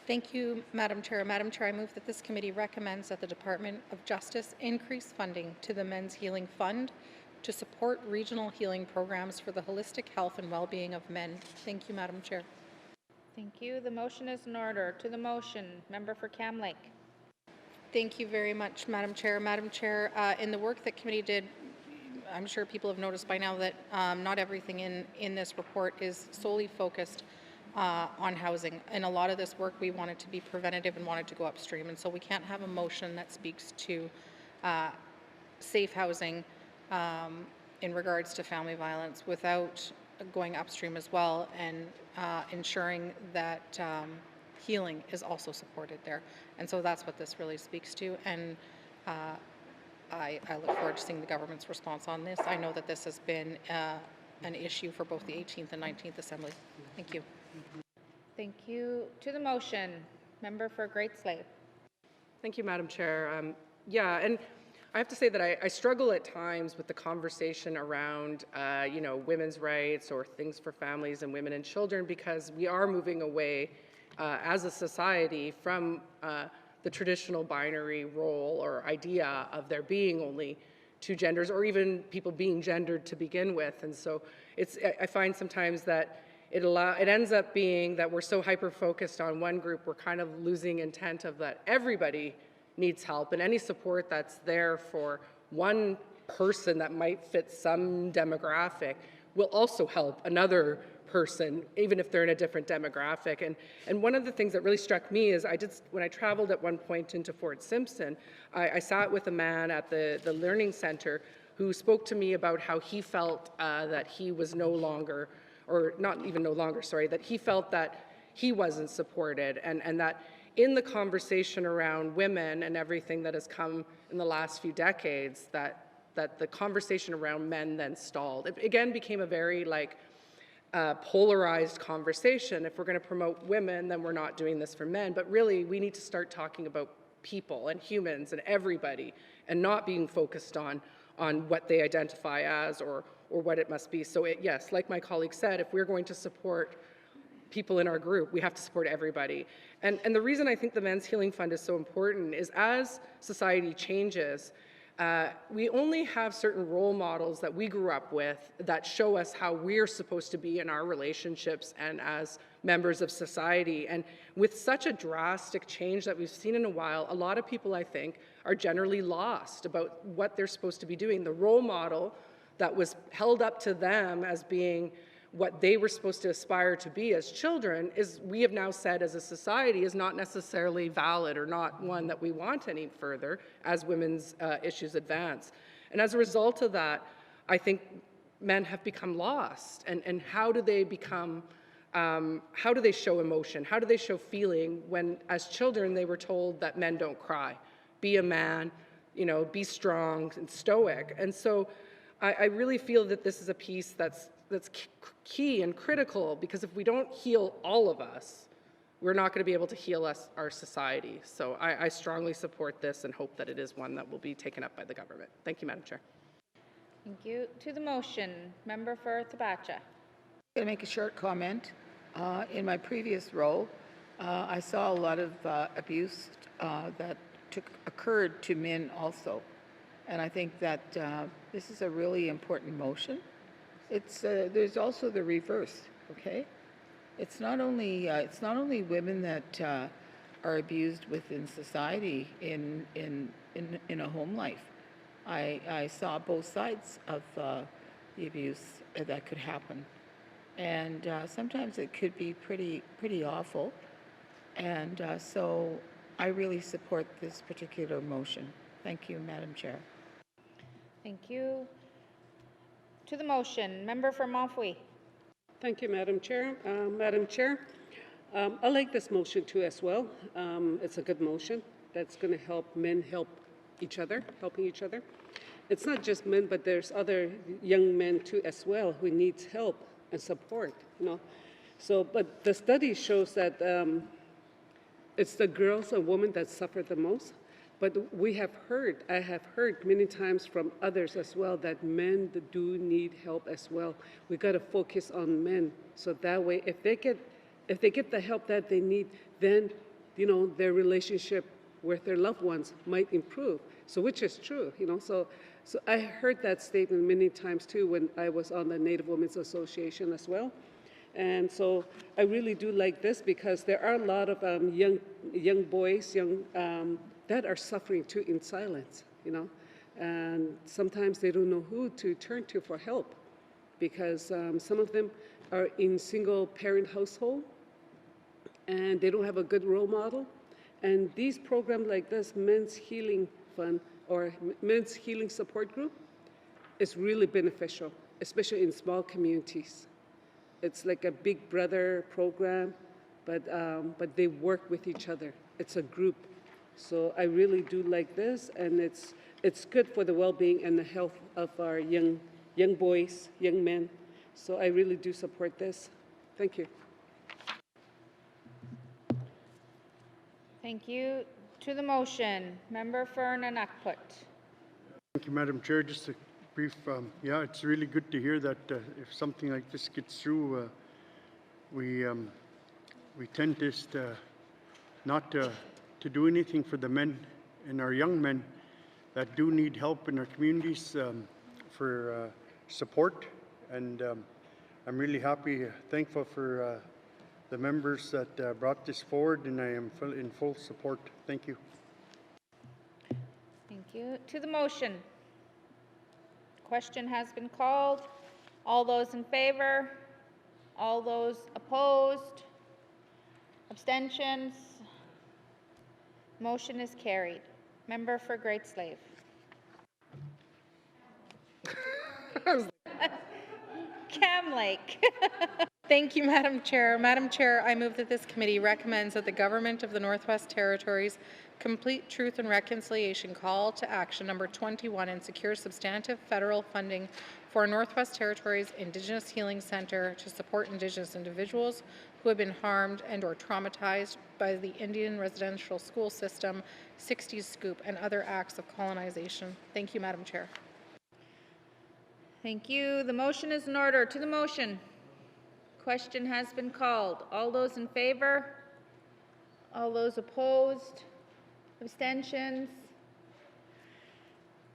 [SPEAKER 20] Thank you, Madam Chair. Madam Chair, I move that this committee recommends that the Department of Justice increase funding to the Men's Healing Fund to support regional healing programs for the holistic health and well-being of men. Thank you, Madam Chair.
[SPEAKER 19] Thank you. The motion is in order. To the motion. Member for Cam Lake.
[SPEAKER 20] Thank you very much, Madam Chair. Madam Chair, in the work that committee did, I'm sure people have noticed by now that not everything in this report is solely focused on housing. In a lot of this work, we wanted to be preventative and wanted to go upstream. And so we can't have a motion that speaks to safe housing in regards to family violence without going upstream as well and ensuring that healing is also supported there. And so that's what this really speaks to. And I look forward to seeing the government's response on this. I know that this has been an issue for both the 18th and 19th Assembly. Thank you.
[SPEAKER 19] Thank you. To the motion, member for Great Slave.
[SPEAKER 21] Thank you, Madam Chair. Yeah, and I have to say that I struggle at times with the conversation around, women's rights or things for families and women and children, because we are moving away as a society from the traditional binary role or idea of there being only two genders, or even people being gendered to begin with. And so I find sometimes that it ends up being that we're so hyper-focused on one group, we're kind of losing intent of that everybody needs help, and any support that's there for one person that might fit some demographic will also help another person, even if they're in a different demographic. And one of the things that really struck me is when I traveled at one point into Fort Simpson, I sat with a man at the Learning Center who spoke to me about how he felt that he was no longer, or not even no longer, sorry, that he felt that he wasn't supported, and that in the conversation around women and everything that has come in the last few decades, that the conversation around men then stalled. It again became a very polarized conversation. If we're going to promote women, then we're not doing this for men. But really, we need to start talking about people and humans and everybody, and not being focused on what they identify as or what it must be. So yes, like my colleague said, if we're going to support people in our group, we have to support everybody. And the reason I think the Men's Healing Fund is so important is as society changes, we only have certain role models that we grew up with that show us how we're supposed to be in our relationships and as members of society. And with such a drastic change that we've seen in a while, a lot of people, I think, are generally lost about what they're supposed to be doing. The role model that was held up to them as being what they were supposed to aspire to be as children is, we have now said as a society, is not necessarily valid or not one that we want any further as women's issues advance. And as a result of that, I think men have become lost. And how do they become, how do they show emotion? How do they show feeling when as children they were told that men don't cry? Be a man, be strong and stoic. And so I really feel that this is a piece that's key and critical, because if we don't heal all of us, we're not going to be able to heal our society. So I strongly support this and hope that it is one that will be taken up by the government. Thank you, Madam Chair.
[SPEAKER 19] Thank you. To the motion, member for Thabacha.
[SPEAKER 10] I'm going to make a short comment. In my previous role, I saw a lot of abuse that occurred to men also. And I think that this is a really important motion. There's also the reverse, okay? It's not only women that are abused within society in a home life. I saw both sides of the abuse that could happen, and sometimes it could be pretty awful. And so I really support this particular motion. Thank you, Madam Chair.
[SPEAKER 19] Thank you. To the motion, member for Montfouille.
[SPEAKER 6] Thank you, Madam Chair. Madam Chair, I like this motion too as well. It's a good motion that's going to help men help each other, helping each other. It's not just men, but there's other young men too as well who needs help and support. So, but the study shows that it's the girls and women that suffer the most. But I have heard many times from others as well that men do need help as well. We got to focus on men, so that way, if they get the help that they need, then their relationship with their loved ones might improve. So which is true, So I heard that statement many times too when I was on the Native Women's Association as well. And so I really do like this, because there are a lot of young boys, that are suffering too in silence, and sometimes they don't know who to turn to for help, because some of them are in single parent household and they don't have a good role model. And these programs like this, Men's Healing Fund or Men's Healing Support Group, is really beneficial, especially in small communities. It's like a big brother program, but they work with each other. It's a group. So I really do like this, and it's good for the well-being and the health of our young boys, young men. So I really do support this. Thank you.
[SPEAKER 19] Thank you. To the motion, Member for Nanakput.
[SPEAKER 5] Thank you, Madam Chair. Just a brief, yeah, it's really good to hear that if something like this gets through, we tend just not to do anything for the men and our young men that do need help in our communities for support. And I'm really happy, thankful for the members that brought this forward, and I am in full support. Thank you.
[SPEAKER 19] Thank you. To the motion. Question has been called. All those in favor? All those opposed? Abstentions? Motion is carried. Member for Great Slave. Cam Lake.
[SPEAKER 20] Thank you, Madam Chair. Madam Chair, I move that this committee recommends that the Government of the Northwest Territories complete Truth and Reconciliation Call to Action number 21 and secure substantive federal funding for Northwest Territories Indigenous Healing Centre to support Indigenous individuals who have been harmed and or traumatized by the Indian residential school system, 60s scoop, and other acts of colonization. Thank you, Madam Chair.
[SPEAKER 19] Thank you. The motion is in order. To the motion. Question has been called. All those in favor? All those opposed? Abstentions?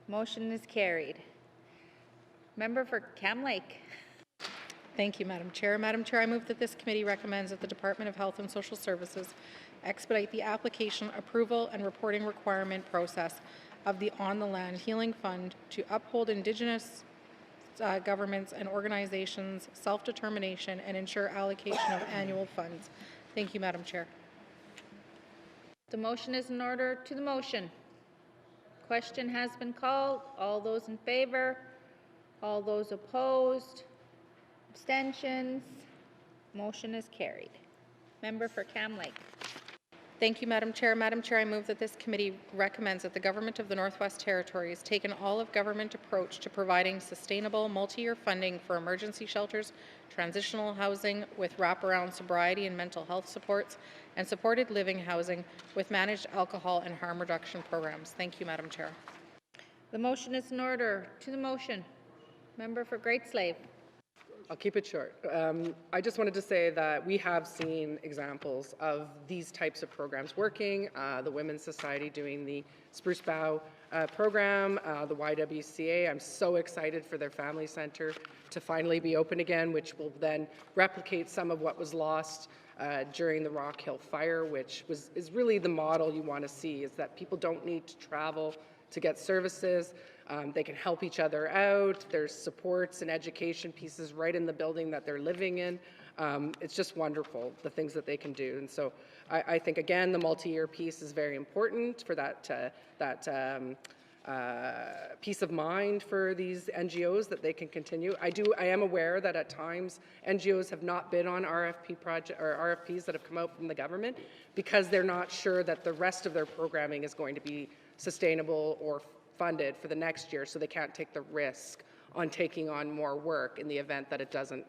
[SPEAKER 19] Motion is carried. Member for Cam Lake.
[SPEAKER 20] Thank you, Madam Chair. Madam Chair, I move that this committee recommends that the Department of Health and Social Services expedite the application, approval, and reporting requirement process of the On the Land Healing Fund to uphold Indigenous governments and organizations' self-determination and ensure allocation of annual funds. Thank you, Madam Chair.
[SPEAKER 19] The motion is in order. To the motion. Question has been called. All those in favor? All those opposed? Abstentions? Motion is carried. Member for Cam Lake.
[SPEAKER 20] Thank you, Madam Chair. Madam Chair, I move that this committee recommends that the Government of the Northwest Territories take an all-of-government approach to providing sustainable multi-year funding for emergency shelters, transitional housing with wraparound sobriety and mental health supports, and supported living housing with managed alcohol and harm reduction programs. Thank you, Madam Chair.
[SPEAKER 19] The motion is in order. To the motion. Member for Great Slave.
[SPEAKER 21] I'll keep it short. I just wanted to say that we have seen examples of these types of programs working. The Women's Society doing the Spruce Bough program, the YWCA. I'm so excited for their family center to finally be open again, which will then replicate some of what was lost during the Rock Hill fire, which is really the model you want to see, is that people don't need to travel to get services. They can help each other out. There's supports and education pieces right in the building that they're living in. It's just wonderful, the things that they can do. And so I think, again, the multi-year piece is very important for that peace of mind for these NGOs that they can continue. I am aware that at times NGOs have not bid on RFP project or RFPs that have come out from the government because they're not sure that the rest of their programming is going to be sustainable or funded for the next year, so they can't take the risk on taking on more work in the event that it doesn't,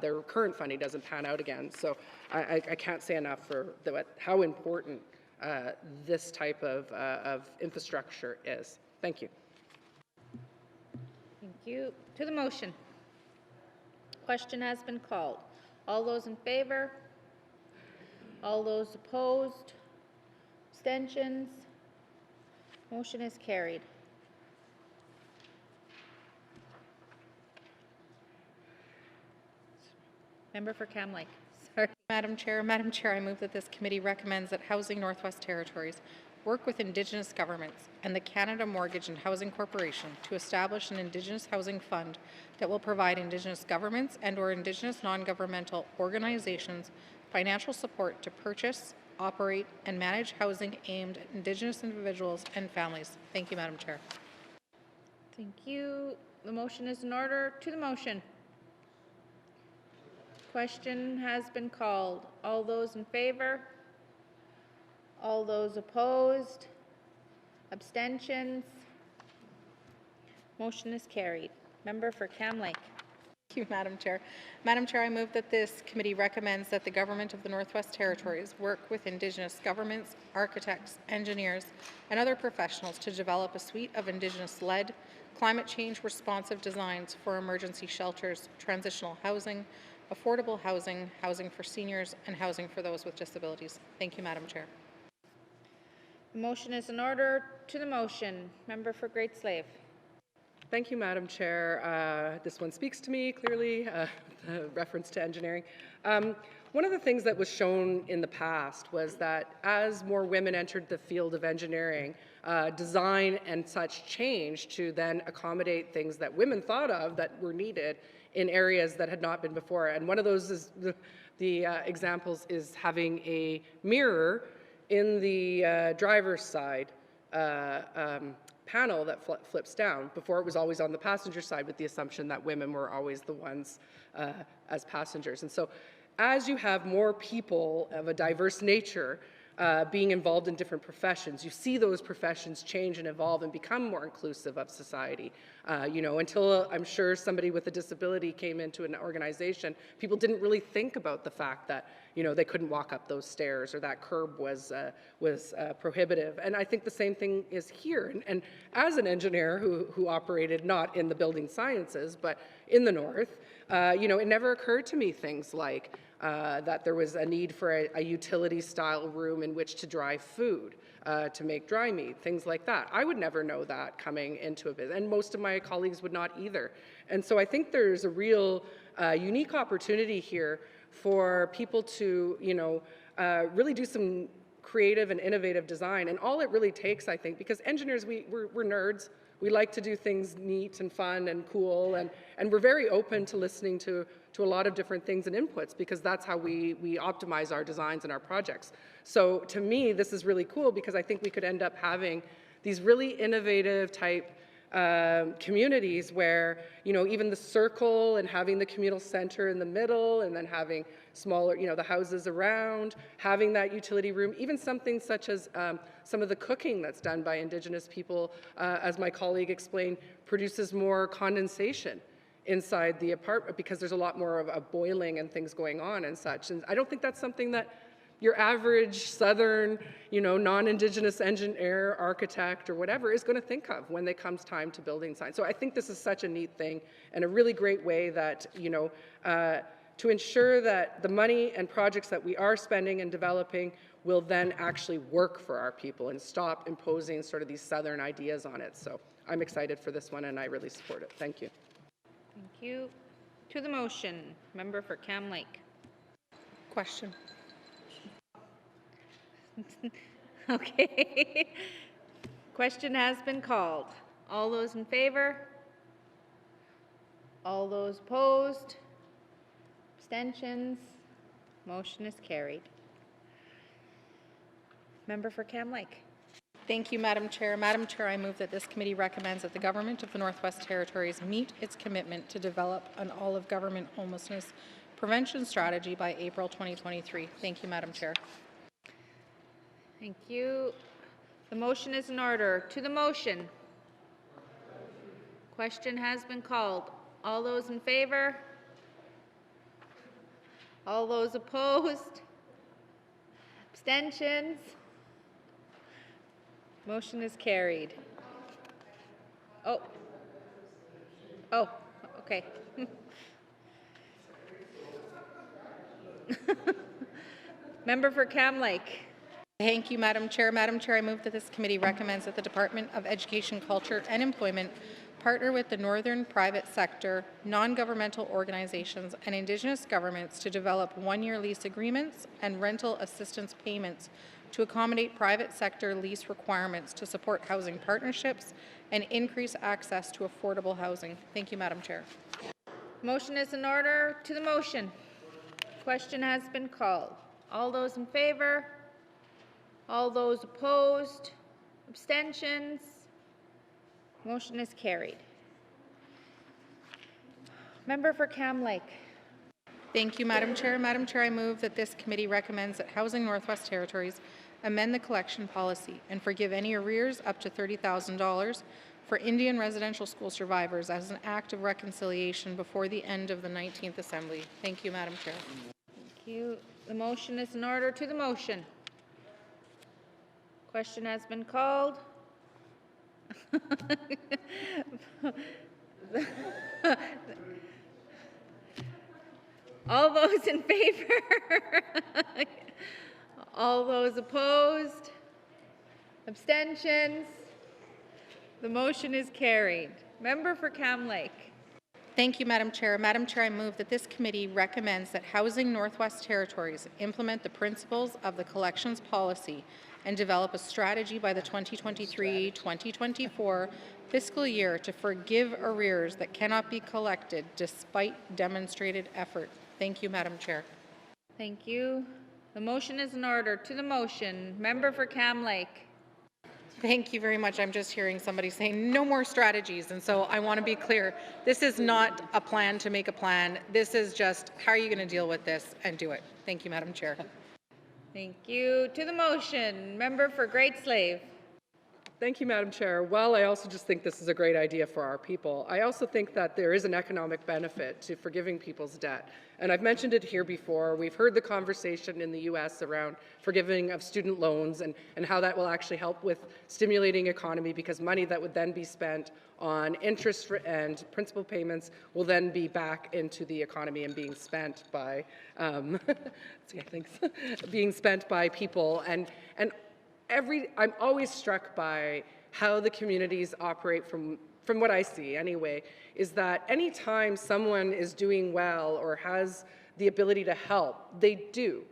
[SPEAKER 21] their current funding doesn't pan out again. So I can't say enough for how important this type of infrastructure is. Thank you.
[SPEAKER 19] Thank you. To the motion. Question has been called. All those in favor? All those opposed? Abstentions? Motion is carried. Member for Cam Lake. Sorry.
[SPEAKER 20] Madam Chair, I move that this committee recommends that Housing Northwest Territories work with Indigenous governments and the Canada Mortgage and Housing Corporation to establish an Indigenous housing fund that will provide Indigenous governments and or Indigenous non-governmental organizations financial support to purchase, operate, and manage housing aimed at Indigenous individuals and families. Thank you, Madam Chair.
[SPEAKER 19] Thank you. The motion is in order. To the motion. Question has been called. All those in favor? All those opposed? Abstentions? Motion is carried. Member for Cam Lake. Thank you, Madam Chair. Madam Chair, I move that this committee recommends that the Government of the Northwest Territories work with Indigenous governments, architects, engineers, and other professionals to develop a suite of Indigenous-led, climate change responsive designs for emergency shelters, transitional housing, affordable housing, housing for seniors, and housing for those with disabilities. Thank you, Madam Chair. The motion is in order. To the motion, member for Great Slave.
[SPEAKER 21] Thank you, Madam Chair. This one speaks to me clearly, the reference to engineering. One of the things that was shown in the past was that as more women entered the field of engineering, design and such changed to then accommodate things that women thought of that were needed in areas that had not been before. And one of those is the examples is having a mirror in the driver's side panel that flips down. Before, it was always on the passenger side with the assumption that women were always the ones as passengers. And so as you have more people of a diverse nature being involved in different professions, you see those professions change and evolve and become more inclusive of society. You know, until I'm sure somebody with a disability came into an organization, people didn't really think about the fact that, you know, they couldn't walk up those stairs or that curb was prohibitive. And I think the same thing is here. And as an engineer who operated not in the building sciences, but in the north, you know, it never occurred to me things like that there was a need for a utility-style room in which to dry food, to make dry meat, things like that. I would never know that coming into a business, and most of my colleagues would not either. And so I think there's a real unique opportunity here for people to, you know, really do some creative and innovative design. And all it really takes, I think, because engineers, we're nerds. We like to do things neat and fun and cool, and we're very open to listening to a lot of different things and inputs, because that's how we optimize our designs and our projects. So to me, this is really cool, because I think we could end up having these really innovative type communities where, you know, even the circle and having the communal center in the middle, and then having smaller, you know, the houses around, having that utility room, even something such as some of the cooking that's done by Indigenous people, as my colleague explained, produces more condensation inside the apartment because there's a lot more of a boiling and things going on and such. And I don't think that's something that your average Southern, you know, non-Indigenous engineer, architect, or whatever is going to think of when it comes time to building science. So I think this is such a neat thing and a really great way that, you know, to ensure that the money and projects that we are spending and developing will then actually work for our people and stop imposing sort of these Southern ideas on it. So I'm excited for this one, and I really support it. Thank you.
[SPEAKER 19] Thank you. To the motion, member for Cam Lake.
[SPEAKER 1] Question.
[SPEAKER 19] Okay. Question has been called. All those in favor? All those opposed? Abstentions? Motion is carried. Member for Cam Lake.
[SPEAKER 20] Thank you, Madam Chair. Madam Chair, I move that this committee recommends that the Government of the Northwest Territories meet its commitment to develop an all-of-government homelessness prevention strategy by April 2023. Thank you, Madam Chair.
[SPEAKER 19] Thank you. The motion is in order. To the motion. Question has been called. All those in favor? All those opposed? Abstentions? Motion is carried. Oh, okay. Member for Cam Lake.
[SPEAKER 20] Thank you, Madam Chair. Madam Chair, I move that this committee recommends that the Department of Education, Culture and Employment partner with the northern private sector, non-governmental organizations, and Indigenous governments to develop one-year lease agreements and rental assistance payments to accommodate private sector lease requirements to support housing partnerships and increase access to affordable housing. Thank you, Madam Chair.
[SPEAKER 19] Motion is in order. To the motion. Question has been called. All those in favor? All those opposed? Abstentions? Motion is carried. Member for Cam Lake.
[SPEAKER 20] Thank you, Madam Chair. Madam Chair, I move that this committee recommends that Housing Northwest Territories amend the collection policy, and forgive any arrears up to $30,000 for Indian residential school survivors as an act of reconciliation before the end of the 19th Assembly. Thank you, Madam Chair.
[SPEAKER 19] Thank you. The motion is in order. To the motion. Question has been called. All those in favor? All those opposed? Abstentions? The motion is carried. Member for Cam Lake.
[SPEAKER 20] Thank you, Madam Chair. Madam Chair, I move that this committee recommends that Housing Northwest Territories implement the principles of the collections policy and develop a strategy by the 2023-2024 fiscal year to forgive arrears that cannot be collected despite demonstrated effort. Thank you, Madam Chair.
[SPEAKER 19] Thank you. The motion is in order. To the motion. Member for Cam Lake.
[SPEAKER 20] Thank you very much. I'm just hearing somebody saying no more strategies, and so I want to be clear. This is not a plan to make a plan. This is just how are you going to deal with this and do it. Thank you, Madam Chair.
[SPEAKER 19] Thank you. To the motion. Member for Great Slave.
[SPEAKER 21] Thank you, Madam Chair. Well, I also just think this is a great idea for our people. I also think that there is an economic benefit to forgiving people's debt. And I've mentioned it here before. We've heard the conversation in the U.S. around forgiving of student loans and how that will actually help with stimulating economy, because money that would then be spent on interest and principal payments will then be back into the economy and being spent by, being spent by people. And I'm always struck by how the communities operate from what I see anyway, is that anytime someone is doing well or has the ability to help, they do.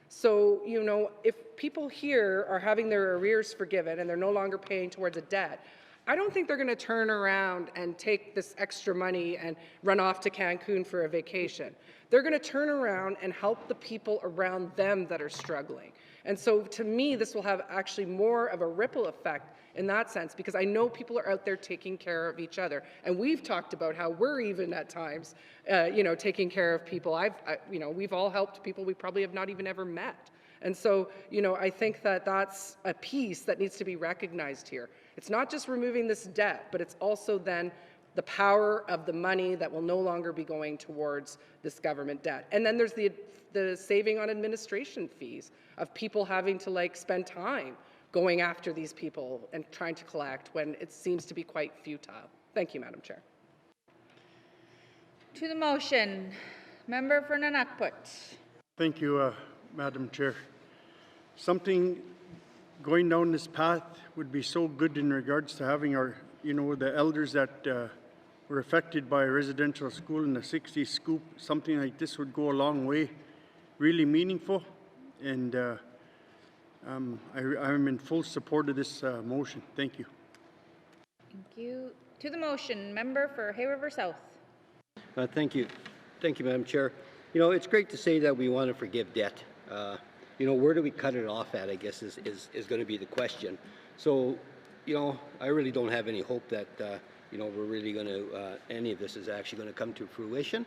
[SPEAKER 21] So, you know, if people here are having their arrears forgiven and they're no longer paying towards a debt, I don't think they're going to turn around and take this extra money and run off to Cancun for a vacation. They're going to turn around and help the people around them that are struggling. And so to me, this will have actually more of a ripple effect in that sense, because I know people are out there taking care of each other. And we've talked about how we're even at times, taking care of people. We've all helped people we probably have not even ever met. And so, I think that that's a piece that needs to be recognized here. It's not just removing this debt, but it's also then the power of the money that will no longer be going towards this government debt. And then there's the saving on administration fees of people having to spend time going after these people and trying to collect when it seems to be quite futile. Thank you, Madam Chair.
[SPEAKER 19] To the motion, member for Nunukput.
[SPEAKER 5] Thank you, Madam Chair. Something going down this path would be so good in regards to having our, the elders that were affected by a residential school in the 60s scoop. Something like this would go a long way, really meaningful, and I'm in full support of this motion. Thank you.
[SPEAKER 19] Thank you. To the motion, member for Hay River South.
[SPEAKER 13] Thank you. Thank you, Madam Chair. It's great to say that we want to forgive debt. Where do we cut it off at, I guess, is going to be the question. So, I really don't have any hope that, we're really going to, any of this is actually going to come to fruition.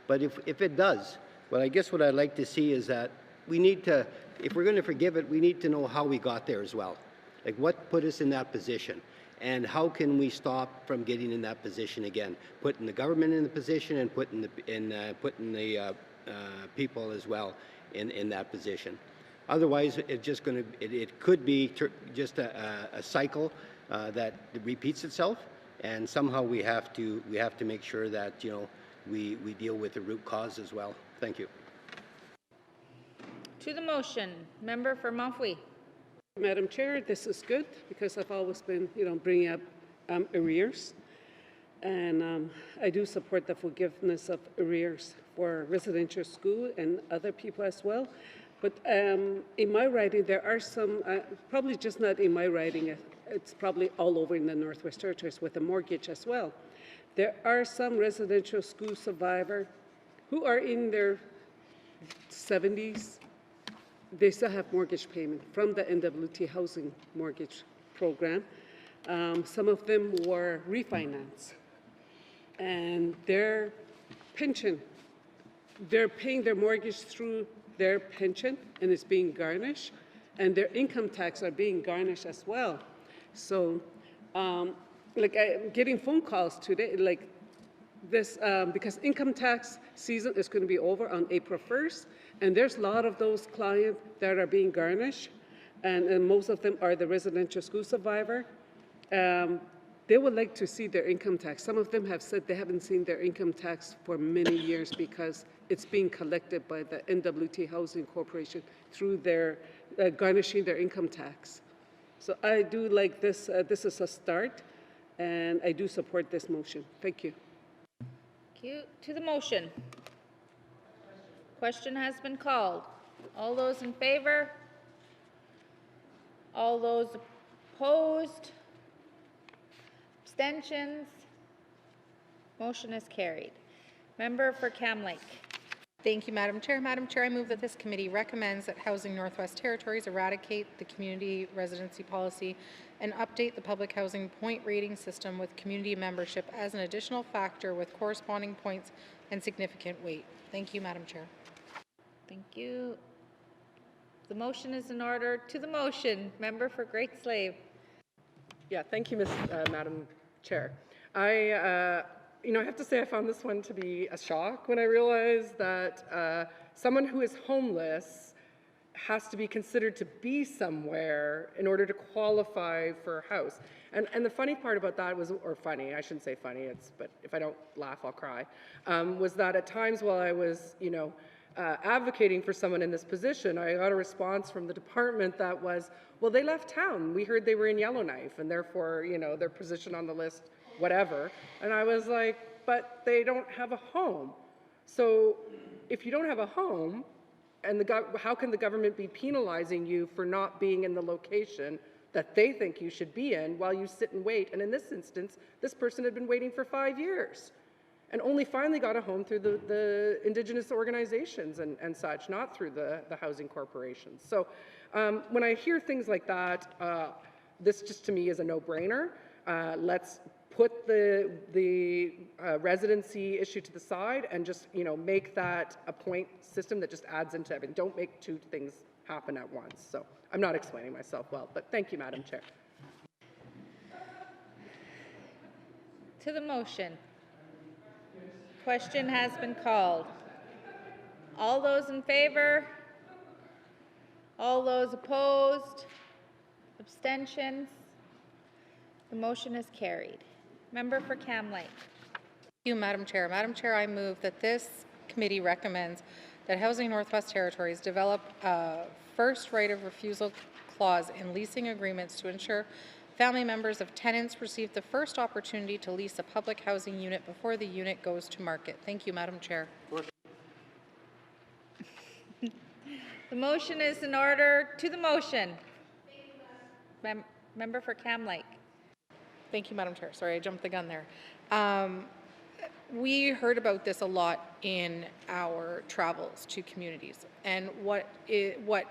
[SPEAKER 13] But if it does, well, I guess what I'd like to see is that we need to, if we're going to forgive it, we need to know how we got there as well. Like what put us in that position, and how can we stop from getting in that position again? Putting the government in the position and putting the people as well in that position. Otherwise, it could be just a cycle that repeats itself, and somehow we have to make sure that we deal with the root cause as well. Thank you.
[SPEAKER 19] To the motion, member for Mafui.
[SPEAKER 6] Madam Chair, this is good because I've always been, bringing up arrears, and I do support the forgiveness of arrears for residential school and other people as well. But in my riding, there are some, probably just not in my riding, it's probably all over in the Northwest Territories with a mortgage as well. There are some residential school survivors who are in their 70s. They still have mortgage payment from the NWT housing mortgage program. Some of them were refinanced, and their pension, they're paying their mortgage through their pension, and it's being garnished. and their income tax are being garnished as well. So, like I'm getting phone calls today, like this, because income tax season is going to be over on April 1st, and there's a lot of those clients that are being garnished, and most of them are the residential school survivor. They would like to see their income tax. Some of them have said they haven't seen their income tax for many years because it's being collected by the NWT Housing Corporation through their garnishing their income tax. So I do like this. This is a start, and I do support this motion. Thank you.
[SPEAKER 19] Thank you. To the motion. Question has been called. All those in favor? All those opposed? Abstentions? Motion is carried. Member for Cam Lake.
[SPEAKER 20] Thank you, Madam Chair. Madam Chair, I move that this committee recommends that Housing Northwest Territories eradicate the community residency policy and update the public housing point rating system with community membership as an additional factor with corresponding points and significant weight. Thank you, Madam Chair.
[SPEAKER 19] Thank you. The motion is in order. To the motion, member for Great Slave.
[SPEAKER 21] Yeah, thank you, Madam Chair. I have to say I found this one to be a shock when I realized that someone who is homeless has to be considered to be somewhere in order to qualify for a house. And the funny part about that was, or funny, I shouldn't say funny, but if I don't laugh, I'll cry, was that at times while I was, advocating for someone in this position, I got a response from the department that was, well, they left town. We heard they were in Yellowknife, and therefore, their position on the list, whatever. And I was like, but they don't have a home. So if you don't have a home, and how can the government be penalizing you for not being in the location that they think you should be in while you sit and wait? And in this instance, this person had been waiting for 5 years and only finally got a home through the Indigenous organizations and such, not through the housing corporations. So when I hear things like that, this just to me is a no-brainer. Let's put the residency issue to the side and just make that a point system that just adds into everything. Don't make two things happen at once. So I'm not explaining myself well, but thank you, Madam Chair.
[SPEAKER 19] To the motion. Question has been called. All those in favor? All those opposed? Abstentions? The motion is carried. Member for Cam Lake.
[SPEAKER 20] Thank you, Madam Chair. Madam Chair, I move that this committee recommends that Housing Northwest Territories develop a first right of refusal clause in leasing agreements to ensure family members of tenants receive the first opportunity to lease a public housing unit before the unit goes to market. Thank you, Madam Chair.
[SPEAKER 19] The motion is in order. To the motion. Member for Cam Lake.
[SPEAKER 20] Thank you, Madam Chair. Sorry, I jumped the gun there. We heard about this a lot in our travels to communities. And what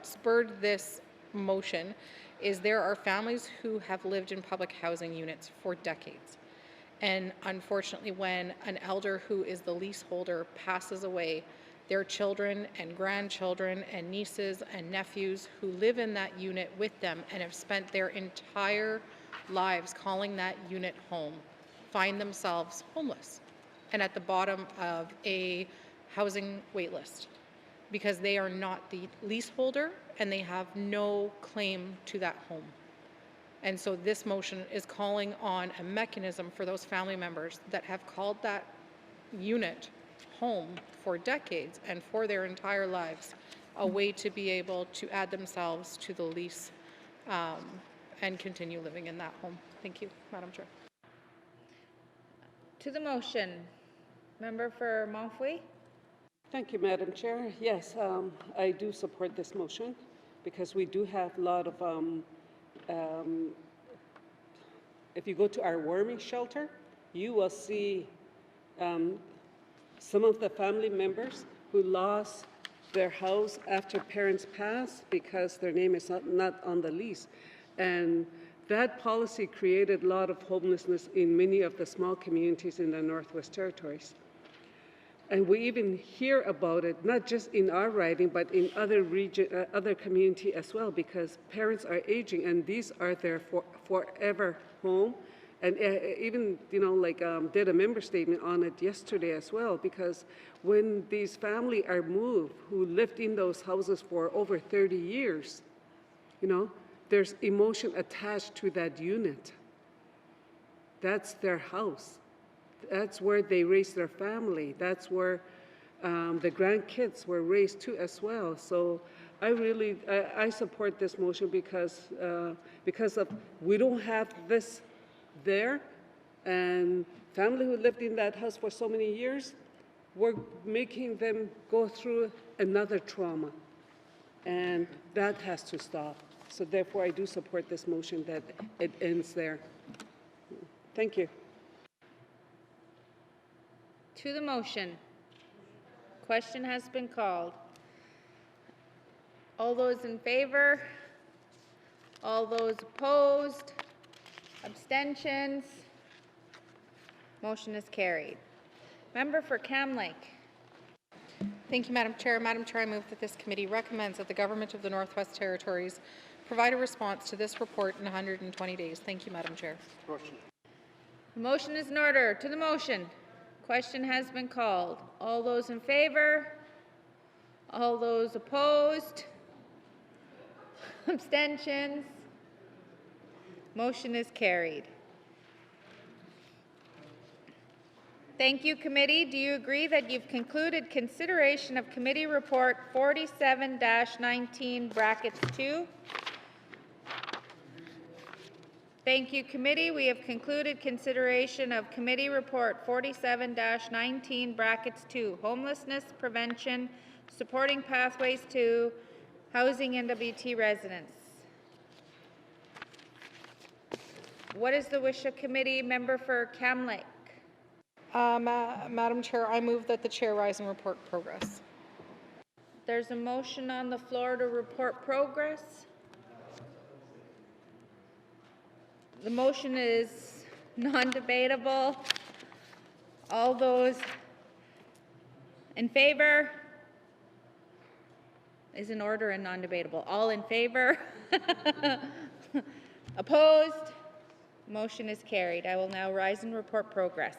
[SPEAKER 20] spurred this motion is there are families who have lived in public housing units for decades. And unfortunately, when an elder who is the leaseholder passes away, their children and grandchildren and nieces and nephews who live in that unit with them and have spent their entire lives calling that unit home find themselves homeless and at the bottom of a housing wait list because they are not the leaseholder and they have no claim to that home. And so this motion is calling on a mechanism for those family members that have called that unit home for decades and for their entire lives, a way to be able to add themselves to the lease and continue living in that home. Thank you, Madam Chair.
[SPEAKER 19] To the motion, member for Montfouet.
[SPEAKER 6] Thank you, Madam Chair. Yes, I do support this motion because we do have a lot of, if you go to our warming shelter, you will see some of the family members who lost their house after parents passed because their name is not on the lease. And that policy created a lot of homelessness in many of the small communities in the Northwest Territories. And we even hear about it, not just in our riding, but in other region, other community as well, because parents are aging and these are their forever home. And even, did a member statement on it yesterday as well, because when these families are moved who lived in those houses for over 30 years, there's emotion attached to that unit. That's their house. That's where they raise their family. That's where the grandkids were raised too as well. So I support this motion because of we don't have this there, and family who lived in that house for so many years, we're making them go through another trauma, and that has to stop. So therefore, I do support this motion that it ends there. Thank you.
[SPEAKER 19] To the motion. Question has been called. All those in favor? All those opposed? Abstentions? Motion is carried. Member for Cam Lake.
[SPEAKER 20] Thank you, Madam Chair. Madam Chair, I move that this committee recommends that the Government of the Northwest Territories provide a response to this report in 120 days. Thank you, Madam Chair.
[SPEAKER 19] The motion is in order. To the motion. Question has been called. All those in favor? All those opposed? Abstentions? Motion is carried. Thank you, committee. Do you agree that you've concluded consideration of committee report 47-19 brackets 2? Thank you, committee. We have concluded consideration of committee report 47-19 brackets 2, homelessness prevention, supporting pathways to housing NWT residents. What is the wish of committee? Member for Cam Lake.
[SPEAKER 20] Madam Chair, I move that the chair rise and report progress.
[SPEAKER 19] There's a motion on the floor to report progress. The motion is non-debatable. All those in favor? Is in order and non-debatable. All in favor? Opposed? Motion is carried. I will now rise and report progress.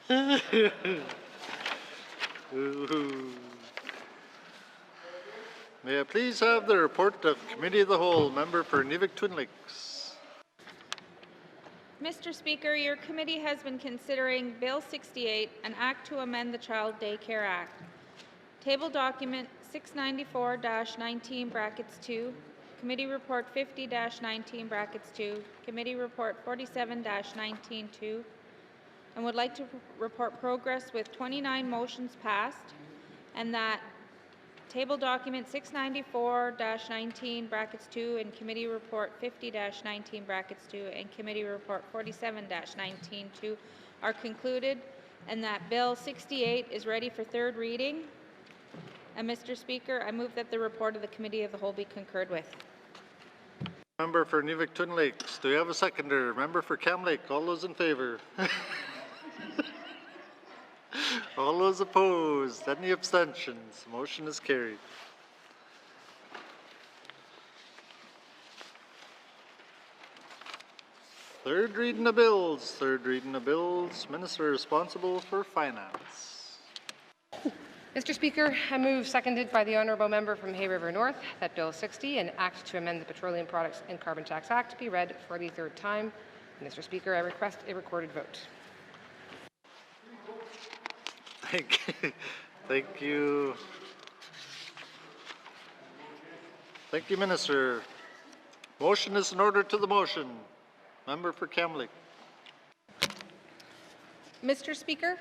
[SPEAKER 3] May I please have the report of Committee of the Whole, member for Inuvialuktun Lakes.
[SPEAKER 19] Mr. Speaker, your committee has been considering Bill 68, an act to amend the Child Daycare Act. Table document 694-19(2), Committee Report 50-19(2), Committee Report 47-19(2), and would like to report progress with 29 motions passed, and that Table document 694-19(2) and Committee Report 50-19(2) and Committee Report 47-19(2) are concluded, and that Bill 68 is ready for third reading. And Mr. Speaker, I move that the report of the Committee of the Whole be concurred with.
[SPEAKER 3] Member for Inuvialuktun Lakes, do we have a seconder? Member for Cam Lake, all those in favour? All those opposed? Any abstentions? Motion is carried. Third reading of bills. Third reading of bills. Minister responsible for finance.
[SPEAKER 12] Mr. Speaker, I move, seconded by the Honourable Member from Hay River North, that Bill 60, an Act to amend the Petroleum Products and Carbon Tax Act, be read for the third time. Mr. Speaker, I request a recorded vote.
[SPEAKER 3] Thank you. Thank you, Minister. Motion is in order to the motion. Member for Cam Lake.
[SPEAKER 20] Mr. Speaker,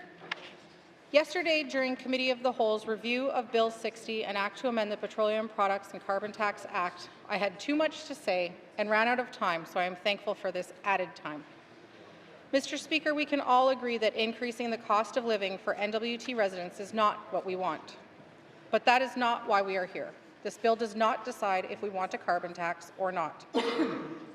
[SPEAKER 20] yesterday during Committee of the Whole's review of Bill 60, an act to amend the Petroleum Products and Carbon Tax Act, I had too much to say and ran out of time, so I am thankful for this added time. Mr. Speaker, we can all agree that increasing the cost of living for NWT residents is not what we want. But that is not why we are here. This bill does not decide if we want a carbon tax or not.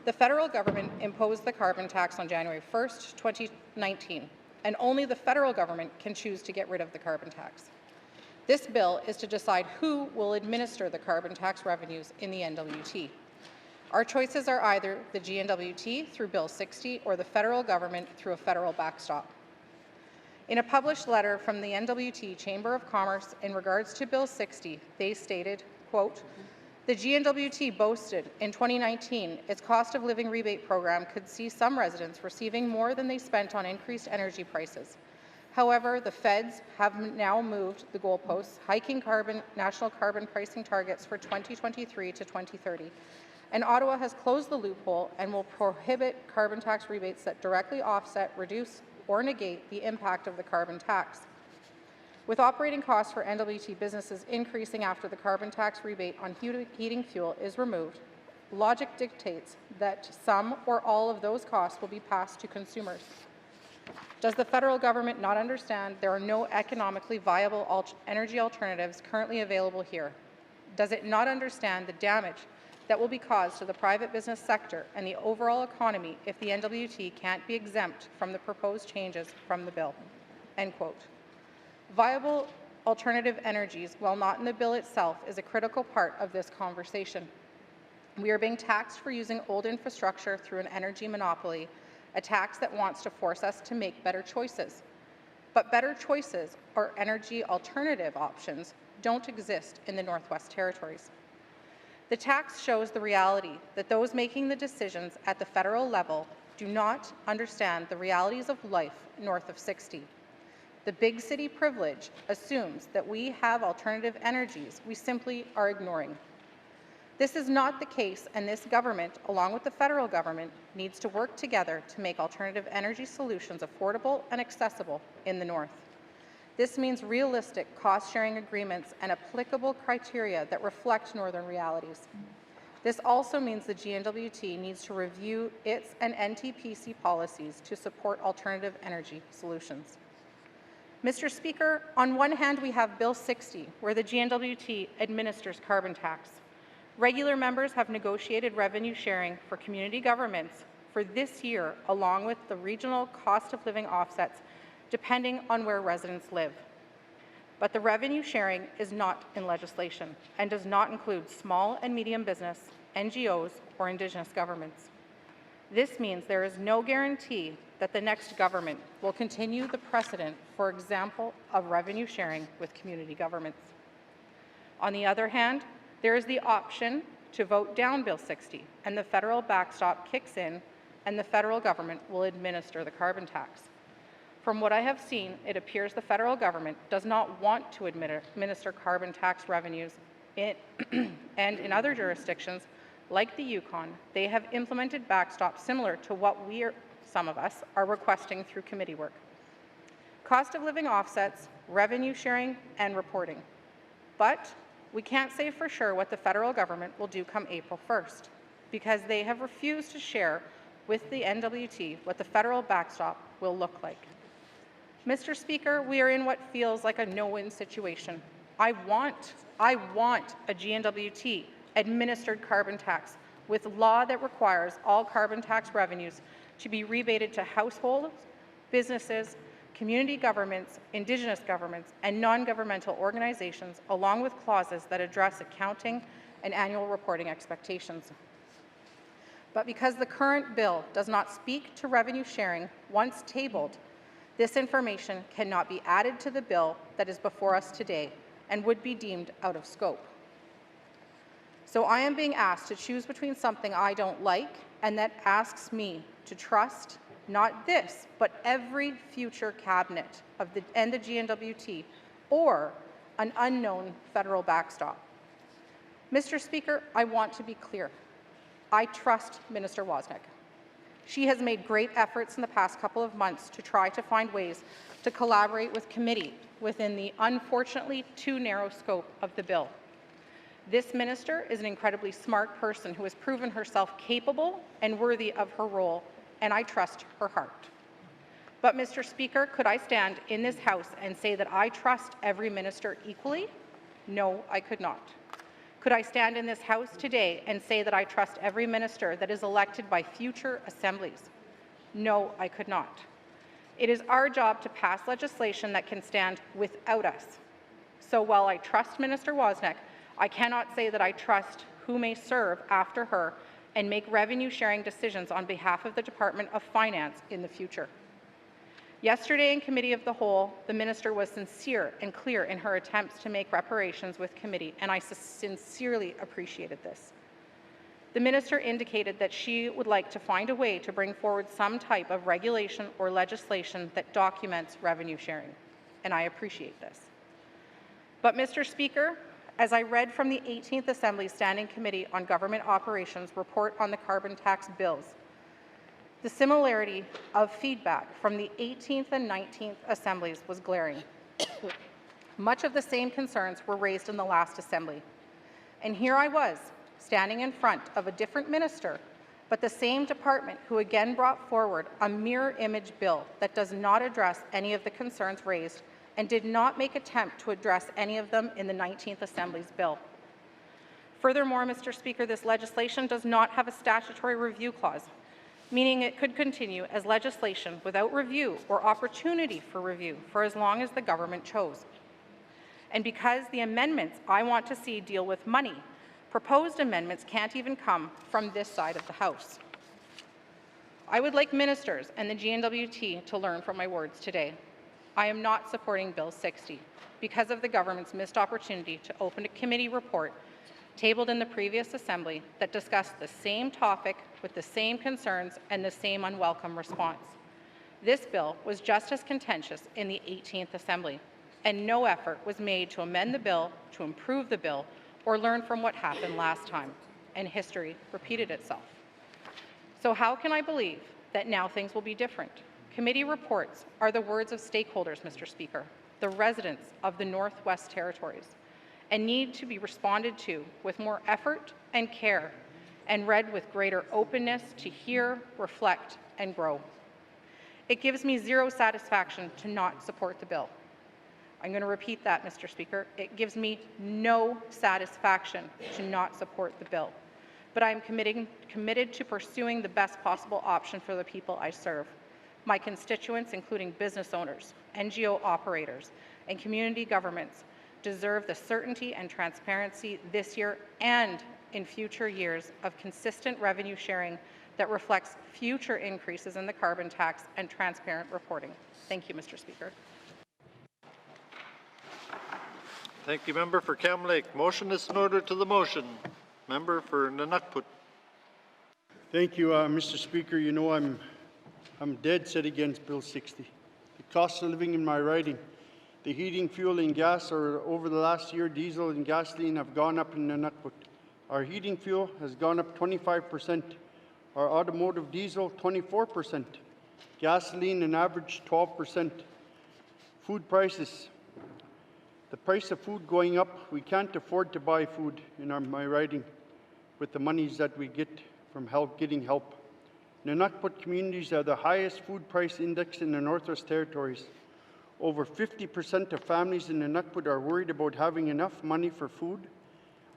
[SPEAKER 20] The federal government imposed the carbon tax on January 1st, 2019, and only the federal government can choose to get rid of the carbon tax. This bill is to decide who will administer the carbon tax revenues in the NWT. Our choices are either the GNWT through Bill 60 or the federal government through a federal backstop. In a published letter from the NWT Chamber of Commerce in regards to Bill 60, they stated, quote, "The GNWT boasted in 2019 its cost of living rebate program could see some residents receiving more than they spent on increased energy prices. However, the feds have now moved the goalposts, hiking national carbon pricing targets for 2023 to 2030. And Ottawa has closed the loophole and will prohibit carbon tax rebates that directly offset, reduce, or negate the impact of the carbon tax. With operating costs for NWT businesses increasing after the carbon tax rebate on heating fuel is removed, logic dictates that some or all of those costs will be passed to consumers. Does the federal government not understand there are no economically viable energy alternatives currently available here? Does it not understand the damage that will be caused to the private business sector and the overall economy if the NWT can't be exempt from the proposed changes from the bill?" End quote. Viable alternative energies, while not in the bill itself, is a critical part of this conversation. We are being taxed for using old infrastructure through an energy monopoly, a tax that wants to force us to make better choices. But better choices or energy alternative options don't exist in the Northwest Territories. The tax shows the reality that those making the decisions at the federal level do not understand the realities of life north of 60. The big city privilege assumes that we have alternative energies we simply are ignoring. This is not the case, and this government, along with the federal government, needs to work together to make alternative energy solutions affordable and accessible in the north. This means realistic cost-sharing agreements and applicable criteria that reflect northern realities. This also means the GNWT needs to review its and NTPC policies to support alternative energy solutions. Mr. Speaker, on one hand, we have Bill 60, where the GNWT administers carbon tax. Regular members have negotiated revenue sharing for community governments for this year, along with the regional cost of living offsets, depending on where residents live. But the revenue sharing is not in legislation and does not include small and medium business, NGOs, or Indigenous governments. This means there is no guarantee that the next government will continue the precedent, for example, of revenue sharing with community governments. On the other hand, there is the option to vote down Bill 60, and the federal backstop kicks in and the federal government will administer the carbon tax. From what I have seen, it appears the federal government does not want to administer carbon tax revenues and in other jurisdictions, like the Yukon, they have implemented backstops similar to what some of us, are requesting through committee work. Cost of living offsets, revenue sharing, and reporting. But we can't say for sure what the federal government will do come April 1st, because they have refused to share with the NWT what the federal backstop will look like. Mr. Speaker, we are in what feels like a no-win situation. I want a GNWT administered carbon tax with law that requires all carbon tax revenues to be rebated to households, businesses, community governments, Indigenous governments, and non-governmental organizations, along with clauses that address accounting and annual reporting expectations. But because the current bill does not speak to revenue sharing once tabled, this information cannot be added to the bill that is before us today and would be deemed out of scope. So I am being asked to choose between something I don't like and that asks me to trust not this, but every future cabinet and the GNWT, or an unknown federal backstop. Mr. Speaker, I want to be clear. I trust Minister Wozniak. She has made great efforts in the past couple of months to try to find ways to collaborate with committee within the unfortunately too narrow scope of the bill. This minister is an incredibly smart person who has proven herself capable and worthy of her role, and I trust her heart. But, Mr. Speaker, could I stand in this House and say that I trust every minister equally? No, I could not. Could I stand in this House today and say that I trust every minister that is elected by future assemblies? No, I could not. It is our job to pass legislation that can stand without us. So while I trust Minister Wozniak, I cannot say that I trust who may serve after her and make revenue-sharing decisions on behalf of the Department of Finance in the future. Yesterday in Committee of the Whole, the Minister was sincere and clear in her attempts to make reparations with committee, and I sincerely appreciated this. The Minister indicated that she would like to find a way to bring forward some type of regulation or legislation that documents revenue sharing, and I appreciate this. But, Mr. Speaker, as I read from the 18th Assembly Standing Committee on Government Operations report on the carbon tax bills, the similarity of feedback from the 18th and 19th Assemblies was glaring. Much of the same concerns were raised in the last Assembly. And here I was, standing in front of a different minister, but the same department who again brought forward a mirror image bill that does not address any of the concerns raised and did not make attempt to address any of them in the 19th Assembly's bill. Furthermore, Mr. Speaker, this legislation does not have a statutory review clause, meaning it could continue as legislation without review or opportunity for review for as long as the government chose. And because the amendments I want to see deal with money, proposed amendments can't even come from this side of the House. I would like ministers and the GNWT to learn from my words today. I am not supporting Bill 60 because of the government's missed opportunity to open a committee report tabled in the previous Assembly that discussed the same topic with the same concerns and the same unwelcome response. This bill was just as contentious in the 18th Assembly, and no effort was made to amend the bill, to improve the bill, or learn from what happened last time, and history repeated itself. So how can I believe that now things will be different? Committee reports are the words of stakeholders, Mr. Speaker, the residents of the Northwest Territories, and need to be responded to with more effort and care and read with greater openness to hear, reflect, and grow. It gives me zero satisfaction to not support the bill. I'm going to repeat that, Mr. Speaker. It gives me no satisfaction to not support the bill, but I am committed to pursuing the best possible option for the people I serve. My constituents, including business owners, NGO operators, and community governments, deserve the certainty and transparency this year and in future years of consistent revenue sharing that reflects future increases in the carbon tax and transparent reporting. Thank you, Mr. Speaker.
[SPEAKER 3] Thank you, Member for Cam Lake. Motion is in order to the motion. Member for Nunukput.
[SPEAKER 5] Thank you, Mr. Speaker. You know, I'm dead set against Bill 60. The cost of living in my riding, the heating, fuel and gas are over the last year, diesel and gasoline have gone up in Nunavut. Our heating fuel has gone up 25%. Our automotive diesel, 24%. Gasoline, an average 12%. Food prices. The price of food going up, we can't afford to buy food in my riding with the monies that we get from getting help. Nunavut communities have the highest food price index in the Northwest Territories. Over 50% of families in Nunavut are worried about having enough money for food.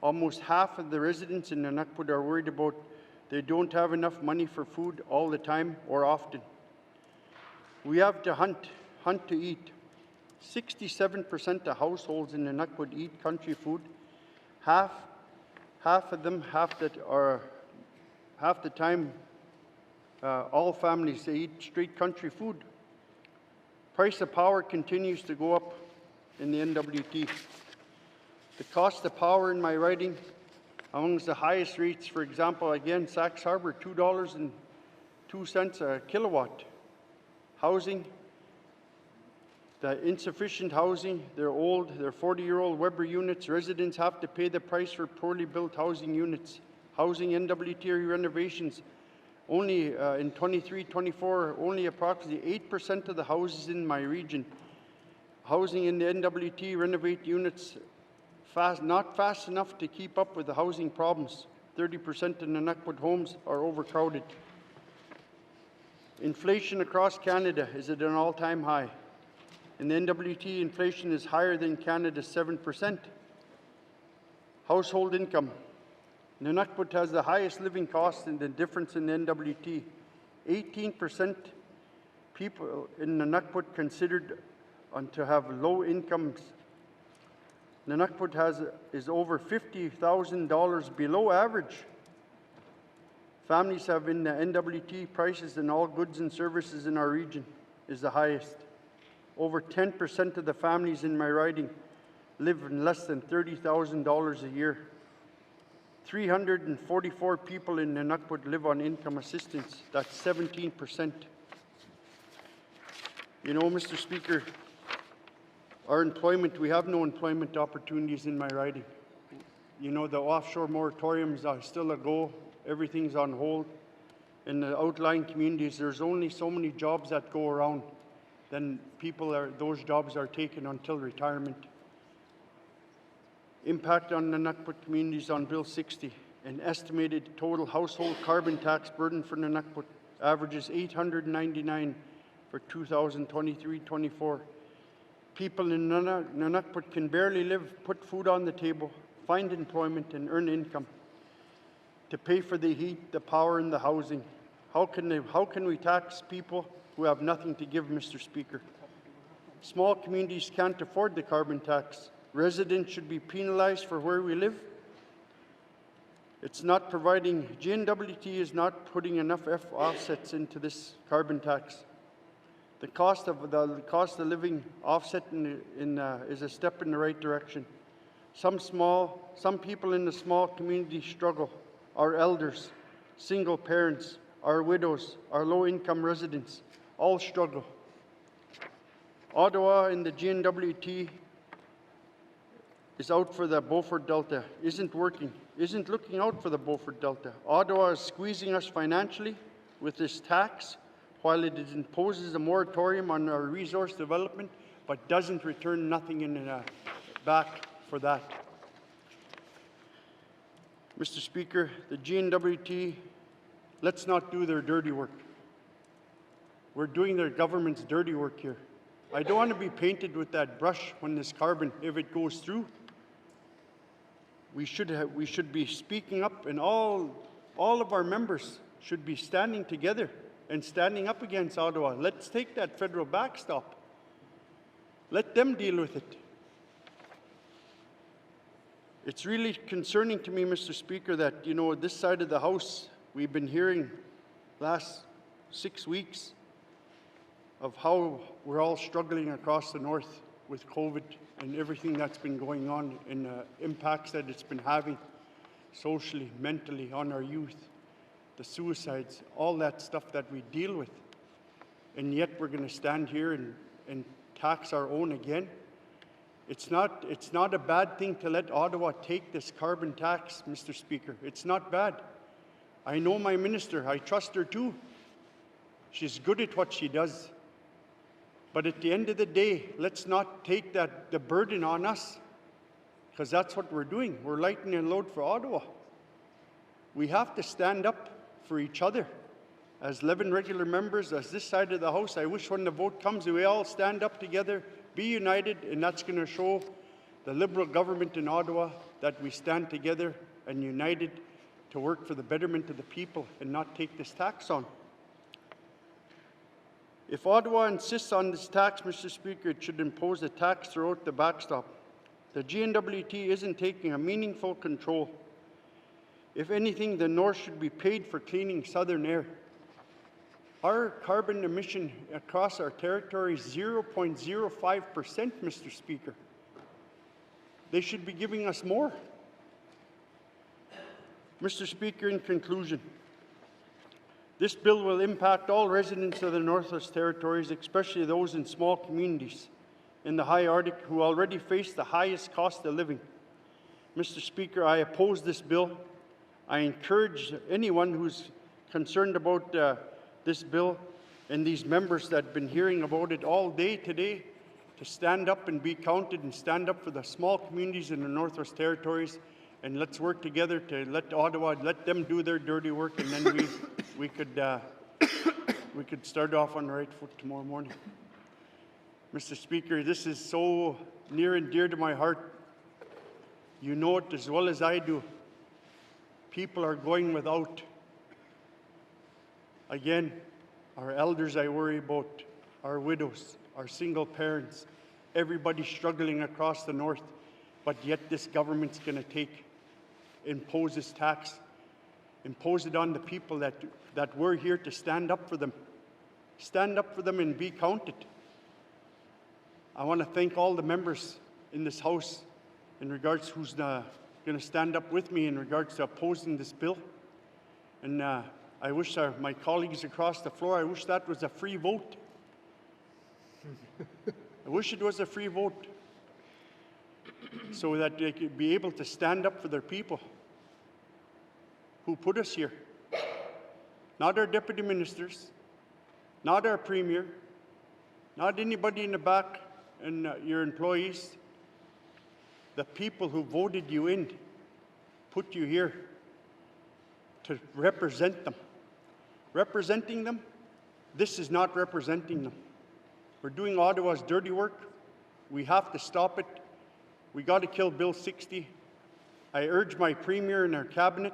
[SPEAKER 5] Almost half of the residents in Nunavut are worried about they don't have enough money for food all the time or often. We have to hunt to eat. 67% of households in Nunavut eat country food. Half of them half the time, all families, they eat straight country food. Price of power continues to go up in the NWT. The cost of power in my riding amongst the highest rates, for example, again, Sax Harbor, $2.02 a kilowatt. Housing, the insufficient housing, they're old, they're 40-year-old Weber units. Residents have to pay the price for poorly built housing units. Housing NWT renovations, only in 23-24, only approximately 8% of the houses in my region. Housing in the NWT renovate units not fast enough to keep up with the housing problems. 30% of Nunavut homes are overcrowded. Inflation across Canada is at an all-time high. In the NWT, inflation is higher than Canada's 7%. Household income. Nunavut has the highest living costs and the difference in the NWT. 18% people in Nunavut considered to have low incomes. Nunavut is over $50,000 below average. Families have in the NWT prices in all goods and services in our region is the highest. Over 10% of the families in my riding live in less than $30,000 a year. 344 people in Nunavut live on income assistance. That's 17%. You know, Mr. Speaker, we have no employment opportunities in my riding. You know, the offshore moratoriums are still a go. Everything's on hold. In the outlying communities, there's only so many jobs that go around. Then those jobs are taken until retirement. Impact on the Nunavut communities on Bill 60. An estimated total household carbon tax burden for Nunavut averages $899 for 2023-24. People in Nunavut can barely live, put food on the table, find employment, and earn income to pay for the heat, the power, and the housing. How can we tax people who have nothing to give, Mr. Speaker? Small communities can't afford the carbon tax. Residents should be penalized for where we live. GNWT is not putting enough offsets into this carbon tax. The cost of living offset is a step in the right direction. Some people in the small community struggle. Our elders, single parents, our widows, our low-income residents all struggle. Ottawa and the GNWT is out for the Beaufort Delta, isn't looking out for the Beaufort Delta. Ottawa is squeezing us financially with this tax while it imposes a moratorium on our resource development, but doesn't return nothing back for that. Mr. Speaker, the GNWT, let's not do their dirty work. We're doing their government's dirty work here. I don't want to be painted with that brush when this carbon, if it goes through. We should be speaking up, and all of our members should be standing together and standing up against Ottawa. Let's take that federal backstop. Let them deal with it. It's really concerning to me, Mr. Speaker, that, you know, this side of the House, we've been hearing last 6 weeks of how we're all struggling across the north with COVID and everything that's been going on and the impacts that it's been having socially, mentally on our youth. the suicides, all that stuff that we deal with. And yet we're going to stand here and tax our own again. It's not a bad thing to let Ottawa take this carbon tax, Mr. Speaker. It's not bad. I know my minister. I trust her too. She's good at what she does. But at the end of the day, let's not take the burden on us, because that's what we're doing. We're lightening a load for Ottawa. We have to stand up for each other. As 11 regular members, as this side of the House, I wish when the vote comes, we all stand up together, be united, and that's going to show the Liberal government in Ottawa that we stand together and united to work for the betterment of the people and not take this tax on. If Ottawa insists on this tax, Mr. Speaker, it should impose a tax throughout the backstop. The GNWT isn't taking a meaningful control. If anything, the North should be paid for cleaning southern air. Our carbon emission across our territory is 0.05%, Mr. Speaker. They should be giving us more. Mr. Speaker, in conclusion, this bill will impact all residents of the Northwest Territories, especially those in small communities in the high Arctic who already face the highest cost of living. Mr. Speaker, I oppose this bill. I encourage anyone who's concerned about this bill and these members that have been hearing about it all day today to stand up and be counted and stand up for the small communities in the Northwest Territories, and let's work together to let Ottawa, let them do their dirty work, and then we could start off on the right foot tomorrow morning. Mr. Speaker, this is so near and dear to my heart. You know it as well as I do. People are going without. Again, our elders I worry about, our widows, our single parents, everybody struggling across the North, but yet this government's going to impose this tax, impose it on the people that we're here to stand up for them. Stand up for them and be counted. I want to thank all the members in this House in regards who's going to stand up with me in regards to opposing this bill. And I wish my colleagues across the floor, I wish that was a free vote. I wish it was a free vote so that they could be able to stand up for their people who put us here. Not our deputy ministers, not our premier, not anybody in the back and your employees. The people who voted you in, put you here to represent them. Representing them, this is not representing them. We're doing Ottawa's dirty work. We have to stop it. We got to kill Bill 60. I urge my Premier and our Cabinet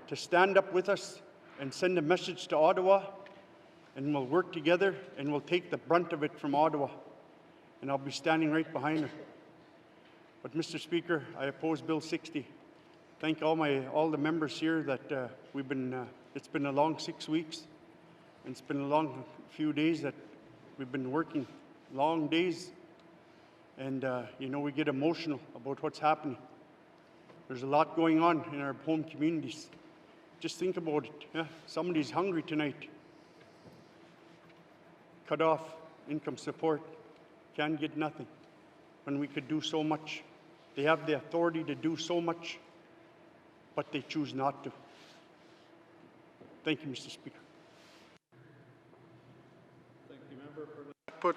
[SPEAKER 5] to stand up with us and send a message to Ottawa, and we'll work together and we'll take the brunt of it from Ottawa. And I'll be standing right behind her. But Mr. Speaker, I oppose Bill 60. Thank all the members here that it's been a long 6 weeks, and it's been a long few days that we've been working, long days, and we get emotional about what's happening. There's a lot going on in our home communities. Just think about it. Yeah? Somebody's hungry tonight. Cut off income support, can't get nothing, when we could do so much. They have the authority to do so much, but they choose not to. Thank you, Mr. Speaker.
[SPEAKER 3] Thank you, member for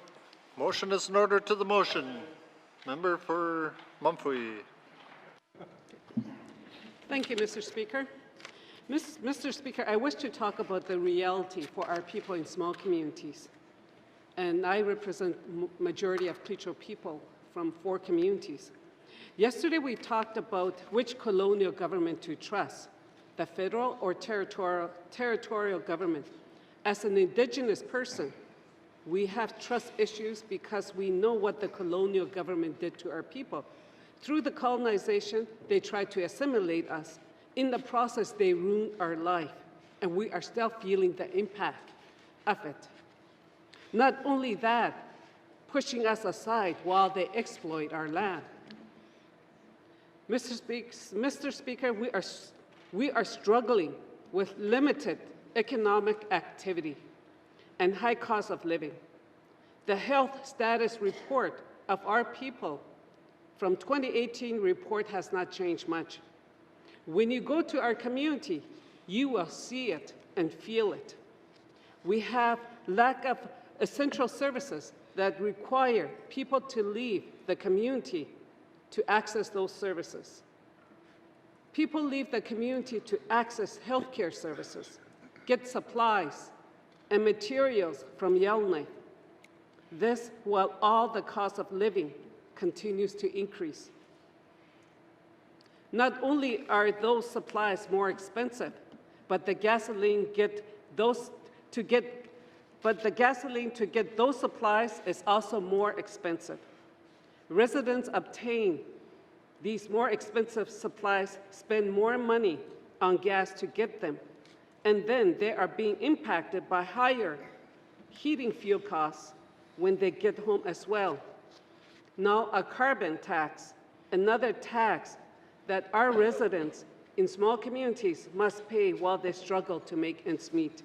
[SPEAKER 3] motion is in order to the motion. Member for Mumphrey.
[SPEAKER 6] Thank you, Mr. Speaker. Mr. Speaker, I wish to talk about the reality for our people in small communities. And I represent majority of Klitschko people from 4 communities. Yesterday, we talked about which colonial government to trust, the federal or territorial government. As an Indigenous person, we have trust issues because we know what the colonial government did to our people. Through the colonization, they tried to assimilate us. In the process, they ruined our life, and we are still feeling the impact of it. Not only that, pushing us aside while they exploit our land. Mr. Speaker, we are struggling with limited economic activity and high cost of living. The health status report of our people from 2018 report has not changed much. When you go to our community, you will see it and feel it. We have lack of essential services that require people to leave the community to access those services. People leave the community to access healthcare services, get supplies and materials from Yellowknife. This while all the cost of living continues to increase. Not only are those supplies more expensive, but the gasoline to get those supplies is also more expensive. Residents obtain these more expensive supplies, spend more money on gas to get them, and then they are being impacted by higher heating fuel costs when they get home as well. Now a carbon tax, another tax that our residents in small communities must pay while they struggle to make ends meet.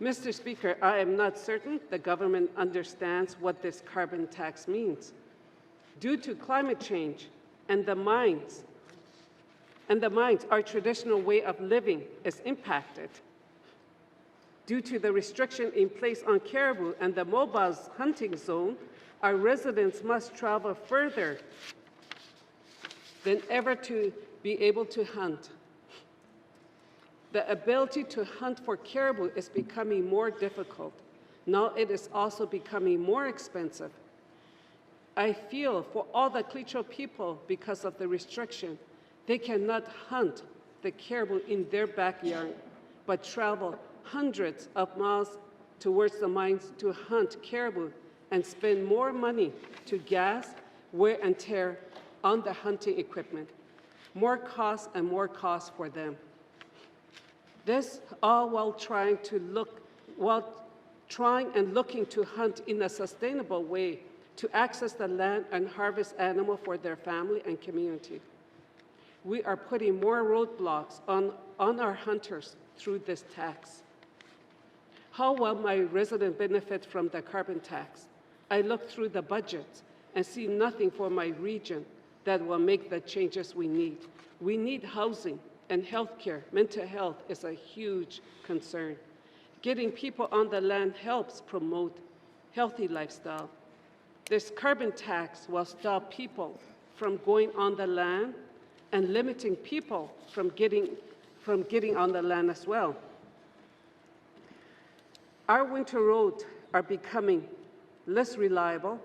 [SPEAKER 6] Mr. Speaker, I am not certain the government understands what this carbon tax means. Due to climate change and the mines, our traditional way of living is impacted. Due to the restriction in place on caribou and the mobile hunting zone, our residents must travel further than ever to be able to hunt. The ability to hunt for caribou is becoming more difficult. Now it is also becoming more expensive. I feel for all the Clicho people because of the restriction. They cannot hunt the caribou in their backyard, but travel hundreds of miles towards the mines to hunt caribou and spend more money to gas, wear and tear on the hunting equipment. More costs and more costs for them. This all while trying and looking to hunt in a sustainable way to access the land and harvest animal for their family and community. We are putting more roadblocks on our hunters through this tax. How will my resident benefit from the carbon tax? I look through the budgets and see nothing for my region that will make the changes we need. We need housing and healthcare. Mental health is a huge concern. Getting people on the land helps promote healthy lifestyle. This carbon tax will stop people from going on the land and limiting people from getting on the land as well. Our winter roads are becoming less reliable,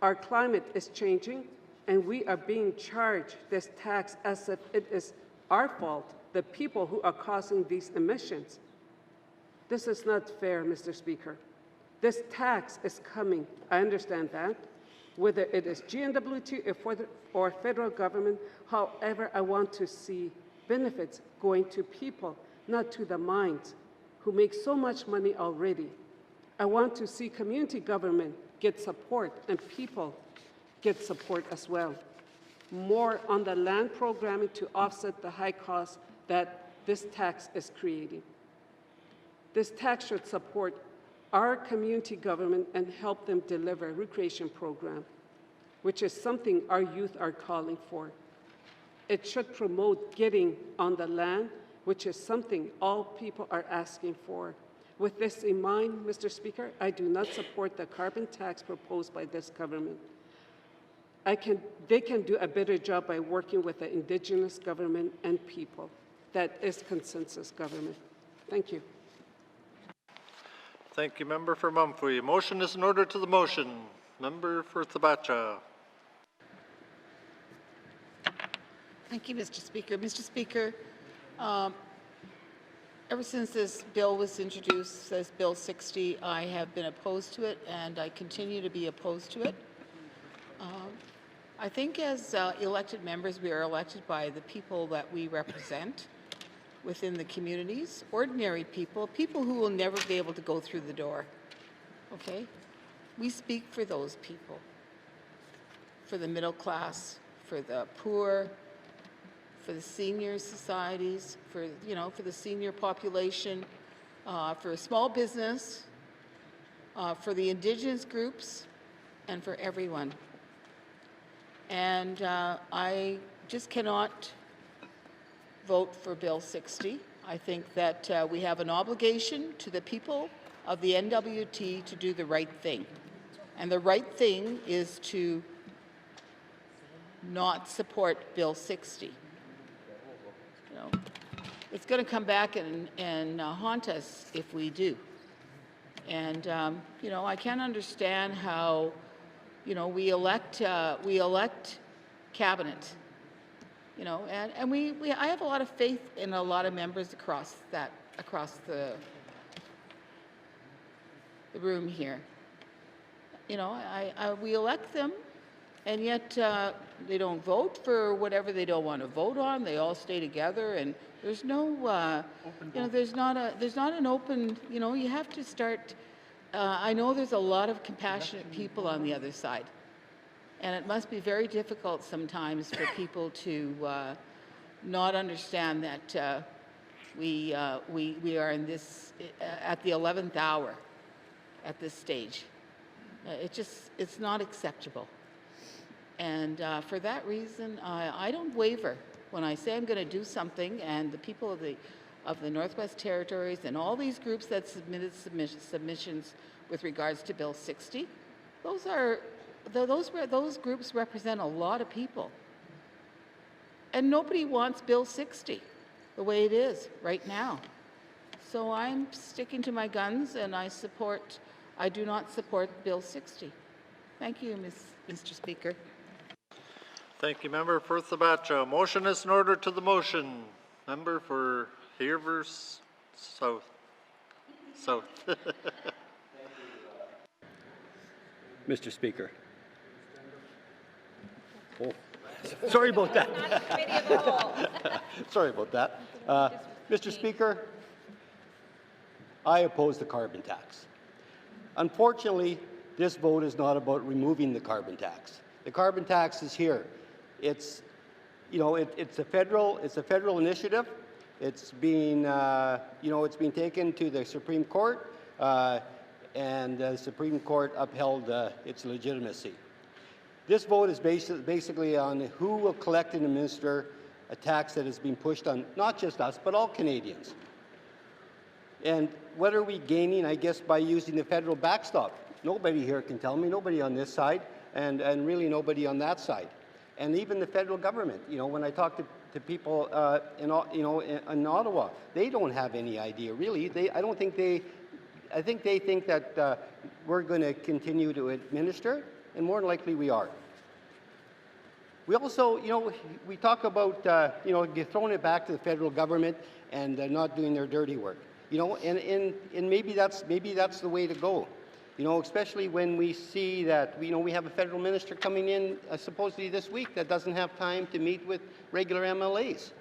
[SPEAKER 6] our climate is changing, and we are being charged this tax as if it is our fault, the people who are causing these emissions. This is not fair, Mr. Speaker. This tax is coming, I understand that, whether it is GNWT or federal government. However, I want to see benefits going to people, not to the mines, who make so much money already. I want to see community government get support and people get support as well. More on the land programming to offset the high costs that this tax is creating. This tax should support our community government and help them deliver a recreation program, which is something our youth are calling for. It should promote getting on the land, which is something all people are asking for. With this in mind, Mr. Speaker, I do not support the carbon tax proposed by this government. They can do a better job by working with the Indigenous government and people. That is consensus government. Thank you.
[SPEAKER 3] Thank you, Member for Mumfree. Motion is in order to the motion. Member for Thabacha.
[SPEAKER 10] Thank you, Mr. Speaker. Mr. Speaker, ever since this bill was introduced, as Bill 60, I have been opposed to it, and I continue to be opposed to it. I think as elected members, we are elected by the people that we represent within the communities, ordinary people, people who will never be able to go through the door, okay? We speak for those people, for the middle class, for the poor, for the senior societies, for, for the senior population, for small business, for the Indigenous groups, and for everyone. And I just cannot vote for Bill 60. I think that we have an obligation to the people of the NWT to do the right thing. And the right thing is to not support Bill 60. It's going to come back and haunt us if we do. And I can't understand how we elect cabinet, and I have a lot of faith in a lot of members across the room here. We elect them, and yet they don't vote for whatever they don't want to vote on. They all stay together, and there's no, there's not an open. You have to start. I know there's a lot of compassionate people on the other side, and it must be very difficult sometimes for people to not understand that we are in this at the 11th hour at this stage. It's not acceptable. And for that reason, I don't waver when I say I'm going to do something, and the people of the Northwest Territories and all these groups that submitted submissions with regards to Bill 60, those groups represent a lot of people. And nobody wants Bill 60 the way it is right now. So I'm sticking to my guns, and I do not support Bill 60. Thank you, Mr. Speaker.
[SPEAKER 3] Thank you, Member for Thabacha. Motion is in order to the motion. Member for Havers South.
[SPEAKER 13] Mr. Speaker. Oh, sorry about that. Sorry about that. Mr. Speaker, I oppose the carbon tax. Unfortunately, this vote is not about removing the carbon tax. The carbon tax is here. It's a federal initiative. It's being it's been taken to the Supreme Court, and the Supreme Court upheld its legitimacy. This vote is basically on who will collect and administer a tax that has been pushed on not just us, but all Canadians. And what are we gaining, I guess, by using the federal backstop? Nobody here can tell me, nobody on this side, and really nobody on that side. And even the federal government, when I talk to people in Ottawa, they don't have any idea, really. I think they think that we're going to continue to administer, and more than likely we are. We also, we talk about, throwing it back to the federal government and not doing their dirty work. And maybe that's the way to go. Especially when we see that, we have a federal minister coming in supposedly this week that doesn't have time to meet with regular MLAs.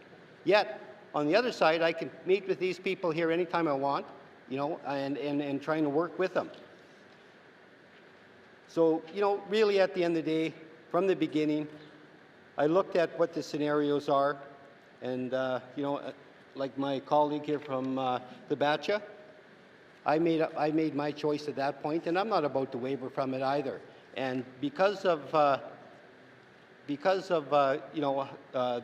[SPEAKER 13] Yet, on the other side, I can meet with these people here anytime I want, and trying to work with them. So, really at the end of the day, from the beginning, I looked at what the scenarios are, and, like my colleague here from Thabacha, I made my choice at that point, and I'm not about to waver from it either. And because of the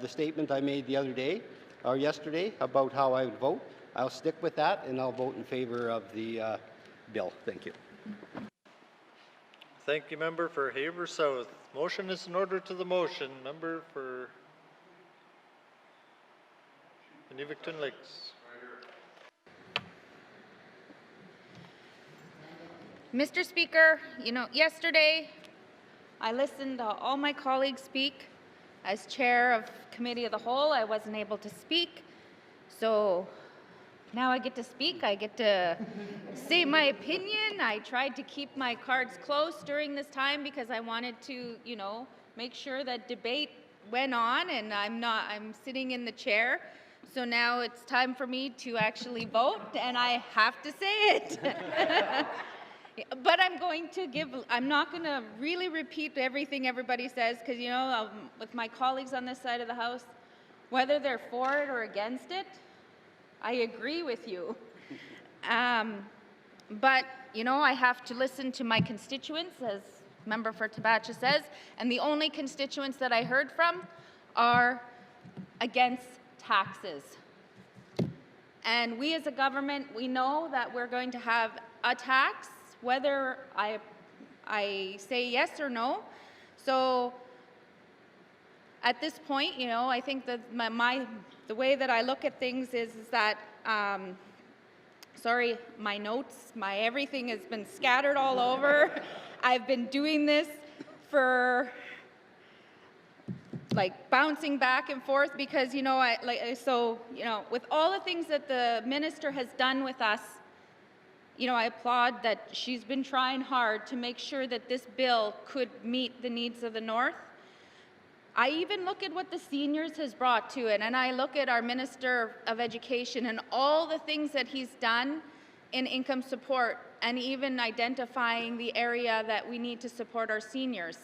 [SPEAKER 13] statement I made the other day, or yesterday, about how I would vote, I'll stick with that, and I'll vote in favor of the bill. Thank you.
[SPEAKER 3] Thank you, Member for Havers South. Motion is in order to the motion. Member for Inuvialuktun Lakes.
[SPEAKER 19] Mr. Speaker, yesterday I listened to all my colleagues speak. As chair of Committee of the Whole, I wasn't able to speak. So now I get to speak. I get to say my opinion. I tried to keep my cards close during this time because I wanted to, make sure that debate went on, and I'm sitting in the chair. So now it's time for me to actually vote, and I have to say it. But I'm not going to really repeat everything everybody says, because, with my colleagues on this side of the House, whether they're for it or against it. I agree with you. But, you know, I have to listen to my constituents, as Member for Tabacha says, and the only constituents that I heard from are against taxes. And we as a government, we know that we're going to have a tax, whether I say yes or no. So at this point, you know, I think that the way that I look at things is that, sorry, my notes, my everything has been scattered all over. I've been doing this for like bouncing back and forth because, you know, with all the things that the minister has done with us, you know, I applaud that she's been trying hard to make sure that this bill could meet the needs of the North. I even look at what the seniors has brought to it, and I look at our Minister of Education and all the things that he's done in income support and even identifying the area that we need to support our seniors.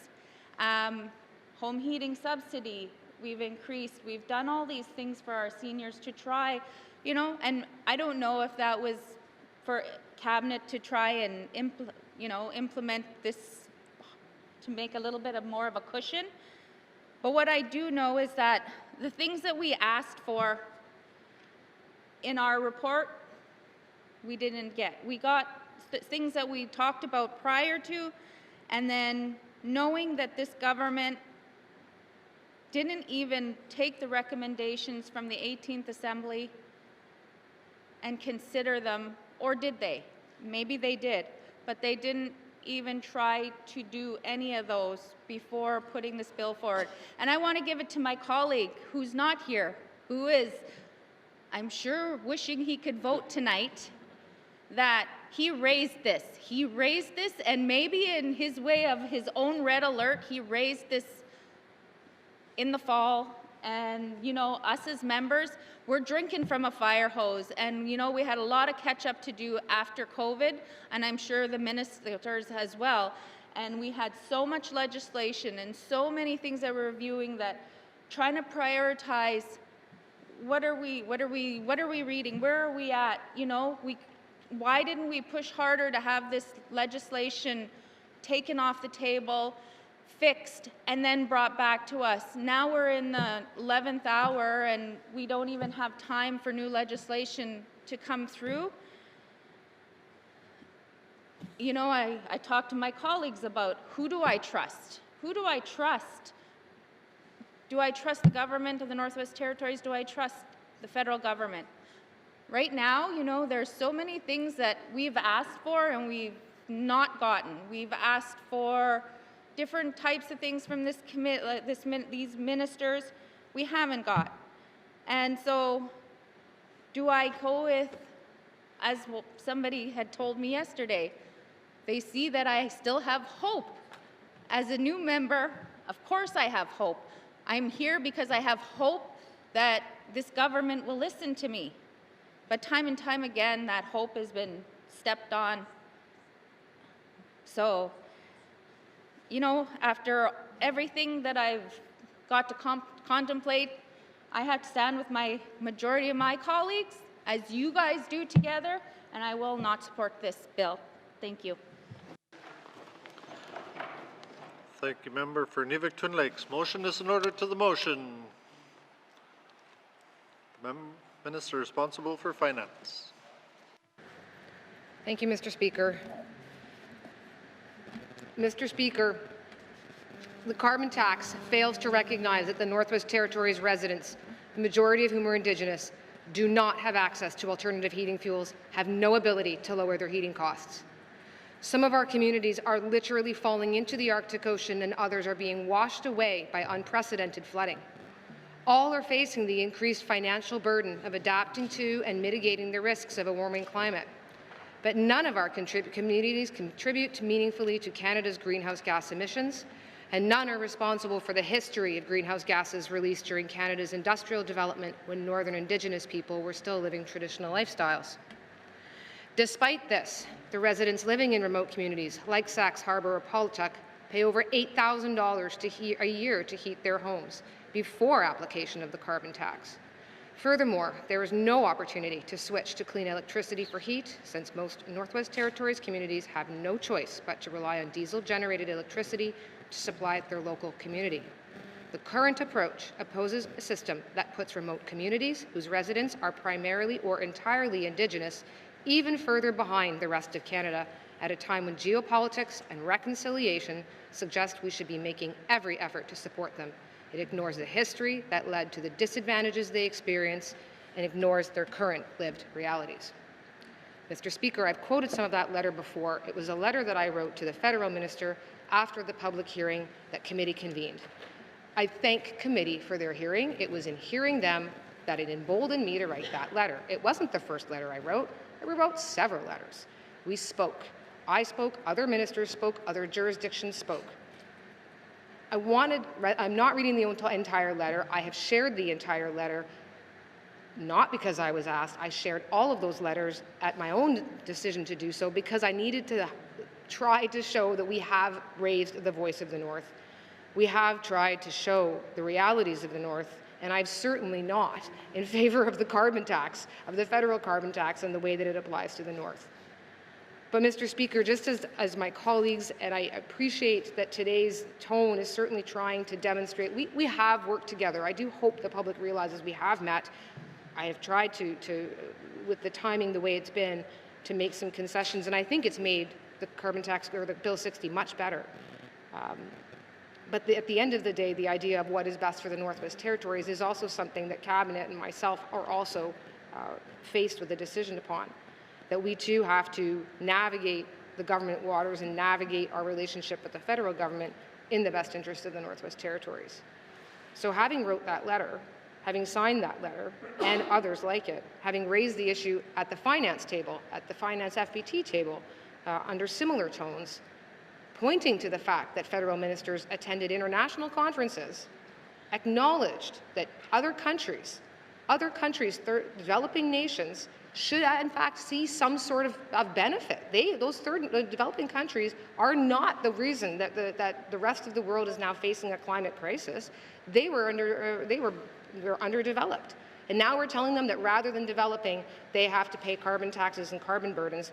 [SPEAKER 19] Home heating subsidy, we've increased, we've done all these things for our seniors to try, you know, and I don't know if that was for Cabinet to try and implement this to make a little bit of more of a cushion. But what I do know is that the things that we asked for in our report, we didn't get. We got things that we talked about prior to, and then knowing that this government didn't even take the recommendations from the 18th Assembly and consider them, or did they? Maybe they did, but they didn't even try to do any of those before putting this bill forward. And I want to give it to my colleague who's not here, who is, I'm sure, wishing he could vote tonight, that he raised this. He raised this, and maybe in his way of his own red alert, he raised this in the fall. And, you know, us as members, we're drinking from a fire hose. And, you know, we had a lot of catch up to do after COVID, and I'm sure the ministers as well. And we had so much legislation and so many things that we're reviewing that trying to prioritize what are we reading? Where are we at? You know, why didn't we push harder to have this legislation taken off the table, fixed, and then brought back to us? Now we're in the 11th hour and we don't even have time for new legislation to come through. You know, I talked to my colleagues about who do I trust? Who do I trust? Do I trust the government of the Northwest Territories? Do I trust the federal government? Right now, you know, there's so many things that we've asked for and we've not gotten. We've asked for different types of things from these ministers we haven't got. And so do I go with, as somebody had told me yesterday, they see that I still have hope. As a new member, of course I have hope. I'm here because I have hope that this government will listen to me. But time and time again, that hope has been stepped on. So, you know, after everything that I've got to contemplate, I had to stand with my majority of my colleagues, as you guys do together, and I will not support this bill. Thank you.
[SPEAKER 3] Thank you, Member for Inuvialuktun Lakes. Motion is in order to the motion. Minister responsible for Finance.
[SPEAKER 12] Thank you, Mr. Speaker. Mr. Speaker, the carbon tax fails to recognize that the Northwest Territories residents, the majority of whom are Indigenous, do not have access to alternative heating fuels, have no ability to lower their heating costs. Some of our communities are literally falling into the Arctic Ocean and others are being washed away by unprecedented flooding. All are facing the increased financial burden of adapting to and mitigating the risks of a warming climate. But none of our communities contribute meaningfully to Canada's greenhouse gas emissions, and none are responsible for the history of greenhouse gases released during Canada's industrial development when Northern Indigenous people were still living traditional lifestyles. Despite this, the residents living in remote communities like Sax Harbour or Paultuck pay over $8,000 a year to heat their homes, before application of the carbon tax. Furthermore, there is no opportunity to switch to clean electricity for heat, since most Northwest Territories communities have no choice but to rely on diesel-generated electricity to supply their local community. The current approach opposes a system that puts remote communities, whose residents are primarily or entirely Indigenous, even further behind the rest of Canada at a time when geopolitics and reconciliation suggest we should be making every effort to support them. It ignores the history that led to the disadvantages they experience and ignores their current lived realities. Mr. Speaker, I've quoted some of that letter before. It was a letter that I wrote to the federal minister after the public hearing that committee convened. I thank committee for their hearing. It was in hearing them that it emboldened me to write that letter. It wasn't the first letter I wrote. I wrote several letters. We spoke. I spoke, other ministers spoke, other jurisdictions spoke. I'm not reading the entire letter. I have shared the entire letter, not because I was asked. I shared all of those letters at my own decision to do so because I needed to try to show that we have raised the voice of the North. We have tried to show the realities of the North, and I'm certainly not in favor of the carbon tax, of the federal carbon tax and the way that it applies to the North. But Mr. Speaker, just as my colleagues, and I appreciate that today's tone is certainly trying to demonstrate, we have worked together. I do hope the public realizes we have met. I have tried to with the timing the way it's been, to make some concessions, and I think it's made the carbon tax, or the Bill 60, much better. But at the end of the day, the idea of what is best for the Northwest Territories is also something that Cabinet and myself are also faced with a decision upon. That we too have to navigate the government waters and navigate our relationship with the federal government in the best interest of the Northwest Territories. So having wrote that letter, having signed that letter, and others like it, having raised the issue at the finance table, at the finance FBT table, under similar tones, pointing to the fact that federal ministers attended international conferences, acknowledged that other countries, developing nations, should in fact see some sort of benefit. Those developing countries are not the reason that the rest of the world is now facing a climate crisis. They were underdeveloped. And now we're telling them that rather than developing, they have to pay carbon taxes and carbon burdens.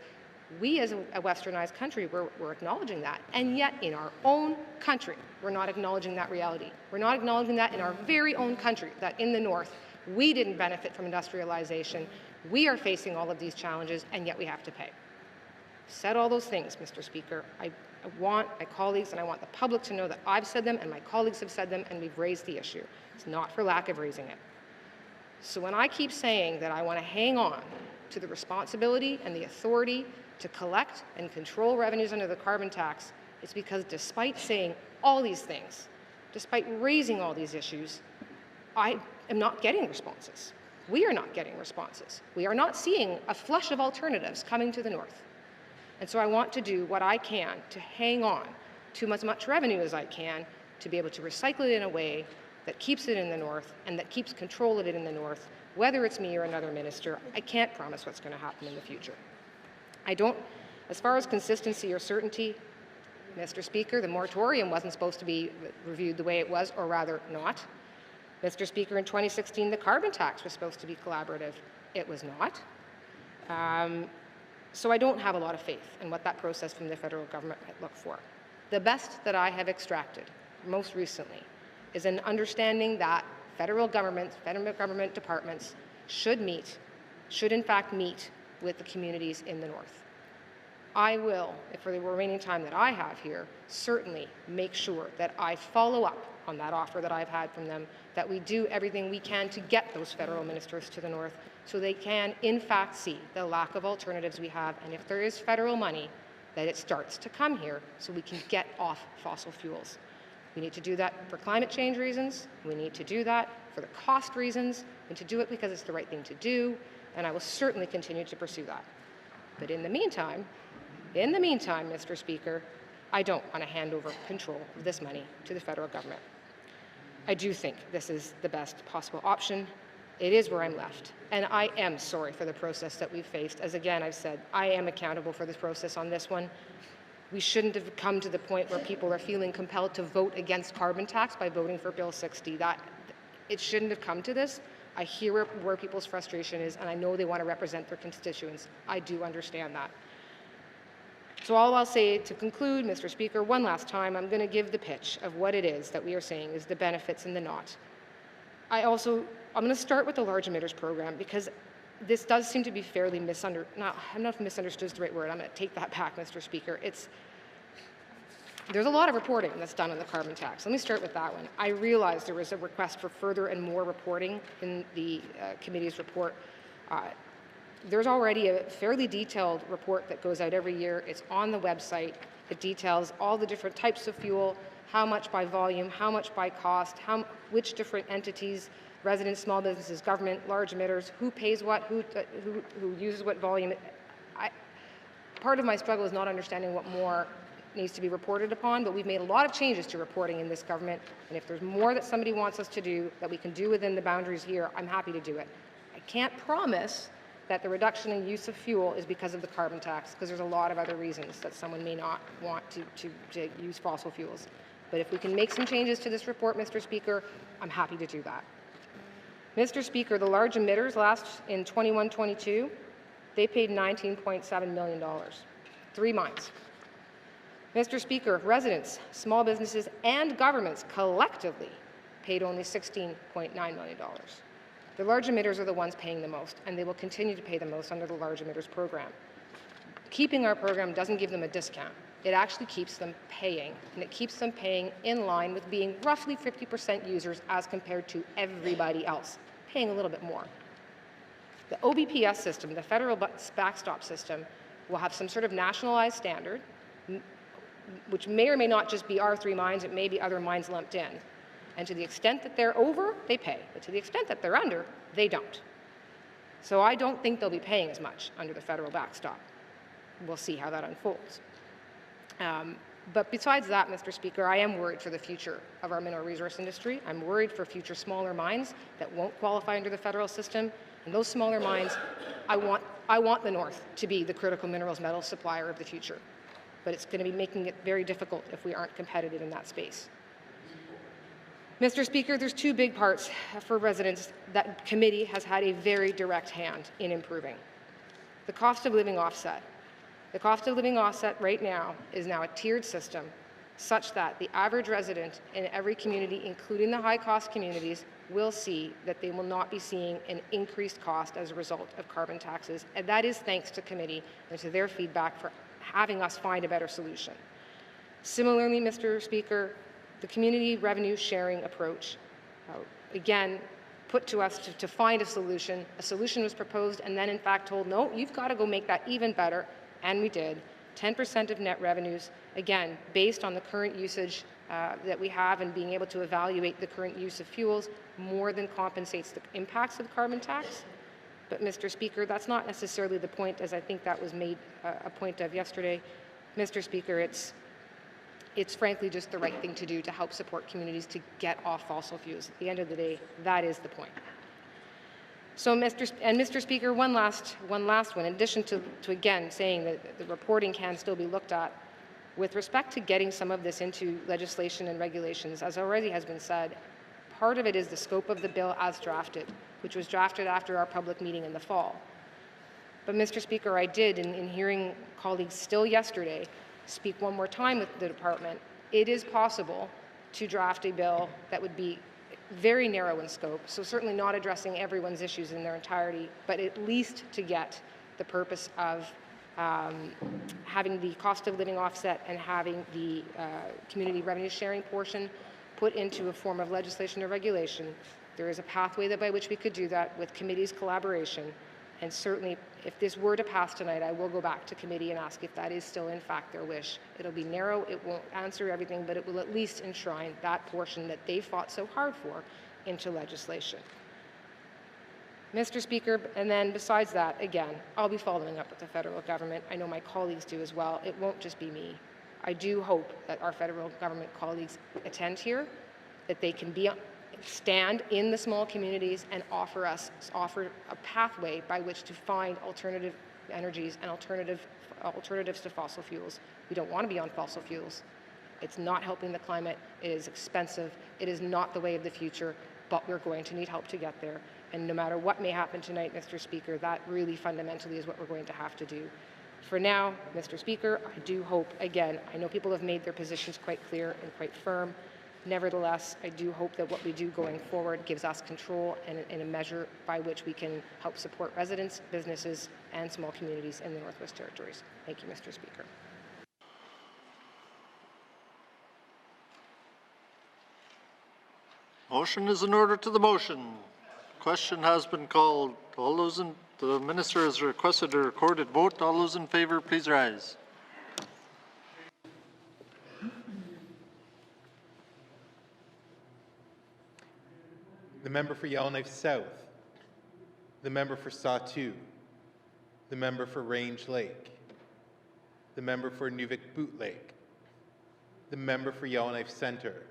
[SPEAKER 12] We as a westernized country, we're acknowledging that. And yet in our own country, we're not acknowledging that reality. We're not acknowledging that in our very own country, that in the North, we didn't benefit from industrialization. We are facing all of these challenges, and yet we have to pay. Said all those things, Mr. Speaker. I want my colleagues and I want the public to know that I've said them and my colleagues have said them, and we've raised the issue. It's not for lack of raising it. So when I keep saying that I want to hang on to the responsibility and the authority to collect and control revenues under the carbon tax, it's because despite saying all these things, despite raising all these issues, I am not getting responses. We are not getting responses. We are not seeing a flush of alternatives coming to the North. And so I want to do what I can to hang on to as much revenue as I can to be able to recycle it in a way that keeps it in the North and that keeps control of it in the North, whether it's me or another minister. I can't promise what's going to happen in the future. As far as consistency or certainty, Mr. Speaker, the moratorium wasn't supposed to be reviewed the way it was, or rather not. Mr. Speaker, in 2016, the carbon tax was supposed to be collaborative. It was not. So I don't have a lot of faith in what that process from the federal government might look for. The best that I have extracted most recently is an understanding that federal government departments should in fact meet with the communities in the North. I will, for the remaining time that I have here, certainly make sure that I follow up on that offer that I've had from them, that we do everything we can to get those federal ministers to the North so they can, in fact, see the lack of alternatives we have, and if there is federal money, that it starts to come here so we can get off fossil fuels. We need to do that for climate change reasons. We need to do that for the cost reasons, and to do it because it's the right thing to do, and I will certainly continue to pursue that. But in the meantime, Mr. Speaker, I don't want to hand over control of this money to the federal government. I do think this is the best possible option. It is where I'm left. And I am sorry for the process that we've faced. As again, I've said, I am accountable for this process on this one. We shouldn't have come to the point where people are feeling compelled to vote against carbon tax by voting for Bill 60. It shouldn't have come to this. I hear where people's frustration is, and I know they want to represent their constituents. I do understand that. So all I'll say to conclude, Mr. Speaker, one last time, I'm going to give the pitch of what it is that we are saying is the benefits and the not. I'm going to start with the large emitters program, because this does seem to be fairly I don't know if misunderstood is the right word. I'm going to take that back, Mr. Speaker. There's a lot of reporting that's done on the carbon tax. Let me start with that one. I realize there was a request for further and more reporting in the committee's report. There's already a fairly detailed report that goes out every year. It's on the website. It details all the different types of fuel, how much by volume, how much by cost, which different entities, residents, small businesses, government, large emitters, who pays what, who uses what volume. Part of my struggle is not understanding what more needs to be reported upon, but we've made a lot of changes to reporting in this government, and if there's more that somebody wants us to do that we can do within the boundaries here, I'm happy to do it. I can't promise that the reduction in use of fuel is because of the carbon tax, because there's a lot of other reasons that someone may not want to use fossil fuels. But if we can make some changes to this report, Mr. Speaker, I'm happy to do that. Mr. Speaker, the large emitters in 21-22, they paid $19.7 million, 3 mines. Mr. Speaker, residents, small businesses, and governments collectively paid only $16.9 million. The large emitters are the ones paying the most, and they will continue to pay the most under the large emitters program. Keeping our program doesn't give them a discount. It actually keeps them paying, and it keeps them paying in line with being roughly 50% users as compared to everybody else, paying a little bit more. The OBPS system, the federal backstop system, will have some sort of nationalized standard, which may or may not just be our 3 mines, it may be other mines lumped in. And to the extent that they're over, they pay. But to the extent that they're under, they don't. So I don't think they'll be paying as much under the federal backstop. We'll see how that unfolds. But besides that, Mr. Speaker, I am worried for the future of our mineral resource industry. I'm worried for future smaller mines that won't qualify under the federal system. And those smaller mines, I want the North to be the critical minerals metal supplier of the future. But it's going to be making it very difficult if we aren't competitive in that space. Mr. Speaker, there's 2 big parts for residents that committee has had a very direct hand in improving. The cost of living offset. The cost of living offset right now is now a tiered system such that the average resident in every community, including the high-cost communities, will see that they will not be seeing an increased cost as a result of carbon taxes. And that is thanks to committee and to their feedback for having us find a better solution. Similarly, Mr. Speaker, the community revenue sharing approach, again, put to us to find a solution. A solution was proposed and then in fact told, no, you've got to go make that even better, and we did. 10% of net revenues, again, based on the current usage that we have and being able to evaluate the current use of fuels, more than compensates the impacts of carbon tax. But Mr. Speaker, that's not necessarily the point, as I think that was made a point of yesterday. Mr. Speaker, it's frankly just the right thing to do to help support communities to get off fossil fuels. At the end of the day, that is the point. So, Mr. Speaker, one last one. In addition to again saying that the reporting can still be looked at, with respect to getting some of this into legislation and regulations, as already has been said, part of it is the scope of the bill as drafted, which was drafted after our public meeting in the fall. But, Mr. Speaker, I did, in hearing colleagues still yesterday, speak one more time with the department. It is possible to draft a bill that would be very narrow in scope, so certainly not addressing everyone's issues in their entirety, but at least to get the purpose of having the cost of living offset and having the community revenue sharing portion put into a form of legislation or regulation. There is a pathway by which we could do that with committee's collaboration, and certainly if this were to pass tonight, I will go back to committee and ask if that is still in fact their wish. It'll be narrow, it won't answer everything, but it will at least enshrine that portion that they fought so hard for into legislation. Mr. Speaker, and then besides that, again, I'll be following up with the federal government. I know my colleagues do as well. It won't just be me. I do hope that our federal government colleagues attend here, that they can stand in the small communities and offer a pathway by which to find alternative energies and alternatives to fossil fuels. We don't want to be on fossil fuels. It's not helping the climate. It is expensive. It is not the way of the future. but we're going to need help to get there. And no matter what may happen tonight, Mr. Speaker, that really fundamentally is what we're going to have to do. For now, Mr. Speaker, I do hope, again, I know people have made their positions quite clear and quite firm. Nevertheless, I do hope that what we do going forward gives us control and a measure by which we can help support residents, businesses, and small communities in the Northwest Territories. Thank you, Mr. Speaker.
[SPEAKER 3] Motion is in order to the motion. Question has been called. The minister has requested a recorded vote. All those in favour, please rise.
[SPEAKER 18] The member for Yellowknife South. The member for Sawtoo. The member for Range Lake. The member for Inuvik-Boot Lake. The member for Yellowknife Centre.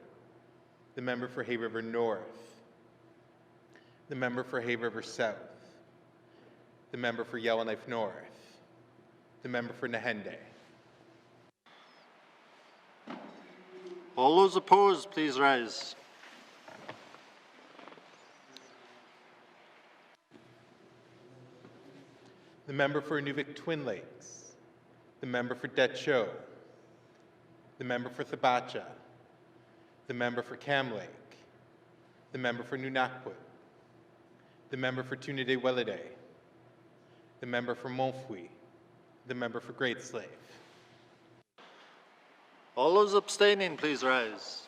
[SPEAKER 18] The member for Hay River North. The member for Hay River South. The member for Yellowknife North. The member for Nahende.
[SPEAKER 3] All those opposed, please rise.
[SPEAKER 18] The member for Inuvik Twin Lakes. The member for Decho. The member for Thabacha. The member for Cam Lake. The member for Nunakwood. The member for Tunide-Welliday. The member for Montfouille. The member for Great Slave.
[SPEAKER 3] All those abstaining, please rise.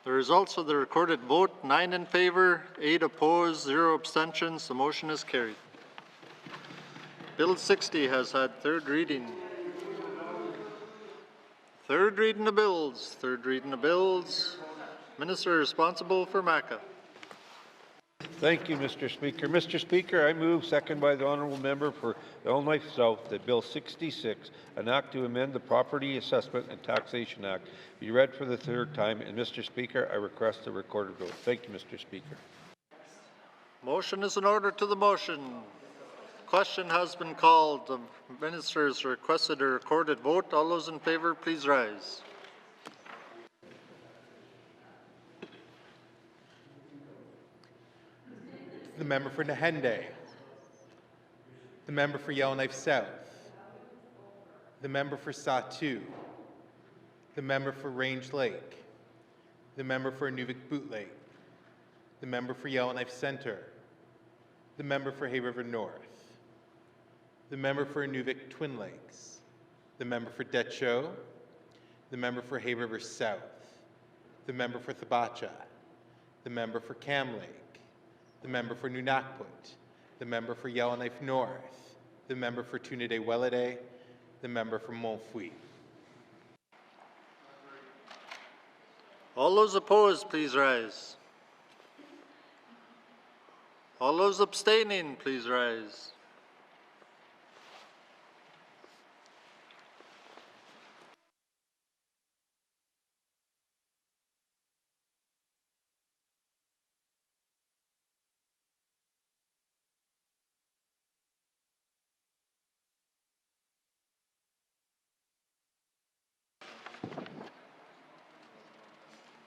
[SPEAKER 3] The results of the recorded vote, 9 in favour, 8 opposed, 0 abstentions. The motion is carried. Bill 60 has had third reading. Third reading of bills. Third reading of bills. Minister responsible for MACA.
[SPEAKER 9] Thank you, Mr. Speaker. Mr. Speaker, I move, second by the Honourable Member for Yellowknife South, that Bill 66, an act to amend the Property Assessment and Taxation Act, be read for the third time. And, Mr. Speaker, I request a recorded vote. Thank you, Mr. Speaker.
[SPEAKER 3] Motion is in order to the motion. Question has been called. The minister has requested a recorded vote. All those in favour, please rise.
[SPEAKER 18] The member for Nahende. The member for Yellowknife South. The member for Sawtoo. The member for Range Lake. The member for Inuvik-Boot Lake. The member for Yellowknife Centre. The member for Hay River North. The member for Inuvik Twin Lakes. The member for Decho. The member for Hay River South. The member for Thabacha. The member for Cam Lake. The member for Nunakwood, the member for Yellowknife North, the member for Tunide-Welliday, the member for Montfouille.
[SPEAKER 3] All those opposed, please rise. All those abstaining, please rise.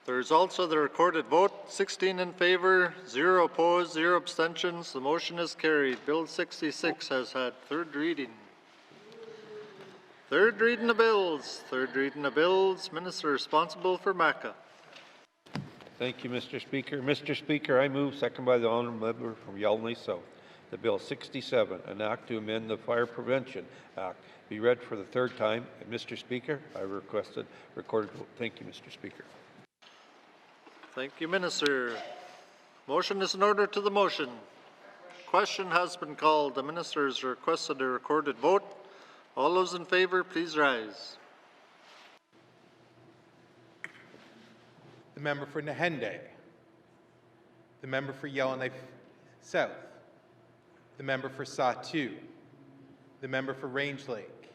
[SPEAKER 3] The results of the recorded vote, 16 in favour, 0 opposed, 0 abstentions. The motion is carried. Bill 66 has had third reading. Third reading of bills. Third reading of bills. Minister responsible for MACA.
[SPEAKER 9] Thank you, Mr. Speaker. Mr. Speaker, I move, second by the Honourable Member from Yellowknife South, that Bill 67, an act to amend the Fire Prevention Act, be read for the third time. And, Mr. Speaker, I requested recorded vote. Thank you, Mr. Speaker.
[SPEAKER 3] Thank you, Minister. Motion is in order to the motion. Question has been called. The Minister has requested a recorded vote. All those in favour, please rise.
[SPEAKER 18] The member for Nahende. The member for Yellowknife South. The member for Sawtoo. the member for Range Lake,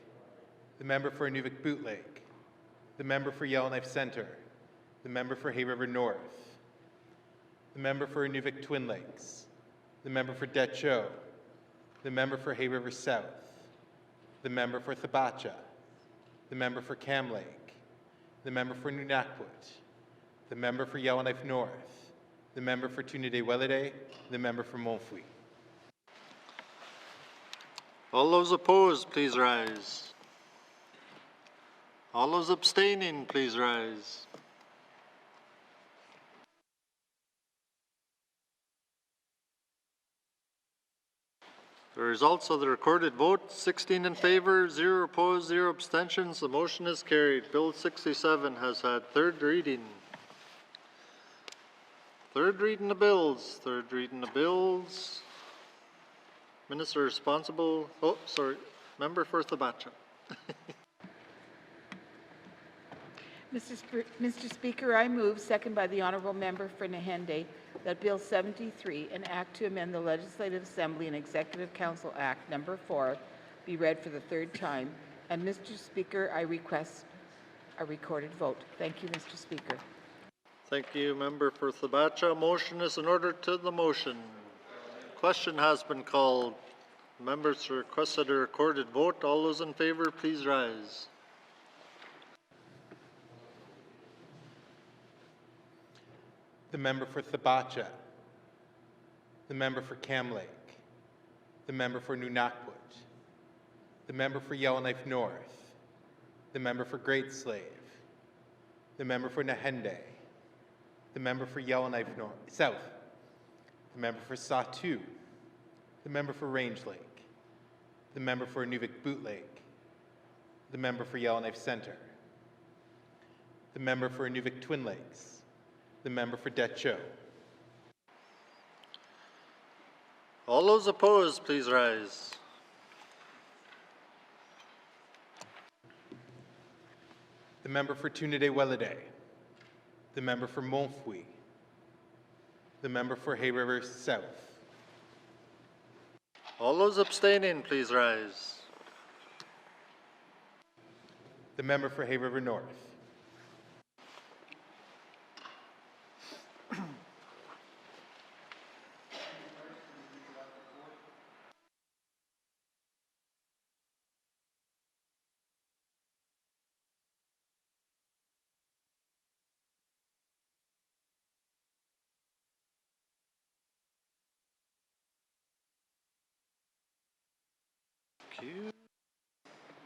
[SPEAKER 18] the member for Inuvik Boot Lake, the member for Yellowknife Centre, the member for Hay River North, the member for Inuvik Twin Lakes, the member for Decho, the member for Hay River South, the member for Thabacha, the member for Cam Lake, the member for Nunakwood, the member for Yellowknife North, the member for Tunide-Welliday, the member for Montfouille.
[SPEAKER 3] All those opposed, please rise. All those abstaining, please rise. The results of the recorded vote, 16 in favour, 0 opposed, 0 abstentions. The motion is carried. Bill 67 has had third reading. Third reading of bills. Third reading of bills. Minister responsible. Oh, sorry. Member for Thabacha.
[SPEAKER 10] Mr. Speaker, I move, second by the Honourable Member for Nahende, that Bill 73, an Act to amend the Legislative Assembly and Executive Council Act No. 4, be read for the third time. And Mr. Speaker, I request a recorded vote. Thank you, Mr. Speaker.
[SPEAKER 3] Thank you, Member for Thabacha. Motion is in order to the motion. Question has been called. Members requested a recorded vote. All those in favour, please rise.
[SPEAKER 18] The member for Thabacha, the member for Cam Lake, the member for Nunakwood, the member for Yellowknife North, the member for Great Slave, the member for Nahende, the member for Yellowknife South, the member for Satu, the member for Range Lake, the member for Inuvik Boot Lake, the member for Yellowknife Centre, the member for Inuvik Twin Lakes, the member for Decho.
[SPEAKER 3] All those opposed, please rise.
[SPEAKER 18] The member for Tunide-Welliday, the member for Montfouille, the member for Hay River South.
[SPEAKER 3] All those abstaining, please rise.
[SPEAKER 18] The member for Hay River North.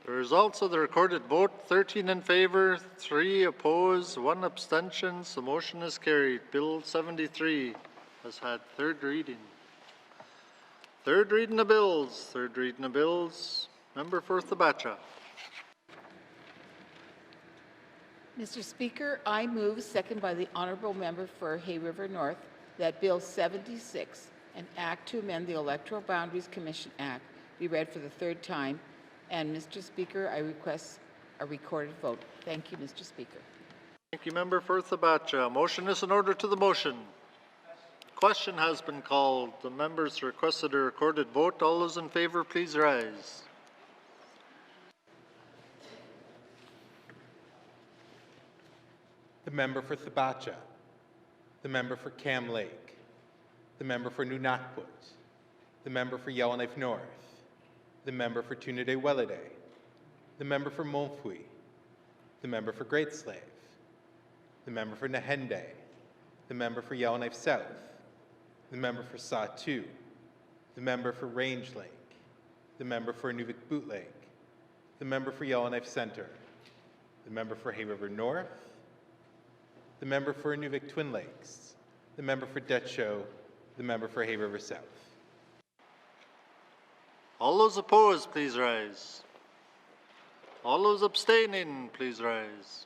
[SPEAKER 3] The results of the recorded vote, 13 in favour, 3 opposed, 1 abstention. The motion is carried. Bill 73 has had third reading. Third reading of bills. Third reading of bills. Member for Thabacha.
[SPEAKER 10] Mr. Speaker, I move, second by the Honourable Member for Hay River North, that Bill 76, an Act to amend the Electoral Boundaries Commission Act, be read for the third time. And Mr. Speaker, I request a recorded vote. Thank you, Mr. Speaker.
[SPEAKER 3] Thank you, Member for Thabacha. Motion is in order to the motion. Question has been called. The members requested a recorded vote. All those in favour, please rise.
[SPEAKER 18] The member for Thabacha, the member for Cam Lake, the member for Nunakwood, the member for Yellowknife North, the member for Tunide-Welliday, the member for Montfouille, the member for Great Slave, the member for Nahende, the member for Yellowknife South, the member for Satu, the member for Range Lake, the member for Inuvik Boot Lake, the member for Yellowknife Centre, the member for Hay River North, the member for Inuvik Twin Lakes, the member for Decho, the member for Hay River South.
[SPEAKER 3] All those opposed, please rise. All those abstaining, please rise.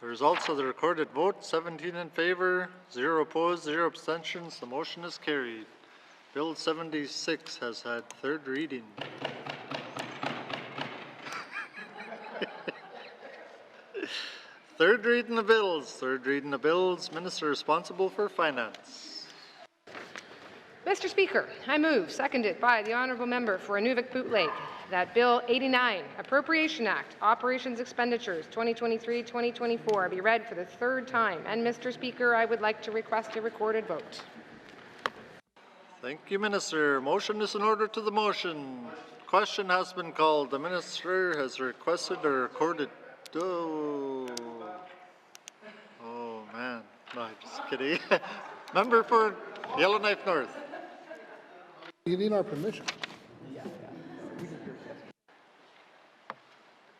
[SPEAKER 3] The results of the recorded vote, 17 in favour, 0 opposed, 0 abstentions. The motion is carried. Bill 76 has had third reading. Third reading of bills. Third reading of bills. Minister responsible for finance.
[SPEAKER 12] Mr. Speaker, I move, seconded by the Honourable Member for Inuvik-Boot Lake, that Bill 89, Appropriation Act, Operations Expenditures 2023-2024 be read for the third time. And Mr. Speaker, I would like to request a recorded vote.
[SPEAKER 3] Thank you, Minister. Motion is in order to the motion. Question has been called. The Minister has requested a recorded. Oh man. No, I'm just kidding. Member for Yellowknife North.
[SPEAKER 15] You need our permission.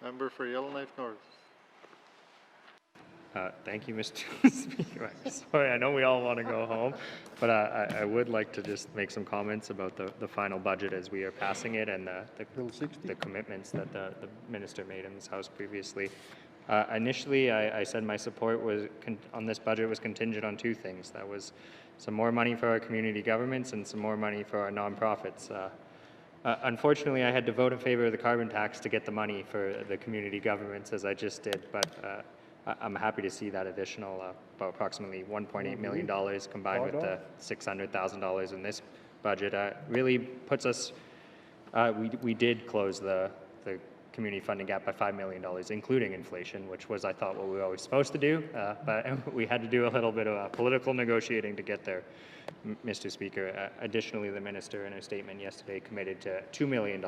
[SPEAKER 3] Member for Yellowknife North.
[SPEAKER 2] Thank you, Mr. Speaker. Sorry, I know we all want to go home, but I would like to just make some comments about the final budget as we are passing it and the commitments that the minister made in this House previously. Initially, I said my support on this budget was contingent on two things. That was some more money for our community governments and some more money for our nonprofits. Unfortunately, I had to vote in favor of the carbon tax to get the money for the community governments, as I just did, but I'm happy to see that additional about approximately $1.8 million combined with the $600,000 in this budget really puts us, we did close the community funding gap by $5 million, including inflation, which was, I thought, what we were always supposed to do, but we had to do a little bit of political negotiating to get there, Mr. Speaker. Additionally, the minister in her statement yesterday committed to $2 million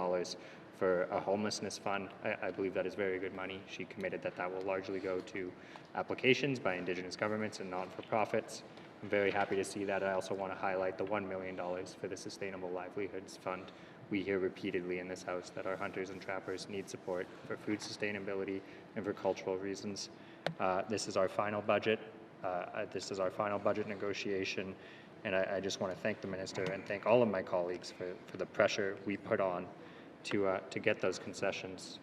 [SPEAKER 2] for a homelessness fund. I believe that is very good money. She committed that will largely go to applications by Indigenous governments and not-for-profits. I'm very happy to see that. I also want to highlight the $1 million for the Sustainable Livelihoods Fund. We hear repeatedly in this House that our hunters and trappers need support for food sustainability and for cultural reasons. This is our final budget. This is our final budget negotiation, and I just want to thank the minister and thank all of my colleagues for the pressure we put on to get those concessions.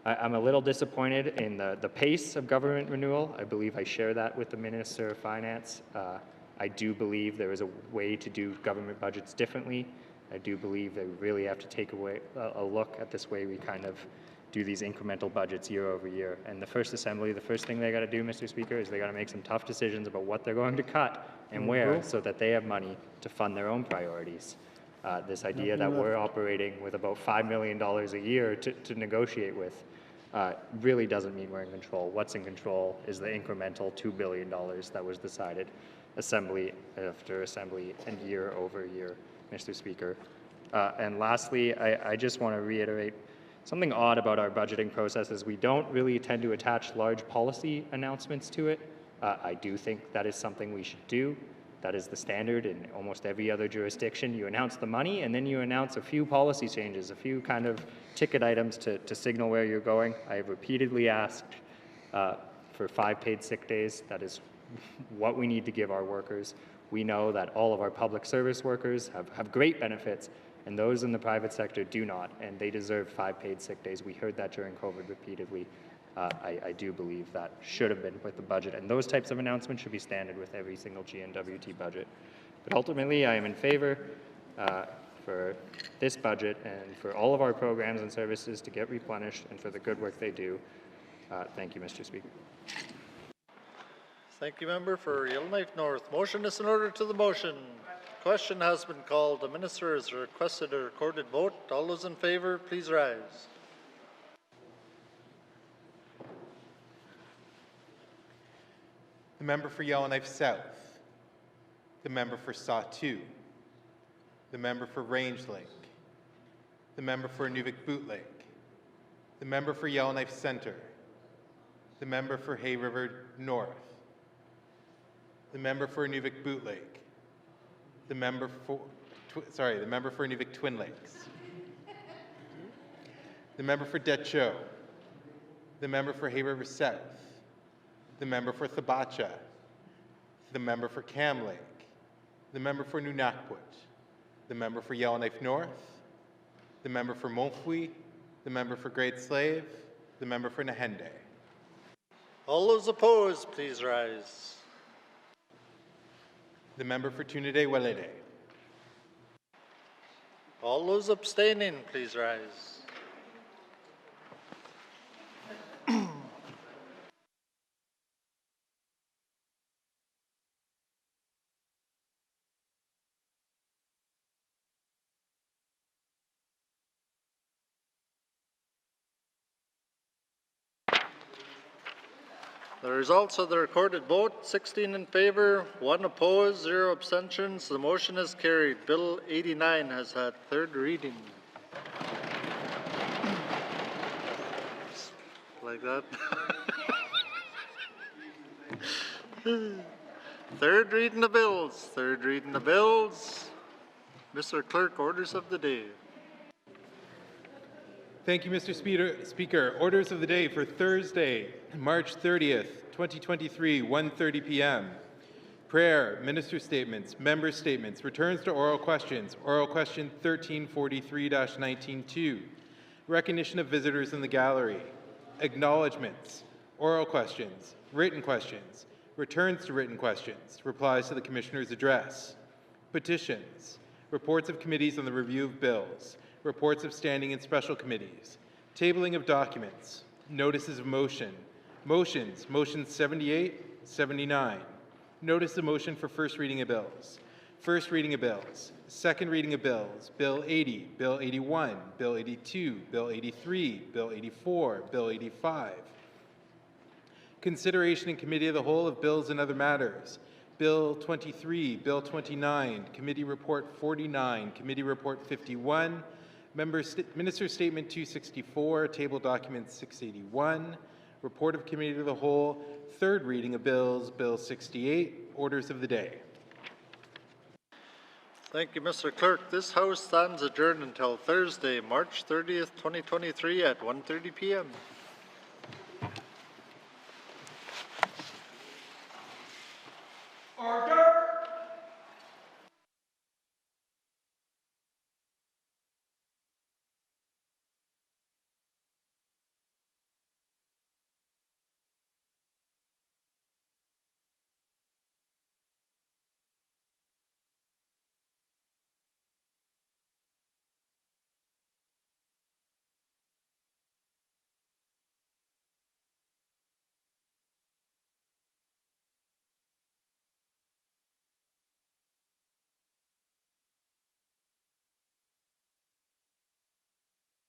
[SPEAKER 2] I'm a little disappointed in the pace of government renewal. I believe I share that with the Minister of Finance. I do believe there is a way to do government budgets differently. I do believe that we really have to take a look at this way we kind of do these incremental budgets year over year. And the first assembly, the first thing they got to do, Mr. Speaker, is they got to make some tough decisions about what they're going to cut and where, so that they have money to fund their own priorities. This idea that we're operating with about $5 million a year to negotiate with really doesn't mean we're in control. What's in control is the incremental $2 billion that was decided assembly after assembly and year over year, Mr. Speaker. And lastly, I just want to reiterate something odd about our budgeting process is we don't really tend to attach large policy announcements to it. I do think that is something we should do. That is the standard in almost every other jurisdiction. You announce the money and then you announce a few policy changes, a few kind of ticket items to signal where you're going. I have repeatedly asked for 5 paid sick days. That is what we need to give our workers. We know that all of our public service workers have great benefits, and those in the private sector do not, and they deserve 5 paid sick days. We heard that during COVID repeatedly. I do believe that should have been with the budget, and those types of announcements should be standard with every single GNWT budget. But ultimately, I am in favor for this budget and for all of our programs and services to get replenished and for the good work they do. Thank you, Mr. Speaker.
[SPEAKER 3] Thank you, Member for Yellowknife North. Motion is in order to the motion. Question has been called. The Minister has requested a recorded vote. All those in favor, please rise.
[SPEAKER 18] The member for Yellowknife South, the member for Saw-2, the member for Range Lake, the member for Inuvik-Boot Lake, the member for Yellowknife Centre, the member for Hay River North, the member for Inuvik-Boot Lake, the member for Inuvik Twin Lakes, the member for Decho, the member for Hay River South, the member for Thabacha, the member for Cam Lake, the member for Nunakput, the member for Yellowknife North, the member for Montfouille, the member for Great Slave, the member for Nahende.
[SPEAKER 3] All those opposed, please rise.
[SPEAKER 18] The member for Trinidad-Welede.
[SPEAKER 3] All those abstaining, please rise. The results of the recorded vote, 16 in favour, 1 opposed, 0 abstentions. The motion is carried. Bill 89 has had third reading. Like that. Third reading of bills. Third reading of bills. Mr. Clerk, orders of the day.
[SPEAKER 18] Thank you, Mr. Speaker. Orders of the day for Thursday, March 30th, 2023, 1:30 p.m. Prayer, minister statements, member statements, returns to oral questions, oral question 1343-19-2, recognition of visitors in the gallery, acknowledgements, oral questions, written questions, returns to written questions, replies to the Commissioner's address, petitions, reports of committees on the review of bills, reports of standing and special committees, tabling of documents, notices of motion, motions, motions 78, 79, notice of motion for first reading of bills, first reading of bills, second reading of bills, Bill 80, Bill 81, Bill 82, Bill 83, Bill 84, Bill 85, consideration in committee of the whole of bills and other matters, Bill 23, Bill 29, Committee Report 49, Committee Report 51, Minister Statement 264, Table Document 681, Report of Committee of the Whole, third reading of bills, Bill 68, orders of the day.
[SPEAKER 3] Thank you, Mr. Clerk. This House stands adjourned until Thursday, March 30th, 2023 at 1:30 p.m.
[SPEAKER 16] Order!